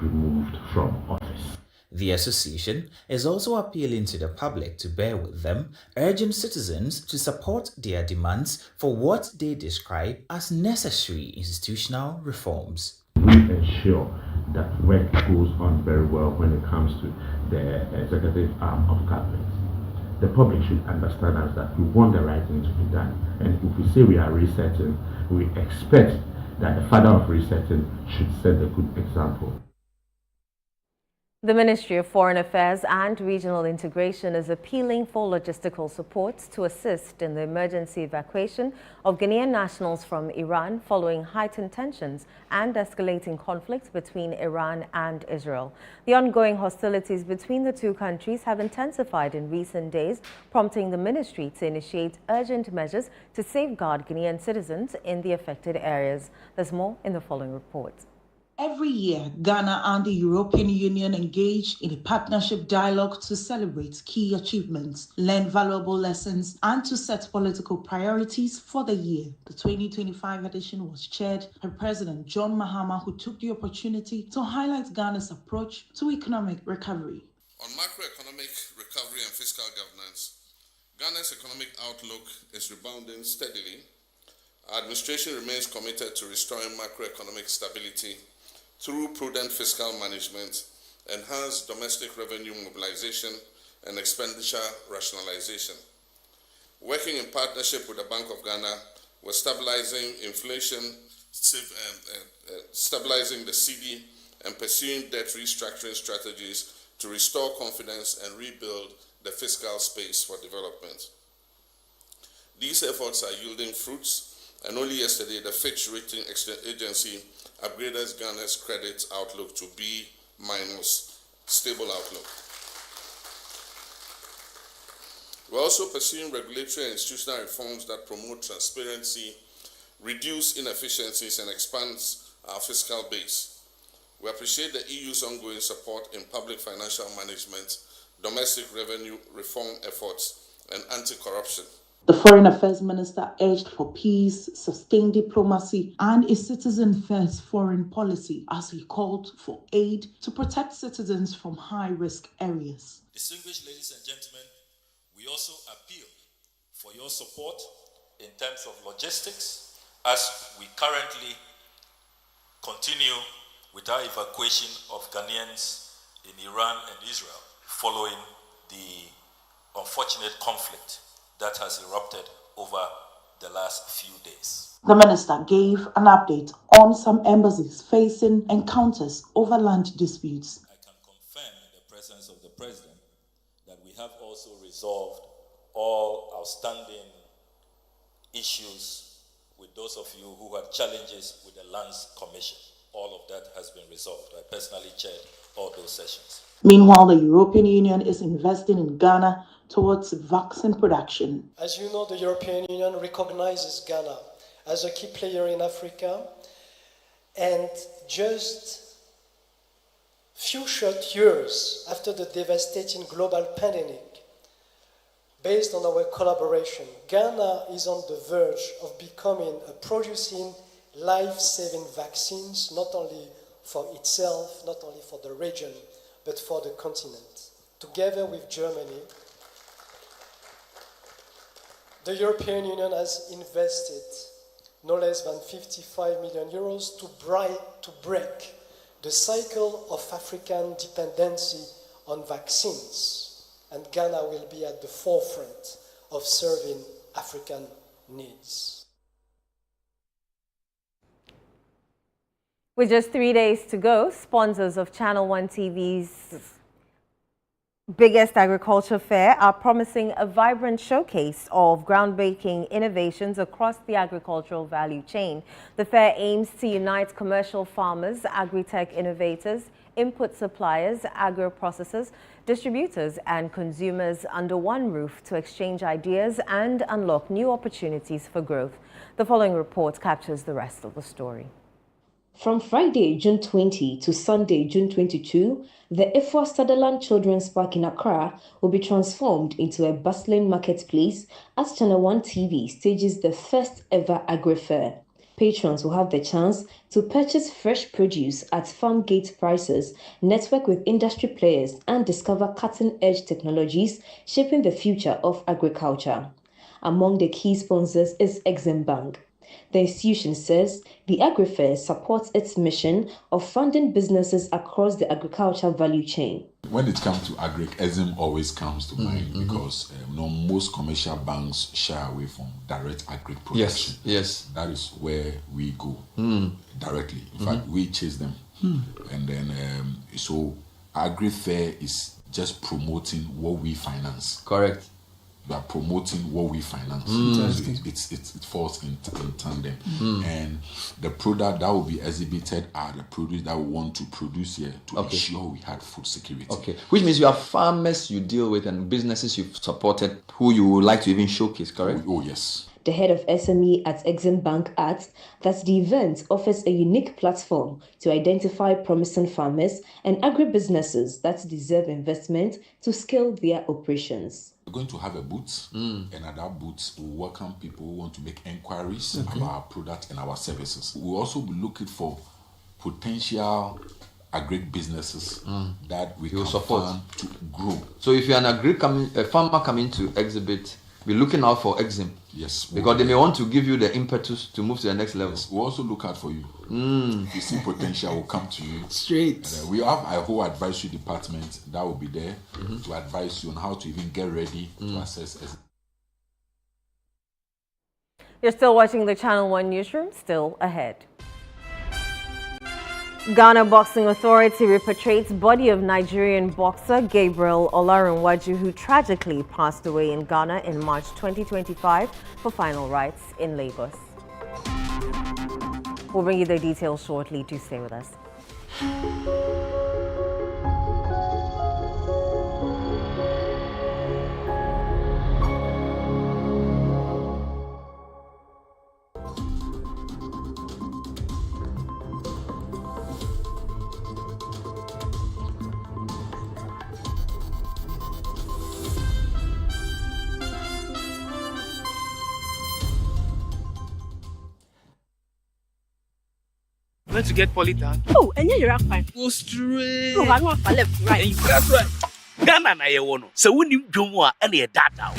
removed from office. The association is also appealing to the public to bear with them, urging citizens to support their demands for what they describe as necessary institutional reforms. We ensure that work goes on very well when it comes to the executive arm of government. The public should understand us that we want the right thing to be done, and if we say we are resetting, we expect that the father of resetting should set a good example. The Ministry of Foreign Affairs and Regional Integration is appealing for logistical support to assist in the emergency evacuation of Ghanaian nationals from Iran following heightened tensions and escalating conflicts between Iran and Israel. The ongoing hostilities between the two countries have intensified in recent days, prompting the ministry to initiate urgent measures to safeguard Ghanaian citizens in the affected areas. There's more in the following report. Every year, Ghana and the European Union engage in a partnership dialogue to celebrate key achievements, learn valuable lessons, and to set political priorities for the year. The 2025 edition was chaired by President John Mahama, who took the opportunity to highlight Ghana's approach to economic recovery. On macroeconomic recovery and fiscal governance, Ghana's economic outlook is rebounding steadily. Our administration remains committed to restoring macroeconomic stability through prudent fiscal management, enhanced domestic revenue mobilization, and expenditure rationalization. Working in partnership with the Bank of Ghana, we're stabilizing inflation, stabilizing the CD, and pursuing debt restructuring strategies to restore confidence and rebuild the fiscal space for development. These efforts are yielding fruits, And only yesterday, the Fitch Rating Agency upgraded Ghana's credit outlook to B-, stable outlook. We're also pursuing regulatory and institutional reforms that promote transparency, reduce inefficiencies, and expands our fiscal base. We appreciate the EU's ongoing support in public financial management, domestic revenue reform efforts, and anti-corruption. The Foreign Affairs Minister urged for peace, sustained diplomacy, and a citizen-first foreign policy as he called for aid to protect citizens from high-risk areas. Distinguished ladies and gentlemen, we also appeal for your support in terms of logistics as we currently continue with our evacuation of Ghanaians in Iran and Israel following the unfortunate conflict that has erupted over the last few days. The minister gave an update on some embassies facing encounters over land disputes. I can confirm in the presence of the President that we have also resolved all outstanding issues with those of you who had challenges with the Lands Commission. All of that has been resolved. I personally chaired all those sessions. Meanwhile, the European Union is investing in Ghana towards vaccine production. As you know, the European Union recognizes Ghana as a key player in Africa, and just few short years after the devastating global pandemic, based on our collaboration, Ghana is on the verge of becoming a producing life-saving vaccines, not only for itself, not only for the region, but for the continent. Together with Germany, the European Union has invested no less than 55 million euros to break the cycle of African dependency on vaccines. And Ghana will be at the forefront of serving African needs. With just 3 days to go, sponsors of Channel One TV's biggest agriculture fair are promising a vibrant showcase of groundbreaking innovations across the agricultural value chain. The fair aims to unite commercial farmers, agri-tech innovators, input suppliers, agro-processors, distributors and consumers under one roof to exchange ideas and unlock new opportunities for growth. The following report captures the rest of the story. From Friday, June 20 to Sunday, June 22, the Efua Sutherland Children's Park in Accra will be transformed into a bustling marketplace as Channel One TV stages the first ever agri-fair. Patrons will have the chance to purchase fresh produce at farm gate prices, network with industry players, and discover cutting-edge technologies shaping the future of agriculture. Among the key sponsors is Exim Bank. The institution says the agri-fair supports its mission of funding businesses across the agriculture value chain. When it comes to agri, Exim always comes to mind because most commercial banks shy away from direct agri production. Yes. That is where we go directly. In fact, we chase them. And then, so agri-fair is just promoting what we finance. Correct. We are promoting what we finance. It falls in tandem. And the product that will be exhibited are the produce that we want to produce here to ensure we have food security. Okay, which means you have farmers you deal with and businesses you've supported who you would like to even showcase, correct? Oh, yes. The head of SME at Exim Bank adds that the event offers a unique platform to identify promising farmers and agribusinesses that deserve investment to scale their operations. We're going to have a booth, and at that booth, we'll welcome people who want to make inquiries about our product and our services. We'll also be looking for potential agri-businesses that we can support to grow. So if you're a farmer coming to exhibit, be looking out for Exim. Yes. Because they may want to give you the impetus to move to the next level. Yes, we'll also look out for you. If you see potential, we'll come to you. Straight. We have a whole advisory department that will be there to advise you on how to even get ready to access Exim. You're still watching the Channel One newsroom, still ahead. Ghana Boxing Authority repatriates body of Nigerian boxer Gabriel Olarenwaju, who tragically passed away in Ghana in March 2025 for final rites in Lagos. We'll bring you the details shortly. Do stay with us. Went to get polytank. Oh, and you're fine. Go straight. No, I'm not left, right. That's right. Ghana na ye wono. So when you do more, and ye data.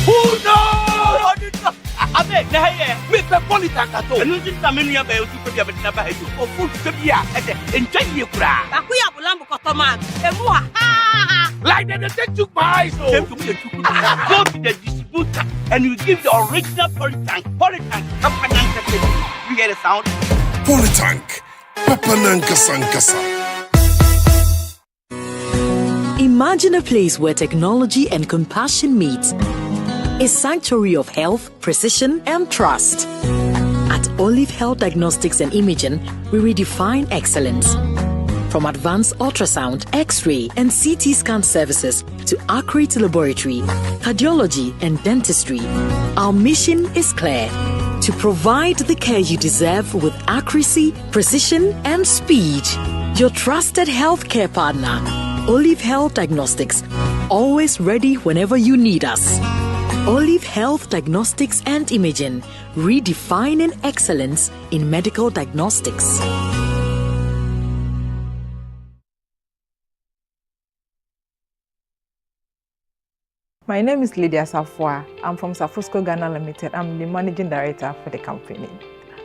Oh no! I beg, na here. Make a polytank at all. And you just a many of you to be able to buy you. Or food to be at enjoy your craft. Akuya Bulambo Kotoman. Emua. Like they take you by so. Go to the distributor and you give the original polytank. Polytank. You get a sound? Polytank, Papananka Sankasa. Imagine a place where technology and compassion meet. A sanctuary of health, precision, and trust. At Olive Health Diagnostics and Imaging, we redefine excellence. From advanced ultrasound, X-ray, and CT scan services to accurate laboratory, cardiology, and dentistry, our mission is clear: to provide the care you deserve with accuracy, precision, and speed. Your trusted healthcare partner, Olive Health Diagnostics, always ready whenever you need us. Olive Health Diagnostics and Imaging, redefining excellence in medical diagnostics. My name is Lydia Safwa. I'm from Safusco Ghana Limited. I'm the managing director for the company.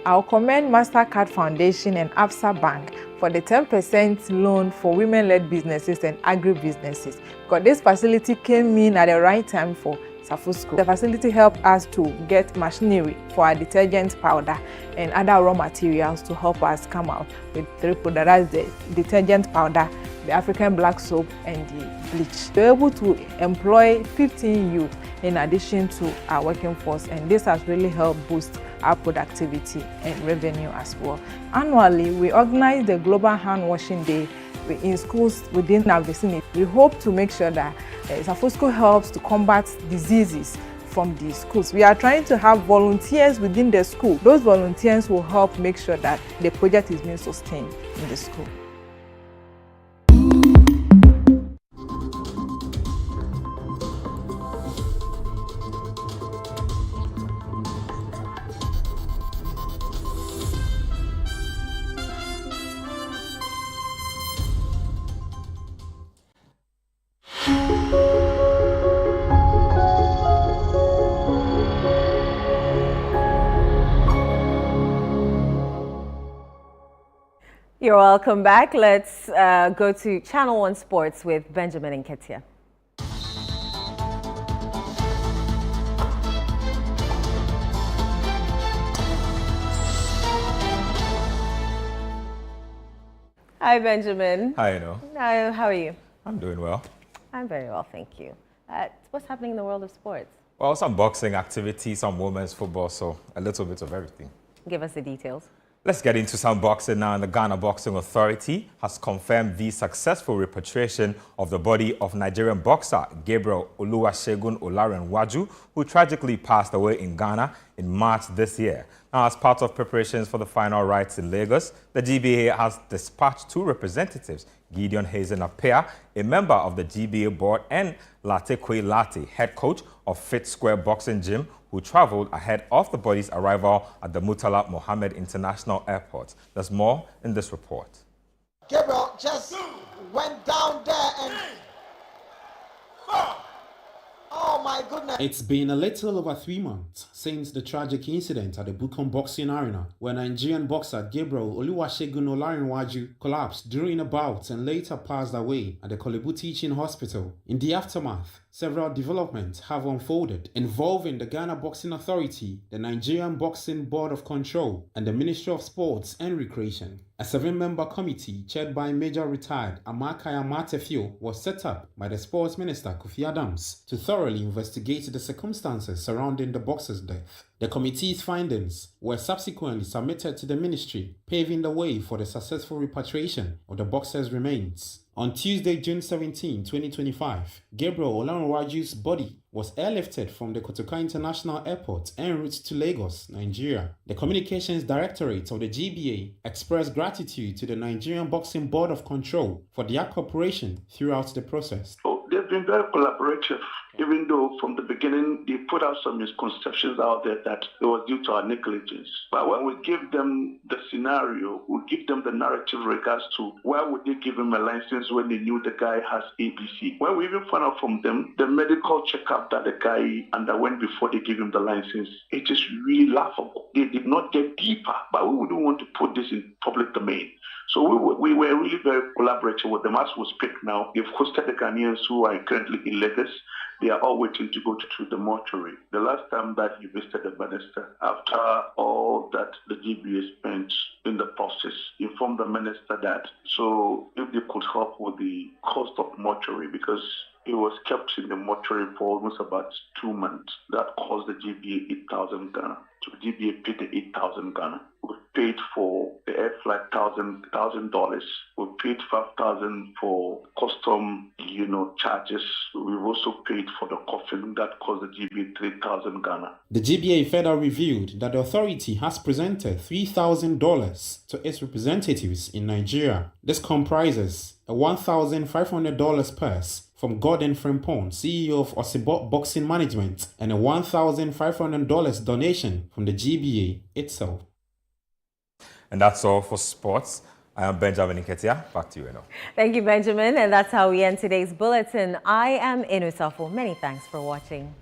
I'll commend MasterCard Foundation and Absa Bank for the 10% loan for women-led businesses and agri-businesses, because this facility came in at the right time for Safusco. The facility helped us to get machinery for our detergent powder and other raw materials to help us come out with three products: that's the detergent powder, the African black soap, and the bleach. We're able to employ 15 youth in addition to our working force, and this has really helped boost our productivity and revenue as well. Annually, we organize the Global Hand Washing Day in schools within our vicinity. We hope to make sure that Safusco helps to combat diseases from the schools. We are trying to have volunteers within the school. Those volunteers will help make sure that the project is being sustained in the school. You're welcome back. Let's go to Channel 1 Sports with Benjamin and Ketia. Hi, Benjamin. Hi, you know. Hi, how are you? I'm doing well. I'm very well, thank you. What's happening in the world of sports? Well, some boxing activity, some women's football, so a little bit of everything. Give us the details. Let's get into some boxing now. And the Ghana Boxing Authority has confirmed the successful repatriation of the body of Nigerian boxer Gabriel Oluwasegun Olarenwaju, who tragically passed away in Ghana in March this year. Now, as part of preparations for the final rites in Lagos, the GBA has dispatched two representatives, Gideon Hazen Apea, a member of the GBA board, and Latekwe Lati, head coach of Fit Square Boxing Gym, who traveled ahead of the body's arrival at the Murtala Mohammed International Airport. There's more in this report. Gabriel just went down there and... Oh my goodness. It's been a little over 3 months since the tragic incident at the Bukom Boxing Arena, where Nigerian boxer Gabriel Oluwasegun Olarenwaju collapsed during a bout and later passed away at the Kolebu Teaching Hospital. In the aftermath, several developments have unfolded involving the Ghana Boxing Authority, the Nigerian Boxing Board of Control, and the Ministry of Sports and Recreation. A 7-member committee chaired by Major Retired Amakaya Matefio was set up by the Sports Minister Kofi Adams to thoroughly investigate the circumstances surrounding the boxer's death. The committee's findings were subsequently submitted to the ministry, paving the way for the successful repatriation of the boxer's remains. On Tuesday, June 17, 2025, Gabriel Olarenwaju's body was airlifted from the Kotoka International Airport en route to Lagos, Nigeria. The Communications Directorate of the GBA expressed gratitude to the Nigerian Boxing Board of Control for their cooperation throughout the process. They've been very collaborative, even though from the beginning they put out some misconceptions out there that it was due to our negligence. But when we give them the scenario, we give them the narrative regards to why would they give him a license when they knew the guy has ABC. When we even found out from them the medical checkup that the guy underwent before they gave him the license, it is really laughable. They did not get deeper, but we wouldn't want to put this in public domain. So we were really very collaborative with them. As we speak now, they've hosted the Ghanaians who are currently in Lagos. They are all waiting to go to the mortuary. The last time that he visited the minister, after all that the GBA spent in the process, informed the minister that so if they could help with the cost of mortuary, because it was kept in the mortuary for almost about 2 months. That cost the GBA 8,000 Ghana. So the GBA paid the 8,000 Ghana. We paid for the air flight $1,000. We paid 5,000 for custom, charges. We've also paid for the coffin that cost the GBA 3,000 Ghana. The GBA further revealed that the authority has presented $3,000 to its representatives in Nigeria. This comprises a $1,500 purse from Gordon Frimpong, CEO of Osibot Boxing Management, and a $1,500 donation from the GBA itself. And that's all for sports. I am Benjamin Nketia. Back to you, Eno. Thank you, Benjamin. And that's how we end today's bulletin. I am Eno Safo. Many thanks for watching.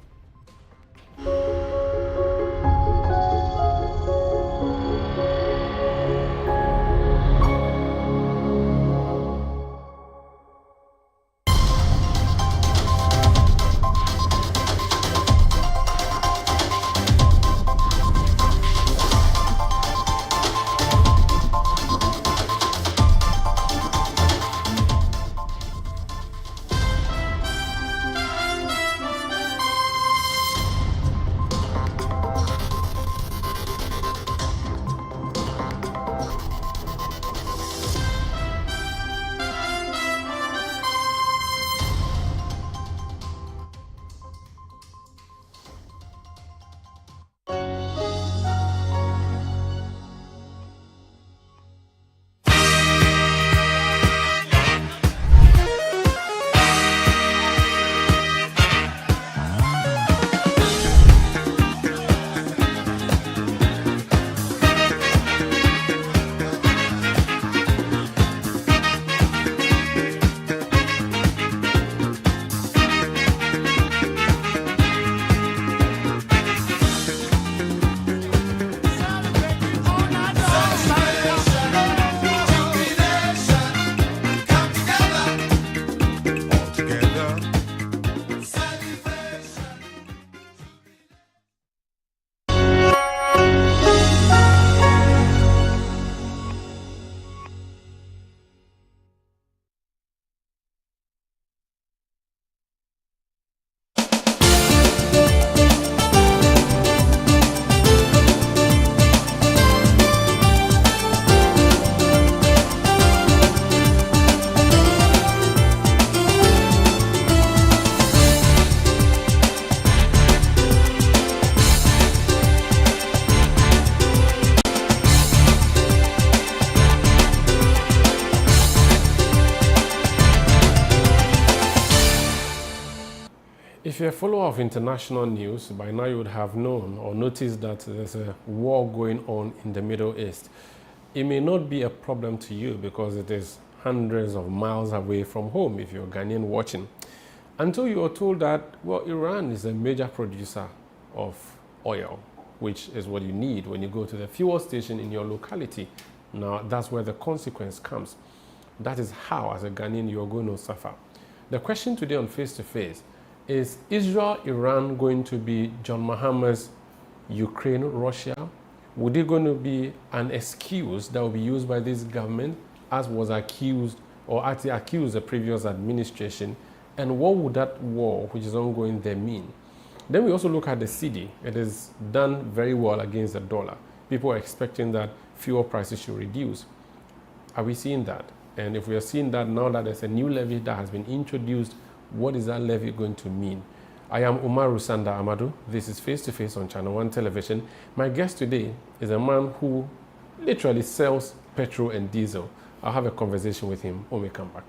If you're a follower of international news, by now you would have known or noticed that there's a war going on in the Middle East. It may not be a problem to you because it is hundreds of miles away from home if you're Ghanaian watching. Until you are told that, well, Iran is a major producer of oil, which is what you need when you go to the fuel station in your locality. Now, that's where the consequence comes. That is how, as a Ghanaian, you're going to suffer. The question today on Face to Face is Israel-Iran going to be John Mahama's Ukraine-Russia? Would it going to be an excuse that will be used by this government, as was accused or actually accused the previous administration? And what would that war, which is ongoing there, mean? Then we also look at the cedi. It is done very well against the dollar. People are expecting that fuel prices should reduce. Are we seeing that? And if we are seeing that now that there's a new levy that has been introduced, what is that levy going to mean? I am Umaru Sanda Amadou. This is Face to Face on Channel 1 Television. My guest today is a man who literally sells petrol and diesel. I'll have a conversation with him when we come back.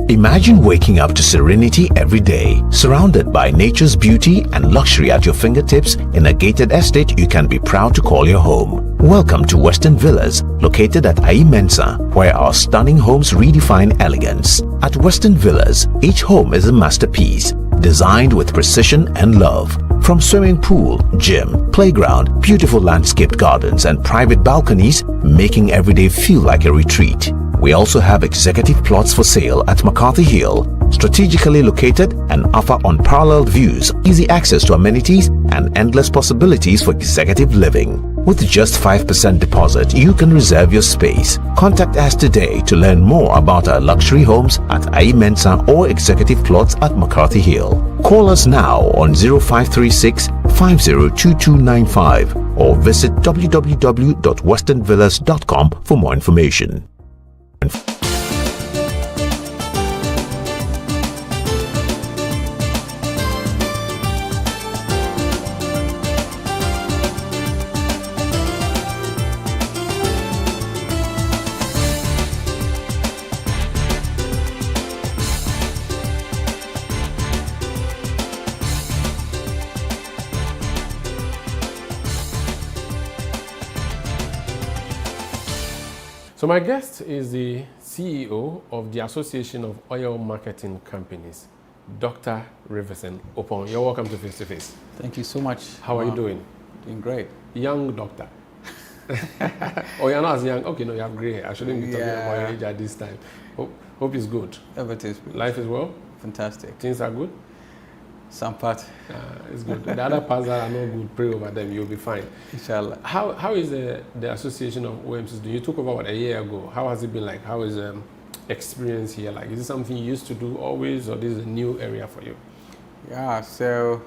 Imagine waking up to serenity every day, surrounded by nature's beauty and luxury at your fingertips in a gated estate you can be proud to call your home. Welcome to Western Villas, located at Mensa, where our stunning homes redefine elegance. At Western Villas, each home is a masterpiece, designed with precision and love. From swimming pool, gym, playground, beautiful landscaped gardens and private balconies, making every day feel like a retreat. We also have executive plots for sale at McCarthy Hill, strategically located and offer unparalleled views, easy access to amenities, and endless possibilities for executive living. With just 5% deposit, you can reserve your space. Contact us today to learn more about our luxury homes at Mensa or executive plots at McCarthy Hill. Call us now on 0536 502295 or visit www.westernvillas.com for more information. So my guest is the CEO of the Association of Oil Marketing Companies, Dr. Riverson Opon. You're welcome to Face to Face. Thank you so much. How are you doing? Doing great. Young doctor. Oh, you're not as young. Okay, no, you have gray hair. I shouldn't be talking about your age at this time. Hope it's good. Everything is good. Life is well? Fantastic. Things are good? Some part. It's good. The other parts that are not good, pray over them, you'll be fine. Inshallah. How is the Association of OMCs doing? You took over a year ago. How has it been like? How is experience here like? Is it something you used to do always, or this is a new area for you? Yeah, so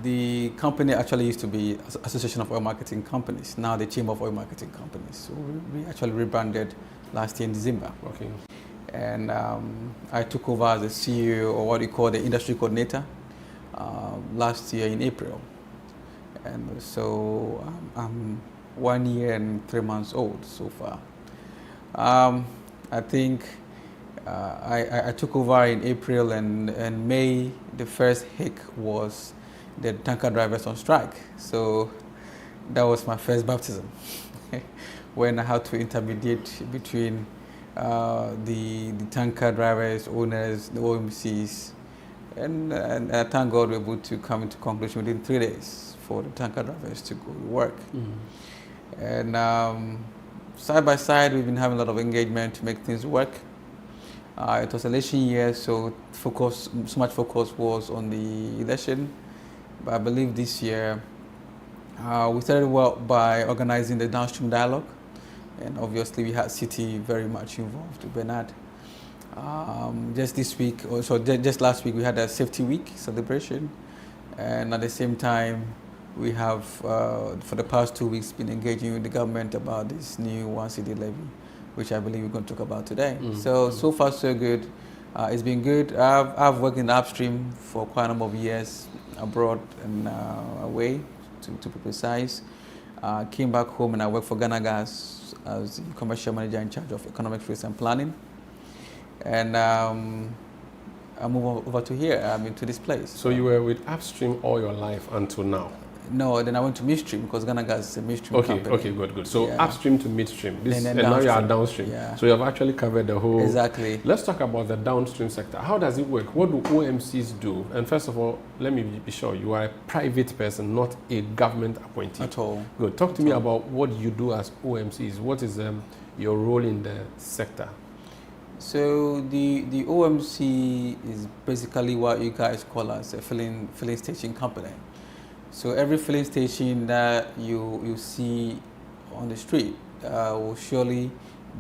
the company actually used to be Association of Oil Marketing Companies. Now the Chamber of Oil Marketing Companies. So we actually rebranded last year in December. Okay. And I took over as the CEO, or what we call the industry coordinator, last year in April. And so I'm 1 year and 3 months old so far. I think I took over in April, and May, the first hick was the tanker drivers on strike. So that was my first baptism when I had to intermediate between the tanker drivers, owners, the OMCs, and I thank God we were able to come into conclusion within 3 days for the tanker drivers to go to work. Mm-hmm. And side by side, we've been having a lot of engagement to make things work. It was election year, so much focus was on the election. But I believe this year we started well by organizing the downstream dialogue. And obviously we had City very much involved, Bernard. Just last week we had a safety week celebration. And at the same time, we have, for the past 2 weeks, been engaging with the government about this new one city levy, which I believe we're going to talk about today. So far so good. It's been good. I've worked in the upstream for quite a number of years, abroad and away, to be precise. Came back home and I worked for Ghana Gas as the commercial manager in charge of economic risk and planning. And I moved over to here, to this place. So you were with upstream all your life until now? No, then I went to midstream because Ghana Gas is a midstream company. Okay, good. So Yeah. upstream to midstream. And then now you are downstream. downstream. Yeah. So you have actually covered the whole. Exactly. Let's talk about the downstream sector. How does it work? What do OMCs do? And first of all, let me be sure you are a private person, not a government appointee. At all. Good. Talk to me about what you do as OMCs. What is your role in the sector? So the OMC is basically what you guys call as a filling station company. So every filling station that you see on the street will surely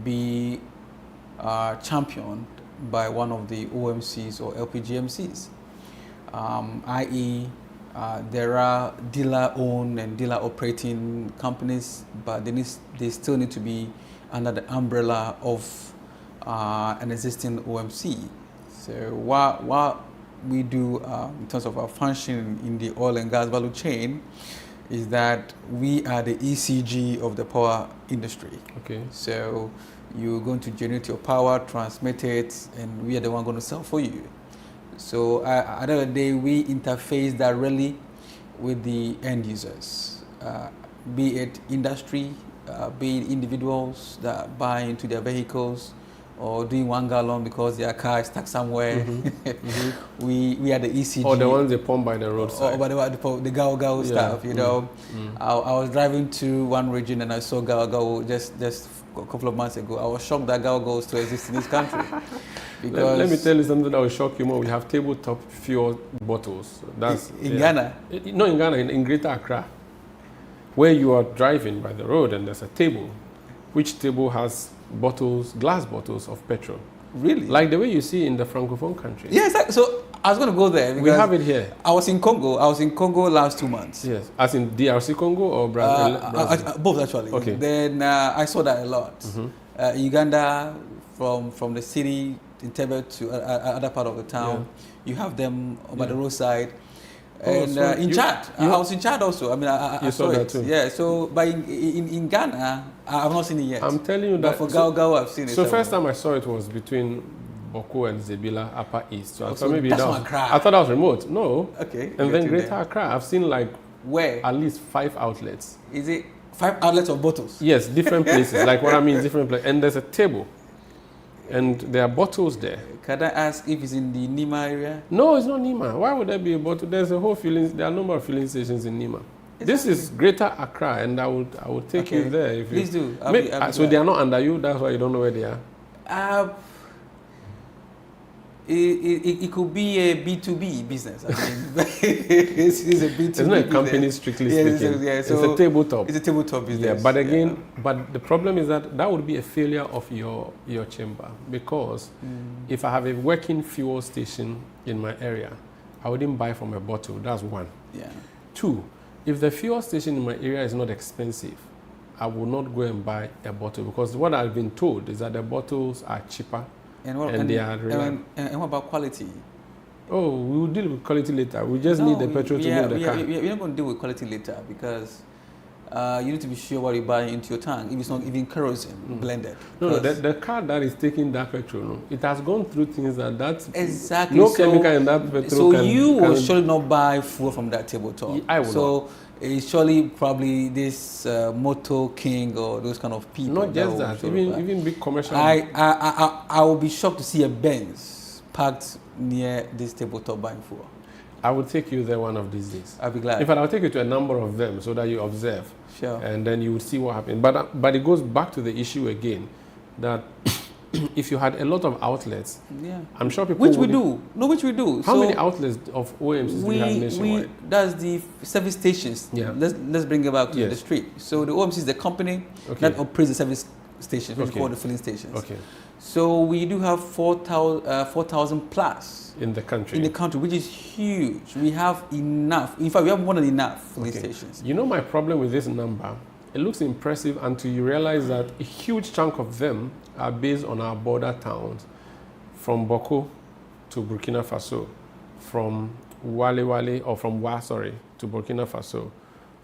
be championed by one of the OMCs or LPGMCs, i.e. There are dealer-owned and dealer-operating companies, but they still need to be under the umbrella of an existing OMC. So what we do in terms of our function in the oil and gas value chain is that we are the ECG of the power industry. Okay. So you're going to generate your power, transmit it, and we are the one going to sell for you. So at the end of the day, we interface directly with the end users, be it industry, be it individuals that buy into their vehicles, or doing 1 gallon because their car is stuck somewhere. We are the ECG. Or the ones they pump by the roadside. Or by the gao stuff, you know. I was driving to one region and I saw gao just a couple of months ago. I was shocked that gao still exists in this country. Because let me tell you something that will shock you more. We have tabletop fuel bottles. That's in Ghana? Not in Ghana, in Greater Accra, where you are driving by the road and there's a table, which table has glass bottles of petrol. Really? Like the way you see in the Francophone countries. Yes, so I was going to go there. We have it here. I was in Congo last 2 months. Yes, as in DRC Congo or Brazil? Both actually. Okay. Then I saw that a lot. Uganda, from the city, Entebbe to other part of the town, you have them by the roadside. And so in Chad, I was in Chad also. I mean, I saw that it. too. Yeah. So, but in Ghana, I've not seen it yet. I'm telling you but that. for Gao, I've seen it. So first time I saw it was between Boko and Zebila, Upper East. So I thought maybe that's that was, Accra. I thought that was remote. No. Okay. And then Greater Accra, I've seen like where at least 5 outlets. Is it 5 outlets of bottles? Yes, different places. Like what I mean, different places. And there's a table. And there are bottles there. Can I ask if it's in the Nima area? No, it's not Nima. Why would there be a bottle? There's a whole there are a number of filling stations in Nima. This is Greater Accra, and I would take you there. If Please do. So they are not under you. That's why you don't know where they are. It could be a B2B business. I mean, it's a B2B. It's not a company strictly speaking. It's a tabletop. It's a tabletop business. Yeah, but again, but the problem is that would be a failure of your chamber, because if I have a working fuel station in my area, I wouldn't buy from a bottle. That's one. Yeah. 2, if the fuel station in my area is not expensive, I will not go and buy a bottle, because what I've been told is that the bottles are cheaper. And they are reliable. And what about quality? Oh, we will deal with quality later. We just need the petrol to move the car. We're not going to deal with quality later, because you need to be sure what you buy into your tank, if it's not even kerosene blended. No, the car that is taking that petrol, it has gone through things that's exactly no chemical in that petrol. So you will surely not buy fuel from that tabletop. I will not. It's surely probably this Moto King or those kind of people. Not just that, even big commercial. I will be shocked to see a Benz parked near this tabletop buying fuel. I will take you there one of these days. I'll be glad. In fact, I'll take you to a number of them so that you observe. Sure. And then you will see what happens. But it goes back to the issue again that if you had a lot of outlets, I'm sure people which we do. How many outlets of OMCs do you have nationwide? That's the service stations. Yeah. Let's bring it back to the street. So the OMC is the company that operates the service stations, which we call the filling stations. Okay. So we do have 4,000 plus in the country. Which is huge. We have enough. In fact, we have more than enough filling stations. You know my problem with this number? It looks impressive until you realize that a huge chunk of them are based on our border towns, from Boko to Burkina Faso, from Wale or from to Burkina Faso,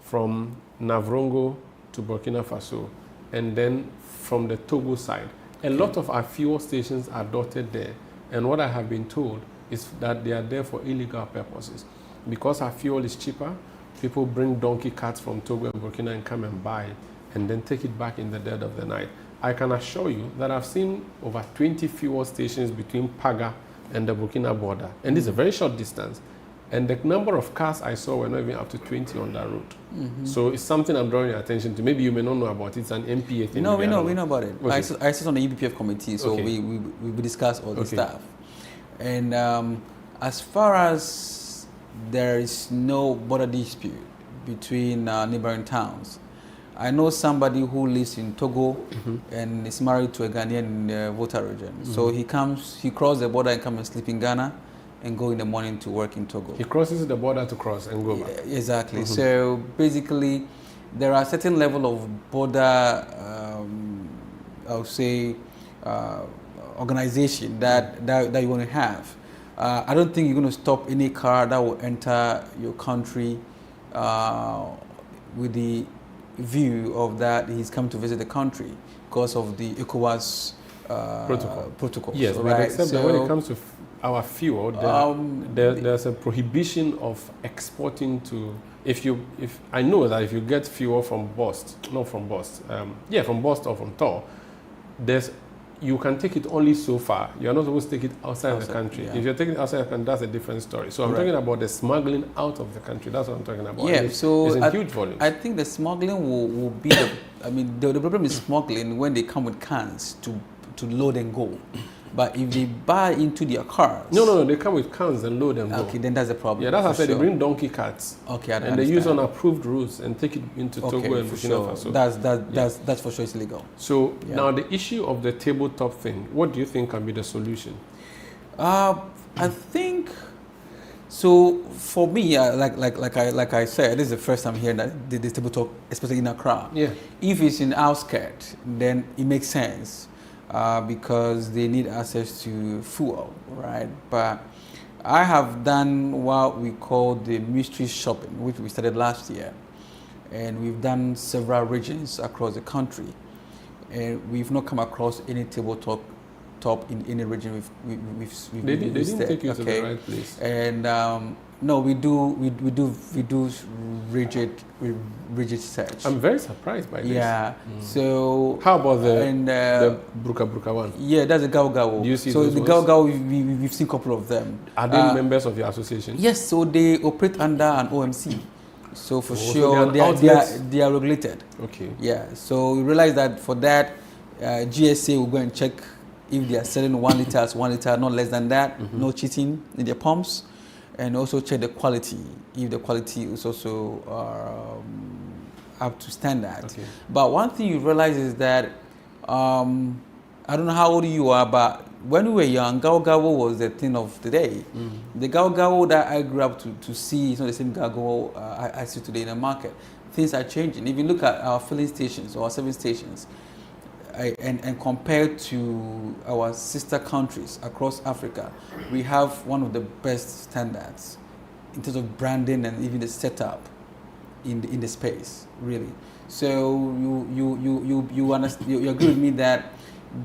from Navrongo to Burkina Faso, and then from the Togo side. A lot of our fuel stations are dotted there, and what I have been told is that they are there for illegal purposes. Because our fuel is cheaper, people bring donkey carts from Togo and Burkina and come and buy it and then take it back in the dead of the night. I can assure you that I've seen over 20 fuel stations between Paga and the Burkina border. And this is a very short distance. And the number of cars I saw were not even up to 20 on that road. So it's something I'm drawing your attention to. Maybe you may not know about it. It's an MPA thing. No, we know about it. Okay. I sit on the EPPF committee, so we discuss all the stuff. And as far as there is no border dispute between neighboring towns, I know somebody who lives in Togo and is married to a Ghanaian in the Volta region. So he crosses the border and comes and sleep in Ghana and go in the morning to work in Togo. He crosses the border to cross and go back. Exactly. So basically, there are certain level of border, I would say, organization that you want to have. I don't think you're going to stop any car that will enter your country with the view of that he's come to visit the country because of the ECOWAS protocol. Yes, right? But except that when it comes to our fuel, there's a prohibition of exporting to. If I know that if you get fuel from Bost or from Tor, you can take it only so far. You are not supposed to take it outside the country. Yeah. If you're taking it outside the country, that's a different story. So I'm talking about the smuggling out of the country. That's what I'm talking about. Yeah, it's so in huge volumes. I think the smuggling will be the problem is smuggling when they come with cans to load and go. But if they buy into their cars... No, they come with cans and load and go. Okay, then that's a problem. Yeah, that's what I said. They bring donkey carts. Okay, and they use on approved routes and take it into Togo and Burkina Faso. That's for sure it's illegal. So now the issue of the tabletop thing, what do you think can be the solution? I think... So for me, like I said, this is the first time hearing that this tabletop, especially in Accra. Yeah. If it's in outskirts, then it makes sense. Because they need access to fuel, right? But I have done what we call the mystery shopping, which we started last year. And we've done several regions across the country. And we've not come across any tabletop in any region They didn't take you to the right place. And no, we do rigid search. I'm very surprised by this. Yeah. So how about the Bruka one? Yeah, that's a Gao. Do you see so those the ones? Gao, we've seen a couple of them. Are they members of your association? Yes. So they operate under an OMC. So for sure, they are regulated. Okay. Yeah. So we realize that for that, GSA will go and check if they are selling 1 liter as 1 liter, not less than that. No cheating in their pumps. And also check the quality, if the quality is also up to standard. Okay. But one thing you realize is that, I don't know how old you are, but when we were young, Gao was the thing of the day. The Gao that I grew up to see is not the same Gao I see today in the market. Things are changing. If you look at our filling stations or our service stations, and compared to our sister countries across Africa, we have one of the best standards in terms of branding and even the setup in the space, really. So you understand, you agree with me that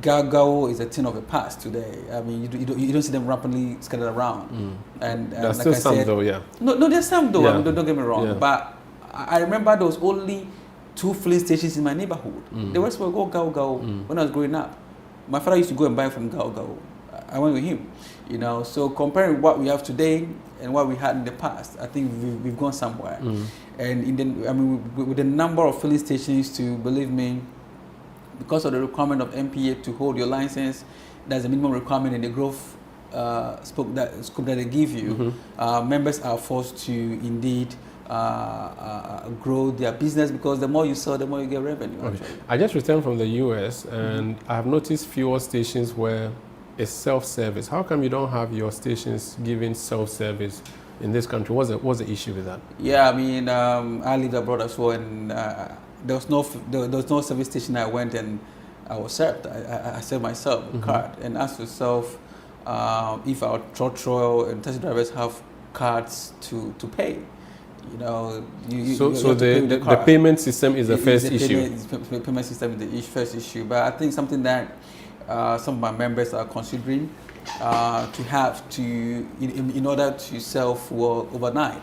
Gao is a thing of the past today. I mean, you don't see them rapidly scattered around. And there's like still I some said, though, yeah. No, there's some though. Yeah. I mean, don't get me wrong. Yeah. But I remember there was only 2 filling stations in my neighborhood. The rest were Gao when I was growing up. My father used to go and buy from Gao. I went with him, So comparing what we have today and what we had in the past, I think we've gone somewhere. And with the number of filling stations, to believe me, because of the requirement of MPA to hold your license, there's a minimum requirement in the growth scope that they give you. Members are forced to indeed grow their business, because the more you sell, the more you get revenue. Okay. I just returned from the US and I have noticed fuel stations where it's self-service. How come you don't have your stations giving self-service in this country? What's the issue with that? Yeah, I mean, I lived abroad as well, and there was no service station I went and I was served. I served myself a card, and asked yourself if our trotro and taxi drivers have cards to pay. So the payment system is the first issue. The payment system is the first issue, but I think something that some of my members are considering to have in order to sell fuel overnight.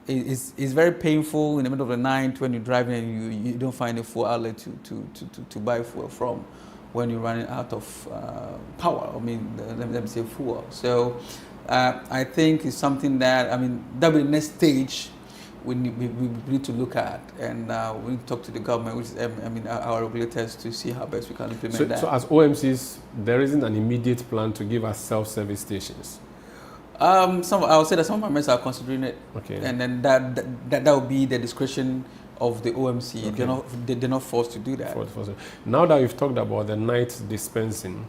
It's very painful in the middle of the night when you're driving and you don't find a fuel outlet to buy fuel from when you're running out of power. I mean, let me say fuel. So I think it's something that, I mean, that will be the next stage we need to look at, and we need to talk to the government, which is, I mean, our regulators, to see how best we can implement that. So as OMCs, there isn't an immediate plan to give us self-service stations? I would say that some of my members are considering it, okay, and then that will be the discretion of the OMC. Okay. They're not forced to do that. Now that you've talked about the night dispensing,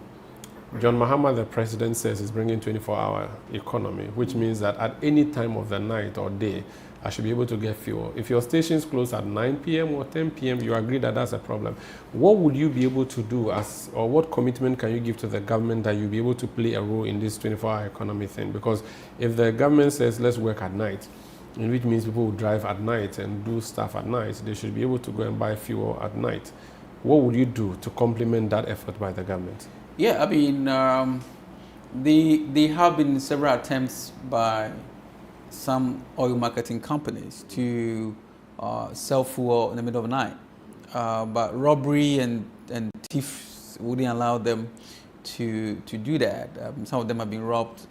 John Mahama, the president, says he's bringing 24-hour economy, which means that at any time of the night or day, I should be able to get fuel. If your stations close at 9 p.m. or 10 p.m., you agree that that's a problem. What would you be able to do or what commitment can you give to the government that you'll be able to play a role in this 24-hour economy thing? Because if the government says, let's work at night, which means people will drive at night and do stuff at night, they should be able to go and buy fuel at night. What would you do to complement that effort by the government? Yeah, I mean, there have been several attempts by some oil marketing companies to sell fuel in the middle of the night. But robbery and thieves wouldn't allow them to do that. Some of them have been robbed.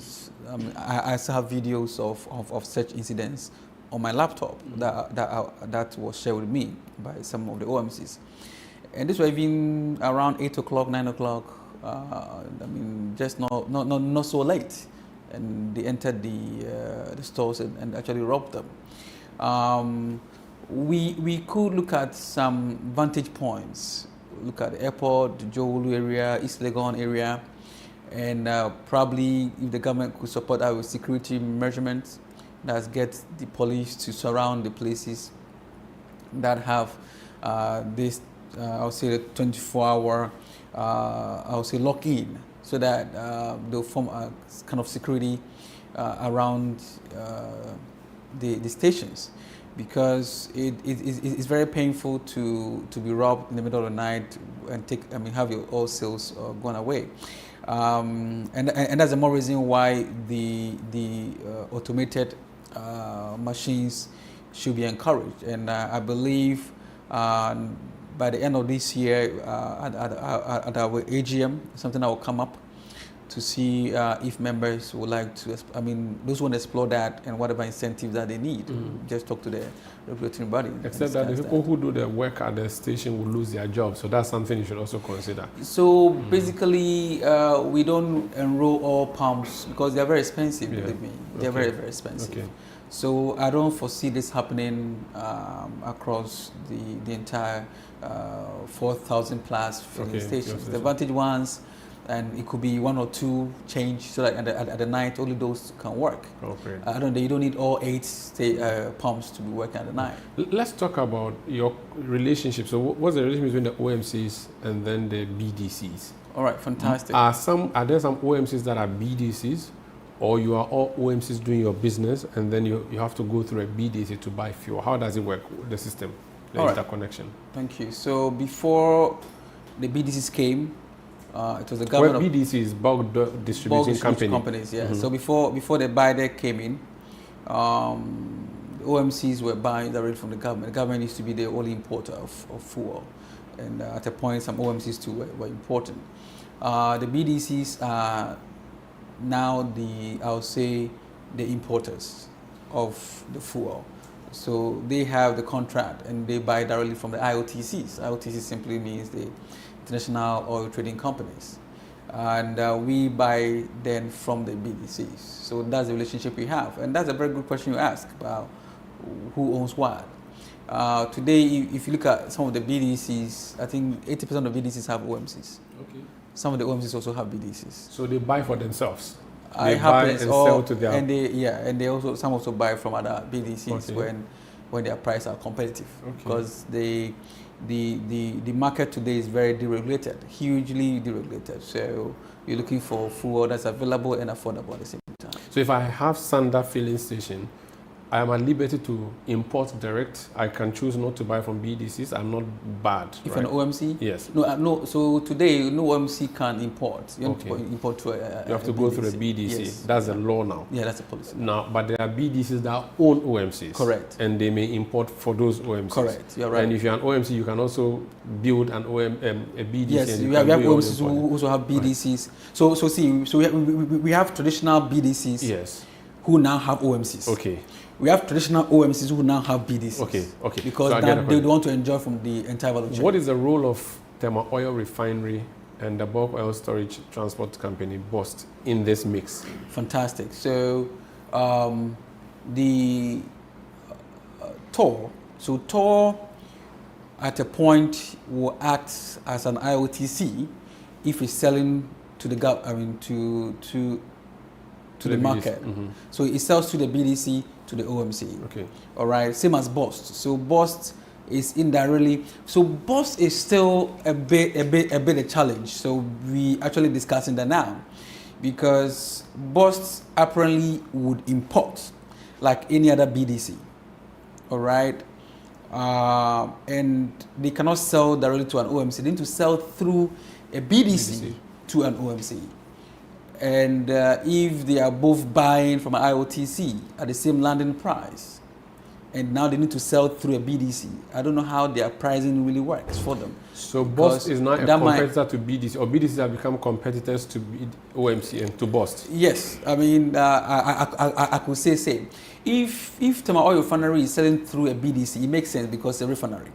I still have videos of such incidents on my laptop that was shared with me by some of the OMCs. And this was even around 8 o'clock, 9 o'clock. I mean, just not so late. And they entered the stores and actually robbed them. We could look at some vantage points. Look at the airport, the Jowolu area, East Legon area, and probably if the government could support our security measurements, that get the police to surround the places that have this, I would say, the 24-hour, I would say, lock-in, so that they'll form a kind of security around the stations, because it's very painful to be robbed in the middle of the night and have your oil sales gone away. And that's the more reason why the automated machines should be encouraged. And I believe by the end of this year, at our AGM, something that will come up to see if members would like to, I mean, those who want to explore that and whatever incentives that they need, just talk to the regulatory body. Except that the people who do the work at the station will lose their jobs, so that's something you should also consider. So basically, we don't enroll all pumps because they are very expensive, believe me. They are very, very expensive. Okay. So I don't foresee this happening across the entire 4,000 plus filling stations. The Vantage ones, and it could be 1 or 2 change, so that at the night only those can work. Okay. You don't need all 8 pumps to be working at the night. Let's talk about your relationship. So what's the relationship between the OMCs and then the BDCs? All right, fantastic. Are there some OMCs that are BDCs, or you are all OMCs doing your business and then you have to go through a BDC to buy fuel? How does it work, the system, the interconnection? Thank you. So before the BDCs came, it was the government. Well, BDC is bulk distributing companies. Yeah. So before the buyer came in, OMCs were buying directly from the government. The government used to be the only importer of fuel, and at a point, some OMCs too were important. The BDCs are now I would say, the importers of the fuel. So they have the contract and they buy directly from the IOTCs. IOTC simply means the international oil trading companies. And we buy then from the BDCs. So that's the relationship we have. And that's a very good question you ask about who owns what. Today, if you look at some of the BDCs, I think 80% of BDCs have OMCs. Okay. Some of the OMCs also have BDCs. So they buy for themselves? They buy and sell to their... And some also buy from other BDCs when their prices are competitive. Okay. Because the market today is very deregulated, hugely deregulated. So you're looking for fuel that's available and affordable at the same time. So if I have Sanda filling station I am at liberty to import direct. I can choose not to buy from BDCs. I'm not bad. If right? an OMC? Yes. No. So today, no OMC can import. You Okay. import to you have to go through a BDC. Yes. That's the law now. Yeah, that's a policy. Now, but there are BDCs that own OMCs. Correct. And they may import for those OMCs. Correct. You're right. And if you're an OMC, you can also build an a BDC. Yes, and we have OMCs who also have BDCs. Right. So we have traditional BDCs. Yes. Who now have OMCs. Okay. We have traditional OMCs who now have BDCs. Okay. Because so that they want to enjoy from the entire value chain. What is the role of thermal oil refinery and the bulk oil storage transport company, BOST, in this mix? Fantastic. So the TOR, at a point will act as an IOTC if it's selling to the to the market. Mm-hmm. So it sells to the BDC, to the OMC. Okay. All right. Same as BOST. So BOST is indirectly. So BOST is still a bit a challenge. So we actually discussing that now, because BOST apparently would import like any other BDC. All right. And they cannot sell directly to an OMC. They need to sell through a BDC. To an OMC. And if they are both buying from an IOTC at the same landing price, and now they need to sell through a BDC, I don't know how their pricing really works for them. So BOST is not a competitor to BDC, or BDCs have become competitors to OMC and to BOST? Yes, I mean, I could say same. If thermal oil refinery is selling through a BDC, it makes sense because it's a refinery.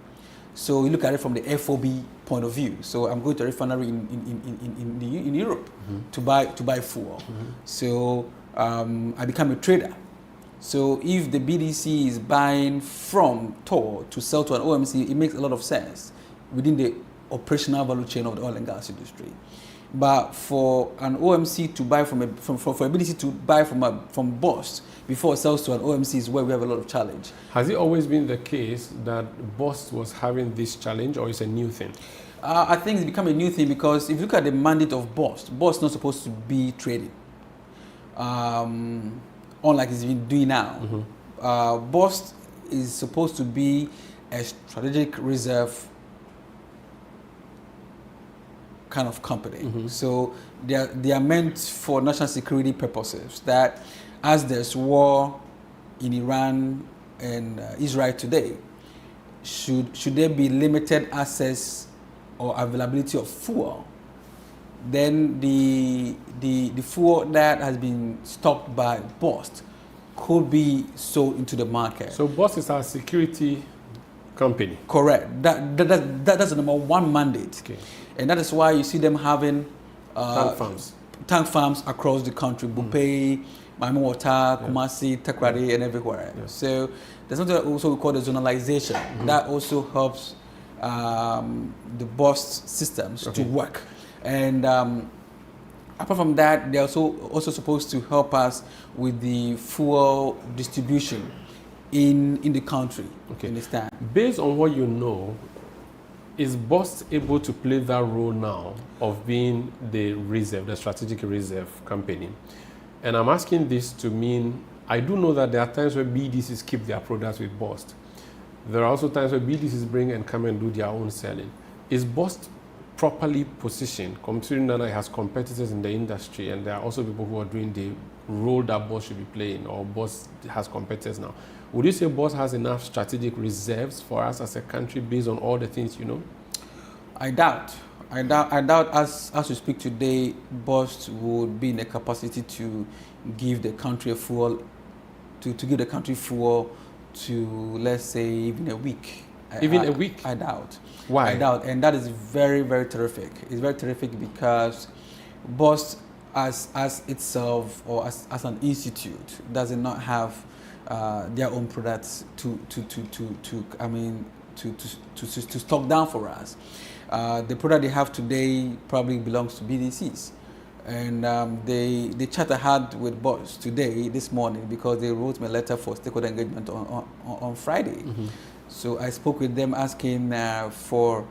So you look at it from the FOB point of view. So I'm going to a refinery in Europe to buy fuel. So I become a trader. So if the BDC is buying from TOR to sell to an OMC, it makes a lot of sense within the operational value chain of the oil and gas industry. But for an OMC to buy for a BDC to buy from BOST before it sells to an OMC is where we have a lot of challenge. Has it always been the case that BOST was having this challenge, or is it a new thing? I think it's become a new thing because if you look at the mandate of BOST is not supposed to be trading, unlike it's been doing now. BOST is supposed to be a strategic reserve kind of company. So they are meant for national security purposes, that as there's war in Iran and Israel today, should there be limited access or availability of fuel, then the fuel that has been stocked by BOST could be sold into the market. So BOST is our security company? Correct. That's the number one mandate. Okay. And that is why you see them having tank farms across the country, Bupe, Miami Water, Kumasi, Takrady, and everywhere. Yeah. So there's something that also we call the zonalization. That also helps the BOST systems to work. And apart from that, they're also supposed to help us with the fuel distribution in the country. Okay. Understand? Based on what you know, is BOST able to play that role now of being the reserve, the strategic reserve company? And I'm asking this to mean, I do know that there are times where BDCs keep their products with BOST. There are also times where BDCs bring and come and do their own selling. Is BOST properly positioned, considering that it has competitors in the industry, and there are also people who are doing the role that BOST should be playing, or BOST has competitors now? Would you say BOST has enough strategic reserves for us as a country based on all the things you know? I doubt as we speak today, BOST would be in a capacity to give the country a fuel, to give the country fuel to, let's say, even a week. A week? I doubt. Why? I doubt, and that is very, very terrific. It's very terrific because BOST as itself, or as an institute, does not have their own products to stock down for us. The product they have today probably belongs to BDCs, and they chat had with BOST today, this morning, because they wrote me a letter for stakeholder engagement on Friday. So I spoke with them asking for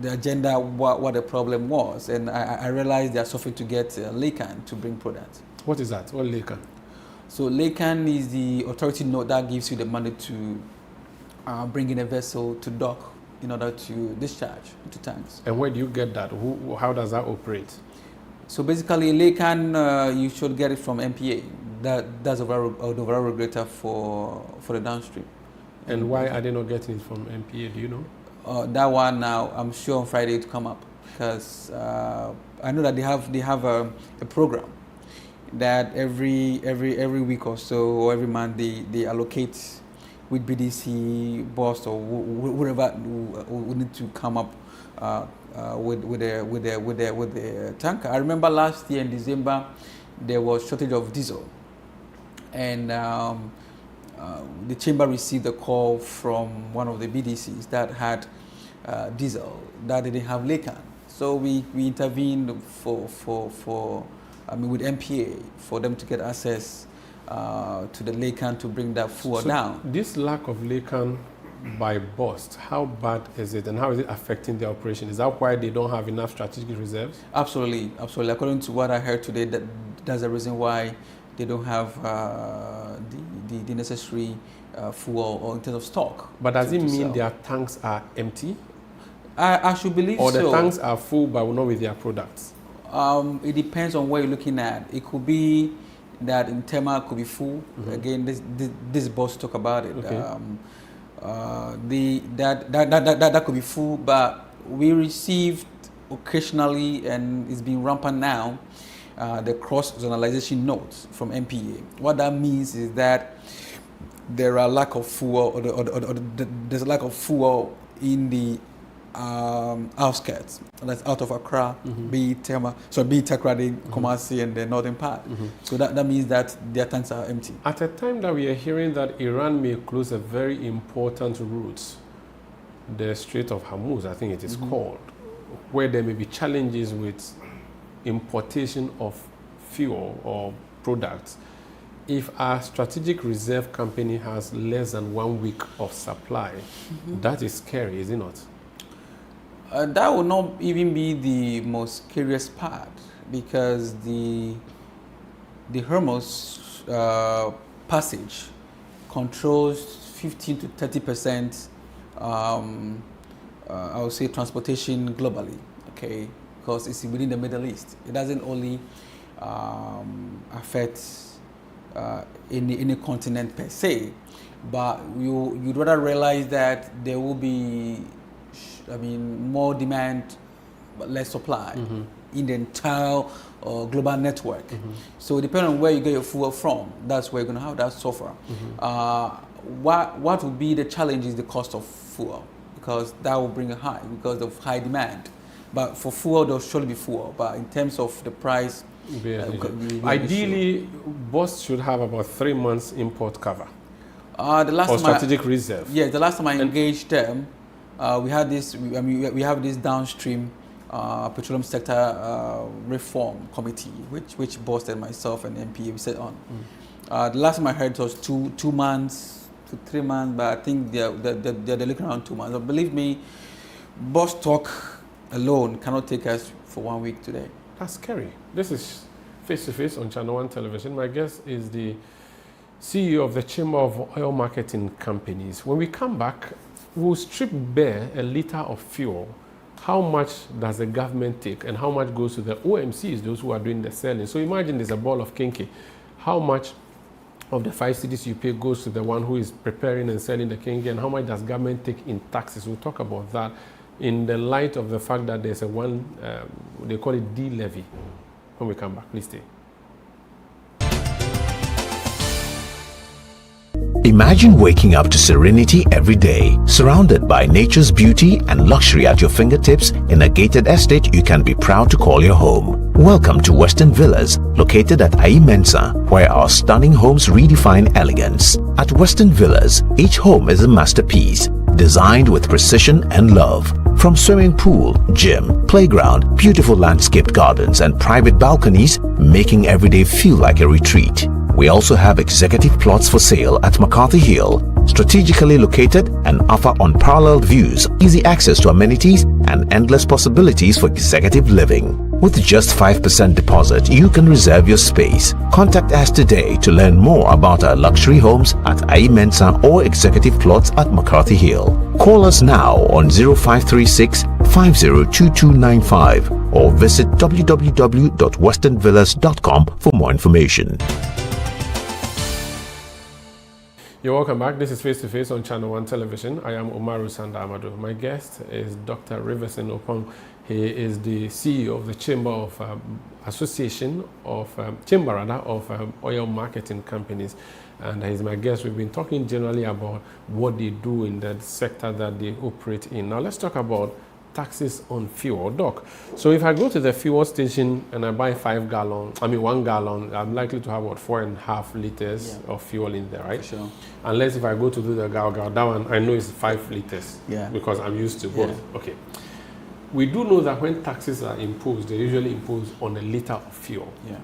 the agenda, what the problem was, and I realized they are suffering to get LACAN to bring products. What is that? What LACAN? So LACAN is the authority note that gives you the money to bring in a vessel to dock in order to discharge into tanks. And where do you get that? How does that operate? So basically, LACAN, you should get it from MPA. That's the overall regulator for the downstream. And why are they not getting it from MPA? Do you know? That one now, I'm sure on Friday to come up, because I know that they have a program that every week or so, or every month, they allocate with BDC, BOST, or whoever who need to come up with the tanker. I remember last year in December there was shortage of diesel, and the chamber received a call from one of the BDCs that had diesel that didn't have LACAN. So we intervened with MPA for them to get access to the LACAN to bring that fuel down. This lack of LACAN by BOST, how bad is it, and how is it affecting the operation? Is that why they don't have enough strategic reserves? Absolutely. According to what I heard today, that's the reason why they don't have the necessary fuel or in terms of stock. But does it mean their tanks are empty? I should believe so. Or the tanks are full but not with their products? It depends on what you're looking at. It could be that in Tema could be full. Again, this boss talk about it. Okay. That could be full, but we received occasionally, and it's been rampant now, the cross-zonalization notes from MPA. What that means is that there are lack of fuel, or there's a lack of fuel in the outskirts, that's out of Accra, be it Takoradi, Kumasi, and the northern part. So that means that their tanks are empty. At a time that we are hearing that Iran may close a very important route, the Strait of Hormuz, I think it is called, where there may be challenges with importation of fuel or products. If our strategic reserve company has less than 1 week of supply, that is scary, is it not? That will not even be the most curious part, because the Hormuz passage controls 15 to 30%, I would say, transportation globally. Okay, because it's within the Middle East. It doesn't only affect any continent per se, but you'd rather realize that there will be more demand but less supply in the entire global network. So depending on where you get your fuel from, that's where you're going to have that suffer. What would be the challenge is the cost of fuel, because that will bring a high because of high demand. But for fuel, there'll surely be fuel. But in terms of the price, ideally, BOST should have about 3 months import cover. The last or time strategic reserve. Yeah, the last time I engaged them, we had this. We have this downstream petroleum sector reform committee, which BOST and myself and MPA we sat on. The last time I heard it was 2 months to 3 months, but I think they're looking around 2 months. But believe me, BOST talk alone cannot take us for 1 week today. That's scary. This is Face to Face on Channel 1 Television. My guest is the CEO of the Chamber of Oil Marketing Companies. When we come back, we'll strip bare a litre of fuel. How much does the government take, and how much goes to the OMCs, those who are doing the selling? So imagine there's a ball of kinky. How much of the 5 cedis you pay goes to the one who is preparing and selling the kinky, and how much does government take in taxes? We'll talk about that in the light of the fact that there's a they call it D-levy. When we come back, please stay. Imagine waking up to serenity every day, surrounded by nature's beauty and luxury at your fingertips in a gated estate you can be proud to call your home. Welcome to Western Villas, located at Ai Mensa, where our stunning homes redefine elegance. At Western Villas, each home is a masterpiece, designed with precision and love. From swimming pool, gym, playground, beautiful landscaped gardens and private balconies, making every day feel like a retreat. We also have executive plots for sale at McCarthy Hill, strategically located and offer unparalleled views, easy access to amenities, and endless possibilities for executive living. With just 5% deposit, you can reserve your space. Contact us today to learn more about our luxury homes at Mensa or executive plots at McCarthy Hill. Call us now on 0536 502295 or visit www.westernvillas.com for more information. You're welcome back. This is Face to Face on Channel 1 Television. I am Omaru Sanda Amado. My guest is Dr. Riverson Opong. He is the CEO of the Chamber of Association of Oil Marketing Companies, and he's my guest. We've been talking generally about what they do in the sector that they operate in. Now let's talk about taxes on fuel. Doc, so if I go to the fuel station and I buy 1 gallon, I'm likely to have about 4.5 liters of fuel in there, right? Sure. Unless if I go to do the gal, that one I know it's 5 liters. Yeah. Because I'm used to both. Yeah. Okay. We do know that when taxes are imposed, they usually impose on a liter of fuel. Yeah.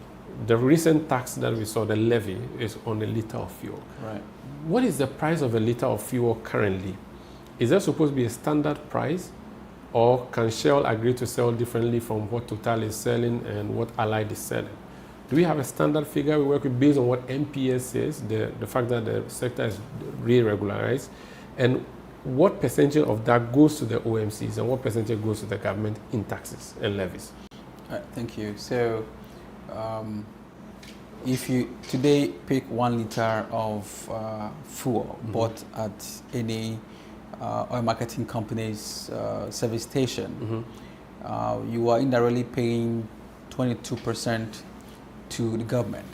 The recent tax that we saw, the levy, is on a liter of fuel. Right. What is the price of a liter of fuel currently? Is there supposed to be a standard price, or can Shell agree to sell differently from what Total is selling and what Allied is selling? Do we have a standard figure we work with based on what MPS says, the fact that the sector is re-regularized, and what percentage of that goes to the OMCs and what percentage goes to the government in taxes and levies? Thank you. So, if you today pick 1 liter of fuel bought at any oil marketing company's service station, you are indirectly paying 22% to the government.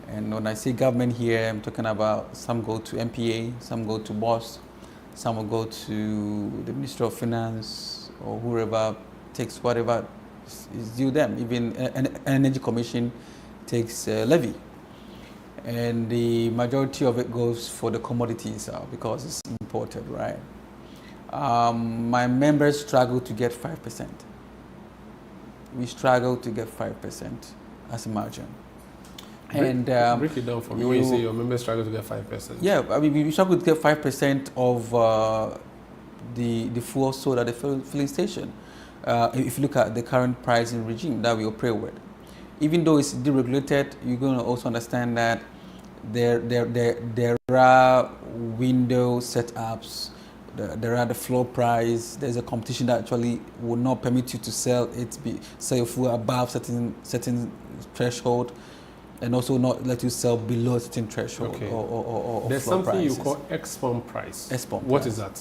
And when I say government here, I'm talking about some go to MPA, some go to BOSS, some will go to the Ministry of Finance or whoever takes whatever is due them. Even an Energy Commission takes levy. And the majority of it goes for the commodities because it's imported, right? My members struggle to get 5%. We struggle to get 5% as a margin. And break it down for me when you say your members struggle to get 5%. Yeah, I mean, we struggle to get 5% of the fuel sold at the filling station. If you look at the current pricing regime that we operate with, even though it's deregulated, you're going to also understand that there are window setups. There are the floor price. There's a competition that actually will not permit you to sell your fuel above certain threshold, and also not let you sell below a certain threshold. Okay. Or there's floor something prices. you call ex-pump price. Ex-pump What price. is that?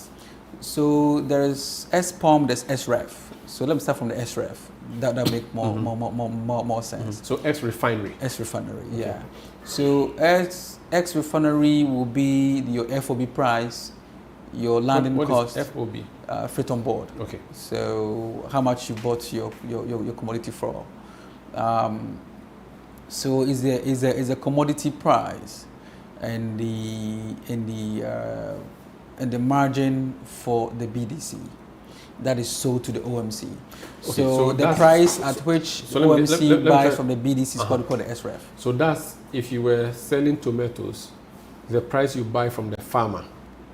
So there's S-pump, there's S-ref. So let me start from the S-ref. That make more sense. So ex-refinery. Ex-refinery, Okay. yeah. So ex-refinery will be your FOB price, your landing what cost. What is FOB? Freight on board. Okay. So how much you bought your commodity for. So is a commodity price, and the margin for the BDC that is sold to the OMC. Okay, so the price at which OMC buys from the BDC is what we call the SREF. So that's if you were selling tomatoes, the price you buy from the farmer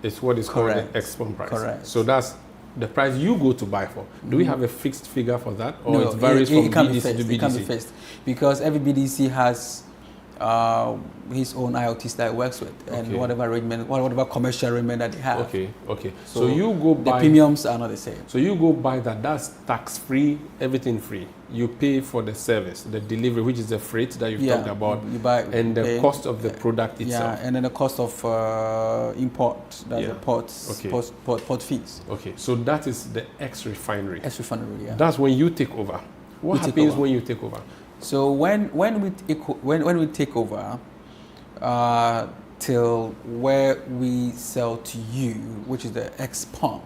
is what is called the ex-pump price. Correct. So that's the price you go to buy for. Do we have a fixed figure for that, or No, it varies from BDC to BDC? It can be fixed because every BDC has his own IoTs that it works with, and whatever arrangement, whatever commercial arrangement that they have. Okay. So you go buy. The premiums are not the same. So you go buy that. That's tax free, everything free. You pay for the service, the delivery, which is the freight that you've talked about, you buy, and the cost of the product itself. Yeah, and then the cost of import, the port fees. Okay, so that is the ex-refinery. Ex-refinery, yeah. That's when you take over. What happens when you take over? So when we take over, till where we sell to you, which is the ex-pump,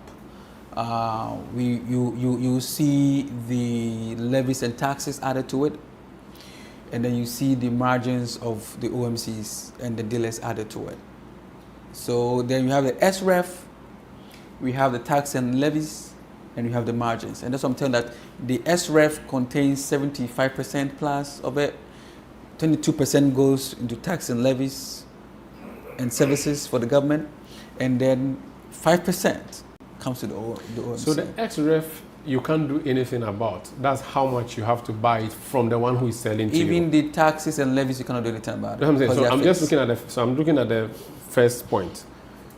you see the levies and taxes added to it, and then you see the margins of the OMCs and the dealers added to it. So then you have the SREF, we have the tax and levies, and you have the margins. And that's what I'm telling that the SREF contains 75% plus of it. 22% goes into tax and levies and services for the government, and then 5% comes to the OMC. So the SREF you can't do anything about. That's how much you have to buy it from the one who is selling to you. Even the taxes and levies, you cannot do anything about it. I'm saying, so I'm just looking at I'm looking at the first point.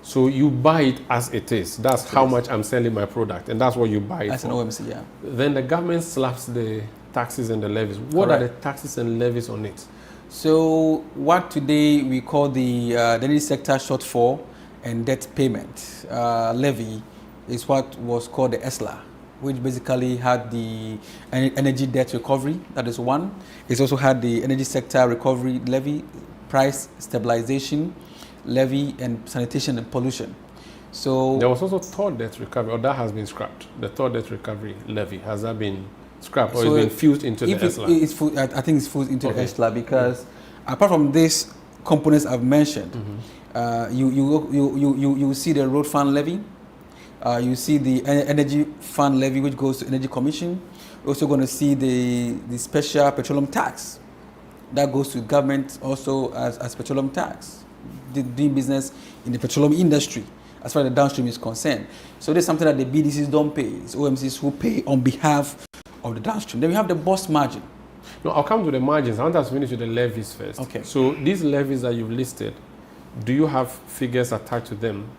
So you buy it as it is. That's how much I'm selling my product, and that's what you buy it as for. An OMC, yeah. Then the government slaps the taxes and the levies. What are the taxes and levies on it? So what today we call the energy sector shortfall and debt payment levy is what was called the ESLA, which basically had the energy debt recovery. That is one. It's also had the energy sector recovery levy, price stabilization levy, and sanitation and pollution. So there was also third debt recovery, or that has been scrapped. The third debt recovery levy, has that been scrapped, or it's been fused into the ESLA? I think it's fused into the ESLA because apart from these components I've mentioned, you see the road fund levy, you see the energy fund levy, which goes to Energy Commission. You're also going to see the special petroleum tax that goes to government also as petroleum tax, doing business in the petroleum industry as far as the downstream is concerned. So there's something that the BDCs don't pay. It's OMCs who pay on behalf of the downstream. Then we have the boss margin. No, I'll come to the margins. I want us to finish with the levies first. Okay. So these levies that you've listed, do you have figures attached to them,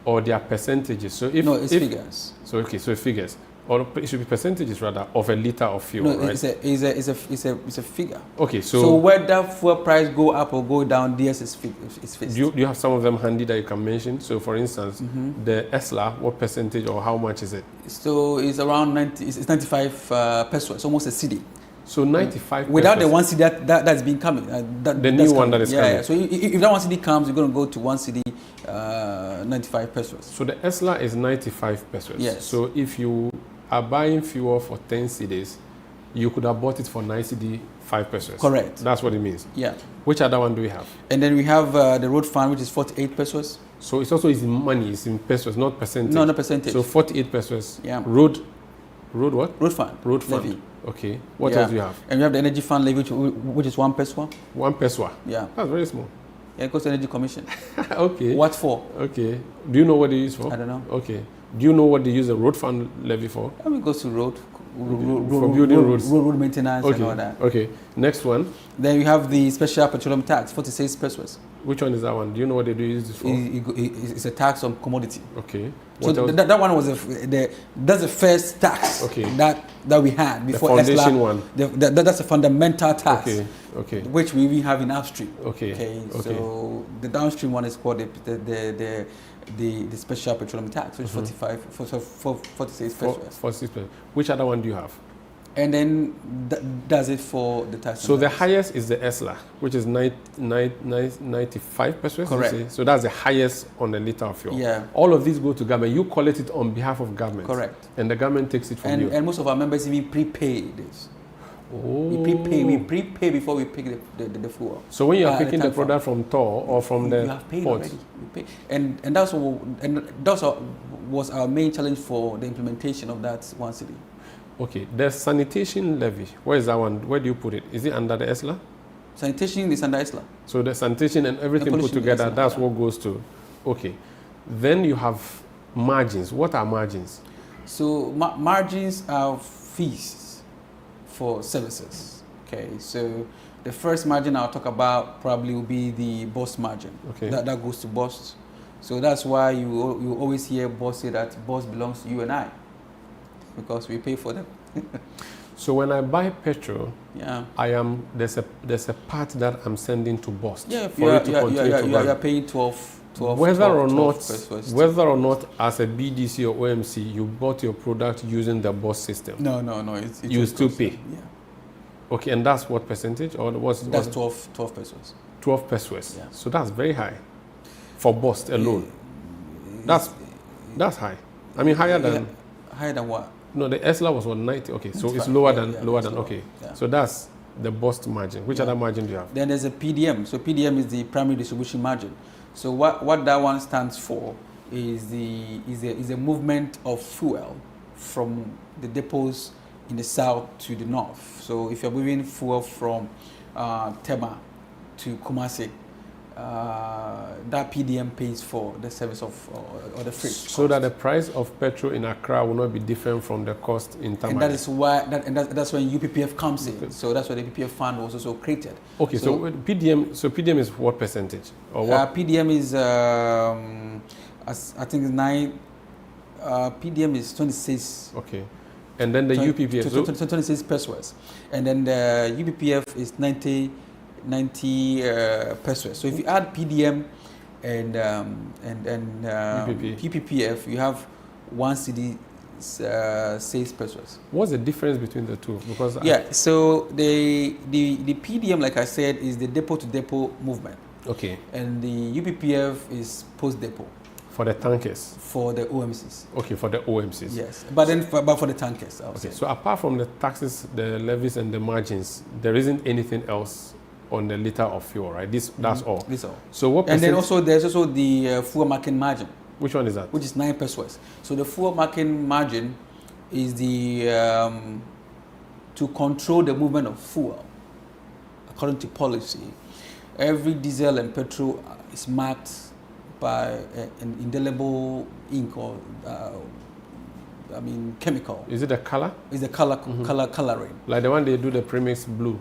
or their percentages? So if no, it's figures. So okay, so figures, or it should be percentages rather of a liter of fuel, no, right? It's a figure. Okay, so whether fuel price go up or go down, DS is fixed. Do you have some of them handy that you can mention? So for instance, the ESLA, what percentage or how much is it? So it's around 90. It's 95 pesos. It's almost a cedi. So 95 without pesos. The 1 cedi that's been coming. The new one that is coming. Yeah. So if that 1 cedi comes, you're going to go to 1 cedi, 95 pesos. So the ESLA is 95 pesos. Yes. So if you are buying fuel for 10 cedis, you could have bought it for 9 cedi, 5 pesos. Correct. That's what it means. Yeah. Which other one do we have? And then we have the road fund, which is 48 pesos. So it's also in money, it's in pesos, not percentage. No, not percentage. So 48 pesos. Yeah. Road what? Road fund. Road fund. Levy. Okay. What else do you have? And we have the energy fund levy, which is 1 peso. 1 peso. Yeah. That's very small. Yeah, it goes to Energy Commission. Okay. What for? Okay. Do you know what they use for? I don't know. Okay. Do you know what they use the road fund levy for? I mean, it goes to road building roads. Road maintenance and all that. Okay. Next one. Then you have the special petroleum tax, 46 pesos. Which one is that one? Do you know what they do use this for? It's a tax on commodity. Okay. So that one was that's the first tax that we had before the foundation one. That's a fundamental tax. Okay. Okay. Which we even have in upstream. Okay. So the downstream one is called the special petroleum tax, which is 46 pesos. 46 pesos. Which other one do you have? And then does it for the tax. So the highest is the ESLA, which is 95 pesos. Correct. So that's the highest on the liter of fuel. Yeah. All of these go to government. You collect it on behalf of government. Correct. And the government takes it from you. And most of our members even prepay this. Oh. We prepay before we pick the fuel. So when you are picking the product from TOR or from the you have paid port, already. We pay. And that was our main challenge for the implementation of that 1 cedi. Okay, the sanitation levy, where is that one? Where do you put it? Is it under the ESLA? Sanitation is under ESLA. So the sanitation and everything put together, ESLA, that's what goes to. Okay. Then you have margins. What are margins? So margins are fees for services. Okay, so the first margin I'll talk about probably will be the boss margin. Okay. That goes to boss. So that's why you always hear boss say that boss belongs to you and I, because we pay for them. So when I buy petrol, yeah, there's a part that I'm sending to boss. Yeah, for it to continue to run. You are paying 12 whether or pesos. not as a BDC or OMC you bought your product using the boss system. No. You still pay. Yeah. Okay, and that's what percentage or that's 12 pesos. 12 pesos. Yeah. So that's very high for boss alone. That's high. I mean higher than what? No, the ESLA was 190. Okay, so it's lower than okay. Yeah. So that's the bust margin. Which other margin do you have? Then there's a PDM. So PDM is the primary distribution margin. So what that one stands for is a movement of fuel from the depots in the south to the north. So if you're moving fuel from Tema to Kumasi, that PDM pays for the service of or the freight. So that the price of petrol in Accra will not be different from the cost in Tamale. And that is why that's when UPPF comes in. So that's why the UPPF fund was also created. Okay, so PDM is what percentage? Or what? PDM is I think 9. PDM is 26. Okay, and then the UPPF 26 pesos, and then the UPPF is 90 pesos. So if you add PDM and UPPF, you have 1 cedi 6 pesos. What's the difference between the two? Because so the PDM, like I said, is the depot to depot movement. Okay. And the UPPF is post depot. For the tankers? For the OMCs. Okay, for the OMCs. Yes, but then for the tankers. Okay, so apart from the taxes, the levies, and the margins, there isn't anything else on the liter of fuel, right? That's all. This all. So what? And then also there's also the fuel market margin. Which one is that? Which is 9 pesos. So the fuel market margin is the to control the movement of fuel according to policy. Every diesel and petrol is marked by an indelible ink or chemical. Is it the color? It's the coloring. Like the one they do the premix blue.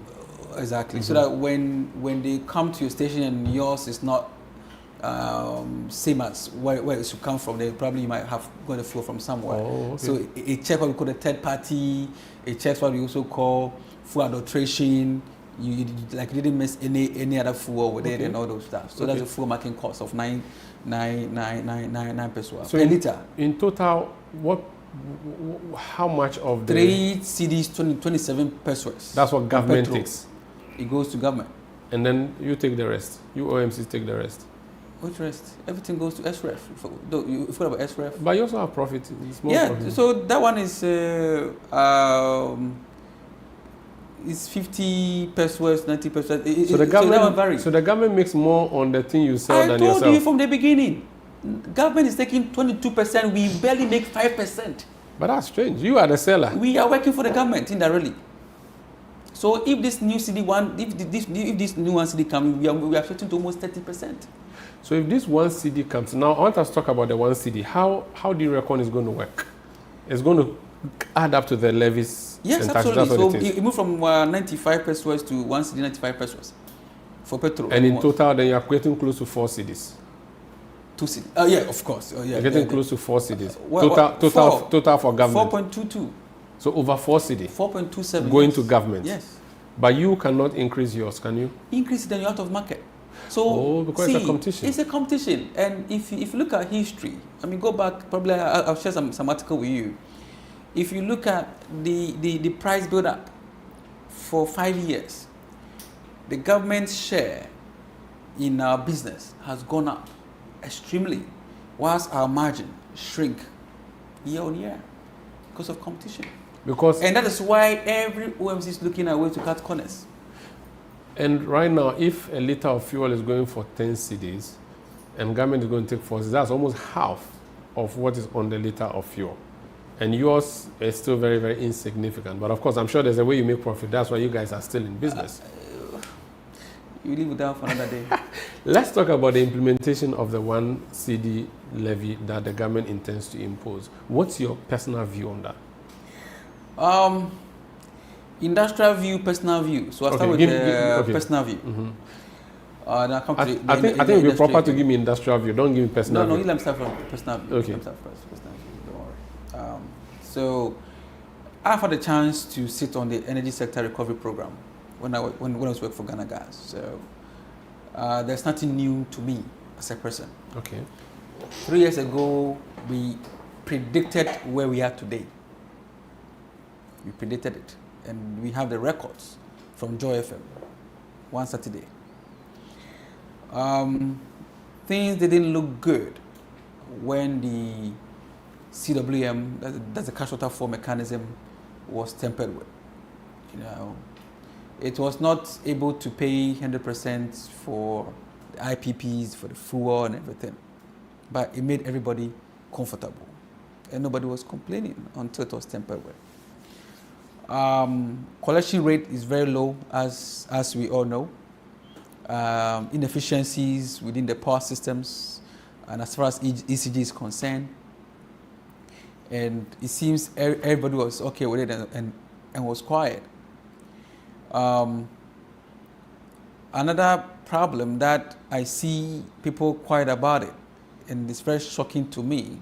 Exactly. So that when they come to your station and yours is not same as where it should come from, they probably might have got the fuel from somewhere. Oh, okay. So it checks what we call a third party. It checks what we also call fuel adulteration. You didn't miss any other fuel with it and all those stuff. So that's the fuel marking cost of 9 pesos per liter. In total, how much of the 3 cedis 27 pesos? That's what government takes. It goes to government. And then you take the rest. You OMCs take the rest. Which rest? Everything goes to SREF. You forgot about SREF. But you also have profit. Profit. So that one is it's 50 pesos, 90 pesos. So the government, so the government makes more on the thing you sell than yourself. I told you from the beginning. Government is taking 22%. We barely make 5%. But that's strange. You are the seller. We are working for the government indirectly. So if this new CD if this new 1 CD comes, we are expecting to almost 30%. So if this 1 CD comes, now I want us to talk about the 1 CD. How do you reckon it's going to work? It's going to add up to the levies. Yes, and taxes. absolutely. So it moved from 95 pesos to 1 CD 95 pesos for petrol. And in total, then you are getting close to 4 CDs. 2 CDs. Yeah, of course. You're getting close to 4 CDs. Total for government. 4.22. So over 4 CD. 4.27. Going to government. Yes. But you cannot increase yours, can you? Increase it, then you're out of market. So because it's a competition. It's a competition, and if you look at history, go back. Probably I'll share some article with you. If you look at the price build up for 5 years, the government's share in our business has gone up extremely, whilst our margin shrink year on year because of competition. And that is why every OMC is looking at ways to cut corners. And right now, if a liter of fuel is going for 10 cedis and government is going to take 4 cedis, that's almost half of what is on the liter of fuel. And yours is still very, very insignificant. But of course, I'm sure there's a way you make profit. That's why you guys are still in business. You leave it down for another day. Let's talk about the implementation of the 1 CD levy that the government intends to impose. What's your personal view on that? Industrial view, personal view. So I'll start with personal view. Mm-hmm. I think it would be proper to give me industrial view. Don't give me personal view. No, let me start from personal view. Okay. Let me start first, personal view. Don't worry. So I've had a chance to sit on the energy sector recovery program when I was working for Ghana Gas. So there's nothing new to me as a person. Okay. 3 years ago, we predicted where we are today. We predicted it. And we have the records from Joy FM, one Saturday. Things didn't look good when the CWM, that's the cash water flow mechanism, was tempered with. It was not able to pay 100% for the IPPs, for the fuel and everything. But it made everybody comfortable. And nobody was complaining until it was tempered with. Collection rate is very low, as we all know. inefficiencies within the power systems, and as far as ECG is concerned. And it seems everybody was okay with it and was quiet. Another problem that I see people quiet about it, and it's very shocking to me,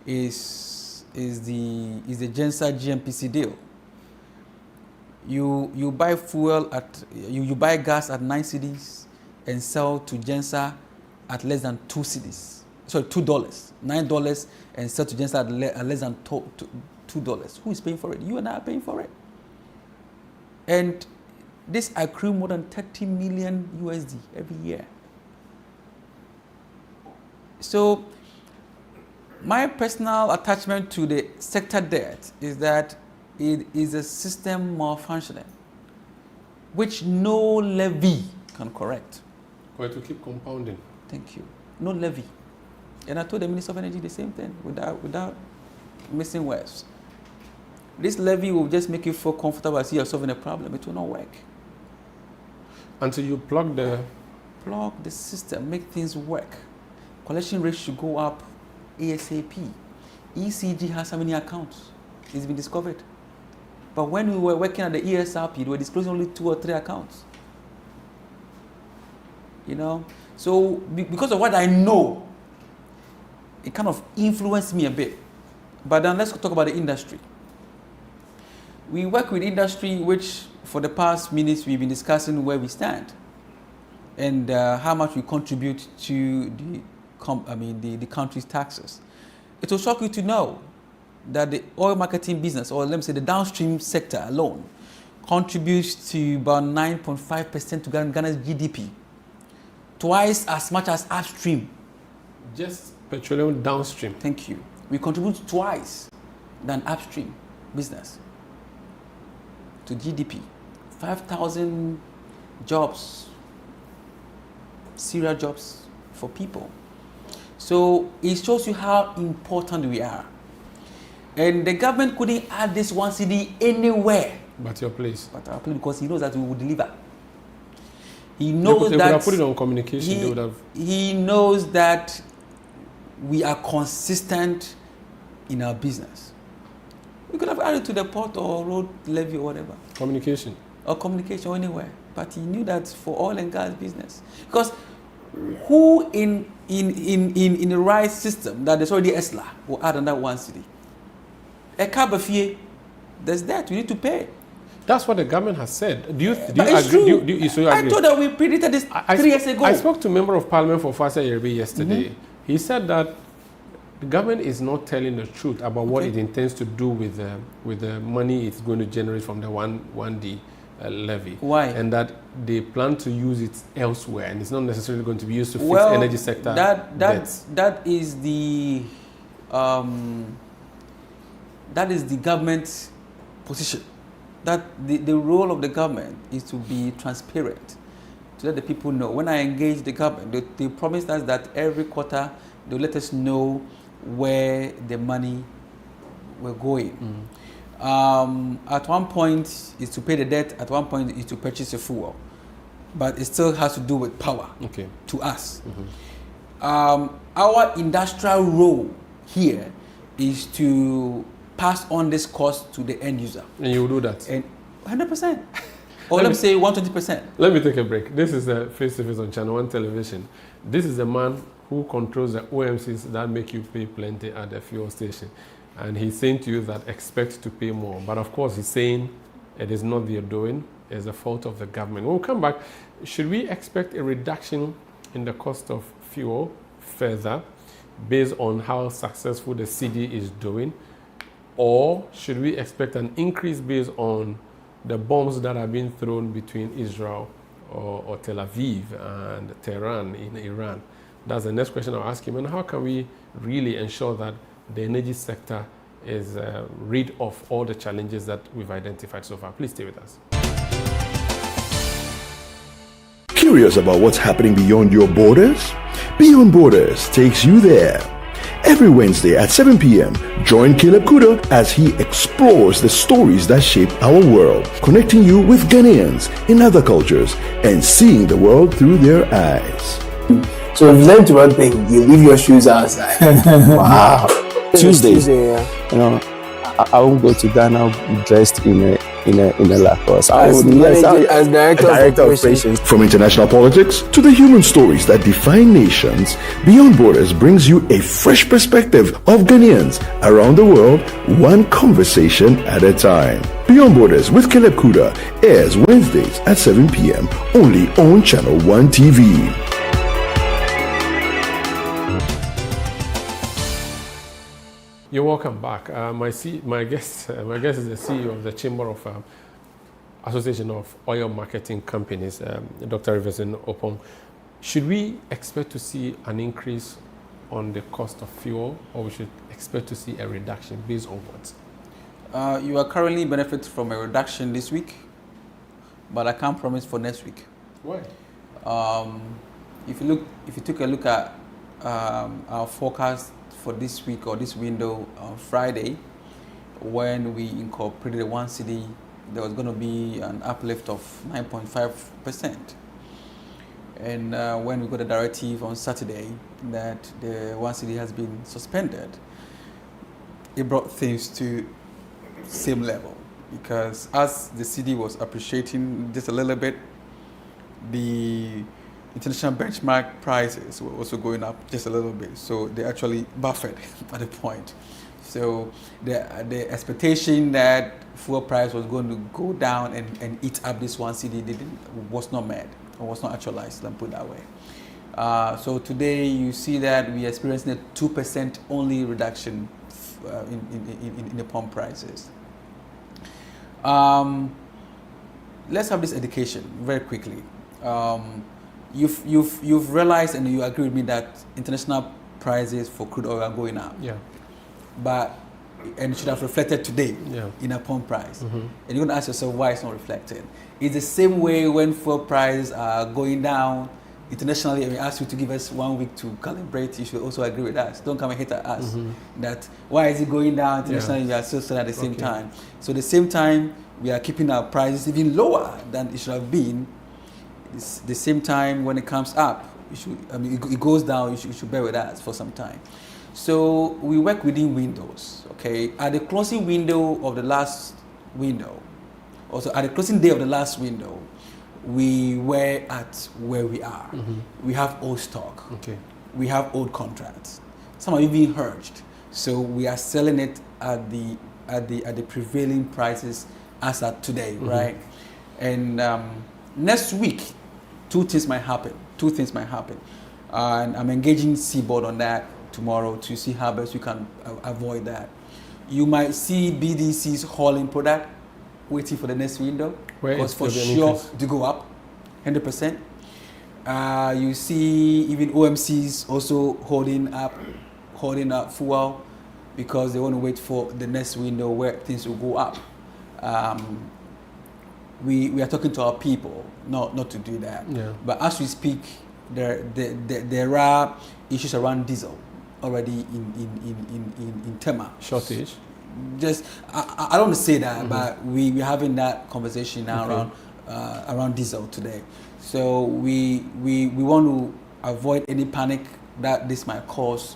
is the Gensa GMPC deal. You buy fuel at you buy gas at 9 cedis and sell to Gensa at less than 2 cedis. Sorry, $2, $9, and sell to Gensa at less than $2. Who is paying for it? You and I are paying for it. And this accrue more than 30 million USD every year. So my personal attachment to the sector debt is that it is a system malfunctioning, which no levy can correct. Or to keep compounding. Thank you. No levy. And I told the Minister of Energy the same thing without missing words. This levy will just make you feel comfortable as you're solving a problem. It will not work. Until you plug the system, make things work. Collection rate should go up ASAP. ECG has how many accounts? It's been discovered. But when we were working at the ESRP, we were disclosing only 2 or 3 accounts. You know? So because of what I know, it kind of influenced me a bit. But then let's talk about the industry. We work with industry, which for the past minutes we've been discussing where we stand and how much we contribute to the country's taxes. It will shock you to know that the oil marketing business, or let me say the downstream sector alone, contributes to about 9.5% to Ghana's GDP, twice as much as upstream. Just petroleum downstream. Thank you. We contribute twice than upstream business to GDP. 5,000 jobs, serial jobs for people. So it shows you how important we are. And the government couldn't add this 1 cedi anywhere. But your place. But our place, because he knows that we will deliver. He knows they that would have put it on communication. They would have. He knows that we are consistent in our business. We could have added to the port or road levy or whatever. Communication. Or communication or anywhere. But he knew that for oil and gas business. Because who in the right system that there's already ESLA will add another 1 cedi? A cabafie, there's that. We need to pay. That's what the government has said. Do you agree? I thought that we predicted this 3 years ago. I spoke to a member of parliament for Fasa Yerbe yesterday. Mm-hmm. He said that the government is not telling the truth about what it intends to do with the money it's going to generate from the 1D levy. Why? And that they plan to use it elsewhere, and it's not necessarily going to be used to fix energy sector debts. That is the government's position. That the role of the government is to be transparent, to let the people know. When I engage the government, they promised us that every quarter they'll let us know where the money were going. At one point is to pay the debt, at one point is to purchase the fuel. But it still has to do with power to us. Our industrial role here is to pass on this cost to the end user. And you will do that? And 100%. Or let me say 120%. Let me take a break. This is the face-to-face on Channel 1 television. This is the man who controls the OMCs that make you pay plenty at the fuel station. And he's saying to you that expect to pay more. But of course, he's saying it is not their doing. It's the fault of the government. When we come back, should we expect a reduction in the cost of fuel further based on how successful the CD is doing? Or should we expect an increase based on the bombs that are being thrown between Israel or Tel Aviv and Tehran in Iran? That's the next question I'll ask him. And how can we really ensure that the energy sector is rid of all the challenges that we've identified so far? Please stay with us. Curious about what's happening beyond your borders? Beyond Borders takes you there. Every Wednesday at 7 p.m., join Caleb Kuda as he explores the stories that shape our world, connecting you with Ghanaians in other cultures and seeing the world through their eyes. So if you learn to one thing, you leave your shoes outside. Wow. Tuesday, you know, I won't go to Ghana dressed in a Lacoste. As director of operations. From international politics to the human stories that define nations, Beyond Borders brings you a fresh perspective of Ghanaians around the world, one conversation at a time. Beyond Borders with Caleb Kuda airs Wednesdays at 7 p.m. only on Channel 1 TV. You're welcome back. My guest is the CEO of the Chamber of Association of Oil Marketing Companies, Dr. Riverson Opong. Should we expect to see an increase on the cost of fuel, or we should expect to see a reduction based on what? You are currently benefiting from a reduction this week, but I can't promise for next week. Why? If you took a look at our forecast for this week or this window on Friday, when we incorporated the one city, there was going to be an uplift of 9.5%. And when we got a directive on Saturday that the one city has been suspended, it brought things to same level, because as the city was appreciating just a little bit, the international benchmark prices were also going up just a little bit, so they actually buffered at the point. So the expectation that fuel price was going to go down and eat up this one city was not met, or was not actualized, let me put it that way. So today you see that we are experiencing a 2% only reduction in the pump prices. Let's have this education very quickly. You've realized, and you agree with me, that international prices for crude oil are going up. Yeah. And it should have reflected today in a pump price. Mm-hmm. And you're going to ask yourself why it's not reflected. It's the same way when fuel prices are going down internationally, and we ask you to give us 1 week to calibrate. You should also agree with us. Don't come and hit at us. That why is it going down internationally? We are still selling at the same time. So at the same time, we are keeping our prices even lower than it should have been. It's the same time when it comes up, it goes down, you should bear with us for some time. So we work within windows, okay? At the closing window of the last window, also at the closing day of the last window, we were at where we are. We have old stock. Okay. We have old contracts. Some are even hedged. So we are selling it at the prevailing prices as at today, right? And next week, two things might happen. And I'm engaging Seaboard on that tomorrow to see how best we can avoid that. You might see BDCs hauling product, waiting for the next window, because for sure to go up 100%. You see even OMCs also holding up fuel, because they want to wait for the next window where things will go up. We are talking to our people not to do that. But as we speak, there are issues around diesel already in Tema. Shortage? Just I don't want to say that, but we're having that conversation now around diesel today. So we want to avoid any panic that this might cause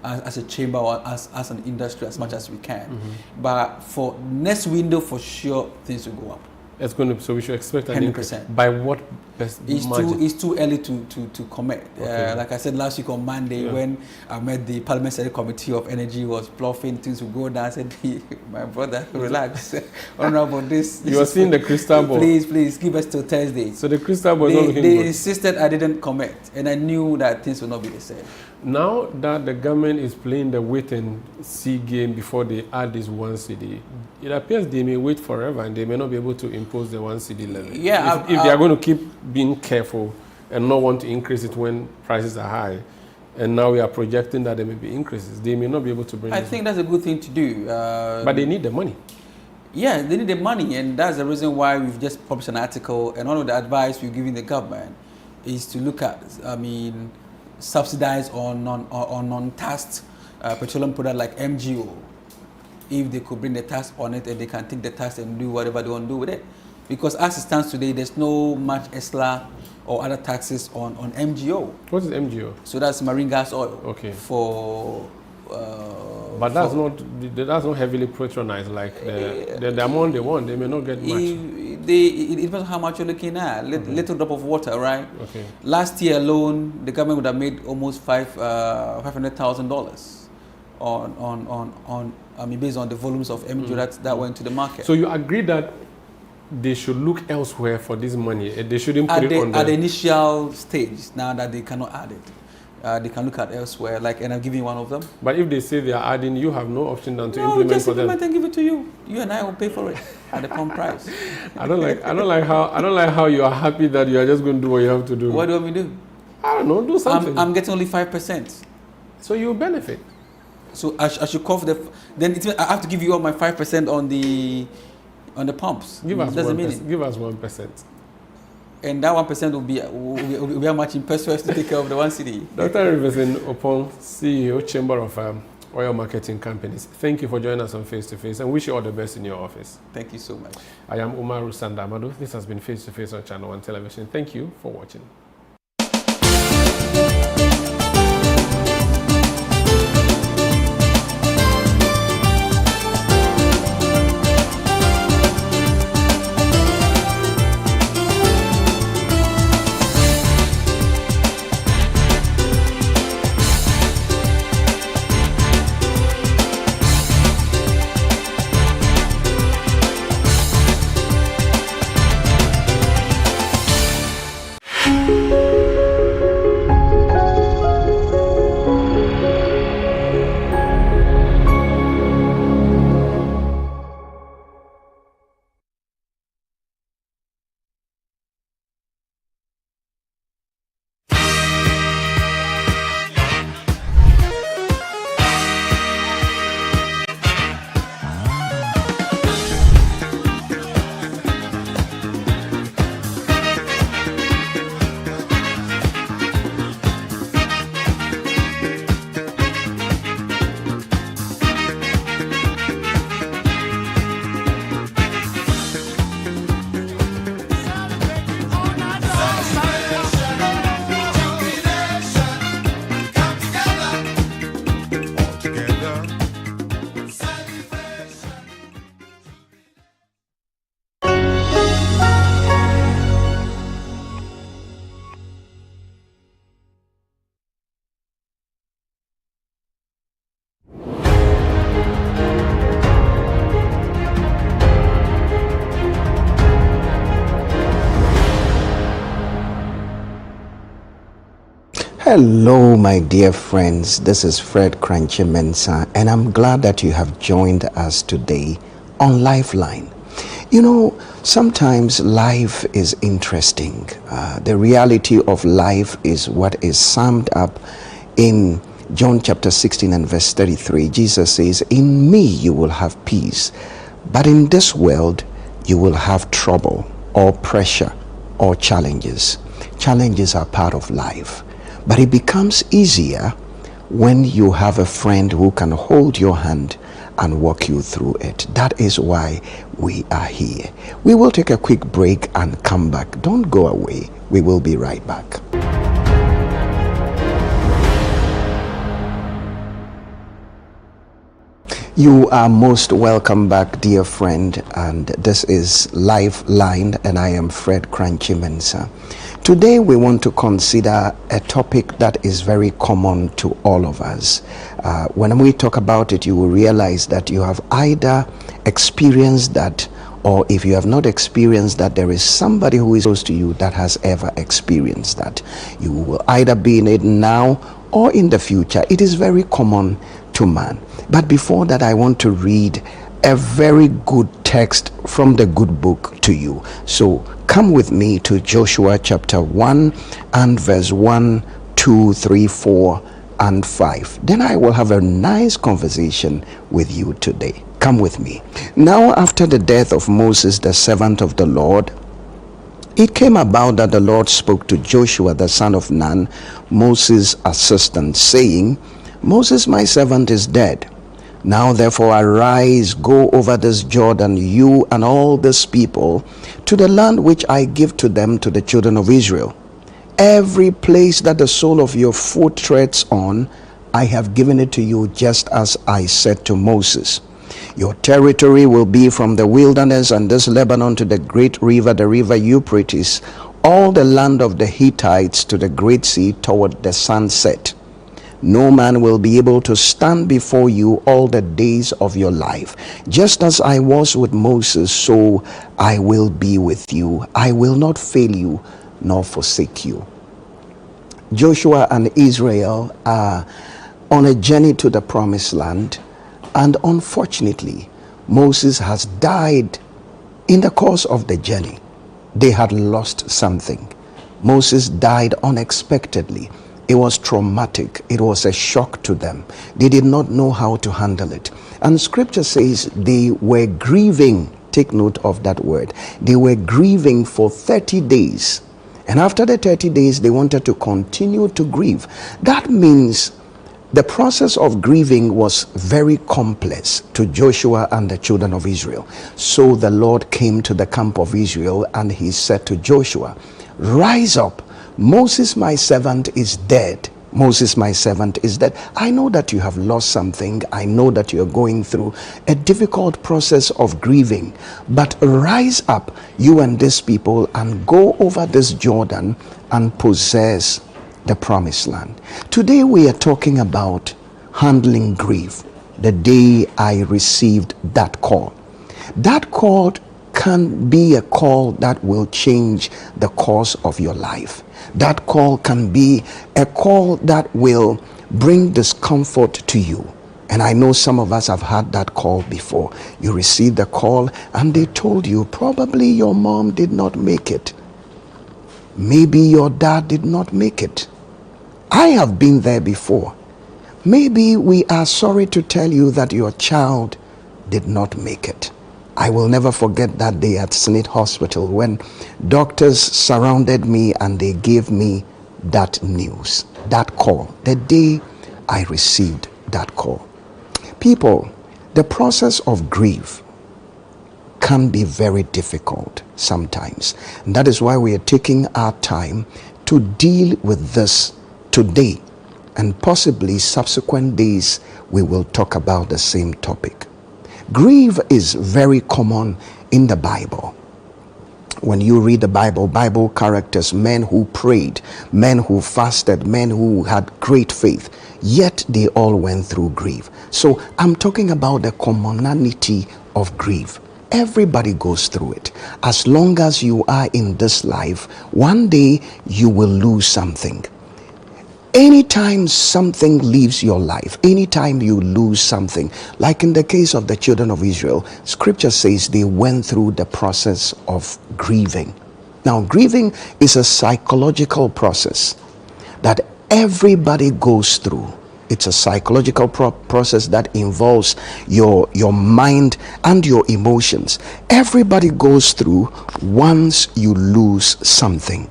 as a chamber or as an industry as much as we can. But for next window, for sure, things will go up. It's going to, so we should expect an 100%. increase. By what best margin? It's too early to commit. Like I said last week on Monday, when I met the Parliamentary Committee of Energy was bluffing, things will go down. I said, my brother, relax. Honorable, this You are seeing the crystal ball. Please give us till Thursday. So the crystal ball is not looking They good. insisted I didn't commit, and I knew that things will not be the same. Now that the government is playing the wait and see game before they add this one city, it appears they may wait forever and they may not be able to impose the one city levy. Yeah, if they are going to keep being careful and not want to increase it when prices are high, and now we are projecting that there may be increases, they may not be able to bring. I think that's a good thing to do. But they need the money. Yeah, they need the money, and that's the reason why we've just published an article. And one of the advice we're giving the government is to look at, subsidize on non-taxed petroleum product like MGO, if they could bring the tax on it and they can take the tax and do whatever they want to do with it. Because as it stands today, there's no much ESLA or other taxes on MGO. What is MGO? So that's marine gas oil. Okay. But that's not heavily patronized like the amount they want. They may not get much. It depends on how much you're looking at. Little drop of water, right? Okay. Last year alone, the government would have made almost $500,000 on based on the volumes of MGO that went to the market. So you agree that they should look elsewhere for this money. They shouldn't put it on at the initial stage. Now that they cannot add it, they can look at elsewhere. And I'm giving you one of them. But if they say they are adding, you have no option than to implement just for them. Implement and give it to you. You and I will pay for it at the pump price. I don't like how you are happy that you are just going to do what you have to do. What do you want me to do? I don't know. Do something. I'm getting only 5%. So you benefit. So I should cover then I have to give you all my 5% on the pumps. Give us 1%. Give us 1%. And that 1% will be how much impetuous to take care of the 1 city. Dr. Riverson Opon, CEO, Chamber of Oil Marketing Companies. Thank you for joining us on Face to Face and wish you all the best in your office. Thank you so much. I am Umaru Sandamado. This has been Face to Face on Channel 1 Television. Thank you for watching. Hello, my dear friends. This is Fred Crunchy Mensah, and I'm glad that you have joined us today on Lifeline. You know, sometimes life is interesting. The reality of life is what is summed up in John chapter 16 and verse 33. Jesus says, "In me you will have peace, but in this world you will have trouble or pressure or challenges." Challenges are part of life. But it becomes easier when you have a friend who can hold your hand and walk you through it. That is why we are here. We will take a quick break and come back. Don't go away. We will be right back. You are most welcome back, dear friend, and this is Lifeline, and I am Fred Crunchy Mensah. Today we want to consider a topic that is very common to all of us. When we talk about it, you will realize that you have either experienced that, or if you have not experienced that, there is somebody who is close to you that has ever experienced that. You will either be in it now or in the future. It is very common to man. But before that, I want to read a very good text from the good book to you. So come with me to Joshua chapter 1 and verse 1, 2, 3, 4, and 5. Then I will have a nice conversation with you today. Come with me. Now, after the death of Moses, the servant of the Lord, it came about that the Lord spoke to Joshua, the son of Nun, Moses' assistant, saying, Moses, my servant, is dead. Now therefore arise, go over this Jordan, you and all this people, to the land which I give to them, to the children of Israel. Every place that the sole of your foot treads on, I have given it to you, just as I said to Moses. Your territory will be from the wilderness and this Lebanon to the great river, the river Euphrates, all the land of the Hittites to the great sea toward the sunset. No man will be able to stand before you all the days of your life. Just as I was with Moses, so I will be with you. I will not fail you nor forsake you. Joshua and Israel are on a journey to the promised land, and unfortunately, Moses has died in the course of the journey. They had lost something. Moses died unexpectedly. It was traumatic. It was a shock to them. They did not know how to handle it. And scripture says they were grieving. Take note of that word. They were grieving for 30 days. And after the 30 days, they wanted to continue to grieve. That means the process of grieving was very complex to Joshua and the children of Israel. So the Lord came to the camp of Israel and he said to Joshua, rise up. Moses, my servant, is dead. Moses, my servant, is dead. I know that you have lost something. I know that you are going through a difficult process of grieving. But rise up, you and this people, and go over this Jordan and possess the promised land. Today we are talking about handling grief. The day I received that call. That call can be a call that will change the course of your life. That call can be a call that will bring discomfort to you. And I know some of us have had that call before. You received the call and they told you probably your mom did not make it. Maybe your dad did not make it. I have been there before. Maybe we are sorry to tell you that your child did not make it. I will never forget that day at Smith Hospital when doctors surrounded me and they gave me that news, that call, the day I received that call. People, the process of grief can be very difficult sometimes. And that is why we are taking our time to deal with this today, and possibly subsequent days we will talk about the same topic. Grief is very common in the Bible. When you read the Bible characters, men who prayed, men who fasted, men who had great faith, yet they all went through grief. So I'm talking about the commonality of grief. Everybody goes through it. As long as you are in this life, one day you will lose something. Anytime something leaves your life, anytime you lose something, like in the case of the children of Israel, scripture says they went through the process of grieving. Now, grieving is a psychological process that everybody goes through. It's a psychological process that involves your mind and your emotions. Everybody goes through once you lose something.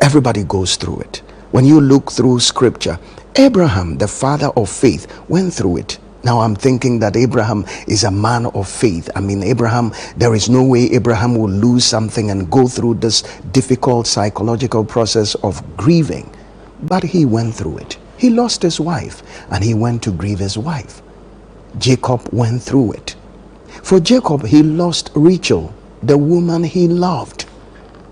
Everybody goes through it. When you look through scripture, Abraham, the father of faith, went through it. Now I'm thinking that Abraham is a man of faith. I mean, Abraham, there is no way Abraham will lose something and go through this difficult psychological process of grieving. But he went through it. He lost his wife and he went to grieve his wife. Jacob went through it. For Jacob, he lost Rachel, the woman he loved.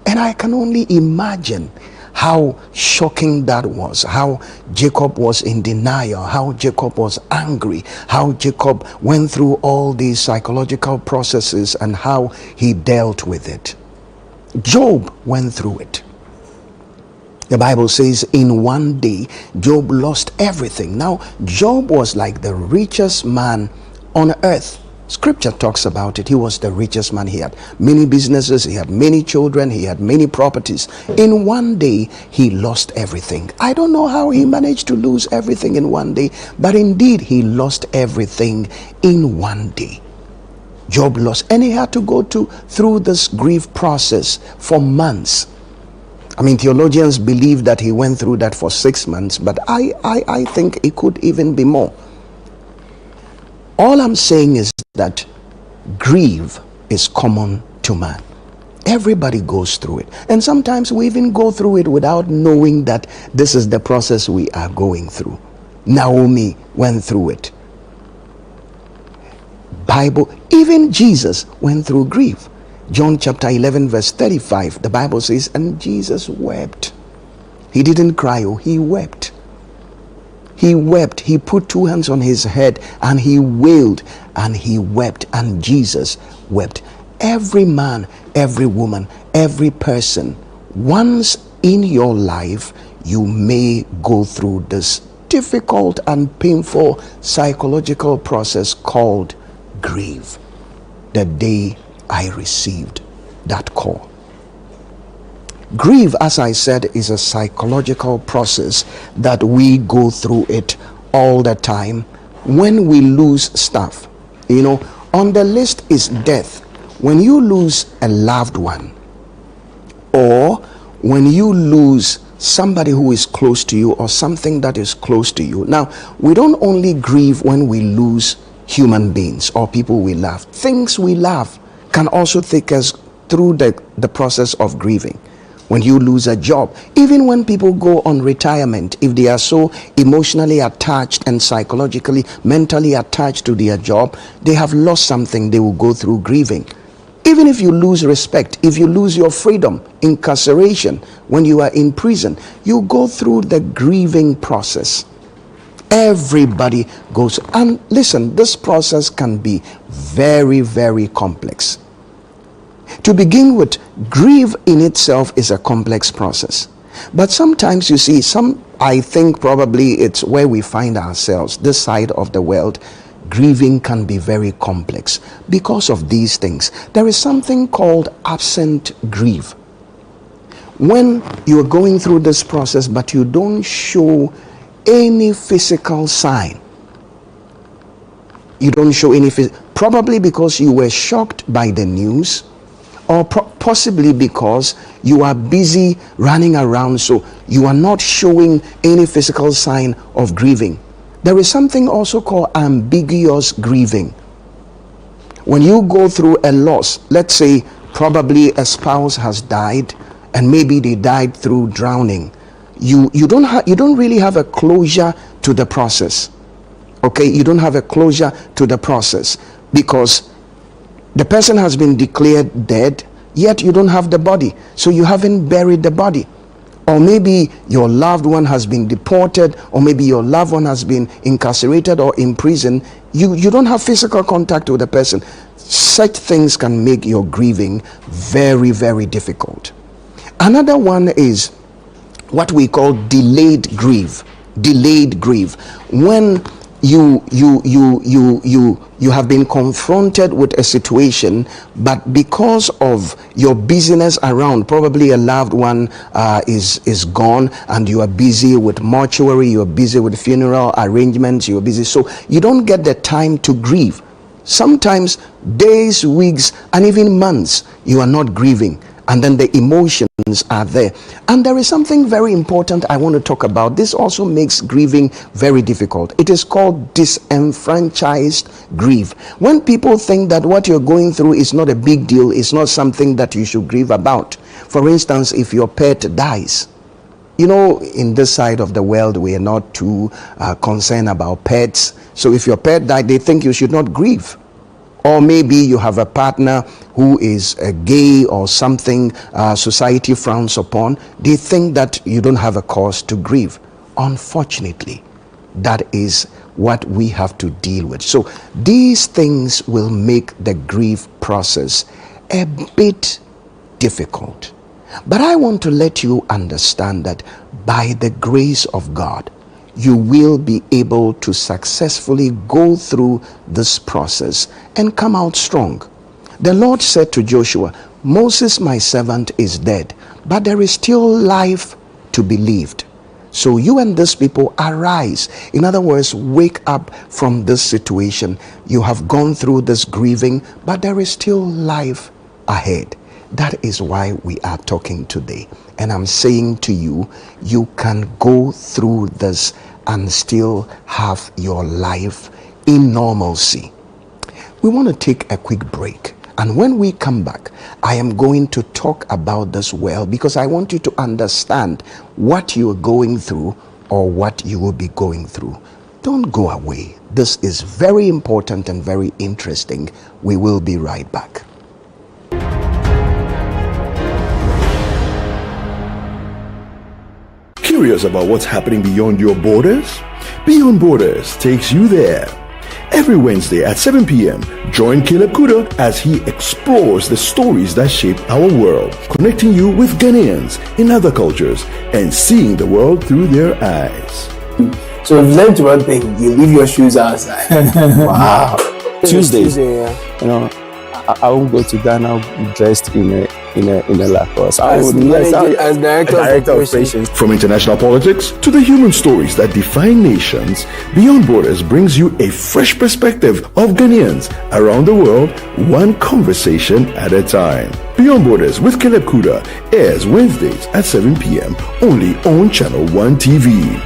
And I can only imagine how shocking that was, how Jacob was in denial, how Jacob was angry, how Jacob went through all these psychological processes and how he dealt with it. Job went through it. The Bible says in one day, Job lost everything. Now, Job was like the richest man on earth. Scripture talks about it. He was the richest man. He had many businesses, he had many children, he had many properties. In one day, he lost everything. I don't know how he managed to lose everything in one day, but indeed, he lost everything in one day. Job lost, and he had to go through this grief process for months. I mean, theologians believe that he went through that for 6 months, but I think it could even be more. All I'm saying is that grief is common to man. Everybody goes through it. And sometimes we even go through it without knowing that this is the process we are going through. Naomi went through it. Bible, even Jesus went through grief. John chapter 11 verse 35, the Bible says, and Jesus wept. He didn't cry, oh, he wept. He wept. He put 2 hands on his head and he wailed and he wept, and Jesus wept. Every man, every woman, every person, once in your life, you may go through this difficult and painful psychological process called grief. The day I received that call. Grief, as I said, is a psychological process that we go through it all the time when we lose stuff. You know, on the list is death. When you lose a loved one, or when you lose somebody who is close to you or something that is close to you. Now, we don't only grieve when we lose human beings or people we love. Things we love can also take us through the process of grieving. When you lose a job, even when people go on retirement, if they are so emotionally attached and psychologically, mentally attached to their job, they have lost something, they will go through grieving. Even if you lose respect, if you lose your freedom, incarceration, when you are in prison, you go through the grieving process. Everybody goes, and listen, this process can be very, very complex. To begin with, grief in itself is a complex process. But sometimes you see, I think probably it's where we find ourselves, this side of the world, grieving can be very complex because of these things. There is something called absent grief. When you are going through this process, but you don't show any physical sign. You don't show any probably because you were shocked by the news, or possibly because you are busy running around, so you are not showing any physical sign of grieving. There is something also called ambiguous grieving. When you go through a loss, let's say probably a spouse has died and maybe they died through drowning, you don't really have a closure to the process. Okay, you don't have a closure to the process because the person has been declared dead, yet you don't have the body, so you haven't buried the body. Or maybe your loved one has been deported, or maybe your loved one has been incarcerated or in prison. You don't have physical contact with the person. Such things can make your grieving very, very difficult. Another one is what we call delayed grief. Delayed grief. When you have been confronted with a situation, but because of your busyness around, probably a loved one is gone and you are busy with mortuary, you are busy with funeral arrangements, you are busy, so you don't get the time to grieve. Sometimes days, weeks, and even months you are not grieving, and then the emotions are there. And there is something very important I want to talk about. This also makes grieving very difficult. It is called disenfranchised grief. When people think that what you're going through is not a big deal, it's not something that you should grieve about. For instance, if your pet dies, you know, in this side of the world, we are not too concerned about pets. So if your pet died, they think you should not grieve. Or maybe you have a partner who is gay or something society frowns upon. They think that you don't have a cause to grieve. Unfortunately, that is what we have to deal with. So these things will make the grief process a bit difficult. But I want to let you understand that by the grace of God, you will be able to successfully go through this process and come out strong. The Lord said to Joshua, Moses, my servant, is dead, but there is still life to be lived. So you and these people arise. In other words, wake up from this situation. You have gone through this grieving, but there is still life ahead. That is why we are talking today. And I'm saying to you, you can go through this and still have your life in normalcy. We want to take a quick break. And when we come back, I am going to talk about this well, because I want you to understand what you are going through or what you will be going through. Don't go away. This is very important and very interesting. We will be right back. Curious about what's happening beyond your borders? Beyond Borders takes you there. Every Wednesday at 7 p.m., join Caleb Kuda as he explores the stories that shape our world, connecting you with Ghanaians in other cultures and seeing the world through their eyes. So we've learned one thing: you leave your shoes outside. Wow. Tuesdays, you know, I won't go to Ghana dressed in a Lacoste. As director of operations. From international politics to the human stories that define nations, Beyond Borders brings you a fresh perspective of Ghanaians around the world, one conversation at a time. Beyond Borders with Caleb Kuda airs Wednesdays at 7 p.m. only on Channel 1 TV.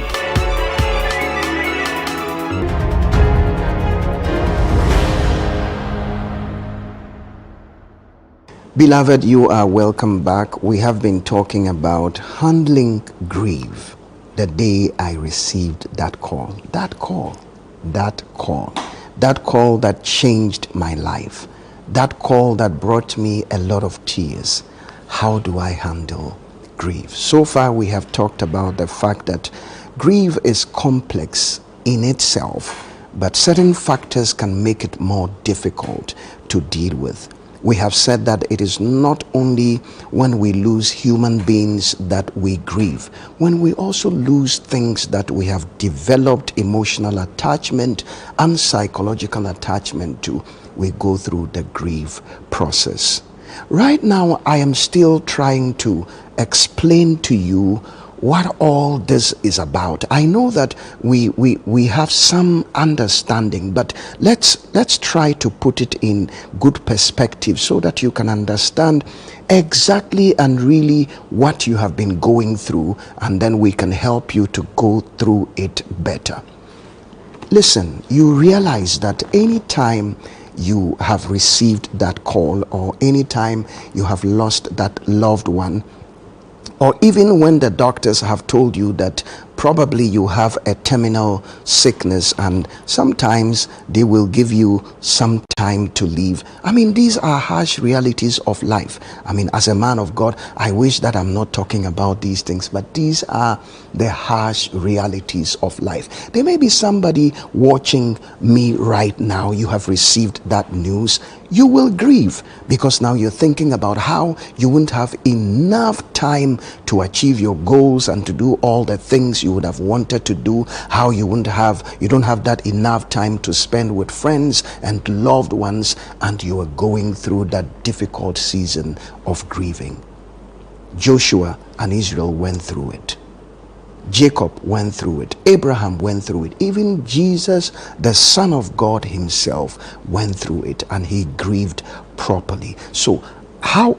Beloved, you are welcome back. We have been talking about handling grief. The day I received that call that changed my life, that call that brought me a lot of tears. How do I handle grief? So far, we have talked about the fact that grief is complex in itself, but certain factors can make it more difficult to deal with. We have said that it is not only when we lose human beings that we grieve, when we also lose things that we have developed emotional attachment and psychological attachment to, we go through the grief process. Right now, I am still trying to explain to you what all this is about. I know that we have some understanding, but let's try to put it in good perspective so that you can understand exactly and really what you have been going through, and then we can help you to go through it better. Listen, you realize that anytime you have received that call, or anytime you have lost that loved one, or even when the doctors have told you that probably you have a terminal sickness and sometimes they will give you some time to live. I mean, these are harsh realities of life. I mean, as a man of God, I wish that I'm not talking about these things, but these are the harsh realities of life. There may be somebody watching me right now. You have received that news. You will grieve because now you're thinking about how you wouldn't have enough time to achieve your goals and to do all the things you would have wanted to do, how you don't have that enough time to spend with friends and loved ones, and you are going through that difficult season of grieving. Joshua and Israel went through it. Jacob went through it. Abraham went through it. Even Jesus, the Son of God himself, went through it, and he grieved properly. So how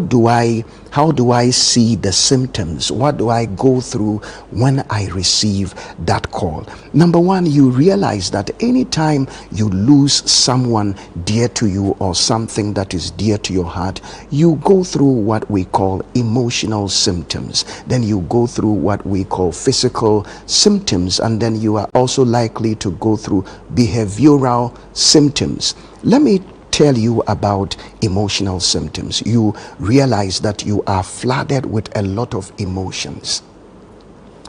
do I see the symptoms? What do I go through when I receive that call? Number one, you realize that anytime you lose someone dear to you or something that is dear to your heart, you go through what we call emotional symptoms. Then you go through what we call physical symptoms, and then you are also likely to go through behavioral symptoms. Let me tell you about emotional symptoms. You realize that you are flooded with a lot of emotions.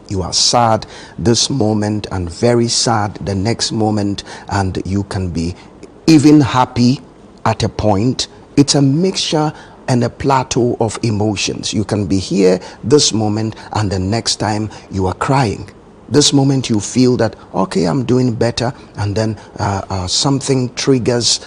You are sad this moment and very sad the next moment, and you can be even happy at a point. It's a mixture and a plateau of emotions. You can be here this moment and the next time you are crying. This moment you feel that, okay, I'm doing better, and then something triggers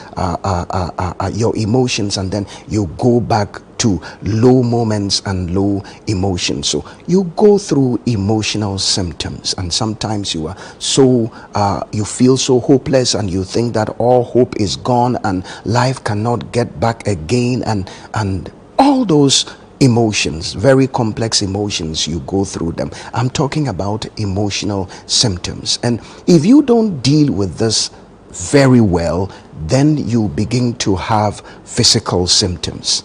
your emotions, and then you go back to low moments and low emotions. So you go through emotional symptoms, and sometimes you are you feel so hopeless, and you think that all hope is gone and life cannot get back again, and all those emotions, very complex emotions. You go through them. I'm talking about emotional symptoms. And if you don't deal with this very well, then you begin to have physical symptoms.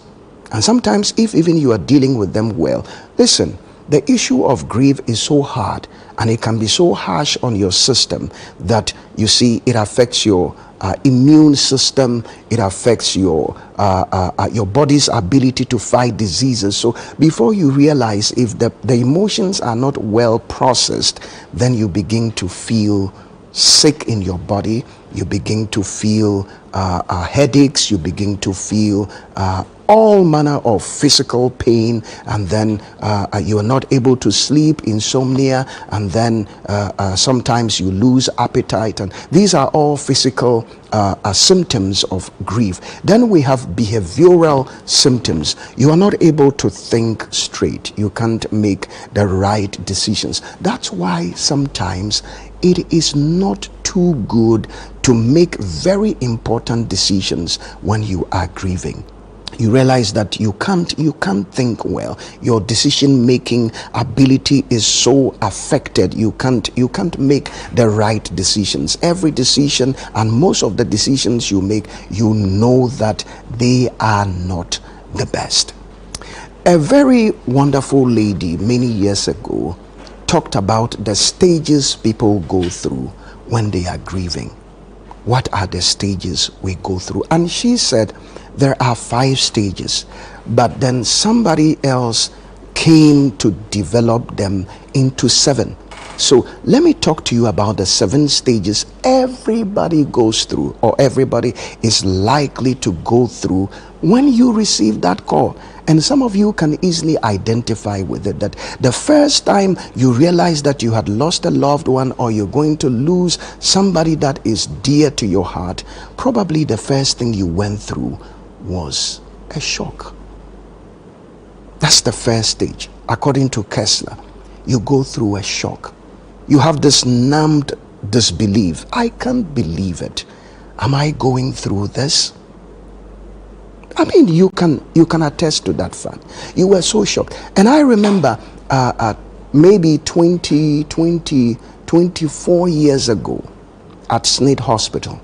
And sometimes, if even you are dealing with them well, listen, the issue of grief is so hard and it can be so harsh on your system that you see it affects your immune system, it affects your body's ability to fight diseases. So before you realize, if the emotions are not well processed, then you begin to feel sick in your body, you begin to feel headaches, you begin to feel all manner of physical pain, and then you are not able to sleep, insomnia, and then sometimes you lose appetite, and these are all physical symptoms of grief. Then we have behavioral symptoms. You are not able to think straight, you can't make the right decisions. That's why sometimes it is not too good to make very important decisions when you are grieving. You realize that you can't think well. Your decision making ability is so affected. You can't make the right decisions. Every decision, and most of the decisions you make, you know that they are not the best. A very wonderful lady many years ago talked about the stages people go through when they are grieving. What are the stages we go through? And she said there are 5 stages, but then somebody else came to develop them into 7. So let me talk to you about the 7 stages everybody goes through, or everybody is likely to go through when you receive that call. And some of you can easily identify with it, that the first time you realize that you had lost a loved one, or you're going to lose somebody that is dear to your heart, probably the first thing you went through was a shock. That's the first stage. According to Kessler, you go through a shock. You have this numbed disbelief. I can't believe it. Am I going through this? I mean, you can attest to that fact. You were so shocked. And I remember maybe 24 years ago at Snade Hospital,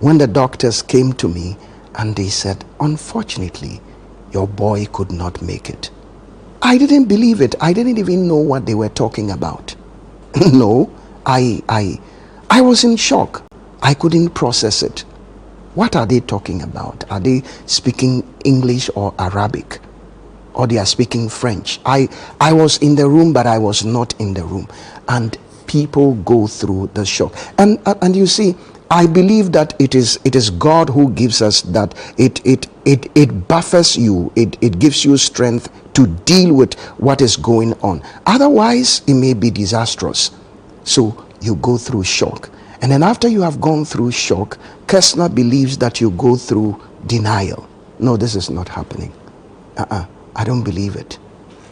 when the doctors came to me and they said, unfortunately, your boy could not make it. I didn't believe it. I didn't even know what they were talking about. No, I was in shock. I couldn't process it. What are they talking about? Are they speaking English or Arabic? Or they are speaking French? I was in the room, but I was not in the room. And people go through the shock. And you see, I believe that it is God who gives us that. It buffers you. It gives you strength to deal with what is going on. Otherwise, it may be disastrous. So you go through shock. And then after you have gone through shock, Kessler believes that you go through denial. No, this is not happening. I don't believe it.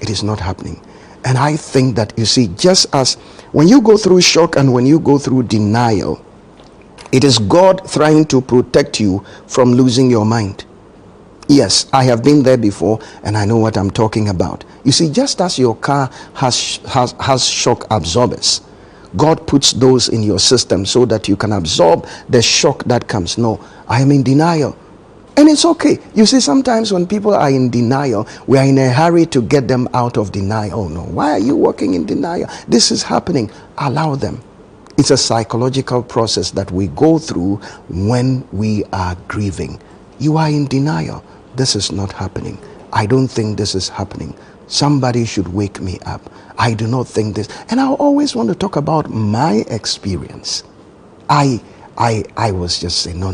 It is not happening. And I think that, you see, just as when you go through shock and when you go through denial, it is God trying to protect you from losing your mind. Yes, I have been there before and I know what I'm talking about. You see, just as your car has shock absorbers, God puts those in your system so that you can absorb the shock that comes. No, I am in denial. And it's okay. You see, sometimes when people are in denial, we are in a hurry to get them out of denial. Oh no, why are you walking in denial? This is happening. Allow them. It's a psychological process that we go through when we are grieving. You are in denial. This is not happening. I don't think this is happening. Somebody should wake me up. I do not think this. And I always want to talk about my experience. I was just saying, no.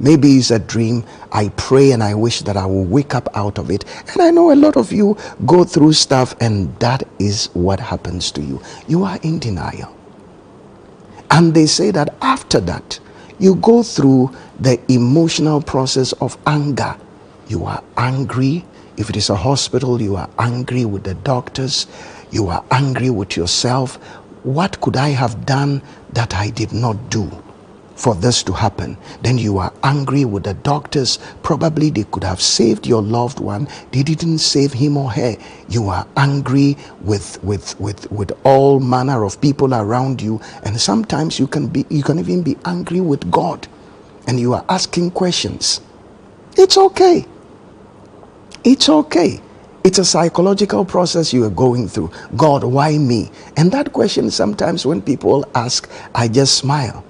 Maybe it's a dream. I pray and I wish that I will wake up out of it. And I know a lot of you go through stuff and that is what happens to you. You are in denial. And they say that after that, you go through the emotional process of anger. You are angry. If it is a hospital, you are angry with the doctors. You are angry with yourself. What could I have done that I did not do? for this to happen. Then you are angry with the doctors. Probably they could have saved your loved one. They didn't save him or her. You are angry with all manner of people around you. And sometimes you can even be angry with God. And you are asking questions. It's okay. It's okay. It's a psychological process you are going through. God, why me? And that question, sometimes when people ask, I just smile.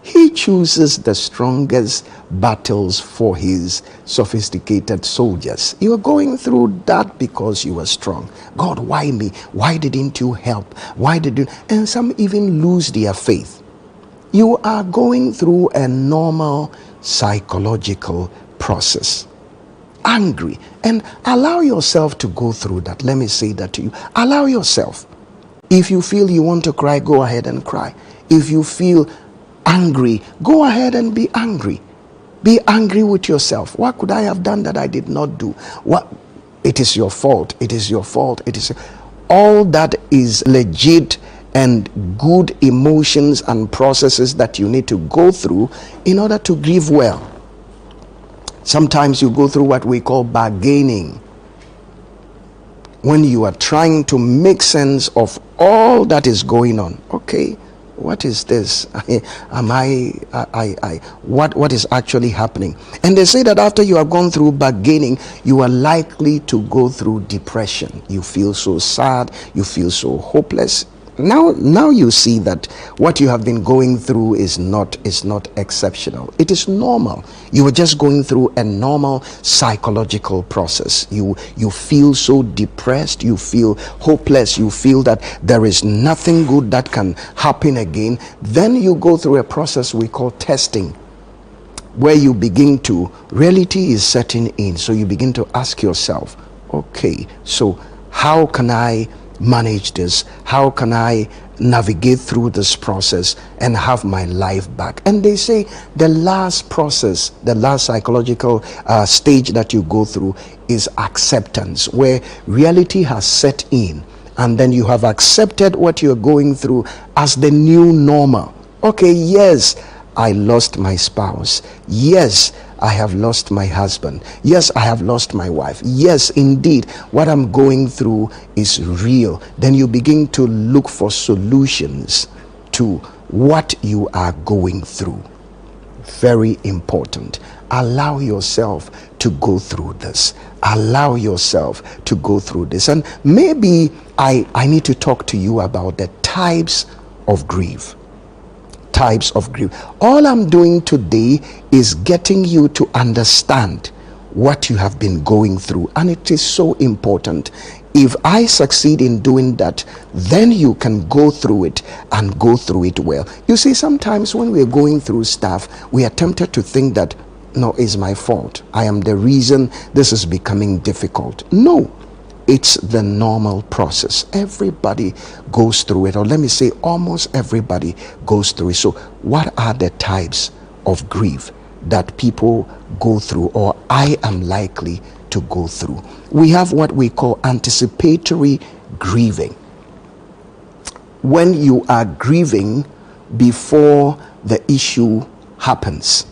He chooses the strongest battles for his sophisticated soldiers. You are going through that because you are strong. God, why me? Why didn't you help? Why did you? And some even lose their faith. You are going through a normal psychological process. Angry. And allow yourself to go through that. Let me say that to you. Allow yourself. If you feel you want to cry, go ahead and cry. If you feel angry, go ahead and be angry. Be angry with yourself. What could I have done that I did not do? What? It is your fault. It is your fault. It is all that is legit and good emotions and processes that you need to go through in order to grieve well. Sometimes you go through what we call bargaining. When you are trying to make sense of all that is going on. Okay, what is this? What is actually happening? And they say that after you have gone through bargaining, you are likely to go through depression. You feel so sad, you feel so hopeless. Now you see that what you have been going through is not exceptional. It is normal. You are just going through a normal psychological process. You feel so depressed, you feel hopeless, you feel that there is nothing good that can happen again. Then you go through a process we call testing, where you begin to, reality is setting in. So you begin to ask yourself, okay, so how can I manage this? How can I navigate through this process and have my life back? And they say the last process, the last psychological stage that you go through is acceptance, where reality has set in and then you have accepted what you're going through as the new normal. Okay, yes, I lost my spouse. Yes, I have lost my husband. Yes, I have lost my wife. Yes, indeed, what I'm going through is real. Then you begin to look for solutions to what you are going through. Very important. Allow yourself to go through this. Allow yourself to go through this. And maybe I need to talk to you about the types of grief. Types of grief. All I'm doing today is getting you to understand what you have been going through, and it is so important. If I succeed in doing that, then you can go through it and go through it well. You see, sometimes when we're going through stuff, we are tempted to think that, no, it's my fault. I am the reason this is becoming difficult. No. It's the normal process. Everybody goes through it, or let me say almost everybody goes through it. So what are the types of grief that people go through, or I am likely to go through? We have what we call anticipatory grieving. When you are grieving before the issue happens.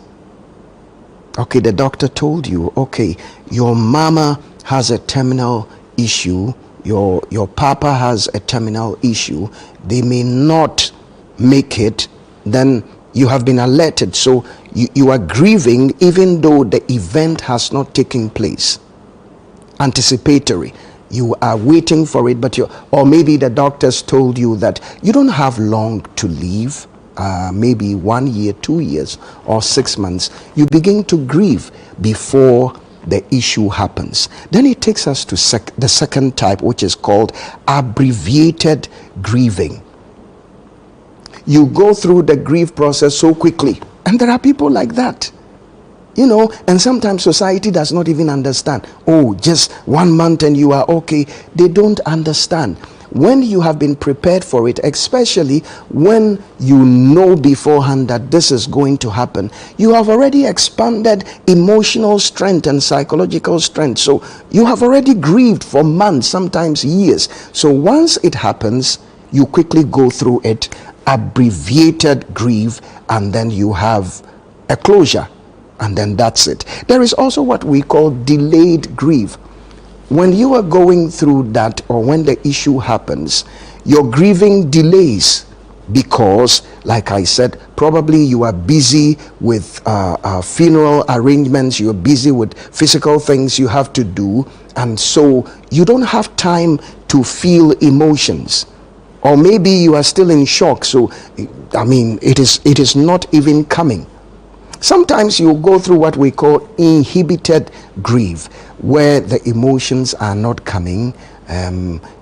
Okay, the doctor told you, okay, your mama has a terminal issue, your papa has a terminal issue, they may not make it, then you have been alerted. So you are grieving even though the event has not taken place. Anticipatory. You are waiting for it, but or maybe the doctors told you that you don't have long to live, maybe 1 year, 2 years, or 6 months. You begin to grieve before the issue happens. Then it takes us to the second type, which is called abbreviated grieving. You go through the grief process so quickly, and there are people like that, and sometimes society does not even understand. Oh, just 1 month and you are okay. They don't understand. When you have been prepared for it, especially when you know beforehand that this is going to happen, you have already expanded emotional strength and psychological strength. So you have already grieved for months, sometimes years. So once it happens, you quickly go through it abbreviated grief, and then you have a closure, and then that's it. There is also what we call delayed grief. When you are going through that, or when the issue happens, your grieving delays because, like I said, probably you are busy with funeral arrangements, you're busy with physical things you have to do, and so you don't have time to feel emotions. Or maybe you are still in shock, so I mean it is not even coming. Sometimes you go through what we call inhibited grief, where the emotions are not coming.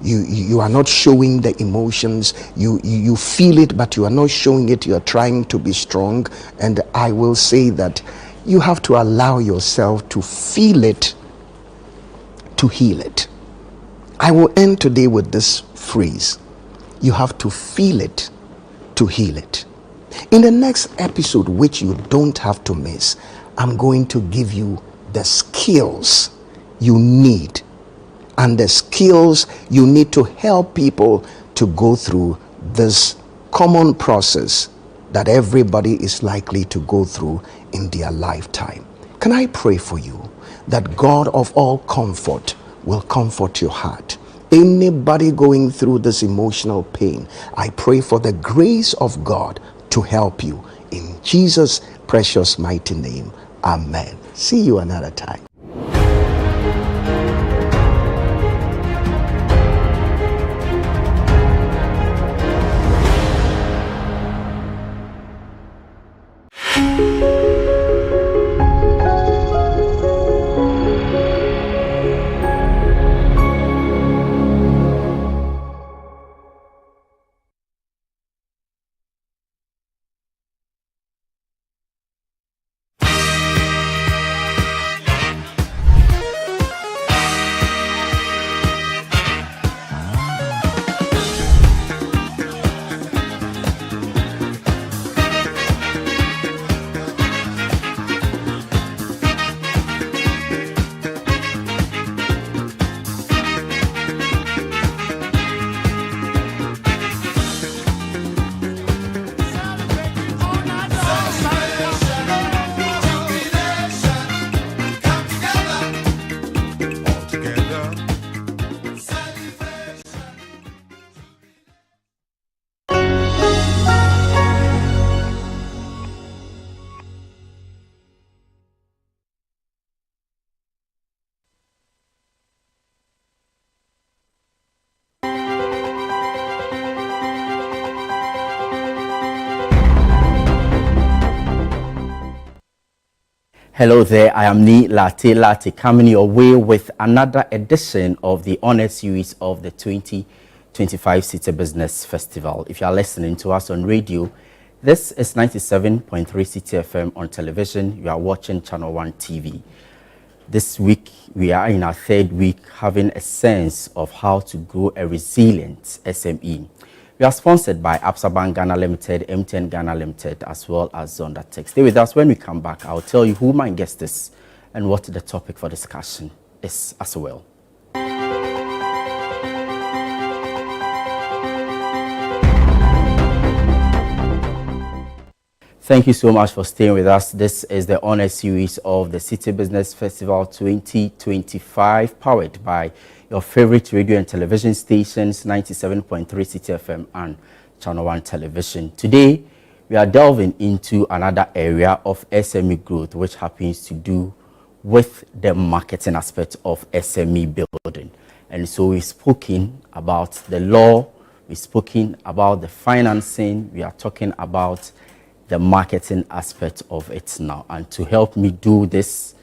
You are not showing the emotions. You feel it, but you are not showing it. You are trying to be strong. And I will say that you have to allow yourself to feel it, to heal it. I will end today with this phrase: you have to feel it to heal it. In the next episode, which you don't have to miss, I'm going to give you the skills you need, and the skills you need to help people to go through this common process that everybody is likely to go through in their lifetime. Can I pray for you that God of all comfort will comfort your heart? Anybody going through this emotional pain, I pray for the grace of God to help you. In Jesus' precious mighty name, amen. See you another time. Hello there, I am Ni Latte coming your way with another edition of the honor series of the 2025 City Business Festival. If you are listening to us on radio, this is 97.3 City FM. On television, you are watching Channel 1 TV. This week, we are in our third week having a sense of how to grow a resilient SME. We are sponsored by Absa Bank Ghana Limited, MTN Ghana Limited, as well as Zonda Tech. Stay with us. When we come back, I'll tell you who my guest is and what the topic for discussion is as well. Thank you so much for staying with us. This is the honor series of the City Business Festival 2025, powered by your favorite radio and television stations, 97.3 City FM and Channel 1 Television. Today, we are delving into another area of SME growth, which happens to do with the marketing aspect of SME building. And so we've spoken about the law, we've spoken about the financing, we are talking about the marketing aspect of it now. And to help me do this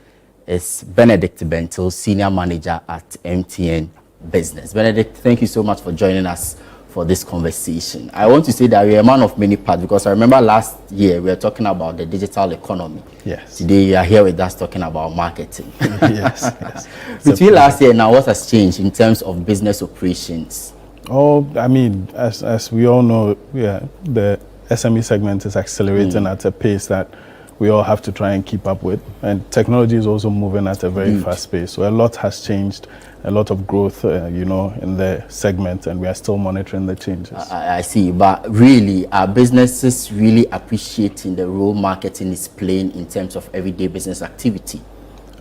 is Benedict Bentil, Senior Manager at MTN Business. Benedict, thank you so much for joining us for this conversation. I want to say that you're a man of many parts, because I remember last year we were talking about the digital economy. Yes. Today you are here with us talking about marketing. Yes. Between last year and now, what has changed in terms of business operations? Oh, I mean, as we all know, the SME segment is accelerating at a pace that we all have to try and keep up with. And technology is also moving at a very fast pace. So a lot has changed. a lot of growth, you know, in the segment, and we are still monitoring the changes. I see, but really, are businesses really appreciating the role marketing is playing in terms of everyday business activity?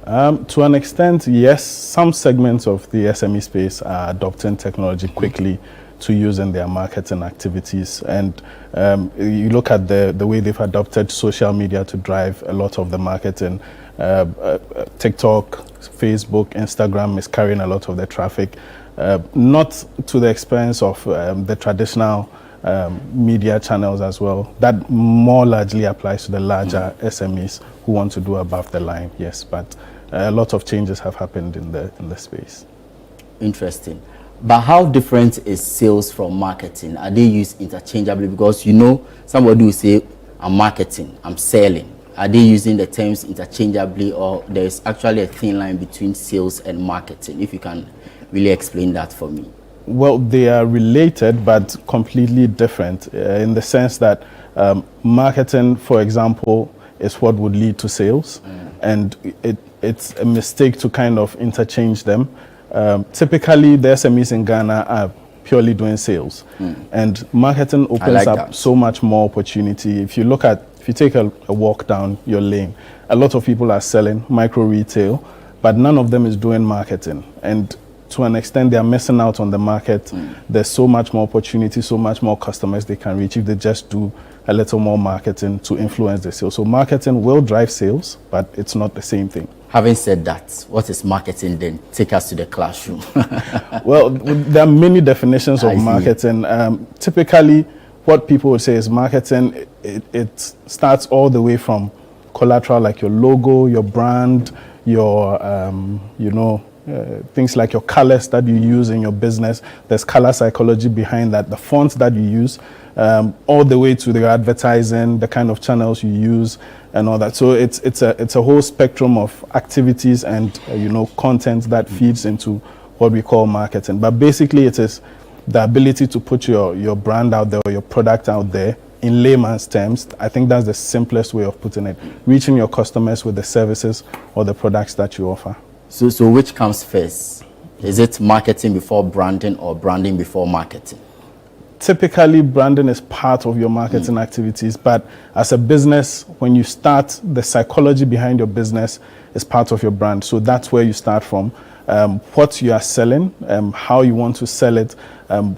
To an extent, yes. Some segments of the SME space are adopting technology quickly to use in their marketing activities. And you look at the way they've adopted social media to drive a lot of the marketing. TikTok, Facebook, Instagram is carrying a lot of the traffic, not to the expense of the traditional media channels as well. That more largely applies to the larger SMEs who want to do above the line, yes. But a lot of changes have happened in the space. Interesting. But how different is sales from marketing? Are they used interchangeably? Because, you know, somebody will say, I'm marketing, I'm selling. Are they using the terms interchangeably, or there's actually a thin line between sales and marketing? If you can really explain that for me. Well, they are related but completely different in the sense that marketing, for example, is what would lead to sales, and it's a mistake to kind of interchange them. Typically, the SMEs in Ghana are purely doing sales, and marketing opens up so much more opportunity. If you take a walk down your lane, a lot of people are selling micro retail, but none of them is doing marketing, and to an extent, they are missing out on the market. There's so much more opportunity, so much more customers they can reach if they just do a little more marketing to influence the sales. So marketing will drive sales, but it's not the same thing. Having said that, what is marketing then? Take us to the classroom. Well, there are many definitions of marketing. Typically, what people would say is marketing, it starts all the way from collateral, like your logo, your brand, your, things like your colors that you use in your business. There's color psychology behind that, the fonts that you use, all the way to the advertising, the kind of channels you use, and all that. So it's a whole spectrum of activities and content that feeds into what we call marketing. But basically, it is the ability to put your brand out there or your product out there in layman's terms. I think that's the simplest way of putting it. Reaching your customers with the services or the products that you offer. So which comes first? Is it marketing before branding or branding before marketing? Typically, branding is part of your marketing activities, but as a business, when you start, the psychology behind your business is part of your brand. So that's where you start from. What you are selling, how you want to sell it,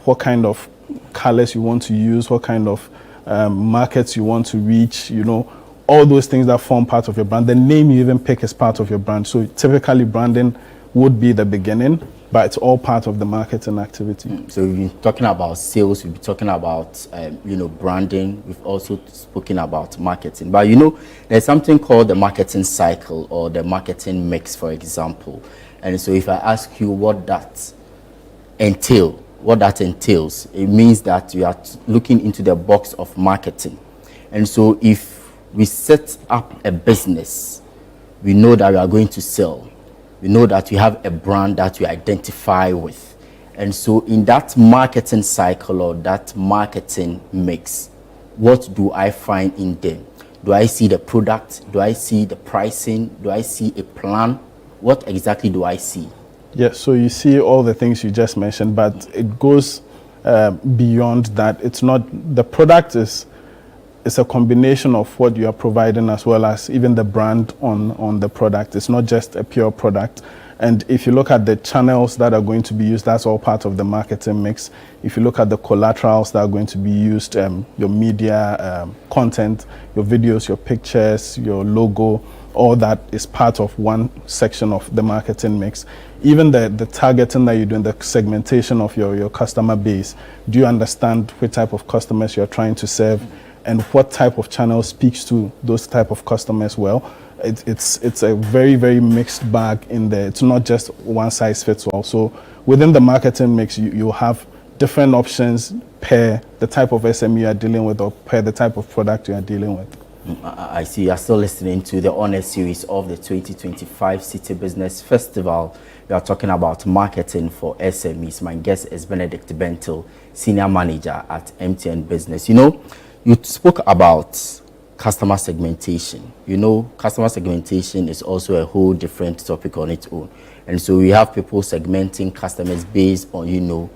what kind of colors you want to use, what kind of markets you want to reach, all those things that form part of your brand. The name you even pick is part of your brand. So typically branding would be the beginning, but it's all part of the marketing activity. So we've been talking about sales, we've been talking about branding, we've also spoken about marketing. But there's something called the marketing cycle or the marketing mix, for example. And so if I ask you what that entails, it means that you are looking into the box of marketing. And so if we set up a business, we know that we are going to sell. We know that we have a brand that we identify with. And so in that marketing cycle or that marketing mix, what do I find in them? Do I see the product? Do I see the pricing? Do I see a plan? What exactly do I see? Yes, so you see all the things you just mentioned, but it goes beyond that. It's not, the product it's a combination of what you are providing as well as even the brand on the product. It's not just a pure product. And if you look at the channels that are going to be used, that's all part of the marketing mix. If you look at the collaterals that are going to be used, your media, content, your videos, your pictures, your logo, all that is part of one section of the marketing mix. Even the targeting that you're doing, the segmentation of your customer base. Do you understand what type of customers you're trying to serve? And what type of channel speaks to those type of customers well? It's a very, very mixed bag in there. It's not just one size fits all. So within the marketing mix, you have different options per the type of SME you are dealing with or per the type of product you are dealing with. I see you are still listening to the Honor Series of the 2025 City Business Festival. We are talking about marketing for SMEs. My guest is Benedict Bentil, Senior Manager at MTN Business. You spoke about customer segmentation. Customer segmentation is also a whole different topic on its own. And so we have people segmenting customers based on, you know,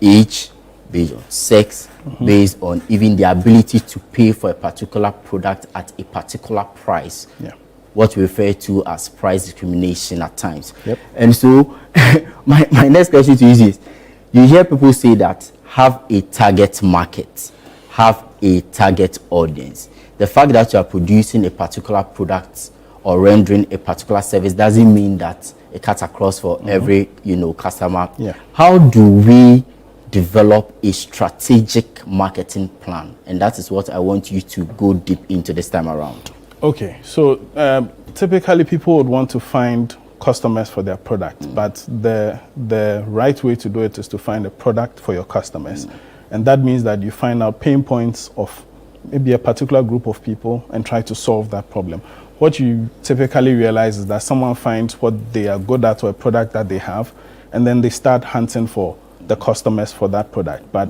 age, based on sex, based on even the ability to pay for a particular product at a particular price. Yeah. What we refer to as price discrimination at times. Yep. And so my next question to you is, you hear people say that have a target market, have a target audience. The fact that you are producing a particular product or rendering a particular service doesn't mean that it cuts across for every, you know, customer. Yeah. How do we develop a strategic marketing plan? And that is what I want you to go deep into this time around. Okay, so typically people would want to find customers for their product, but the right way to do it is to find a product for your customers. And that means that you find out pain points of maybe a particular group of people and try to solve that problem. What you typically realize is that someone finds what they are good at or a product that they have, and then they start hunting for the customers for that product. But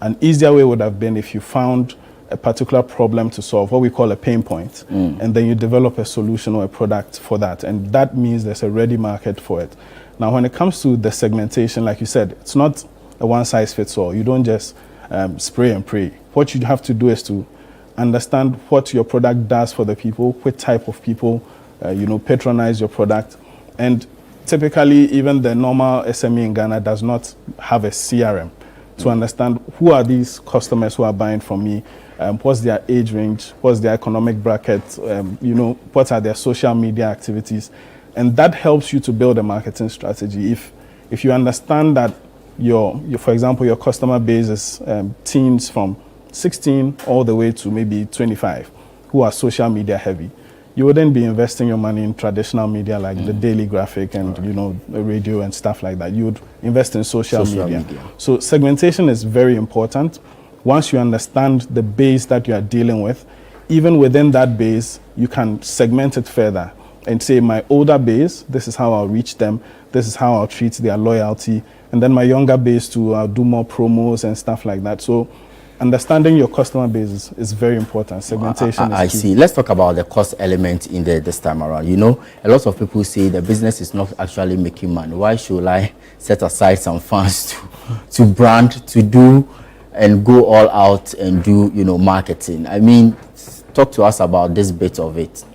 an easier way would have been if you found a particular problem to solve, what we call a pain point, and then you develop a solution or a product for that. And that means there's a ready market for it. Now, when it comes to the segmentation, like you said, it's not a one-size-fits-all. You don't just spray and pray. What you have to do is to understand what your product does for the people, what type of people, patronize your product. And typically, even the normal SME in Ghana does not have a CRM to understand who are these customers who are buying from me, what's their age range, what's their economic bracket, what are their social media activities. And that helps you to build a marketing strategy. If you understand that for example, your customer base is teens from 16 all the way to maybe 25 who are social media heavy, you wouldn't be investing your money in traditional media like the daily graphic and the radio and stuff like that. You would invest in social media. So segmentation is very important. Once you understand the base that you are dealing with, even within that base, you can segment it further and say, my older base, this is how I'll reach them, this is how I'll treat their loyalty, and then my younger base I'll do more promos and stuff like that. So understanding your customer base is very important. Segmentation is key. I see. Let's talk about the cost element in this time around. A lot of people say the business is not actually making money. Why should I set aside some funds to brand, to do and go all out and do, marketing? I mean, talk to us about this bit of it.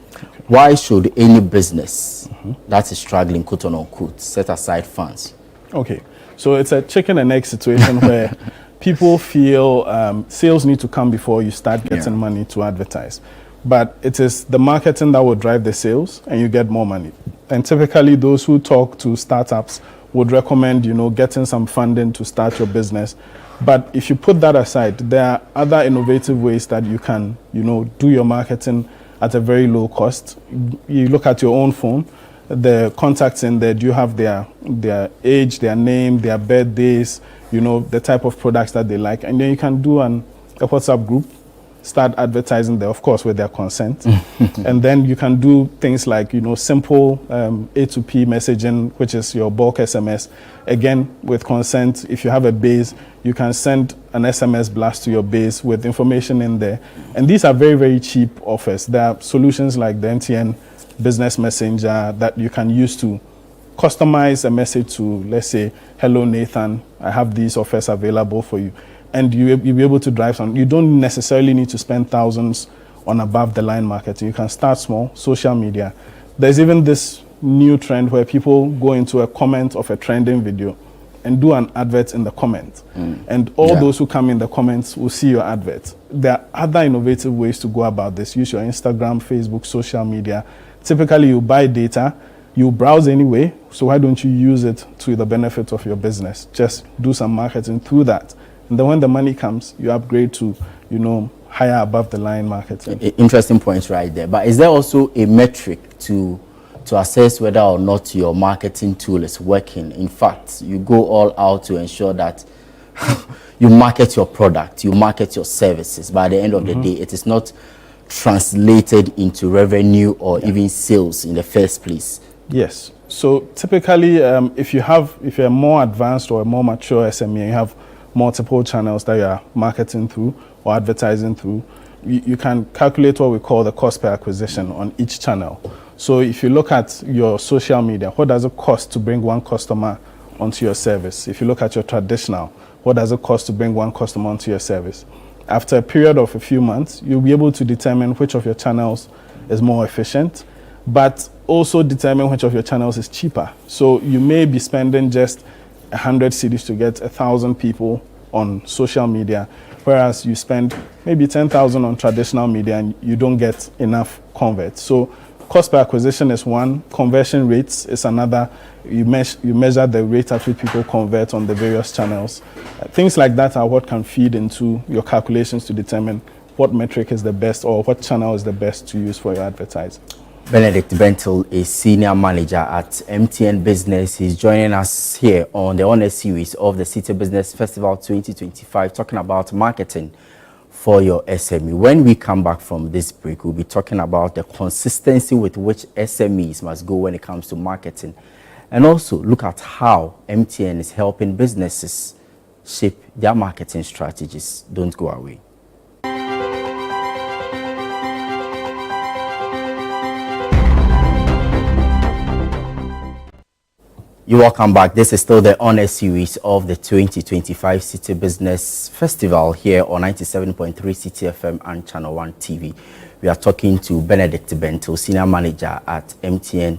Why should any business that is struggling, quote unquote, set aside funds? Okay, so it's a chicken and egg situation where people feel sales need to come before you start getting money to advertise. But it is the marketing that will drive the sales and you get more money. And typically those who talk to startups would recommend, getting some funding to start your business. But if you put that aside, there are other innovative ways that you can, do your marketing at a very low cost. You look at your own phone, the contacts in there, do you have their age, their name, their birthdays, the type of products that they like, and then you can do a WhatsApp group, start advertising there, of course, with their consent. And then you can do things like, simple A2P messaging, which is your bulk SMS. Again, with consent, if you have a base, you can send an SMS blast to your base with information in there. And these are very, very cheap offers. There are solutions like the MTN Business Messenger that you can use to customize a message to, let's say, hello, Nathan, I have these offers available for you. And you'll be able to drive some. You don't necessarily need to spend thousands on above the line marketing. You can start small, social media. There's even this new trend where people go into a comment of a trending video and do an advert in the comment. And all those who come in the comments will see your advert. There are other innovative ways to go about this. Use your Instagram, Facebook, social media. Typically, you buy data, you browse anyway, so why don't you use it to the benefit of your business? Just do some marketing through that. And then when the money comes, you upgrade to, higher above the line marketing. Interesting points right there. But is there also a metric to assess whether or not your marketing tool is working? In fact, you go all out to ensure that you market your product, you market your services. By the end of the day, it is not translated into revenue or even sales in the first place. Yes. So typically, if you're more advanced or a more mature SME, you have multiple channels that you are marketing through or advertising through, you can calculate what we call the cost per acquisition on each channel. So if you look at your social media, what does it cost to bring one customer onto your service? If you look at your traditional, what does it cost to bring one customer onto your service? After a period of a few months, you'll be able to determine which of your channels is more efficient, but also determine which of your channels is cheaper. So you may be spending just 100 cedis to get 1,000 people on social media, whereas you spend maybe 10,000 on traditional media and you don't get enough converts. So cost per acquisition is one, conversion rates is another. You measure the rate at which people convert on the various channels. Things like that are what can feed into your calculations to determine what metric is the best or what channel is the best to use for your advertising. Benedict Bentel is Senior Manager at MTN Business. He's joining us here on the honor series of the City Business Festival 2025, talking about marketing for your SME. When we come back from this break, we'll be talking about the consistency with which SMEs must go when it comes to marketing, and also look at how MTN is helping businesses shape their marketing strategies. Don't go away. You're welcome back. This is still the honor series of the 2025 City Business Festival here on 97.3 City FM and Channel 1 TV. We are talking to Benedict Bentel, Senior Manager at MTN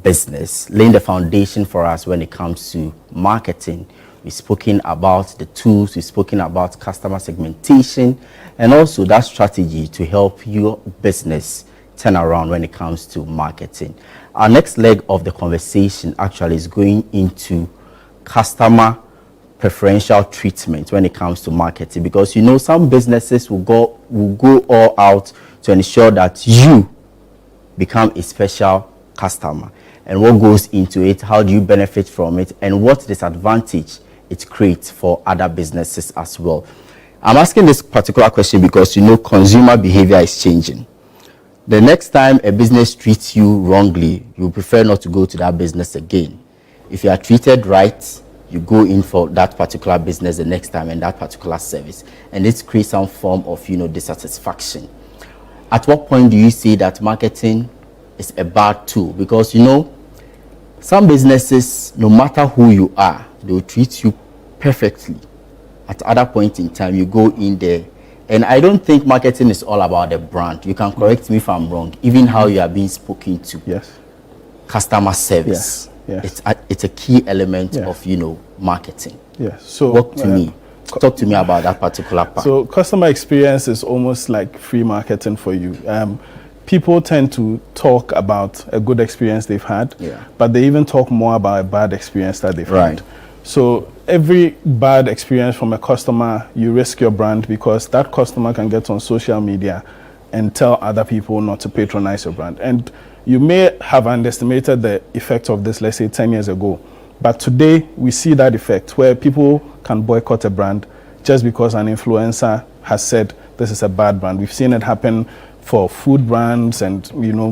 Business, laying the foundation for us when it comes to marketing. We've spoken about the tools, we've spoken about customer segmentation, and also that strategy to help your business turn around when it comes to marketing. Our next leg of the conversation actually is going into customer preferential treatment when it comes to marketing, because you know some businesses will go all out to ensure that you become a special customer. And what goes into it, how do you benefit from it, and what disadvantage it creates for other businesses as well. I'm asking this particular question because you know consumer behavior is changing. The next time a business treats you wrongly, you prefer not to go to that business again. If you are treated right, you go in for that particular business the next time and that particular service. And it creates some form of, dissatisfaction. At what point do you say that marketing is a bad tool? Because, some businesses, no matter who you are, they will treat you perfectly. At other point in time, you go in there. And I don't think marketing is all about the brand. You can correct me if I'm wrong. Even how you are being spoken to. Yes. Customer service. Yes. It's a key element of, marketing. Yes. So talk to me about that particular part. So customer experience is almost like free marketing for you. People tend to talk about a good experience they've had, but they even talk more about a bad experience that they've had. So every bad experience from a customer, you risk your brand, because that customer can get on social media and tell other people not to patronize your brand. And you may have underestimated the effect of this, let's say 10 years ago. But today we see that effect where people can boycott a brand just because an influencer has said this is a bad brand. We've seen it happen for food brands and,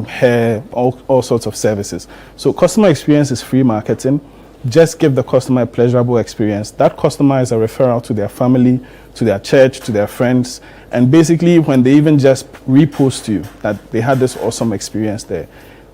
hair, all sorts of services. So customer experience is free marketing. Just give the customer a pleasurable experience. That customer is a referral to their family, to their church, to their friends. And basically, when they even just repost to you that they had this awesome experience there,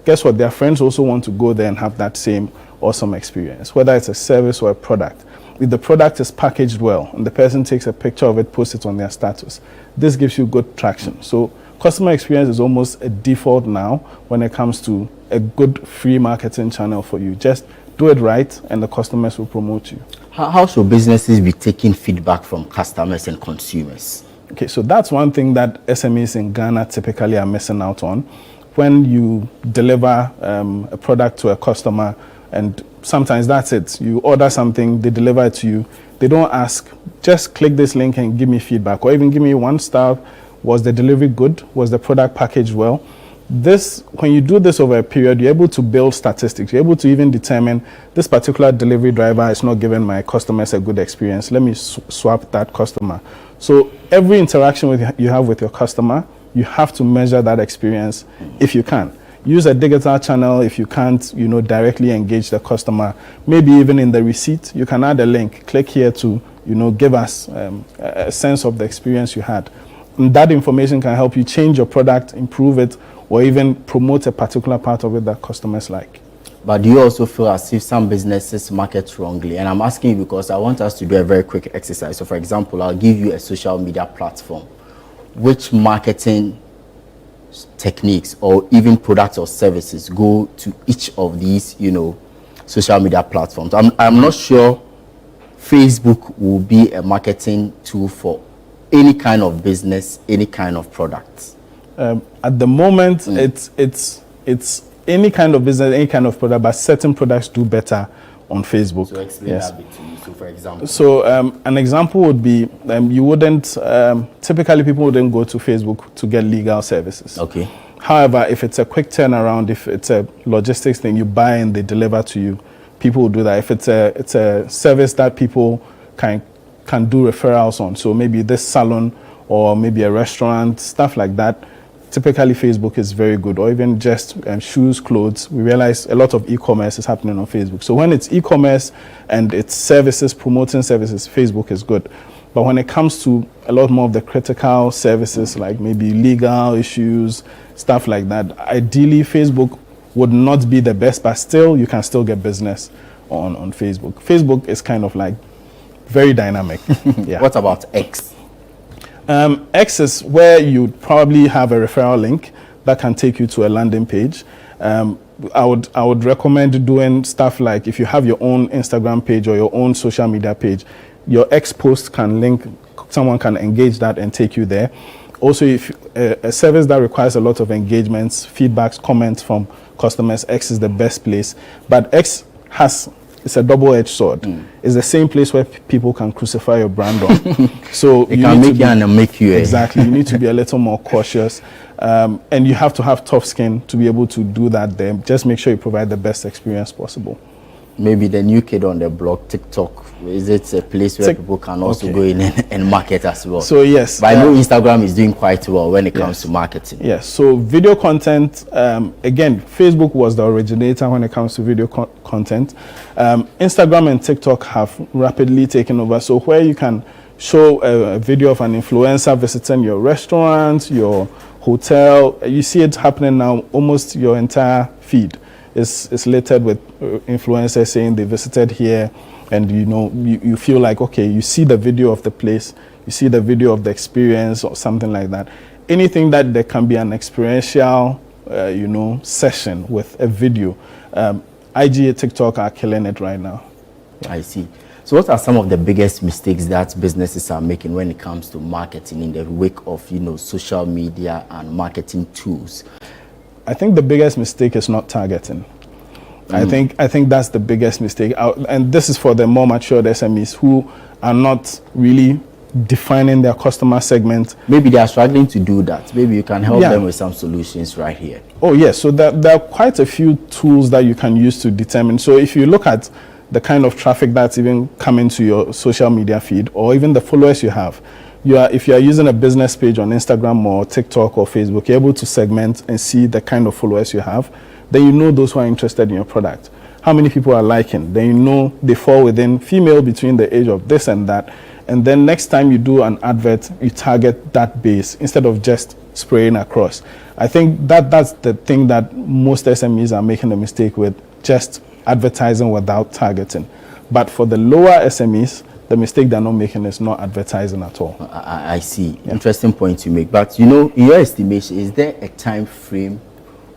guess what? Their friends also want to go there and have that same awesome experience, whether it's a service or a product. If the product is packaged well and the person takes a picture of it, posts it on their status, this gives you good traction. So customer experience is almost a default now when it comes to a good free marketing channel for you. Just do it right and the customers will promote you. How should businesses be taking feedback from customers and consumers? Okay, so that's one thing that SMEs in Ghana typically are missing out on. When you deliver a product to a customer, and sometimes that's it. You order something, they deliver it to you. They don't ask, just click this link and give me feedback, or even give me 1 star. Was the delivery good? Was the product packaged well? When you do this over a period, you're able to build statistics. You're able to even determine this particular delivery driver is not giving my customers a good experience. Let me swap that customer. So every interaction you have with your customer, you have to measure that experience if you can. Use a digital channel if you can't, directly engage the customer. Maybe even in the receipt, you can add a link. Click here to, give us a sense of the experience you had. And that information can help you change your product, improve it, or even promote a particular part of it that customers like. But do you also feel as if some businesses market wrongly? And I'm asking you because I want us to do a very quick exercise. So for example, I'll give you a social media platform. Which marketing techniques or even products or services go to each of these, social media platforms? I'm not sure Facebook will be a marketing tool for any kind of business, any kind of product. At the moment, it's any kind of business, any kind of product, but certain products do better on Facebook. So explain that bit to me. So for example. So an example would be you wouldn't typically people wouldn't go to Facebook to get legal services. Okay. However, if it's a quick turnaround, if it's a logistics thing, you buy and they deliver to you, people will do that. If it's a service that people can do referrals on, so maybe this salon or maybe a restaurant, stuff like that, typically Facebook is very good, or even just shoes, clothes. We realize a lot of e-commerce is happening on Facebook. So when it's e-commerce and it's services, promoting services, Facebook is good. But when it comes to a lot more of the critical services, like maybe legal issues, stuff like that, ideally Facebook would not be the best, but still you can still get business on Facebook. Facebook is kind of like very dynamic. Yeah. What about X? X is where you probably have a referral link that can take you to a landing page. I would recommend doing stuff like if you have your own Instagram page or your own social media page, your X post can link, someone can engage that and take you there. Also, if a service that requires a lot of engagements, feedbacks, comments from customers, X is the best place. But X it's a double-edged sword. It's the same place where people can crucify your brand on. So it can make you and make you. Exactly. You need to be a little more cautious. And you have to have tough skin to be able to do that there. Just make sure you provide the best experience possible. Maybe the new kid on the block, TikTok, is it a place where people can also go in and market as well? So yes. But I know Instagram is doing quite well when it comes to marketing. Yes, so video content, again, Facebook was the originator when it comes to video content. Instagram and TikTok have rapidly taken over. So where you can show a video of an influencer visiting your restaurant, your hotel, you see it happening now, almost your entire feed is littered with influencers saying they visited here, and you feel like, okay, you see the video of the place, you see the video of the experience or something like that. Anything that there can be an experiential session with a video. IG and TikTok are killing it right now. I see. So what are some of the biggest mistakes that businesses are making when it comes to marketing in the wake of social media and marketing tools? I think the biggest mistake is not targeting. I think that's the biggest mistake. And this is for the more matured SMEs who are not really defining their customer segment. Maybe they are struggling to do that. Maybe you can help them with some solutions right here. Oh yes, so there are quite a few tools that you can use to determine. So if you look at the kind of traffic that's even coming to your social media feed, or even the followers you have, if you are using a business page on Instagram or TikTok or Facebook, you're able to segment and see the kind of followers you have. Then you know those who are interested in your product. How many people are liking? Then you know they fall within female between the age of this and that. And then next time you do an advert, you target that base instead of just spraying across. I think that's the thing that most SMEs are making a mistake with, just advertising without targeting. But for the lower SMEs, the mistake they're not making is not advertising at all. I see. Yeah. Interesting point you make. But in your estimation, is there a time frame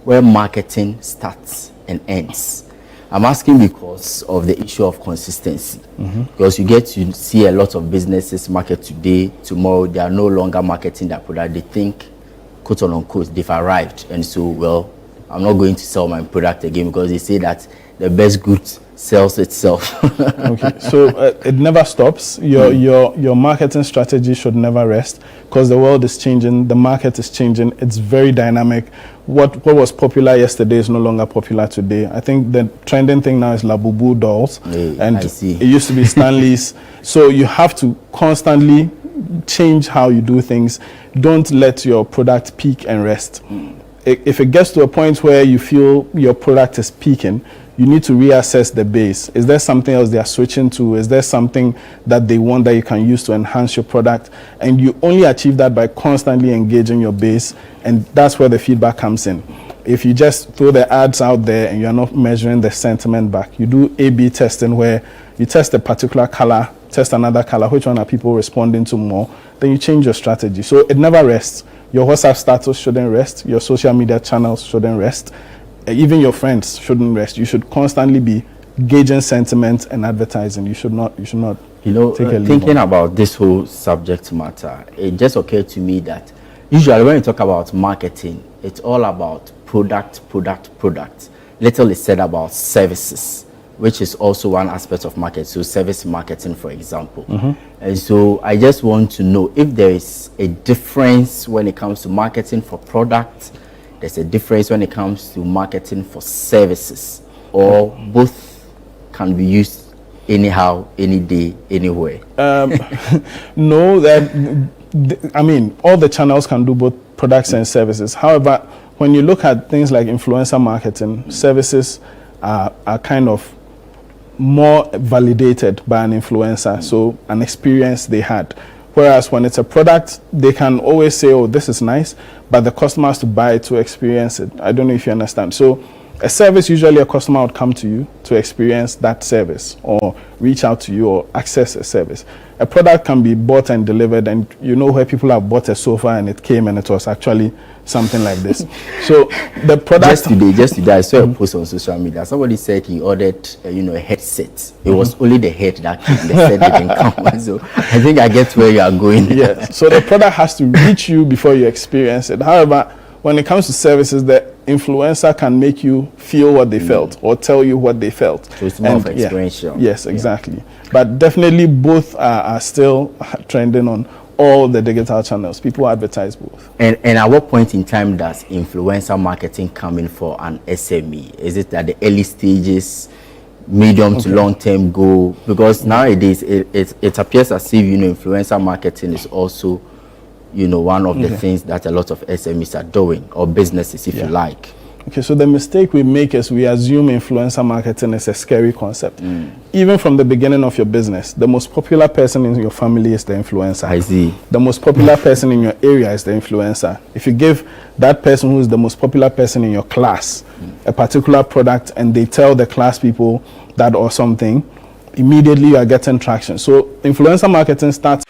where marketing starts and ends? I'm asking because of the issue of consistency. Because you get to see a lot of businesses market today, tomorrow they are no longer marketing their product. They think, quote unquote, they've arrived. And so, well, I'm not going to sell my product again because they say that the best goods sells itself. Okay, so it never stops. Your marketing strategy should never rest because the world is changing, the market is changing, it's very dynamic. What was popular yesterday is no longer popular today. I think the trending thing now is Labubu dolls, and it used to be Stanley's. So you have to constantly change how you do things. Don't let your product peak and rest. If it gets to a point where you feel your product is peaking, you need to reassess the base. Is there something else they are switching to? Is there something that they want that you can use to enhance your product? And you only achieve that by constantly engaging your base, and that's where the feedback comes in. If you just throw the ads out there and you're not measuring the sentiment back, you do A/B testing where you test a particular color, test another color, which one are people responding to more, then you change your strategy. So it never rests. Your WhatsApp status shouldn't rest. Your social media channels shouldn't rest. Even your friends shouldn't rest. You should constantly be gauging sentiment and advertising. You should not take a lead. Thinking about this whole subject matter, it just occurred to me that usually when you talk about marketing, it's all about product. Little is said about services, which is also one aspect of market. So service marketing, for example. And so I just want to know if there is a difference when it comes to marketing for product. There's a difference when it comes to marketing for services, or both can be used anyhow, any day, anywhere. No, I mean, all the channels can do both products and services. However, when you look at things like influencer marketing, services are kind of more validated by an influencer, so an experience they had. Whereas when it's a product, they can always say, oh, this is nice, but the customer has to buy it to experience it. I don't know if you understand. So a service, usually a customer would come to you to experience that service or reach out to you or access a service. A product can be bought and delivered, and you know where people have bought a sofa and it came and it was actually something like this. So the product... Just today, I saw a post on social media. Somebody said he ordered, a headset. It was only the head that came. The set didn't come. So I think I get where you are going. Yeah. So the product has to reach you before you experience it. However, when it comes to services, the influencer can make you feel what they felt or tell you what they felt. So it's more of experiential. Yes, exactly. Yeah. But definitely both are still trending on all the digital channels. People advertise both. And at what point in time does influencer marketing come in for an SME? Is it at the early stages, medium to long term goal? Because nowadays it appears as if influencer marketing is also one of the things that a lot of SMEs are doing, or businesses, if you like. Okay, so the mistake we make is we assume influencer marketing is a scary concept. Even from the beginning of your business, the most popular person in your family is the influencer. I see. The most popular person in your area is the influencer. If you give that person who is the most popular person in your class a particular product and they tell the class people that or something, immediately you are getting traction. So influencer marketing starts...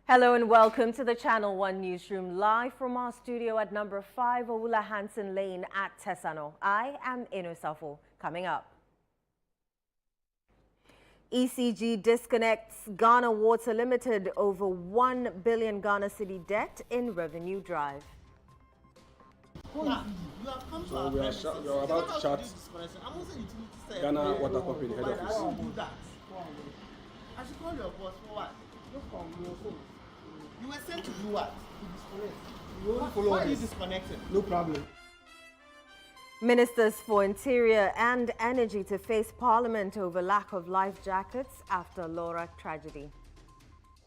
Hello and welcome to the Channel 1 Newsroom, live from our studio at number 5 Owula Hansen Lane at Tesano. I am Inosafo. Coming up, ECG disconnects Ghana Water Limited over 1 billion Ghana cedi debt in revenue drive. So you're about to chat Ghana Water Company head office. I should call your boss for what? Just call your phone. You were sent to do what? To disconnect. Why are you disconnected? No problem. Ministers for Interior and Energy to face Parliament over lack of life jackets after Laura tragedy.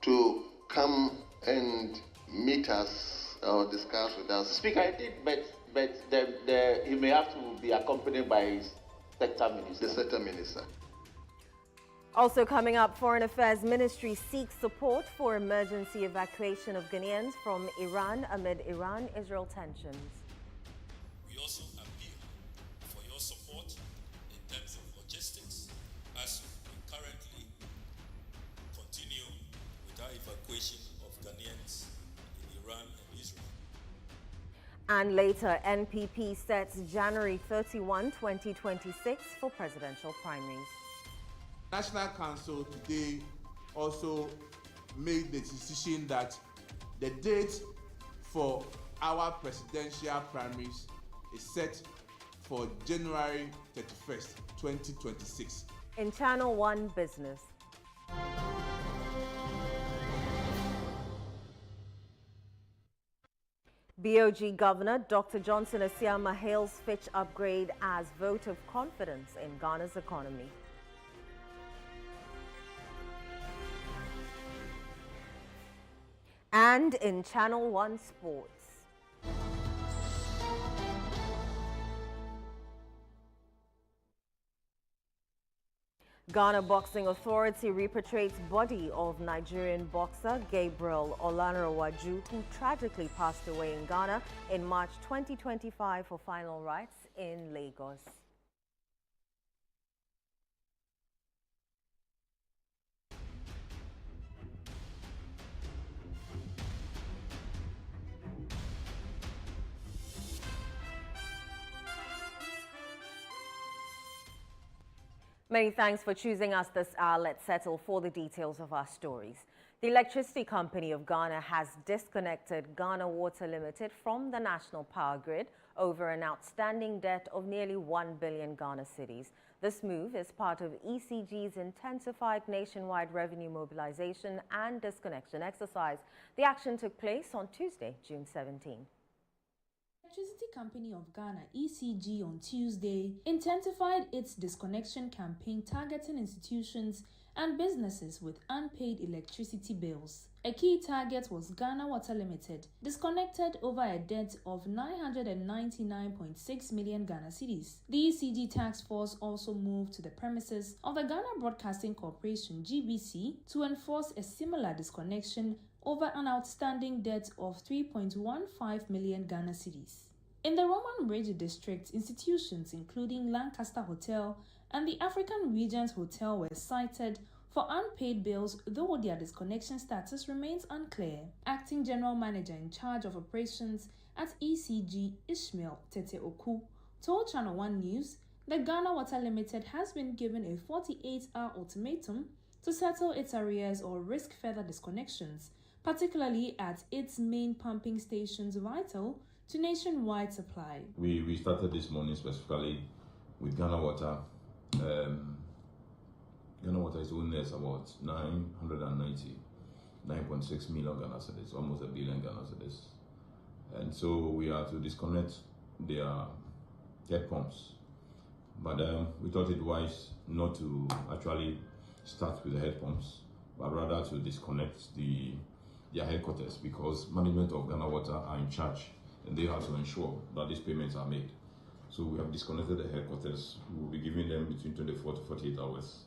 To come and meet us or discuss with us. Speaker, I did, but he may have to be accompanied by his sector minister. The sector minister. Also coming up, Foreign Affairs Ministry seeks support for emergency evacuation of Ghanaians from Iran amid Iran-Israel tensions. We also appeal for your support in terms of logistics as we currently continue with our evacuation of Ghanaians in Iran and Israel. And later, NPP sets January 31, 2026 for presidential primaries. National Council today also made the decision that the date for our presidential primaries is set for January 31st, 2026. In Channel 1 Business. BOG Governor Dr. Johnson Asiama hails Fitch upgrade as vote of confidence in Ghana's economy. And in Channel 1 Sports. Ghana Boxing Authority repatriates body of Nigerian boxer Gabriel Olanrewaju, who tragically passed away in Ghana in March 2025 for final rites in Lagos. Many thanks for choosing us this hour. Let's settle for the details of our stories. The electricity company of Ghana has disconnected Ghana Water Limited from the national power grid over an outstanding debt of nearly 1 billion Ghana cedis. This move is part of ECG's intensified nationwide revenue mobilization and disconnection exercise. The action took place on Tuesday, June 17. Electricity Company of Ghana, ECG, on Tuesday intensified its disconnection campaign targeting institutions and businesses with unpaid electricity bills. A key target was Ghana Water Limited, disconnected over a debt of 999.6 million Ghana cedis. The ECG task force also moved to the premises of the Ghana Broadcasting Corporation, GBC, to enforce a similar disconnection over an outstanding debt of 3.15 million Ghana cedis. In the Roman Bridge district, institutions including Lancaster Hotel and the African Regent Hotel were cited for unpaid bills, though their disconnection status remains unclear. Acting General Manager in charge of operations at ECG, Ishmael Tete Oku, told Channel 1 News that Ghana Water Limited has been given a 48-hour ultimatum to settle its arrears or risk further disconnections, particularly at its main pumping stations vital to nationwide supply. We started this morning specifically with Ghana Water. Ghana Water is owing us about 999.6 million Ghana cedis, almost a billion Ghana cedis. And so we are to disconnect their head pumps. But we thought it wise not to actually start with the head pumps, but rather to disconnect their headquarters, because management of Ghana Water are in charge and they have to ensure that these payments are made. So we have disconnected the headquarters. We will be giving them between 24 to 48 hours.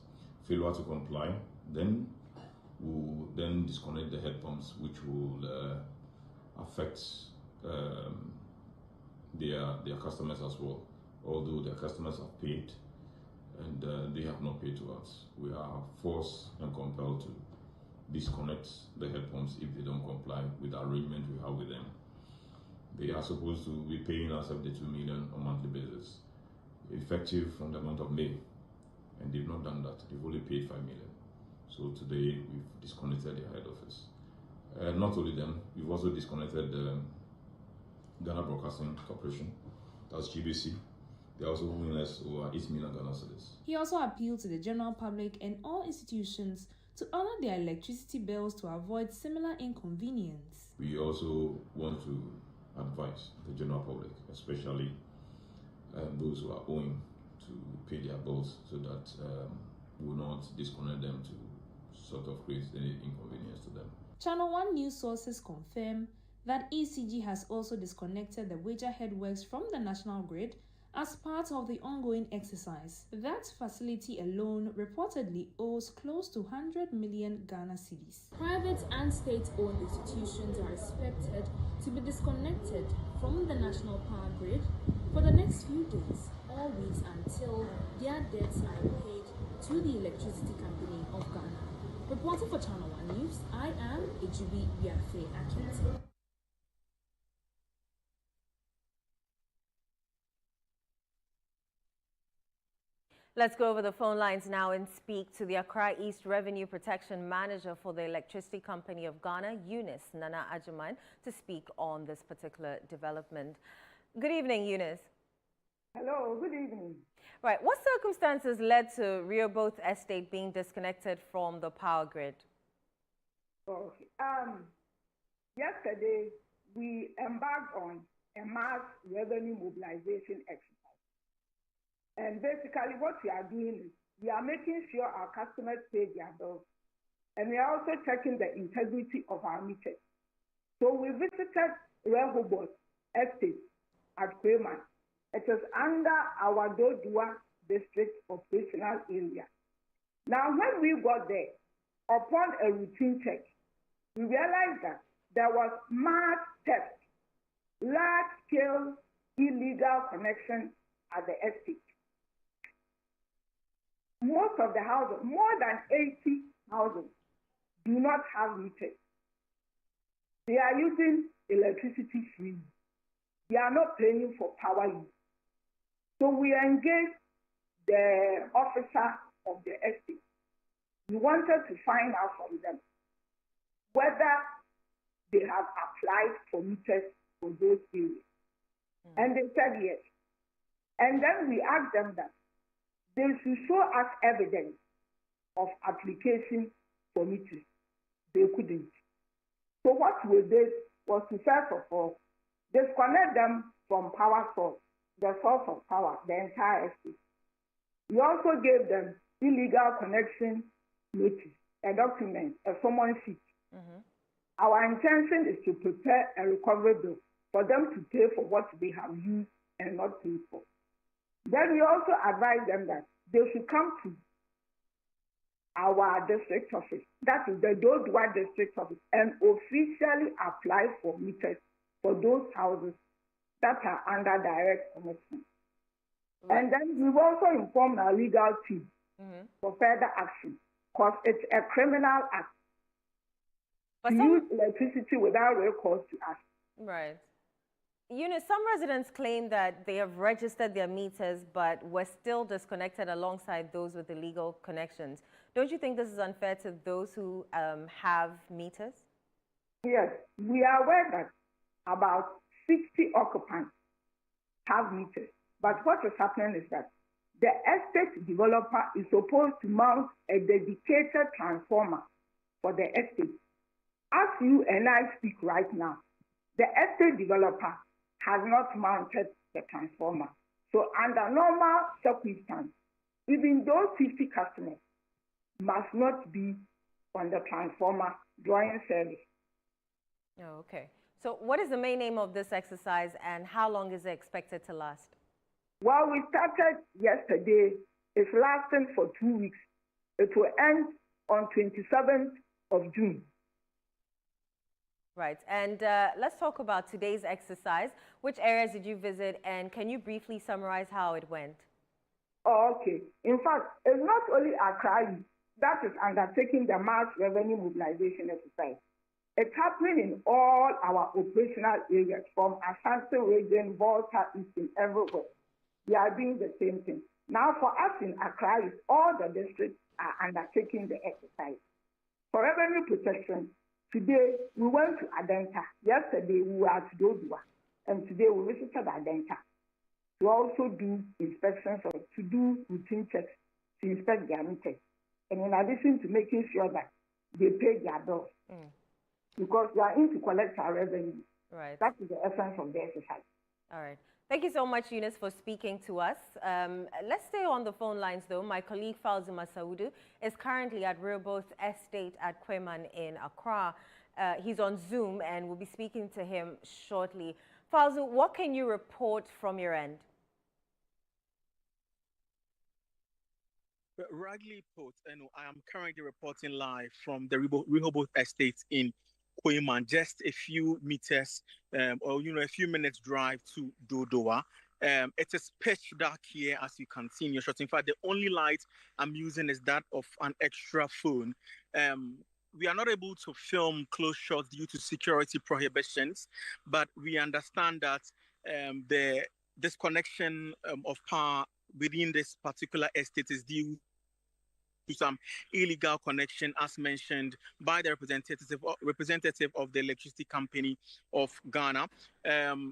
Failure to comply, then we'll then disconnect the head pumps, which will affect their customers as well. Although their customers have paid and they have not paid to us, we are forced and compelled to disconnect the head pumps if they don't comply with the arrangement we have with them. They are supposed to be paying us 72 million on a monthly basis, effective from the month of May, and they've not done that. They've only paid 5 million. So today we've disconnected their head office. Not only them, we've also disconnected the Ghana Broadcasting Corporation, that's GBC, They're also owing us over 8 million Ghana cedis. He also appealed to the general public and all institutions to honor their electricity bills to avoid similar inconvenience. We also want to advise the general public, especially those who are owing, to pay their bills so that we will not disconnect them to sort of create any inconvenience to them. Channel 1 news sources confirm that ECG has also disconnected the Wagerhead works from the national grid as part of the ongoing exercise. That facility alone reportedly owes close to 100 million Ghana cedis. Private and state-owned institutions are expected to be disconnected from the national power grid for the next few days or weeks until their debts are paid to the Electricity Company of Ghana. Reporting for Channel 1 News, I am Ejubi Biafe Akite. Let's go over the phone lines now and speak to the Accra East Revenue Protection Manager for the Electricity Company of Ghana, Eunice Nana Ajuman, to speak on this particular development. Good evening, Eunice. Hello, good evening. Right, what circumstances led to Rehoboth Estate being disconnected from the power grid? Okay. Yesterday, we embarked on a mass revenue mobilization exercise. And basically what we are doing is we are making sure our customers pay their bills. And we are also checking the integrity of our meters. So we visited Rehoboth Estate at Kreman. It is under our Dodua district operational area. Now, when we got there, upon a routine check, we realized that there was mass theft, large-scale illegal connection at the estate. Most of the houses, more than 80 houses, do not have meters. They are using electricity free. They are not paying for power use. So we engaged the officer of the estate. We wanted to find out from them whether they have applied for meters for those areas. And they said yes. And then we asked them that they should show us evidence of application for meters. They couldn't. So what we did was to first of all disconnect them from power source, the source of power, the entire estate. We also gave them illegal connection notice, a document, a summons sheet. Our intention is to prepare a recovery bill for them to pay for what they have used and not paid for. Then we also advise them that they should come to our district office, that is the Dodua district office, and officially apply for meters for those houses that are under direct connection. Right. And then we've also informed our legal team for further action, because it's a criminal act to use electricity without recourse to us. Right. Eunice, some residents claim that they have registered their meters but were still disconnected alongside those with illegal connections. Don't you think this is unfair to those who have meters? Yes, we are aware that about 60 occupants have meters. But what is happening is that the estate developer is supposed to mount a dedicated transformer for the estate. As you and I speak right now, the estate developer has not mounted the transformer. So under normal circumstances, even those 50 customers must not be on the transformer drawing service. Oh, okay. So what is the main aim of this exercise and how long is it expected to last? Well, we started yesterday. It's lasting for 2 weeks. It will end on 27th of June. Right. And let's talk about today's exercise. Which areas did you visit, and can you briefly summarize how it went? Oh, okay. In fact, it's not only Accra that is undertaking the mass revenue mobilization exercise. It's happening in all our operational areas, from Ashanti region, Volta, Eastern, everywhere. We are doing the same thing. Now, for us in Accra, all the districts are undertaking the exercise. For revenue protection, today we went to Adenta. Yesterday we were at Dodua, and today we visited Adenta. to also do inspections or to do routine checks to inspect their meters. And in addition to making sure that they pay their bills, because they are in to collect our revenue. Right. That is the essence of the exercise. All right. Thank you so much, Eunice, for speaking to us. Let's stay on the phone lines, though. My colleague, Falzu Masaudu, is currently at Rehoboth Estate at Kweman in Accra. He's on Zoom, and we'll be speaking to him shortly. Falzu, what can you report from your end? Rightly put, I am currently reporting live from the Rehoboth Estate in Kweman, just a few meters or a few minutes drive to Dodowa. It is pitch dark here, as you can see in your shot. In fact, the only light I'm using is that of an extra phone. We are not able to film close shots due to security prohibitions, but we understand that the disconnection of power within this particular estate is due to some illegal connection, as mentioned by the representative of the electricity company of Ghana.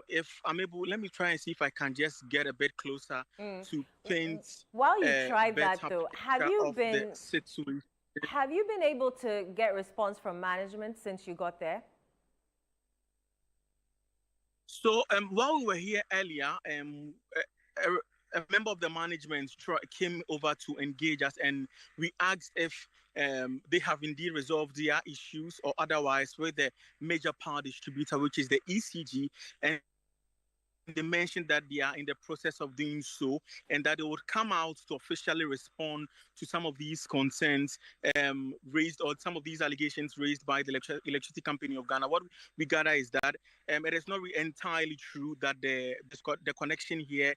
If I'm able, let me try and see if I can just get a bit closer to paint. While you try that, though, have you been able to get response from management since you got there? So while we were here earlier, a member of the management came over to engage us, and we asked if they have indeed resolved their issues or otherwise with the major power distributor, which is the ECG, and they mentioned that they are in the process of doing so, and that they would come out to officially respond to some of these concerns raised, or some of these allegations raised by the electricity company of Ghana. What we gather is that it is not entirely true that the connection here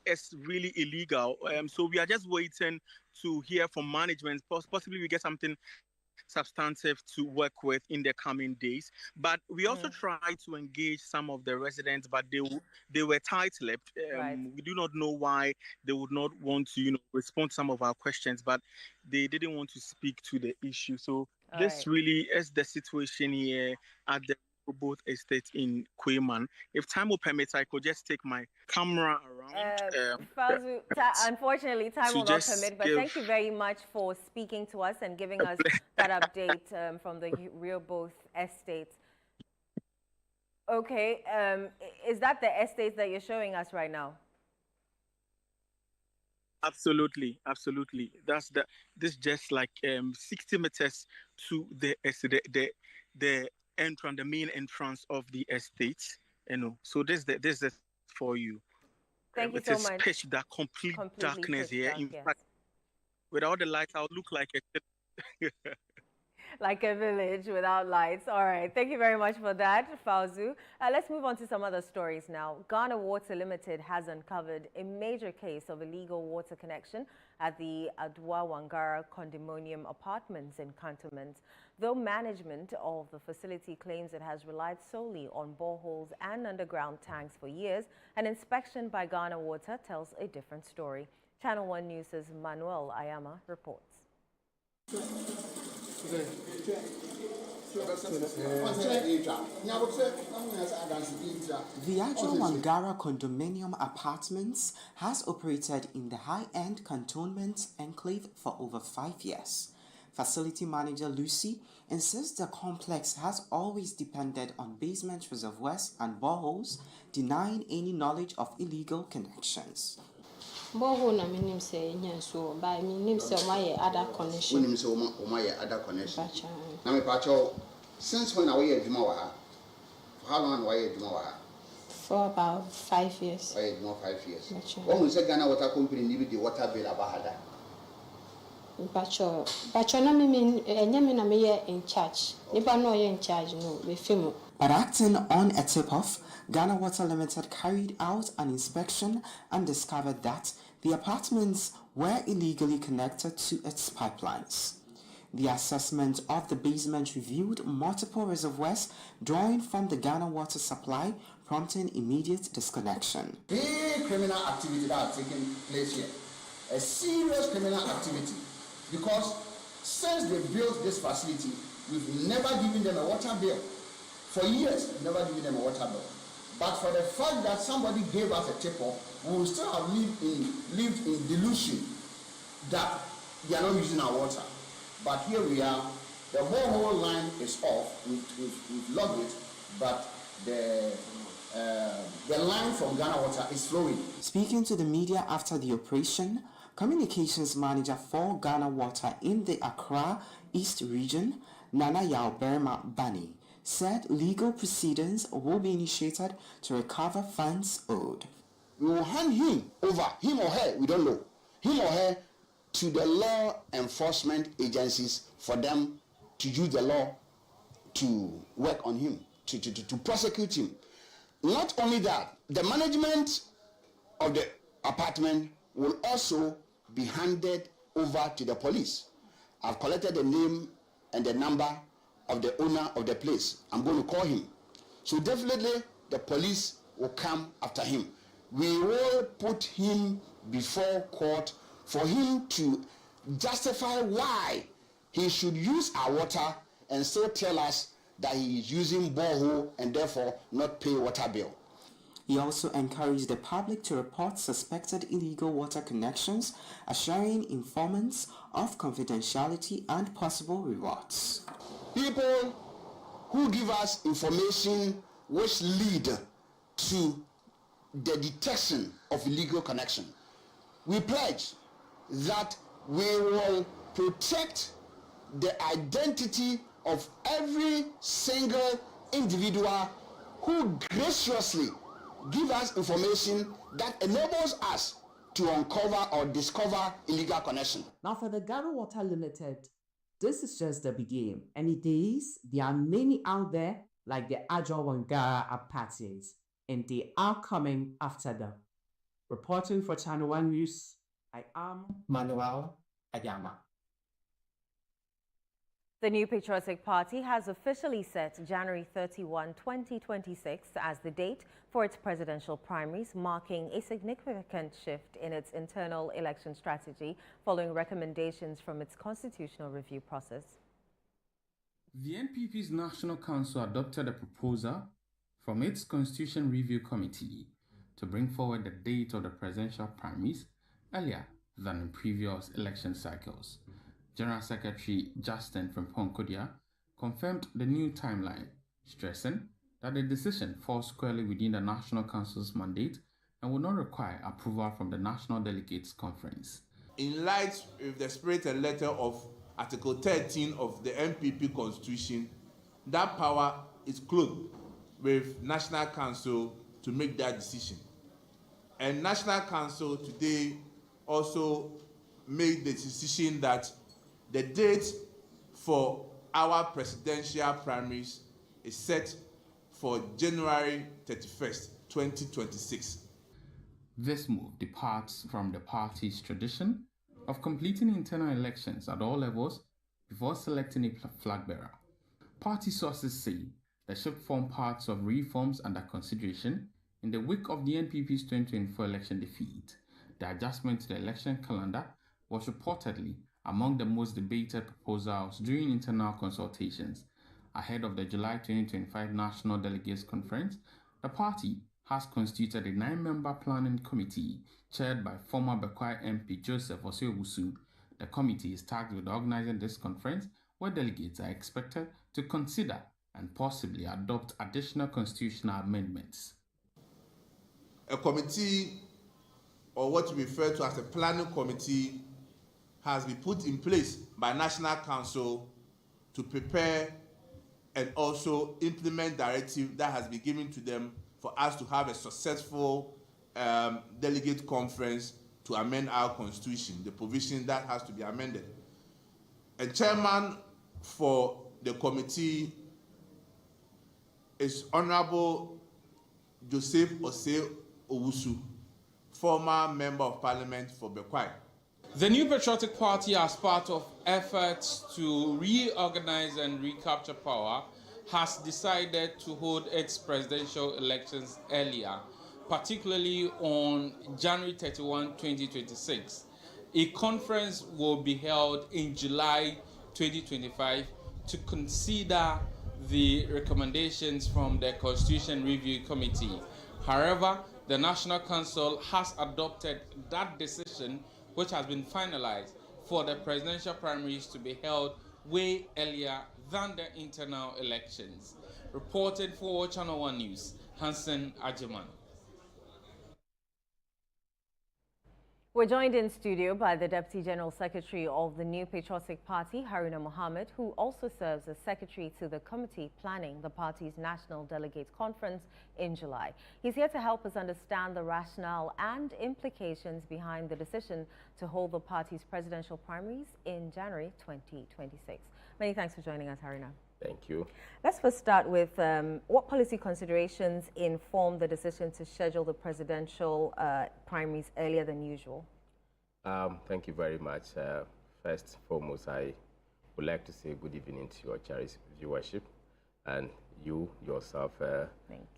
is really illegal. So we are just waiting to hear from management. Possibly we get something substantive to work with in the coming days. But we also tried to engage some of the residents, but they were tight-lipped. We do not know why they would not want to, respond to some of our questions, but they didn't want to speak to the issue. So this really is the situation here at the both estates in Kweman. If time will permit, I could just take my camera around. Falzu, unfortunately, time will not permit, but thank you very much for speaking to us and giving us that update from the Rehoboth Estate. Okay, is that the estate that you're showing us right now? Absolutely. This just like 60 meters to the entrance, the main entrance of the estate. So this is for you. Thank you so much. It is pitch dark, complete darkness here. In fact, without the lights, I would look like like a village without lights. All right. Thank you very much for that, Falzu. Let's move on to some other stories now. Ghana Water Limited has uncovered a major case of illegal water connection at the Adwa Wangara condominium apartments in Cantonment. Though management of the facility claims it has relied solely on boreholes and underground tanks for years, an inspection by Ghana Water tells a different story. Channel 1 News' Manuel Ayama reports. The Adwa Wangara condominium apartments has operated in the high-end cantonment enclave for over 5 years. Facility manager Lucy insists the complex has always depended on basement reservoirs and boreholes, denying any knowledge of illegal connections. Borehole na minim say nya so by minim say my other connection. Minim say my other connection. Na me pacho since when are we adwuma wa ha? For how long are we adwuma wa ha? For about 5 years. Why adwuma 5 years? When we say Ghana Water Company need the water bill abahada. Pacho na me enya me na me in charge. Nipa no in charge no we film. But acting on a tip-off, Ghana Water Limited carried out an inspection and discovered that the apartments were illegally connected to its pipelines. The assessment of the basement revealed multiple reservoirs drawing from the Ghana water supply, prompting immediate disconnection. Big criminal activity that has taken place here. A serious criminal activity. Because since they built this facility, we've never given them a water bill. For years, we've never given them a water bill. But for the fact that somebody gave us a tip-off, we will still have lived in delusion that they are not using our water. But here we are, the borehole line is off, we've logged it, but the line from Ghana Water is flowing. Speaking to the media after the operation, Communications Manager for Ghana Water in the Accra East Region, Nana Yauberma Bani, said legal proceedings will be initiated to recover funds owed. We will hand him over, him or her, we don't know, him or her, to the law enforcement agencies for them to use the law to work on him, to prosecute him. Not only that, the management of the apartment will also be handed over to the police. I've collected the name and the number of the owner of the place. I'm going to call him. So definitely the police will come after him. We will put him before court for him to justify why he should use our water and still tell us that he is using borehole and therefore not pay water bill. He also encouraged the public to report suspected illegal water connections, assuring informants of confidentiality and possible rewards. People who give us information which lead to the detection of illegal connection, we pledge that we will protect the identity of every single individual who graciously give us information that enables us to uncover or discover illegal connection. Now for the Ghana Water Limited, this is just the beginning. Any days, there are many out there like the Ajo Wangara Apaches, and they are coming after them. Reporting for Channel 1 News, I am Manuel Ayama. The New Patriotic Party has officially set January 31, 2026 as the date for its presidential primaries, marking a significant shift in its internal election strategy following recommendations from its constitutional review process. The NPP's National Council adopted a proposal from its Constitution Review Committee to bring forward the date of the presidential primaries earlier than in previous election cycles. General Secretary Justin Frimpong-Kodia confirmed the new timeline, stressing that the decision falls squarely within the National Council's mandate and will not require approval from the National Delegates Conference. In light of the spirit and letter of Article 13 of the NPP Constitution, that power is clothed with National Council to make that decision. And National Council today also made the decision that the date for our presidential primaries is set for January 31st, 2026. This move departs from the party's tradition of completing internal elections at all levels before selecting a flag bearer. Party sources say the shift formed parts of reforms under consideration in the wake of the NPP's 2024 election defeat. The adjustment to the election calendar was reportedly among the most debated proposals during internal consultations. Ahead of the July 2025 National Delegates Conference, the party has constituted a 9-member planning committee chaired by former Bekwai MP Joseph Osei-Owusu. The committee is tasked with organizing this conference, where delegates are expected to consider and possibly adopt additional constitutional amendments. A committee, or what we refer to as a planning committee, has been put in place by National Council to prepare and also implement directive that has been given to them for us to have a successful delegate conference to amend our constitution, the provision that has to be amended. A chairman for the committee is Honorable Joseph Osei-Owusu, former Member of Parliament for Bekwai. The New Patriotic Party, as part of efforts to reorganize and recapture power, has decided to hold its presidential elections earlier, particularly on January 31, 2026. A conference will be held in July 2025 to consider the recommendations from the Constitution Review Committee. However, the National Council has adopted that decision, which has been finalized, for the presidential primaries to be held way earlier than the internal elections. Reported for Channel 1 News, Hansen Ajiman. We're joined in studio by the Deputy General Secretary of the New Patriotic Party, Haruna Mohammed, who also serves as Secretary to the committee planning the party's National Delegates Conference in July. He's here to help us understand the rationale and implications behind the decision to hold the party's presidential primaries in January 2026. Many thanks for joining us, Haruna. Thank you. Let's first start with what policy considerations informed the decision to schedule the presidential primaries earlier than usual? Thank you very much. First and foremost, I would like to say good evening to your cherished viewership, and you yourself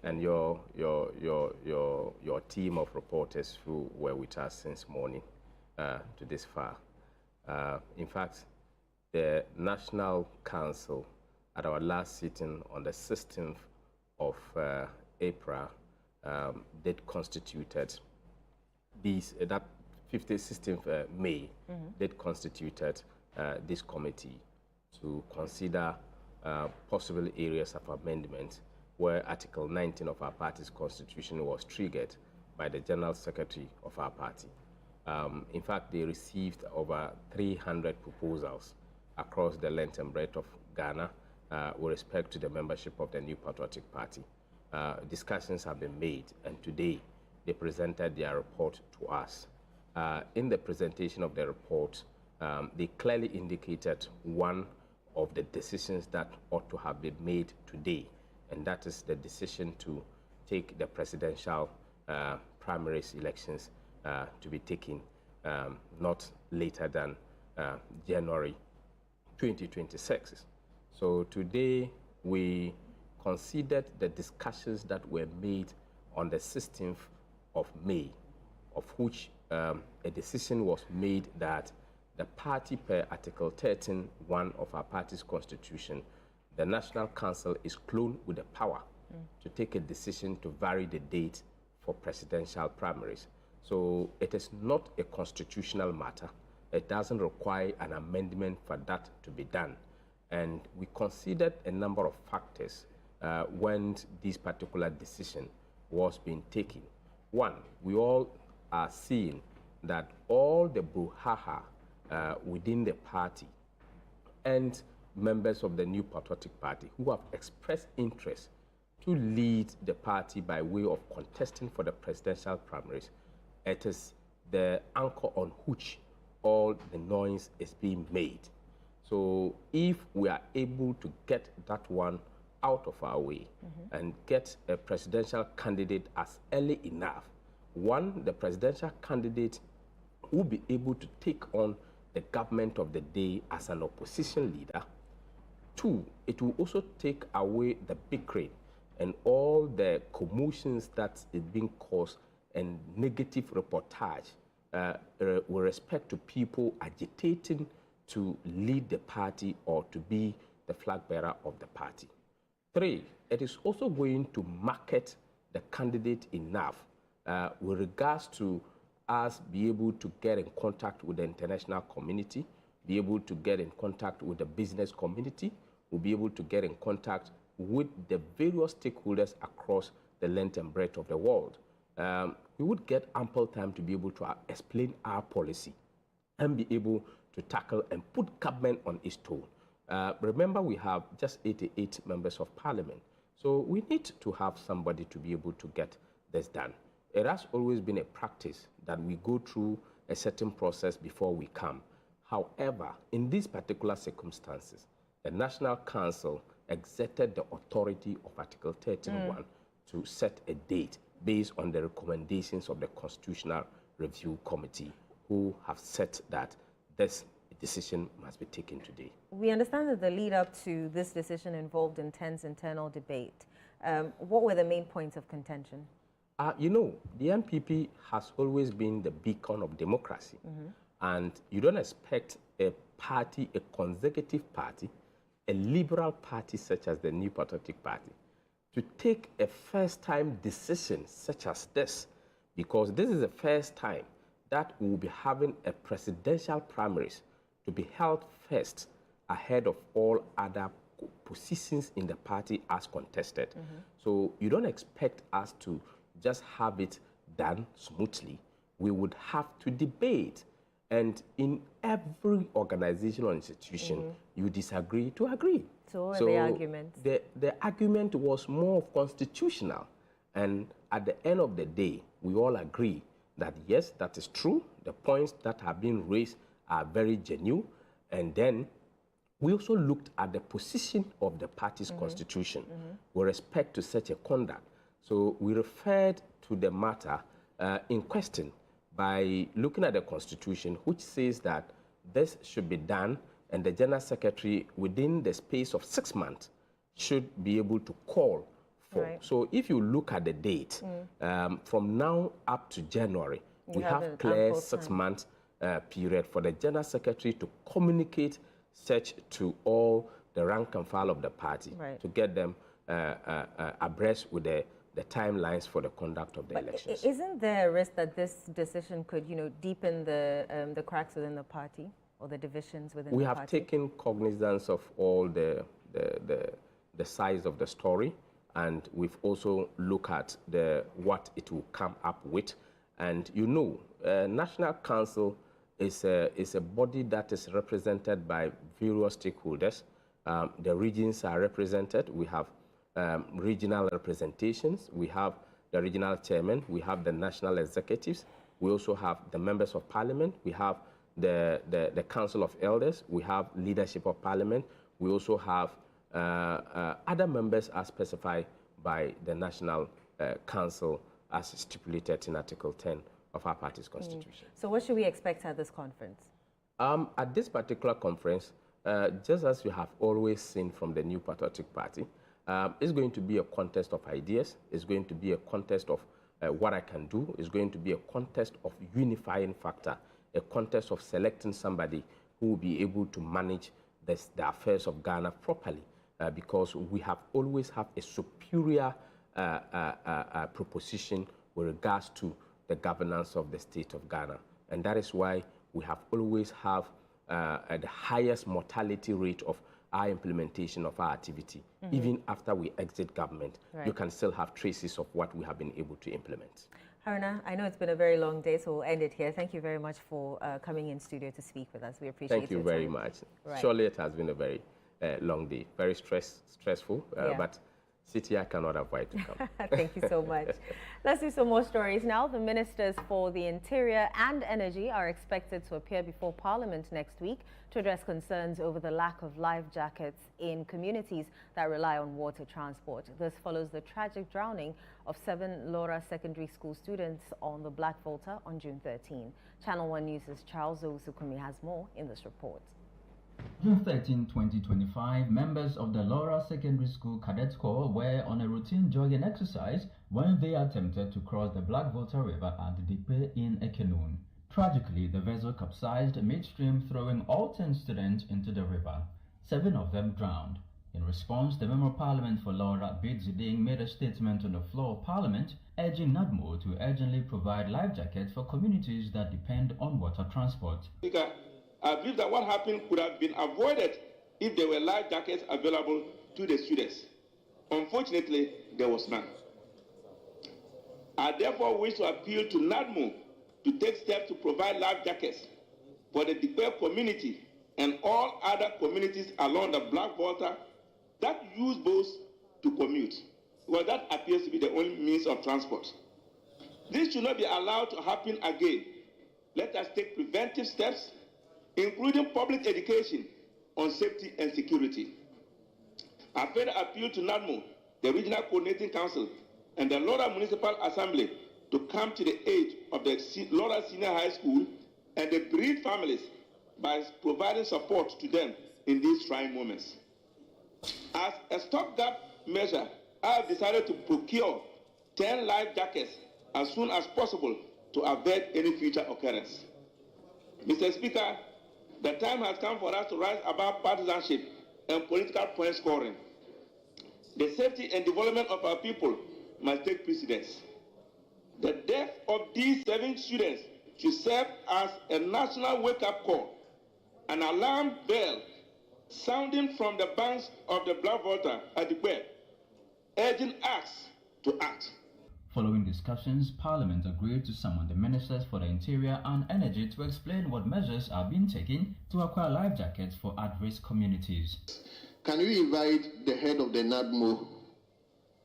and your team of reporters who were with us since morning to this far. In fact, the National Council at our last sitting on the 16th of April did constituted these, that 16th May, did constituted this committee to consider possible areas of amendment where Article 19 of our party's constitution was triggered by the General Secretary of our party. In fact, they received over 300 proposals across the length and breadth of Ghana with respect to the membership of the New Patriotic Party. Discussions have been made, and today they presented their report to us. In the presentation of the report, they clearly indicated one of the decisions that ought to have been made today, and that is the decision to take the presidential primaries elections to be taken not later than January 2026. So today we considered the discussions that were made on the 16th of May, of which a decision was made that the party, per Article 13(1) of our party's constitution, the National Council is clothed with the power to take a decision to vary the date for presidential primaries. So it is not a constitutional matter. It doesn't require an amendment for that to be done. And we considered a number of factors when this particular decision was being taken. One, we all are seeing that all the brouhaha within the party and members of the New Patriotic Party who have expressed interest to lead the party by way of contesting for the presidential primaries, it is the anchor on which all the noise is being made. So if we are able to get that one out of our way and get a presidential candidate as early enough, one, the presidential candidate will be able to take on the government of the day as an opposition leader. Two, it will also take away the bickering and all the commotions that is being caused and negative reportage with respect to people agitating to lead the party or to be the flag bearer of the party. Three, it is also going to market the candidate enough with regards to us be able to get in contact with the international community, be able to get in contact with the business community, we'll be able to get in contact with the various stakeholders across the length and breadth of the world. We would get ample time to be able to explain our policy and be able to tackle and put government on its toe. Remember, we have just 88 members of parliament. So we need to have somebody to be able to get this done. It has always been a practice that we go through a certain process before we come. However, in these particular circumstances, the National Council exerted the authority of Article 13(1) to set a date based on the recommendations of the Constitutional Review Committee, who have set that this decision must be taken today. We understand that the lead up to this decision involved intense internal debate. What were the main points of contention? You know, the NPP has always been the beacon of democracy. And you don't expect a party, a consecutive party, a liberal party such as the New Patriotic Party to take a first-time decision such as this, because this is the first time that we will be having a presidential primaries to be held first ahead of all other positions in the party as contested. So you don't expect us to just have it done smoothly. We would have to debate. And in every organization or institution, you disagree to agree. So what are the arguments? The argument was more of constitutional. And at the end of the day, we all agree that yes, that is true. The points that have been raised are very genuine. And then we also looked at the position of the party's constitution with respect to such a conduct. So we referred to the matter in question by looking at the constitution, which says that this should be done, and the General Secretary, within the space of 6 months, should be able to call for. Right. So if you look at the date, from now up to January, we have clear 6 months period for the General Secretary to communicate such to all the rank and file of the party, to get them abreast with the timelines for the conduct of the elections. Isn't there a risk that this decision could, deepen the cracks within the party or the divisions within the party? We have taken cognizance of all the size of the story, and we've also looked at what it will come up with. And National Council is a body that is represented by various stakeholders. The regions are represented. We have regional representations. We have the regional chairman. We have the national executives. We also have the members of parliament. We have the council of elders. We have leadership of parliament. We also have other members as specified by the national council as stipulated in Article 10 of our party's constitution. So what should we expect at this conference? At this particular conference, just as you have always seen from the New Patriotic Party, it's going to be a contest of ideas. It's going to be a contest of what I can do. It's going to be a contest of unifying factor, a contest of selecting somebody who will be able to manage the affairs of Ghana properly, because we have always had a superior proposition with regards to the governance of the state of Ghana. And that is why we have always have the highest mortality rate of our implementation of our activity. Even after we exit government, you can still have traces of what we have been able to implement. Haruna, I know it's been a very long day, so we'll end it here. Thank you very much for coming in studio to speak with us. We appreciate it. Thank you very much. Surely it has been a very long day, very stressful, but City, I cannot avoid to come. Thank you so much. Let's do some more stories now. The ministers for the Interior and Energy are expected to appear before Parliament next week to address concerns over the lack of life jackets in communities that rely on water transport. This follows the tragic drowning of 7 Laura Secondary School students on the Black Volta on June 13. Channel 1 News' Charles Owusukumi has more in this report. June 13, 2025, members of the Laura Secondary School Cadet Corps were on a routine jogging exercise when they attempted to cross the Black Volta River at Dipe in a canoe. Tragically, the vessel capsized midstream, throwing all 10 students into the river. 7 of them drowned. In response, the Member of Parliament for Laura, Bid Zidane, made a statement on the floor of Parliament urging NADMO to urgently provide life jackets for communities that depend on water transport. I believe that what happened could have been avoided if there were life jackets available to the students. Unfortunately, there was none. I therefore wish to appeal to NADMO to take steps to provide life jackets for the Dipe community and all other communities along the Black Volta that use boats to commute, because that appears to be the only means of transport. This should not be allowed to happen again. Let us take preventive steps, including public education on safety and security. I further appeal to NADMO, the Regional Coordinating Council, and the Laura Municipal Assembly to come to the aid of the Laura Senior High School and the bereaved families by providing support to them in these trying moments. As a stopgap measure, I have decided to procure 10 life jackets as soon as possible to avoid any future occurrence. Mr. Speaker, the time has come for us to rise above partisanship and political point scoring. The safety and development of our people must take precedence. The death of these 7 students should serve as a national wake-up call, an alarm bell sounding from the banks of the Blackwater at the Bear, urging us to act. Following discussions, Parliament agreed to summon the Ministers for the Interior and Energy to explain what measures are being taken to acquire life jackets for at-risk communities. Can we invite the head of the NADMO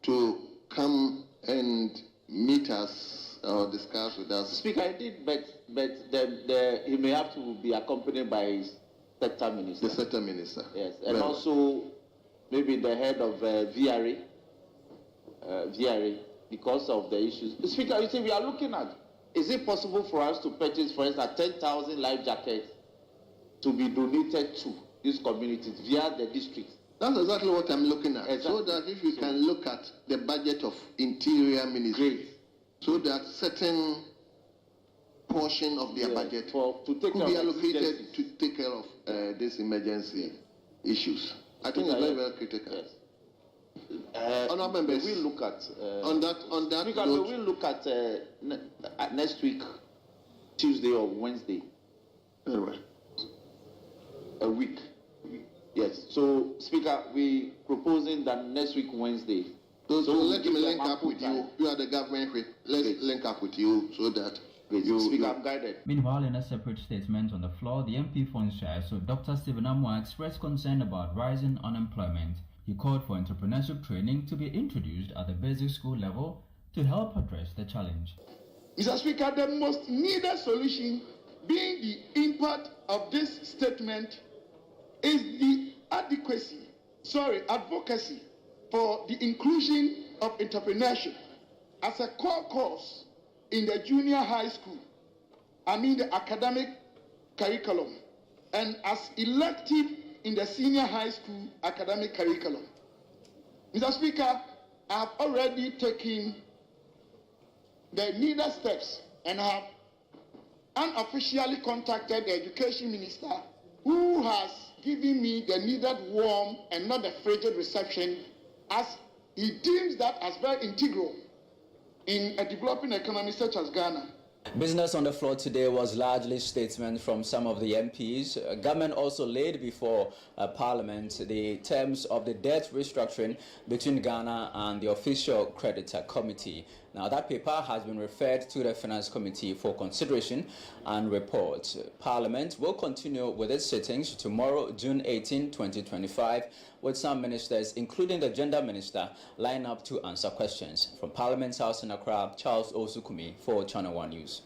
to come and meet us or discuss with us? Speaker, I did, but he may have to be accompanied by his sector minister. The sector minister. Yes, and also maybe the head of VRA, because of the issues. Speaker, you see, we are looking at, is it possible for us to purchase, for instance, 10,000 life jackets to be donated to these communities via the district? That's exactly what I'm looking at. Exactly. So that if we can look at the budget of Interior Ministry, so that certain portion of their budget could be allocated to take care of these emergency issues. I think it's very, very critical. Yes. Honourable members, we look at on that Speaker, note, we look at next week, Tuesday or Wednesday. Anyway. A week. Yes. So, Speaker, we proposing that next week Wednesday. So let me link up with you. You are the government. Let's link up with you so that Speaker, I'm guided. Meanwhile, in a separate statement on the floor, the MP for Nshai, so Dr. Stephen Amwa, expressed concern about rising unemployment. He called for entrepreneurship training to be introduced at the basic school level to help address the challenge. Mr. Speaker, the most needed solution, being the impact of this statement, is the advocacy for the inclusion of entrepreneurship as a core course in the junior high school, the academic curriculum, and as elective in the senior high school academic curriculum. Mr. Speaker, I have already taken the needed steps and have unofficially contacted the Education Minister, who has given me the needed warm and not the frigid reception, as he deems that as very integral in a developing economy such as Ghana. Business on the floor today was largely statements from some of the MPs. Government also laid before Parliament the terms of the debt restructuring between Ghana and the official creditor committee. Now, that paper has been referred to the Finance Committee for consideration and report. Parliament will continue with its sittings tomorrow, June 18, 2025, with some ministers, including the Gender Minister, line up to answer questions. From Parliament's House in Accra, Charles Osukumi for Channel 1 News.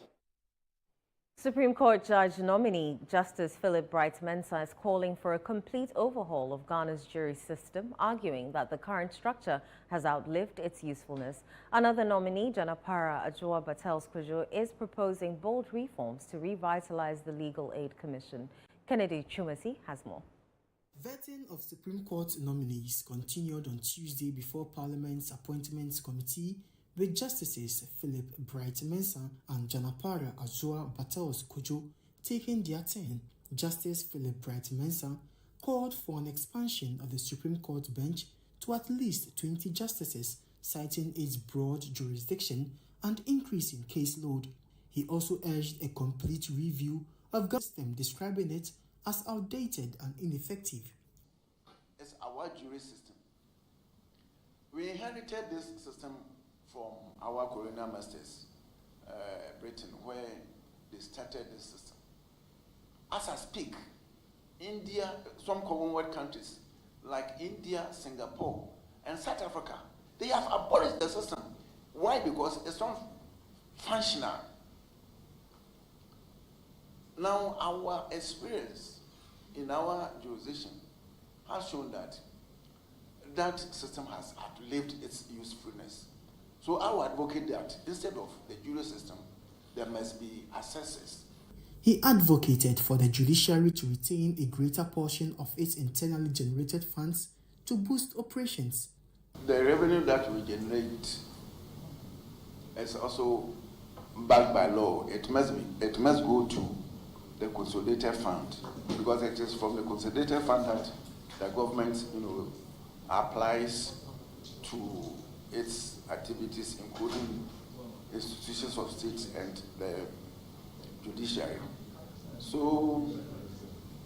Supreme Court Judge nominee Justice Philip Bright-Mensah is calling for a complete overhaul of Ghana's jury system, arguing that the current structure has outlived its usefulness. Another nominee, Janapara Ajua Batels-Kojo, is proposing bold reforms to revitalize the Legal Aid Commission. Kennedy Chumasi has more. Vetting of Supreme Court nominees continued on Tuesday before Parliament's Appointments Committee, with Justices Philip Bright-Mensah and Janapara Ajua Batels-Kojo taking their turn. Justice Philip Bright-Mensah called for an expansion of the Supreme Court bench to at least 20 justices, citing its broad jurisdiction and increase in caseload. He also urged a complete review of the system, describing it as outdated and ineffective. It's our jury system. We inherited this system from our colonial masters, Britain, where they started this system. As I speak, India, some Commonwealth countries like India, Singapore, and South Africa, they have abolished the system. Why? Because it's not functional. Now, our experience in our jurisdiction has shown that that system has outlived its usefulness. So I would advocate that instead of the jury system, there must be assessors. He advocated for the judiciary to retain a greater portion of its internally generated funds to boost operations. The revenue that we generate is also backed by law. It must go to the consolidated fund, because it is from the consolidated fund that the government, applies to its activities, including institutions of state and the judiciary. So,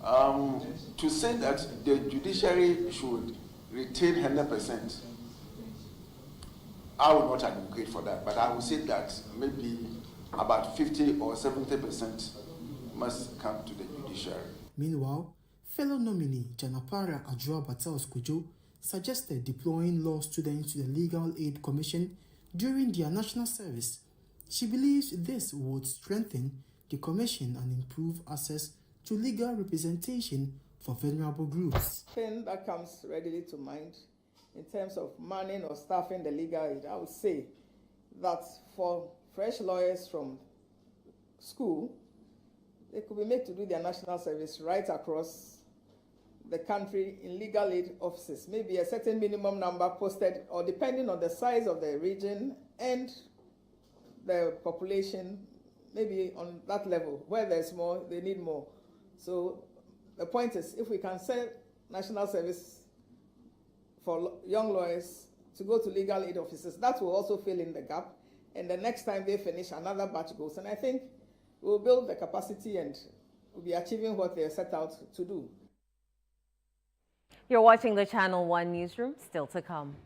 to say that the judiciary should retain 100%, I will not advocate for that, but I will say that maybe about 50 or 70% must come to the judiciary. Meanwhile, fellow nominee Janapara Ajua Battles Kujo suggested deploying law students to the Legal Aid Commission during their national service. She believes this would strengthen the commission and improve access to legal representation for vulnerable groups. Thing that comes readily to mind in terms of manning or staffing the legal aid, I would say that for fresh lawyers from school, they could be made to do their national service right across the country in legal aid offices. Maybe a certain minimum number posted, or depending on the size of the region and the population, maybe on that level. Where there's more, they need more. So the point is, if we can set national service for young lawyers to go to legal aid offices, that will also fill in the gap. And the next time they finish, another batch goes. And I think we'll build the capacity and we'll be achieving what they're set out to do. You're watching the Channel 1 newsroom, still to come.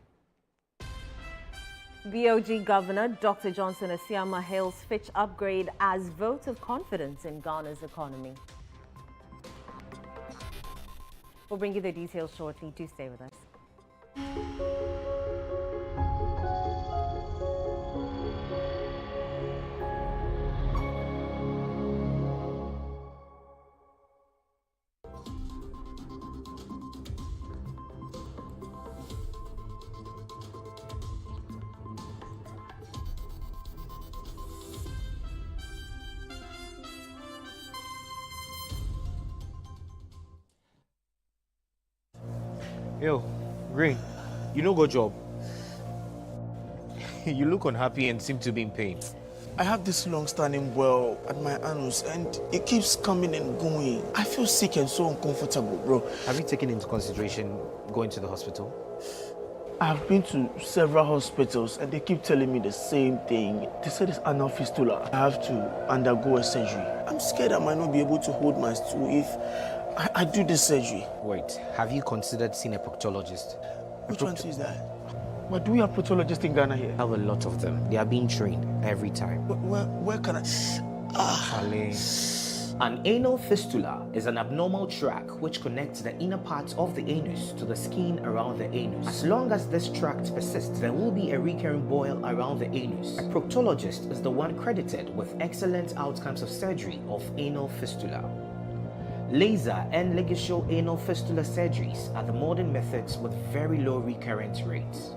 BOG Governor Dr. Johnson Asiama hails Fitch upgrade as vote of confidence in Ghana's economy. We'll bring you the details shortly. Do stay with us. Yo, Green, you no go job. You look unhappy and seem to be in pain. I have this long-standing boil at my anus and it keeps coming and going. I feel sick and so uncomfortable, bro. Have you taken into consideration going to the hospital? I've been to several hospitals and they keep telling me the same thing. They said it's anal fistula. I have to undergo a surgery. I'm scared I might not be able to hold my stool if I do this surgery. Wait, have you considered seeing a proctologist? Which one is that? But do we have proctologists in Ghana here? I have a lot of them. They are being trained every time. Where can I? An anal fistula is an abnormal tract which connects the inner part of the anus to the skin around the anus. As long as this tract persists, there will be a recurring boil around the anus. A proctologist is the one credited with excellent outcomes of surgery of anal fistula. Laser and ligature anal fistula surgeries are the modern methods with very low recurrence rates.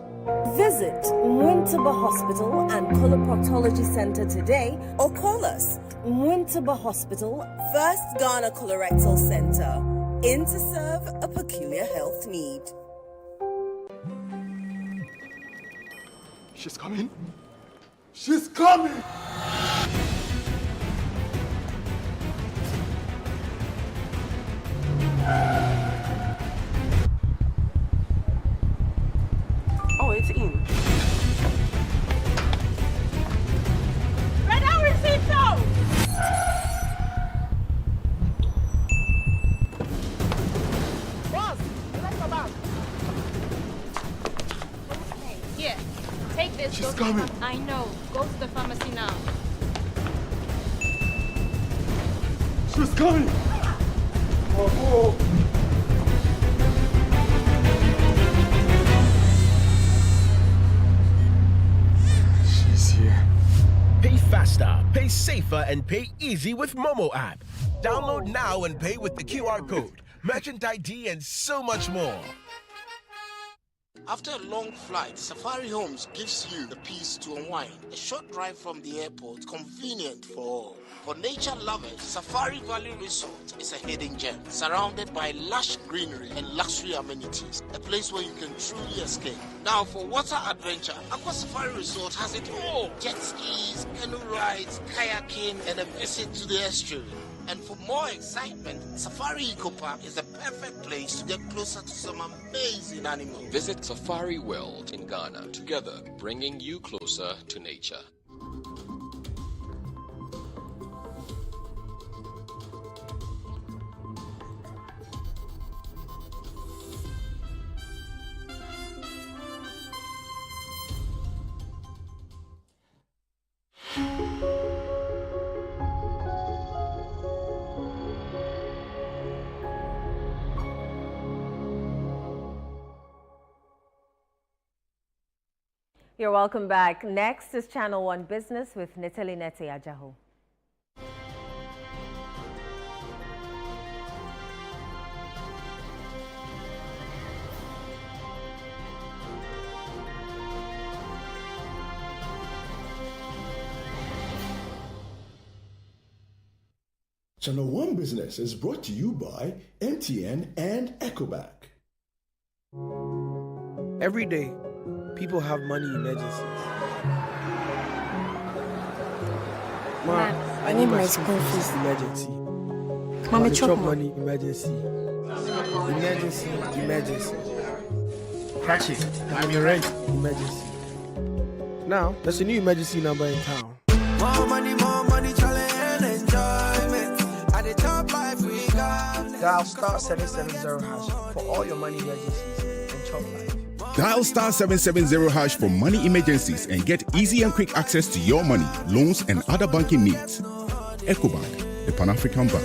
Visit Mwintuba Hospital and Coloproctology Center today or call us. Mwintuba Hospital, First Ghana Colorectal Center, in to serve a peculiar health need. She's coming. She's coming! Oh, it's in. Boss, let's go back. Here, take this. She's coming. I know. Go to the pharmacy now. She's coming! Oh. She's here. Pay faster, pay safer, and pay easy with Momo app. Download now and pay with the QR code, merchant ID, and so much more. After a long flight, Safari Homes gives you the peace to unwind. A short drive from the airport, convenient for all. For nature lovers, Safari Valley Resort is a hidden gem, surrounded by lush greenery and luxury amenities. A place where you can truly escape. Now, for water adventure, Aqua Safari Resort has it all. Jet skis, canoe rides, kayaking, and a visit to the estuary. And for more excitement, Safari Eco Park is the perfect place to get closer to some amazing animals. Visit Safari World in Ghana, together bringing you closer to nature. You're welcome back. Next is Channel 1 Business with Nitali Nete Ajaho. Channel 1 Business is brought to you by MTN and Ecobank. Every day, people have money emergencies. Mom, I need my school fees. Emergency. Mama, chop money emergency. Emergency. Catch it. I'm your rent. Emergency. Now, there's a new emergency number in town. More money, challenge and enjoyment. At the top life we got. Dial star 770 hash for all your money emergencies and chop life. Dial star 770 hash for money emergencies and get easy and quick access to your money, loans, and other banking needs. Ecobank, the Pan-African Bank.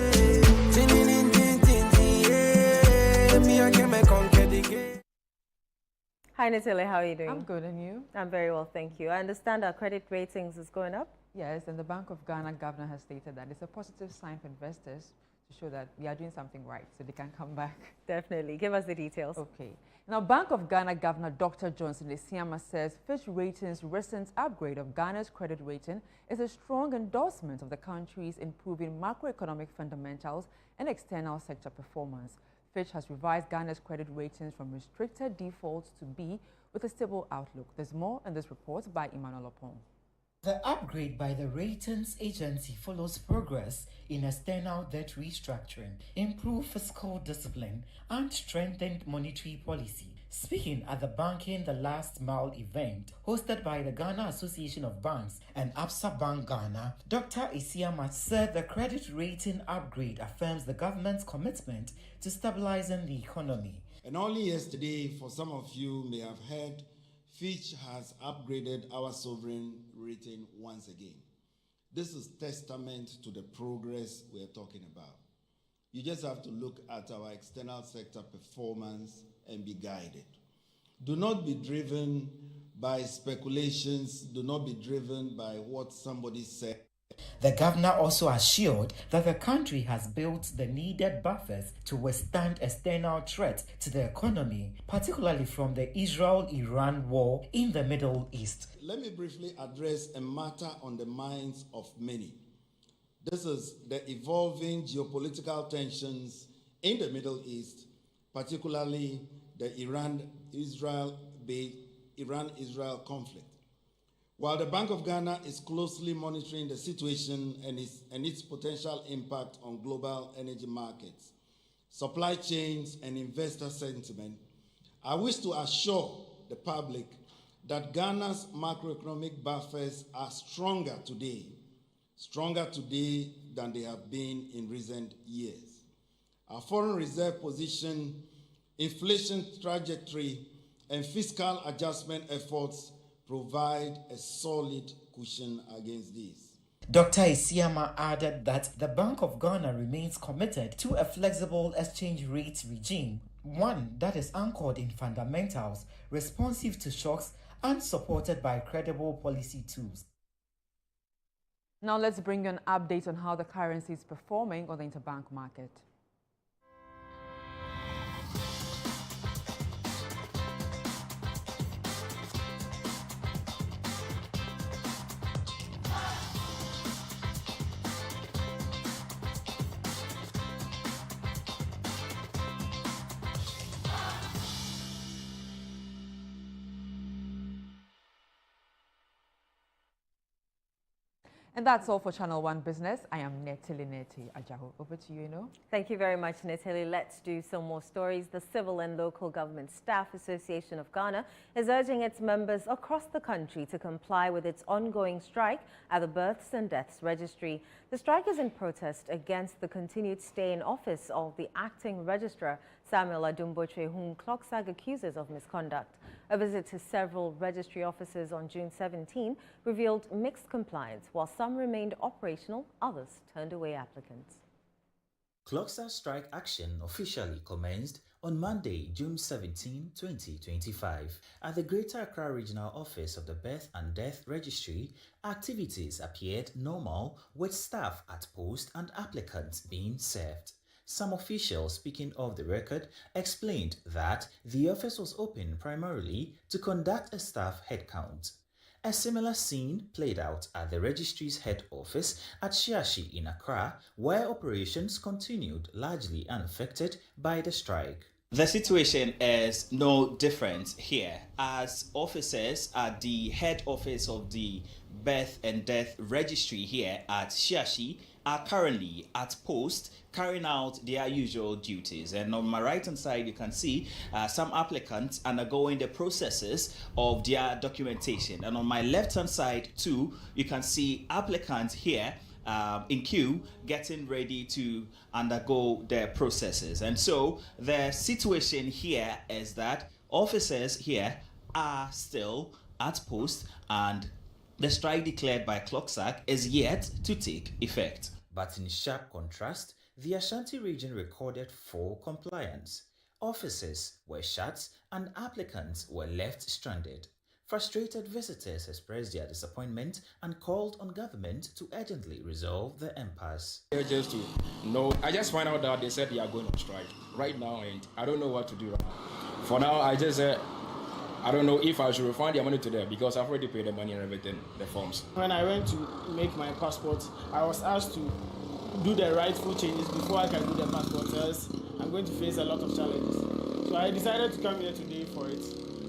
Hi, Natalie, how are you doing? I'm good, and you? I'm very well, thank you. I understand our credit ratings is going up? Yes, and the Bank of Ghana governor has stated that it's a positive sign for investors to show that we are doing something right, so they can come back. Definitely. Give us the details. Okay. Now, Bank of Ghana Governor Dr. Johnson Esiama says Fitch Ratings' recent upgrade of Ghana's credit rating is a strong endorsement of the country's improving macroeconomic fundamentals and external sector performance. Fitch has revised Ghana's credit ratings from restricted default to B with a stable outlook. There's more in this report by Emmanuel Opon. The upgrade by the ratings agency follows progress in external debt restructuring, improved fiscal discipline, and strengthened monetary policy. Speaking at the Banking the Last Mile event hosted by the Ghana Association of Banks and Absa Bank Ghana, Dr. Esiama said the credit rating upgrade affirms the government's commitment to stabilizing the economy. And only yesterday, for some of you may have heard, Fitch has upgraded our sovereign rating once again. This is testament to the progress we're talking about. You just have to look at our external sector performance and be guided. Do not be driven by speculations. Do not be driven by what somebody said. The governor also assured that the country has built the needed buffers to withstand external threats to the economy, particularly from the Israel-Iran war in the Middle East. Let me briefly address a matter on the minds of many. This is the evolving geopolitical tensions in the Middle East, particularly the Iran-Israel conflict. While the Bank of Ghana is closely monitoring the situation and its potential impact on global energy markets, supply chains, and investor sentiment, I wish to assure the public that Ghana's macroeconomic buffers are stronger today than they have been in recent years. Our foreign reserve position, inflation trajectory, and fiscal adjustment efforts provide a solid cushion against this. Dr. Esiama added that the Bank of Ghana remains committed to a flexible exchange rate regime, one that is anchored in fundamentals, responsive to shocks, and supported by credible policy tools. Now let's bring you an update on how the currency is performing on the interbank market. And that's all for Channel 1 Business. I am Neteli Ajaho. Over to you, Eno. Thank you very much, Neteli. Let's do some more stories. The Civil and Local Government Staff Association of Ghana is urging its members across the country to comply with its ongoing strike at the Births and Deaths Registry. The strike is in protest against the continued stay in office of the acting registrar, Samuel Adumbotre, whom Clocksag accuses of misconduct. A visit to several registry offices on June 17 revealed mixed compliance. While some remained operational, others turned away applicants. Clocksag strike action officially commenced on Monday, June 17, 2025. At the Greater Accra Regional Office of the Birth and Death Registry, activities appeared normal with staff at post and applicants being served. Some officials speaking off the record explained that the office was open primarily to conduct a staff headcount. A similar scene played out at the registry's head office at Shiashi in Accra, where operations continued largely unaffected by the strike. The situation is no different here, as officers at the head office of the Birth and Death Registry here at Shiashi are currently at post carrying out their usual duties. And on my right hand side you can see some applicants undergoing the processes of their documentation, and on my left hand side too you can see applicants here in queue getting ready to undergo their processes. And so the situation here is that officers here are still at post and the strike declared by Clocksag is yet to take effect. But in sharp contrast, the Ashanti region recorded full compliance. Offices were shut and applicants were left stranded. Frustrated visitors expressed their disappointment and called on government to urgently resolve the impasse. Just to know, I just find out that they said they are going on strike right now, and I don't know what to do right now. For now, I just I don't know if I should refund their money to them because I've already paid the money and everything, the forms. When I went to make my passport, I was asked to do the rightful changes before I can do the passport, else I'm going to face a lot of challenges. So I decided to come here today for it.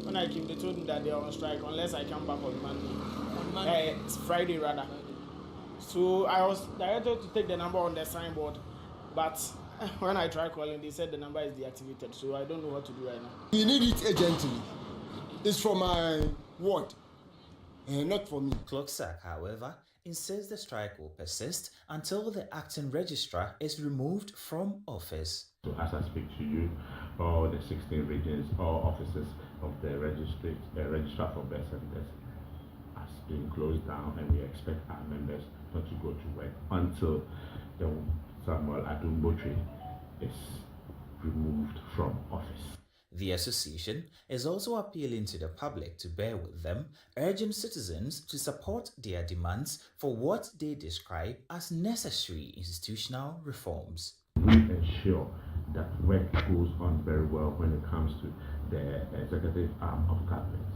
When I came, they told me that they are on strike unless I come back on Monday. It's Friday rather. So I was directed to take the number on the signboard, but when I tried calling, they said the number is deactivated, so I don't know what to do right now. You need it urgently. It's for my ward, not for me. Clocksag, however, insists the strike will persist until the acting registrar is removed from office. So as I speak to you, all the 16 regions, all offices of the registrar for births and deaths has been closed down, and we expect our members not to go to work until the Samuel Adumbotre is removed from office. The association is also appealing to the public to bear with them, urging citizens to support their demands for what they describe as necessary institutional reforms. We ensure that work goes on very well when it comes to the executive arm of government.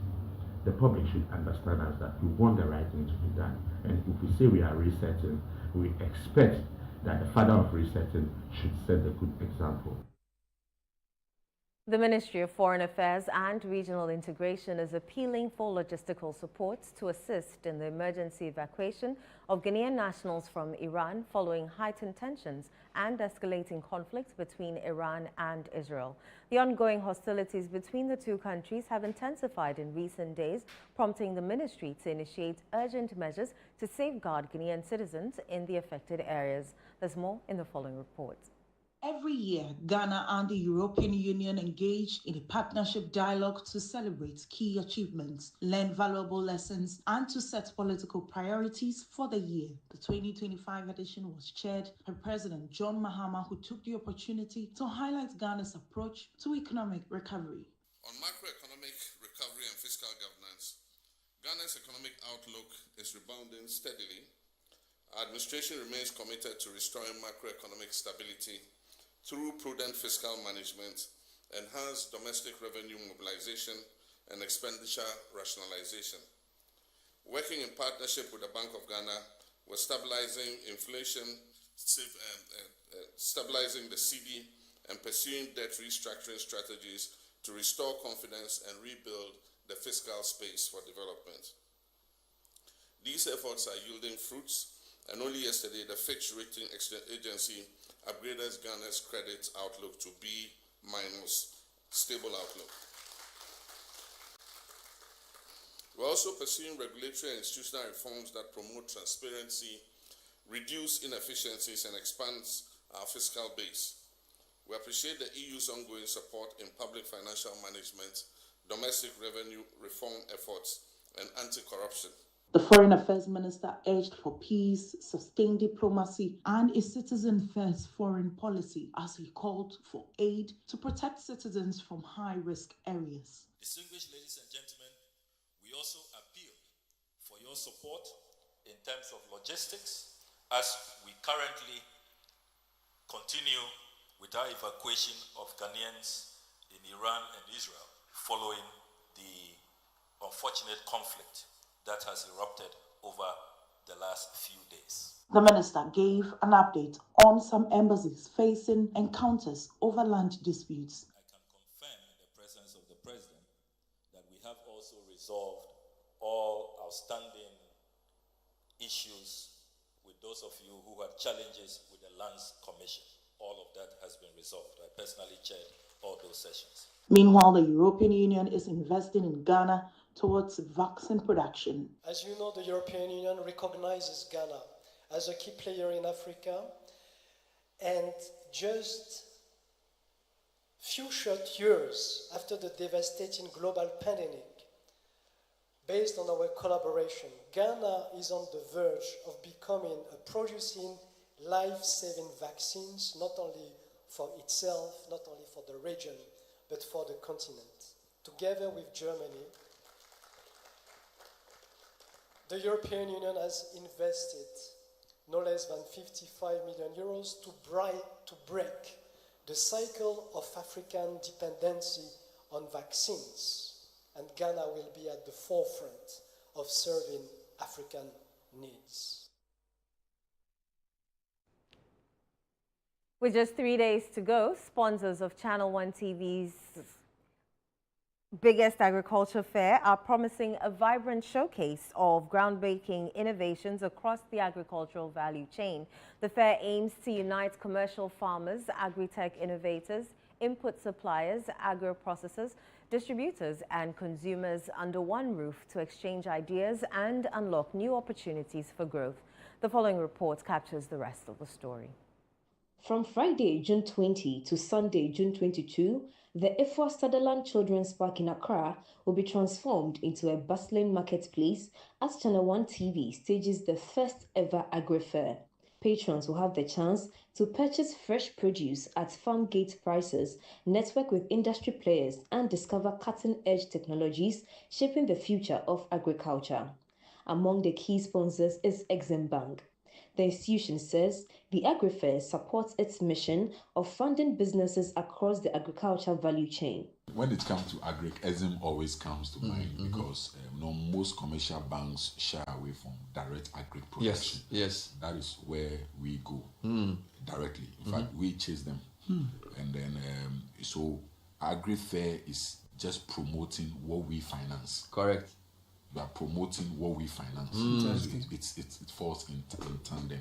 The public should understand us that we want the right thing to be done, and if we say we are resetting, we expect that the father of resetting should set a good example. The Ministry of Foreign Affairs and Regional Integration is appealing for logistical support to assist in the emergency evacuation of Ghanaian nationals from Iran following heightened tensions and escalating conflict between Iran and Israel. The ongoing hostilities between the two countries have intensified in recent days, prompting the ministry to initiate urgent measures to safeguard Ghanaian citizens in the affected areas. There's more in the following report. Every year, Ghana and the European Union engage in a partnership dialogue to celebrate key achievements, learn valuable lessons, and to set political priorities for the year. The 2025 edition was chaired by President John Mahama, who took the opportunity to highlight Ghana's approach to economic recovery. On macroeconomic recovery and fiscal governance, Ghana's economic outlook is rebounding steadily. Our administration remains committed to restoring macroeconomic stability through prudent fiscal management, enhanced domestic revenue mobilization, and expenditure rationalization. Working in partnership with the Bank of Ghana, we're stabilizing inflation, stabilizing the CD, and pursuing debt restructuring strategies to restore confidence and rebuild the fiscal space for development. These efforts are yielding fruits, And only yesterday, the Fitch Rating Agency upgraded Ghana's credit outlook to B-, stable outlook. We're also pursuing regulatory and institutional reforms that promote transparency, reduce inefficiencies, and expands our fiscal base. We appreciate the EU's ongoing support in public financial management, domestic revenue reform efforts, and anti-corruption. The Foreign Affairs Minister urged for peace, sustained diplomacy, and a citizen-first foreign policy as he called for aid to protect citizens from high-risk areas. Distinguished ladies and gentlemen, we also appeal for your support in terms of logistics as we currently continue with our evacuation of Ghanaians in Iran and Israel following the unfortunate conflict that has erupted over the last few days. The minister gave an update on some embassies facing encounters over land disputes. I can confirm in the presence of the President that we have also resolved all outstanding issues with those of you who had challenges with the Lands Commission. All of that has been resolved. I personally chaired all those sessions. Meanwhile, the European Union is investing in Ghana towards vaccine production. As you know, the European Union recognizes Ghana as a key player in Africa, and just few short years after the devastating global pandemic, based on our collaboration, Ghana is on the verge of becoming a producing life-saving vaccines, not only for itself, not only for the region, but for the continent. Together with Germany, the European Union has invested no less than 55 million euros to break the cycle of African dependency on vaccines. And Ghana will be at the forefront of serving African needs. With just 3 days to go, sponsors of Channel 1 TV's biggest agriculture fair are promising a vibrant showcase of groundbreaking innovations across the agricultural value chain. The fair aims to unite commercial farmers, agri-tech innovators, input suppliers, agro-processors, distributors and consumers under one roof to exchange ideas and unlock new opportunities for growth. The following report captures the rest of the story. From Friday, June 20 to Sunday, June 22, the Efwa Sutherland Children's Park in Accra will be transformed into a bustling marketplace as Channel 1 TV stages the first ever agri-fair. Patrons will have the chance to purchase fresh produce at farm gate prices, network with industry players, and discover cutting-edge technologies shaping the future of agriculture. Among the key sponsors is Exim Bank. The institution says the agri-fair supports its mission of funding businesses across the agricultural value chain. When it comes to agri, Exim always comes to mind because most commercial banks shy away from direct agri production. Yes. That is where we go directly. In fact, we chase them. And then, so agri-fair is just promoting what we finance. Correct. We are promoting what we finance. It falls in tandem.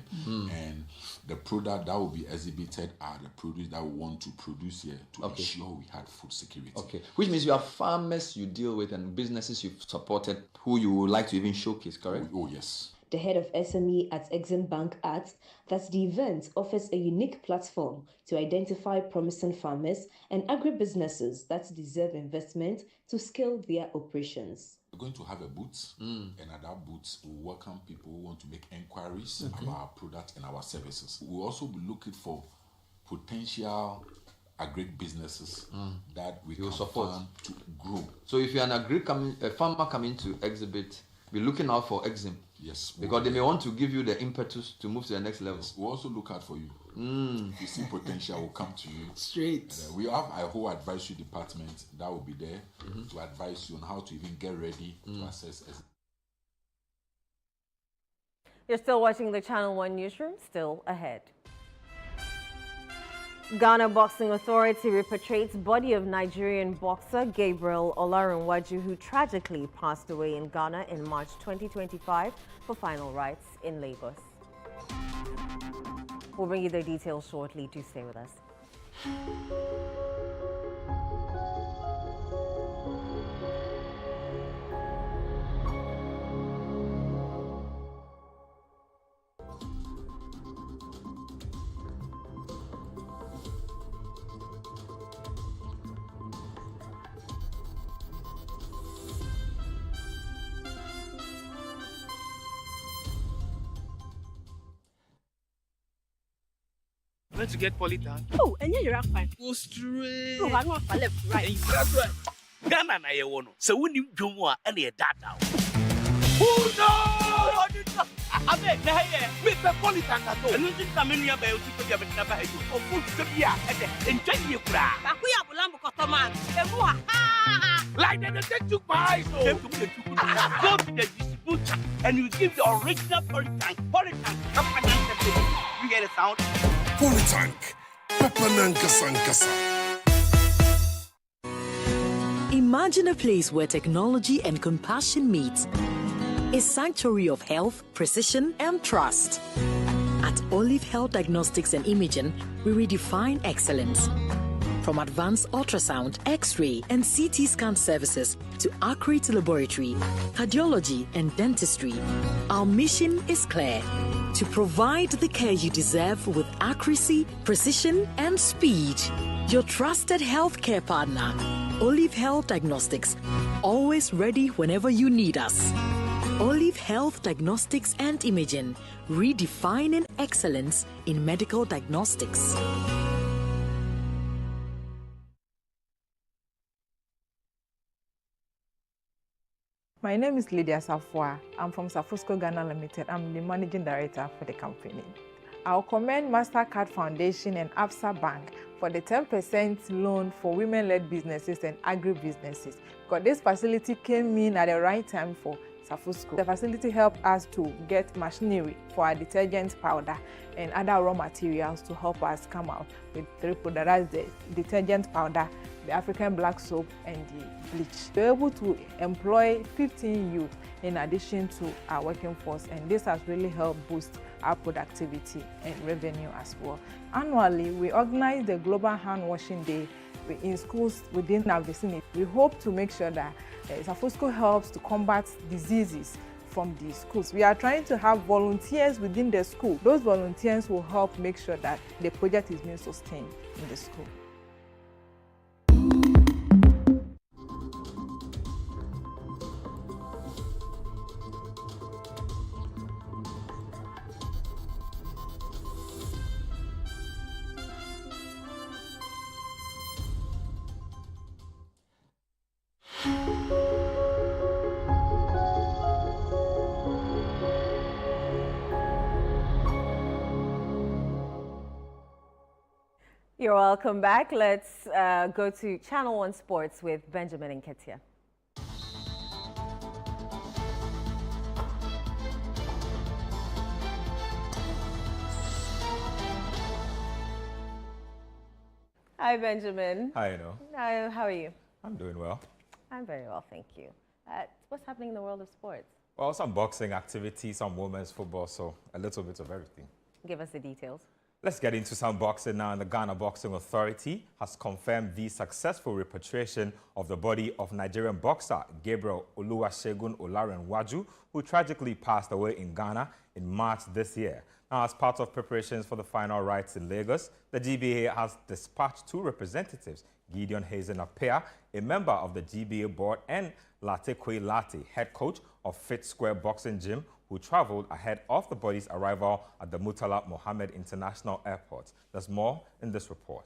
And the product that will be exhibited are the produce that we want to produce here to ensure we had food security. Okay, which means you have farmers you deal with and businesses you've supported who you would like to even showcase, correct? Oh yes. The head of SME at Exim Bank adds that the event offers a unique platform to identify promising farmers and agribusinesses that deserve investment to scale their operations. We're going to have a booth, and at that booth, we welcome people who want to make inquiries about our product and our services. We'll also be looking for potential agri-businesses that we can support to grow. So if you're a farmer coming to exhibit, be looking out for Exim. Yes. Because they may want to give you the impetus to move to the next level. Yes, we'll also look out for you. If you see potential, will come to you. Straight. We have a whole advisory department that will be there to advise you on how to even get ready to assess. You're still watching the Channel 1 newsroom, still ahead. Ghana Boxing Authority repatriates body of Nigerian boxer Gabriel Olarenwaju, who tragically passed away in Ghana in March 2025 for final rites in Lagos. We'll bring you the details shortly. Do stay with us. Went to get polytank. Oh, and you're a fan. Go straight. No, I want to left, right. That's right. Ghana na ye wono. So when you do more, any a data. Who knows? I bet na here. Mr. Polytank at all. And you think I'm in here by you to be able to have you. Or food to be and enjoy your bra. We have Lambo customer. Like they take you by so. Go to the distributor and you give the original Polytank. You get a sound? Polytank, Papananka Sankasa. Imagine a place where technology and compassion meet. A sanctuary of health, precision, and trust. At Olive Health Diagnostics and Imaging, we redefine excellence. From advanced ultrasound, X-ray, and CT scan services to accurate laboratory, cardiology, and dentistry, our mission is clear: to provide the care you deserve with accuracy, precision, and speed. Your trusted healthcare partner, Olive Health Diagnostics, always ready whenever you need us. Olive Health Diagnostics and Imaging, redefining excellence in medical diagnostics. My name is Lydia Safwa. I'm from Safusco Ghana Limited. I'm the managing director for the company. I'll commend MasterCard Foundation and Absa Bank for the 10% loan for women-led businesses and agri-businesses, because this facility came in at the right time for Safusco. The facility helped us to get machinery for our detergent powder and other raw materials to help us come out with three products: that's the detergent powder, the African black soap, and the bleach. We're able to employ 15 youth in addition to our working force, and this has really helped boost our productivity and revenue as well. Annually, we organize the Global Hand Washing Day in schools within our vicinity. We hope to make sure that Safusco helps to combat diseases from the schools. We are trying to have volunteers within the school. Those volunteers will help make sure that the project is being sustained in the school. You're welcome back. Let's go to Channel 1 Sports with Benjamin and Ketia. Hi, Benjamin. Hi, Eno. Hi, how are you? I'm doing well. I'm very well, thank you. What's happening in the world of sports? Well, some boxing activity, some women's football, so a little bit of everything. Give us the details. Let's get into some boxing now. The Ghana Boxing Authority has confirmed the successful repatriation of the body of Nigerian boxer Gabriel Oluwasegun Olarenwaju, who tragically passed away in Ghana in March this year. Now, as part of preparations for the final rites in Lagos, the GBA has dispatched two representatives, Gideon Hazen Apea, a member of the GBA board, and Latekwe Lati, head coach of Fit Square Boxing Gym, who traveled ahead of the body's arrival at the Murtala Mohammed International Airport. There's more in this report.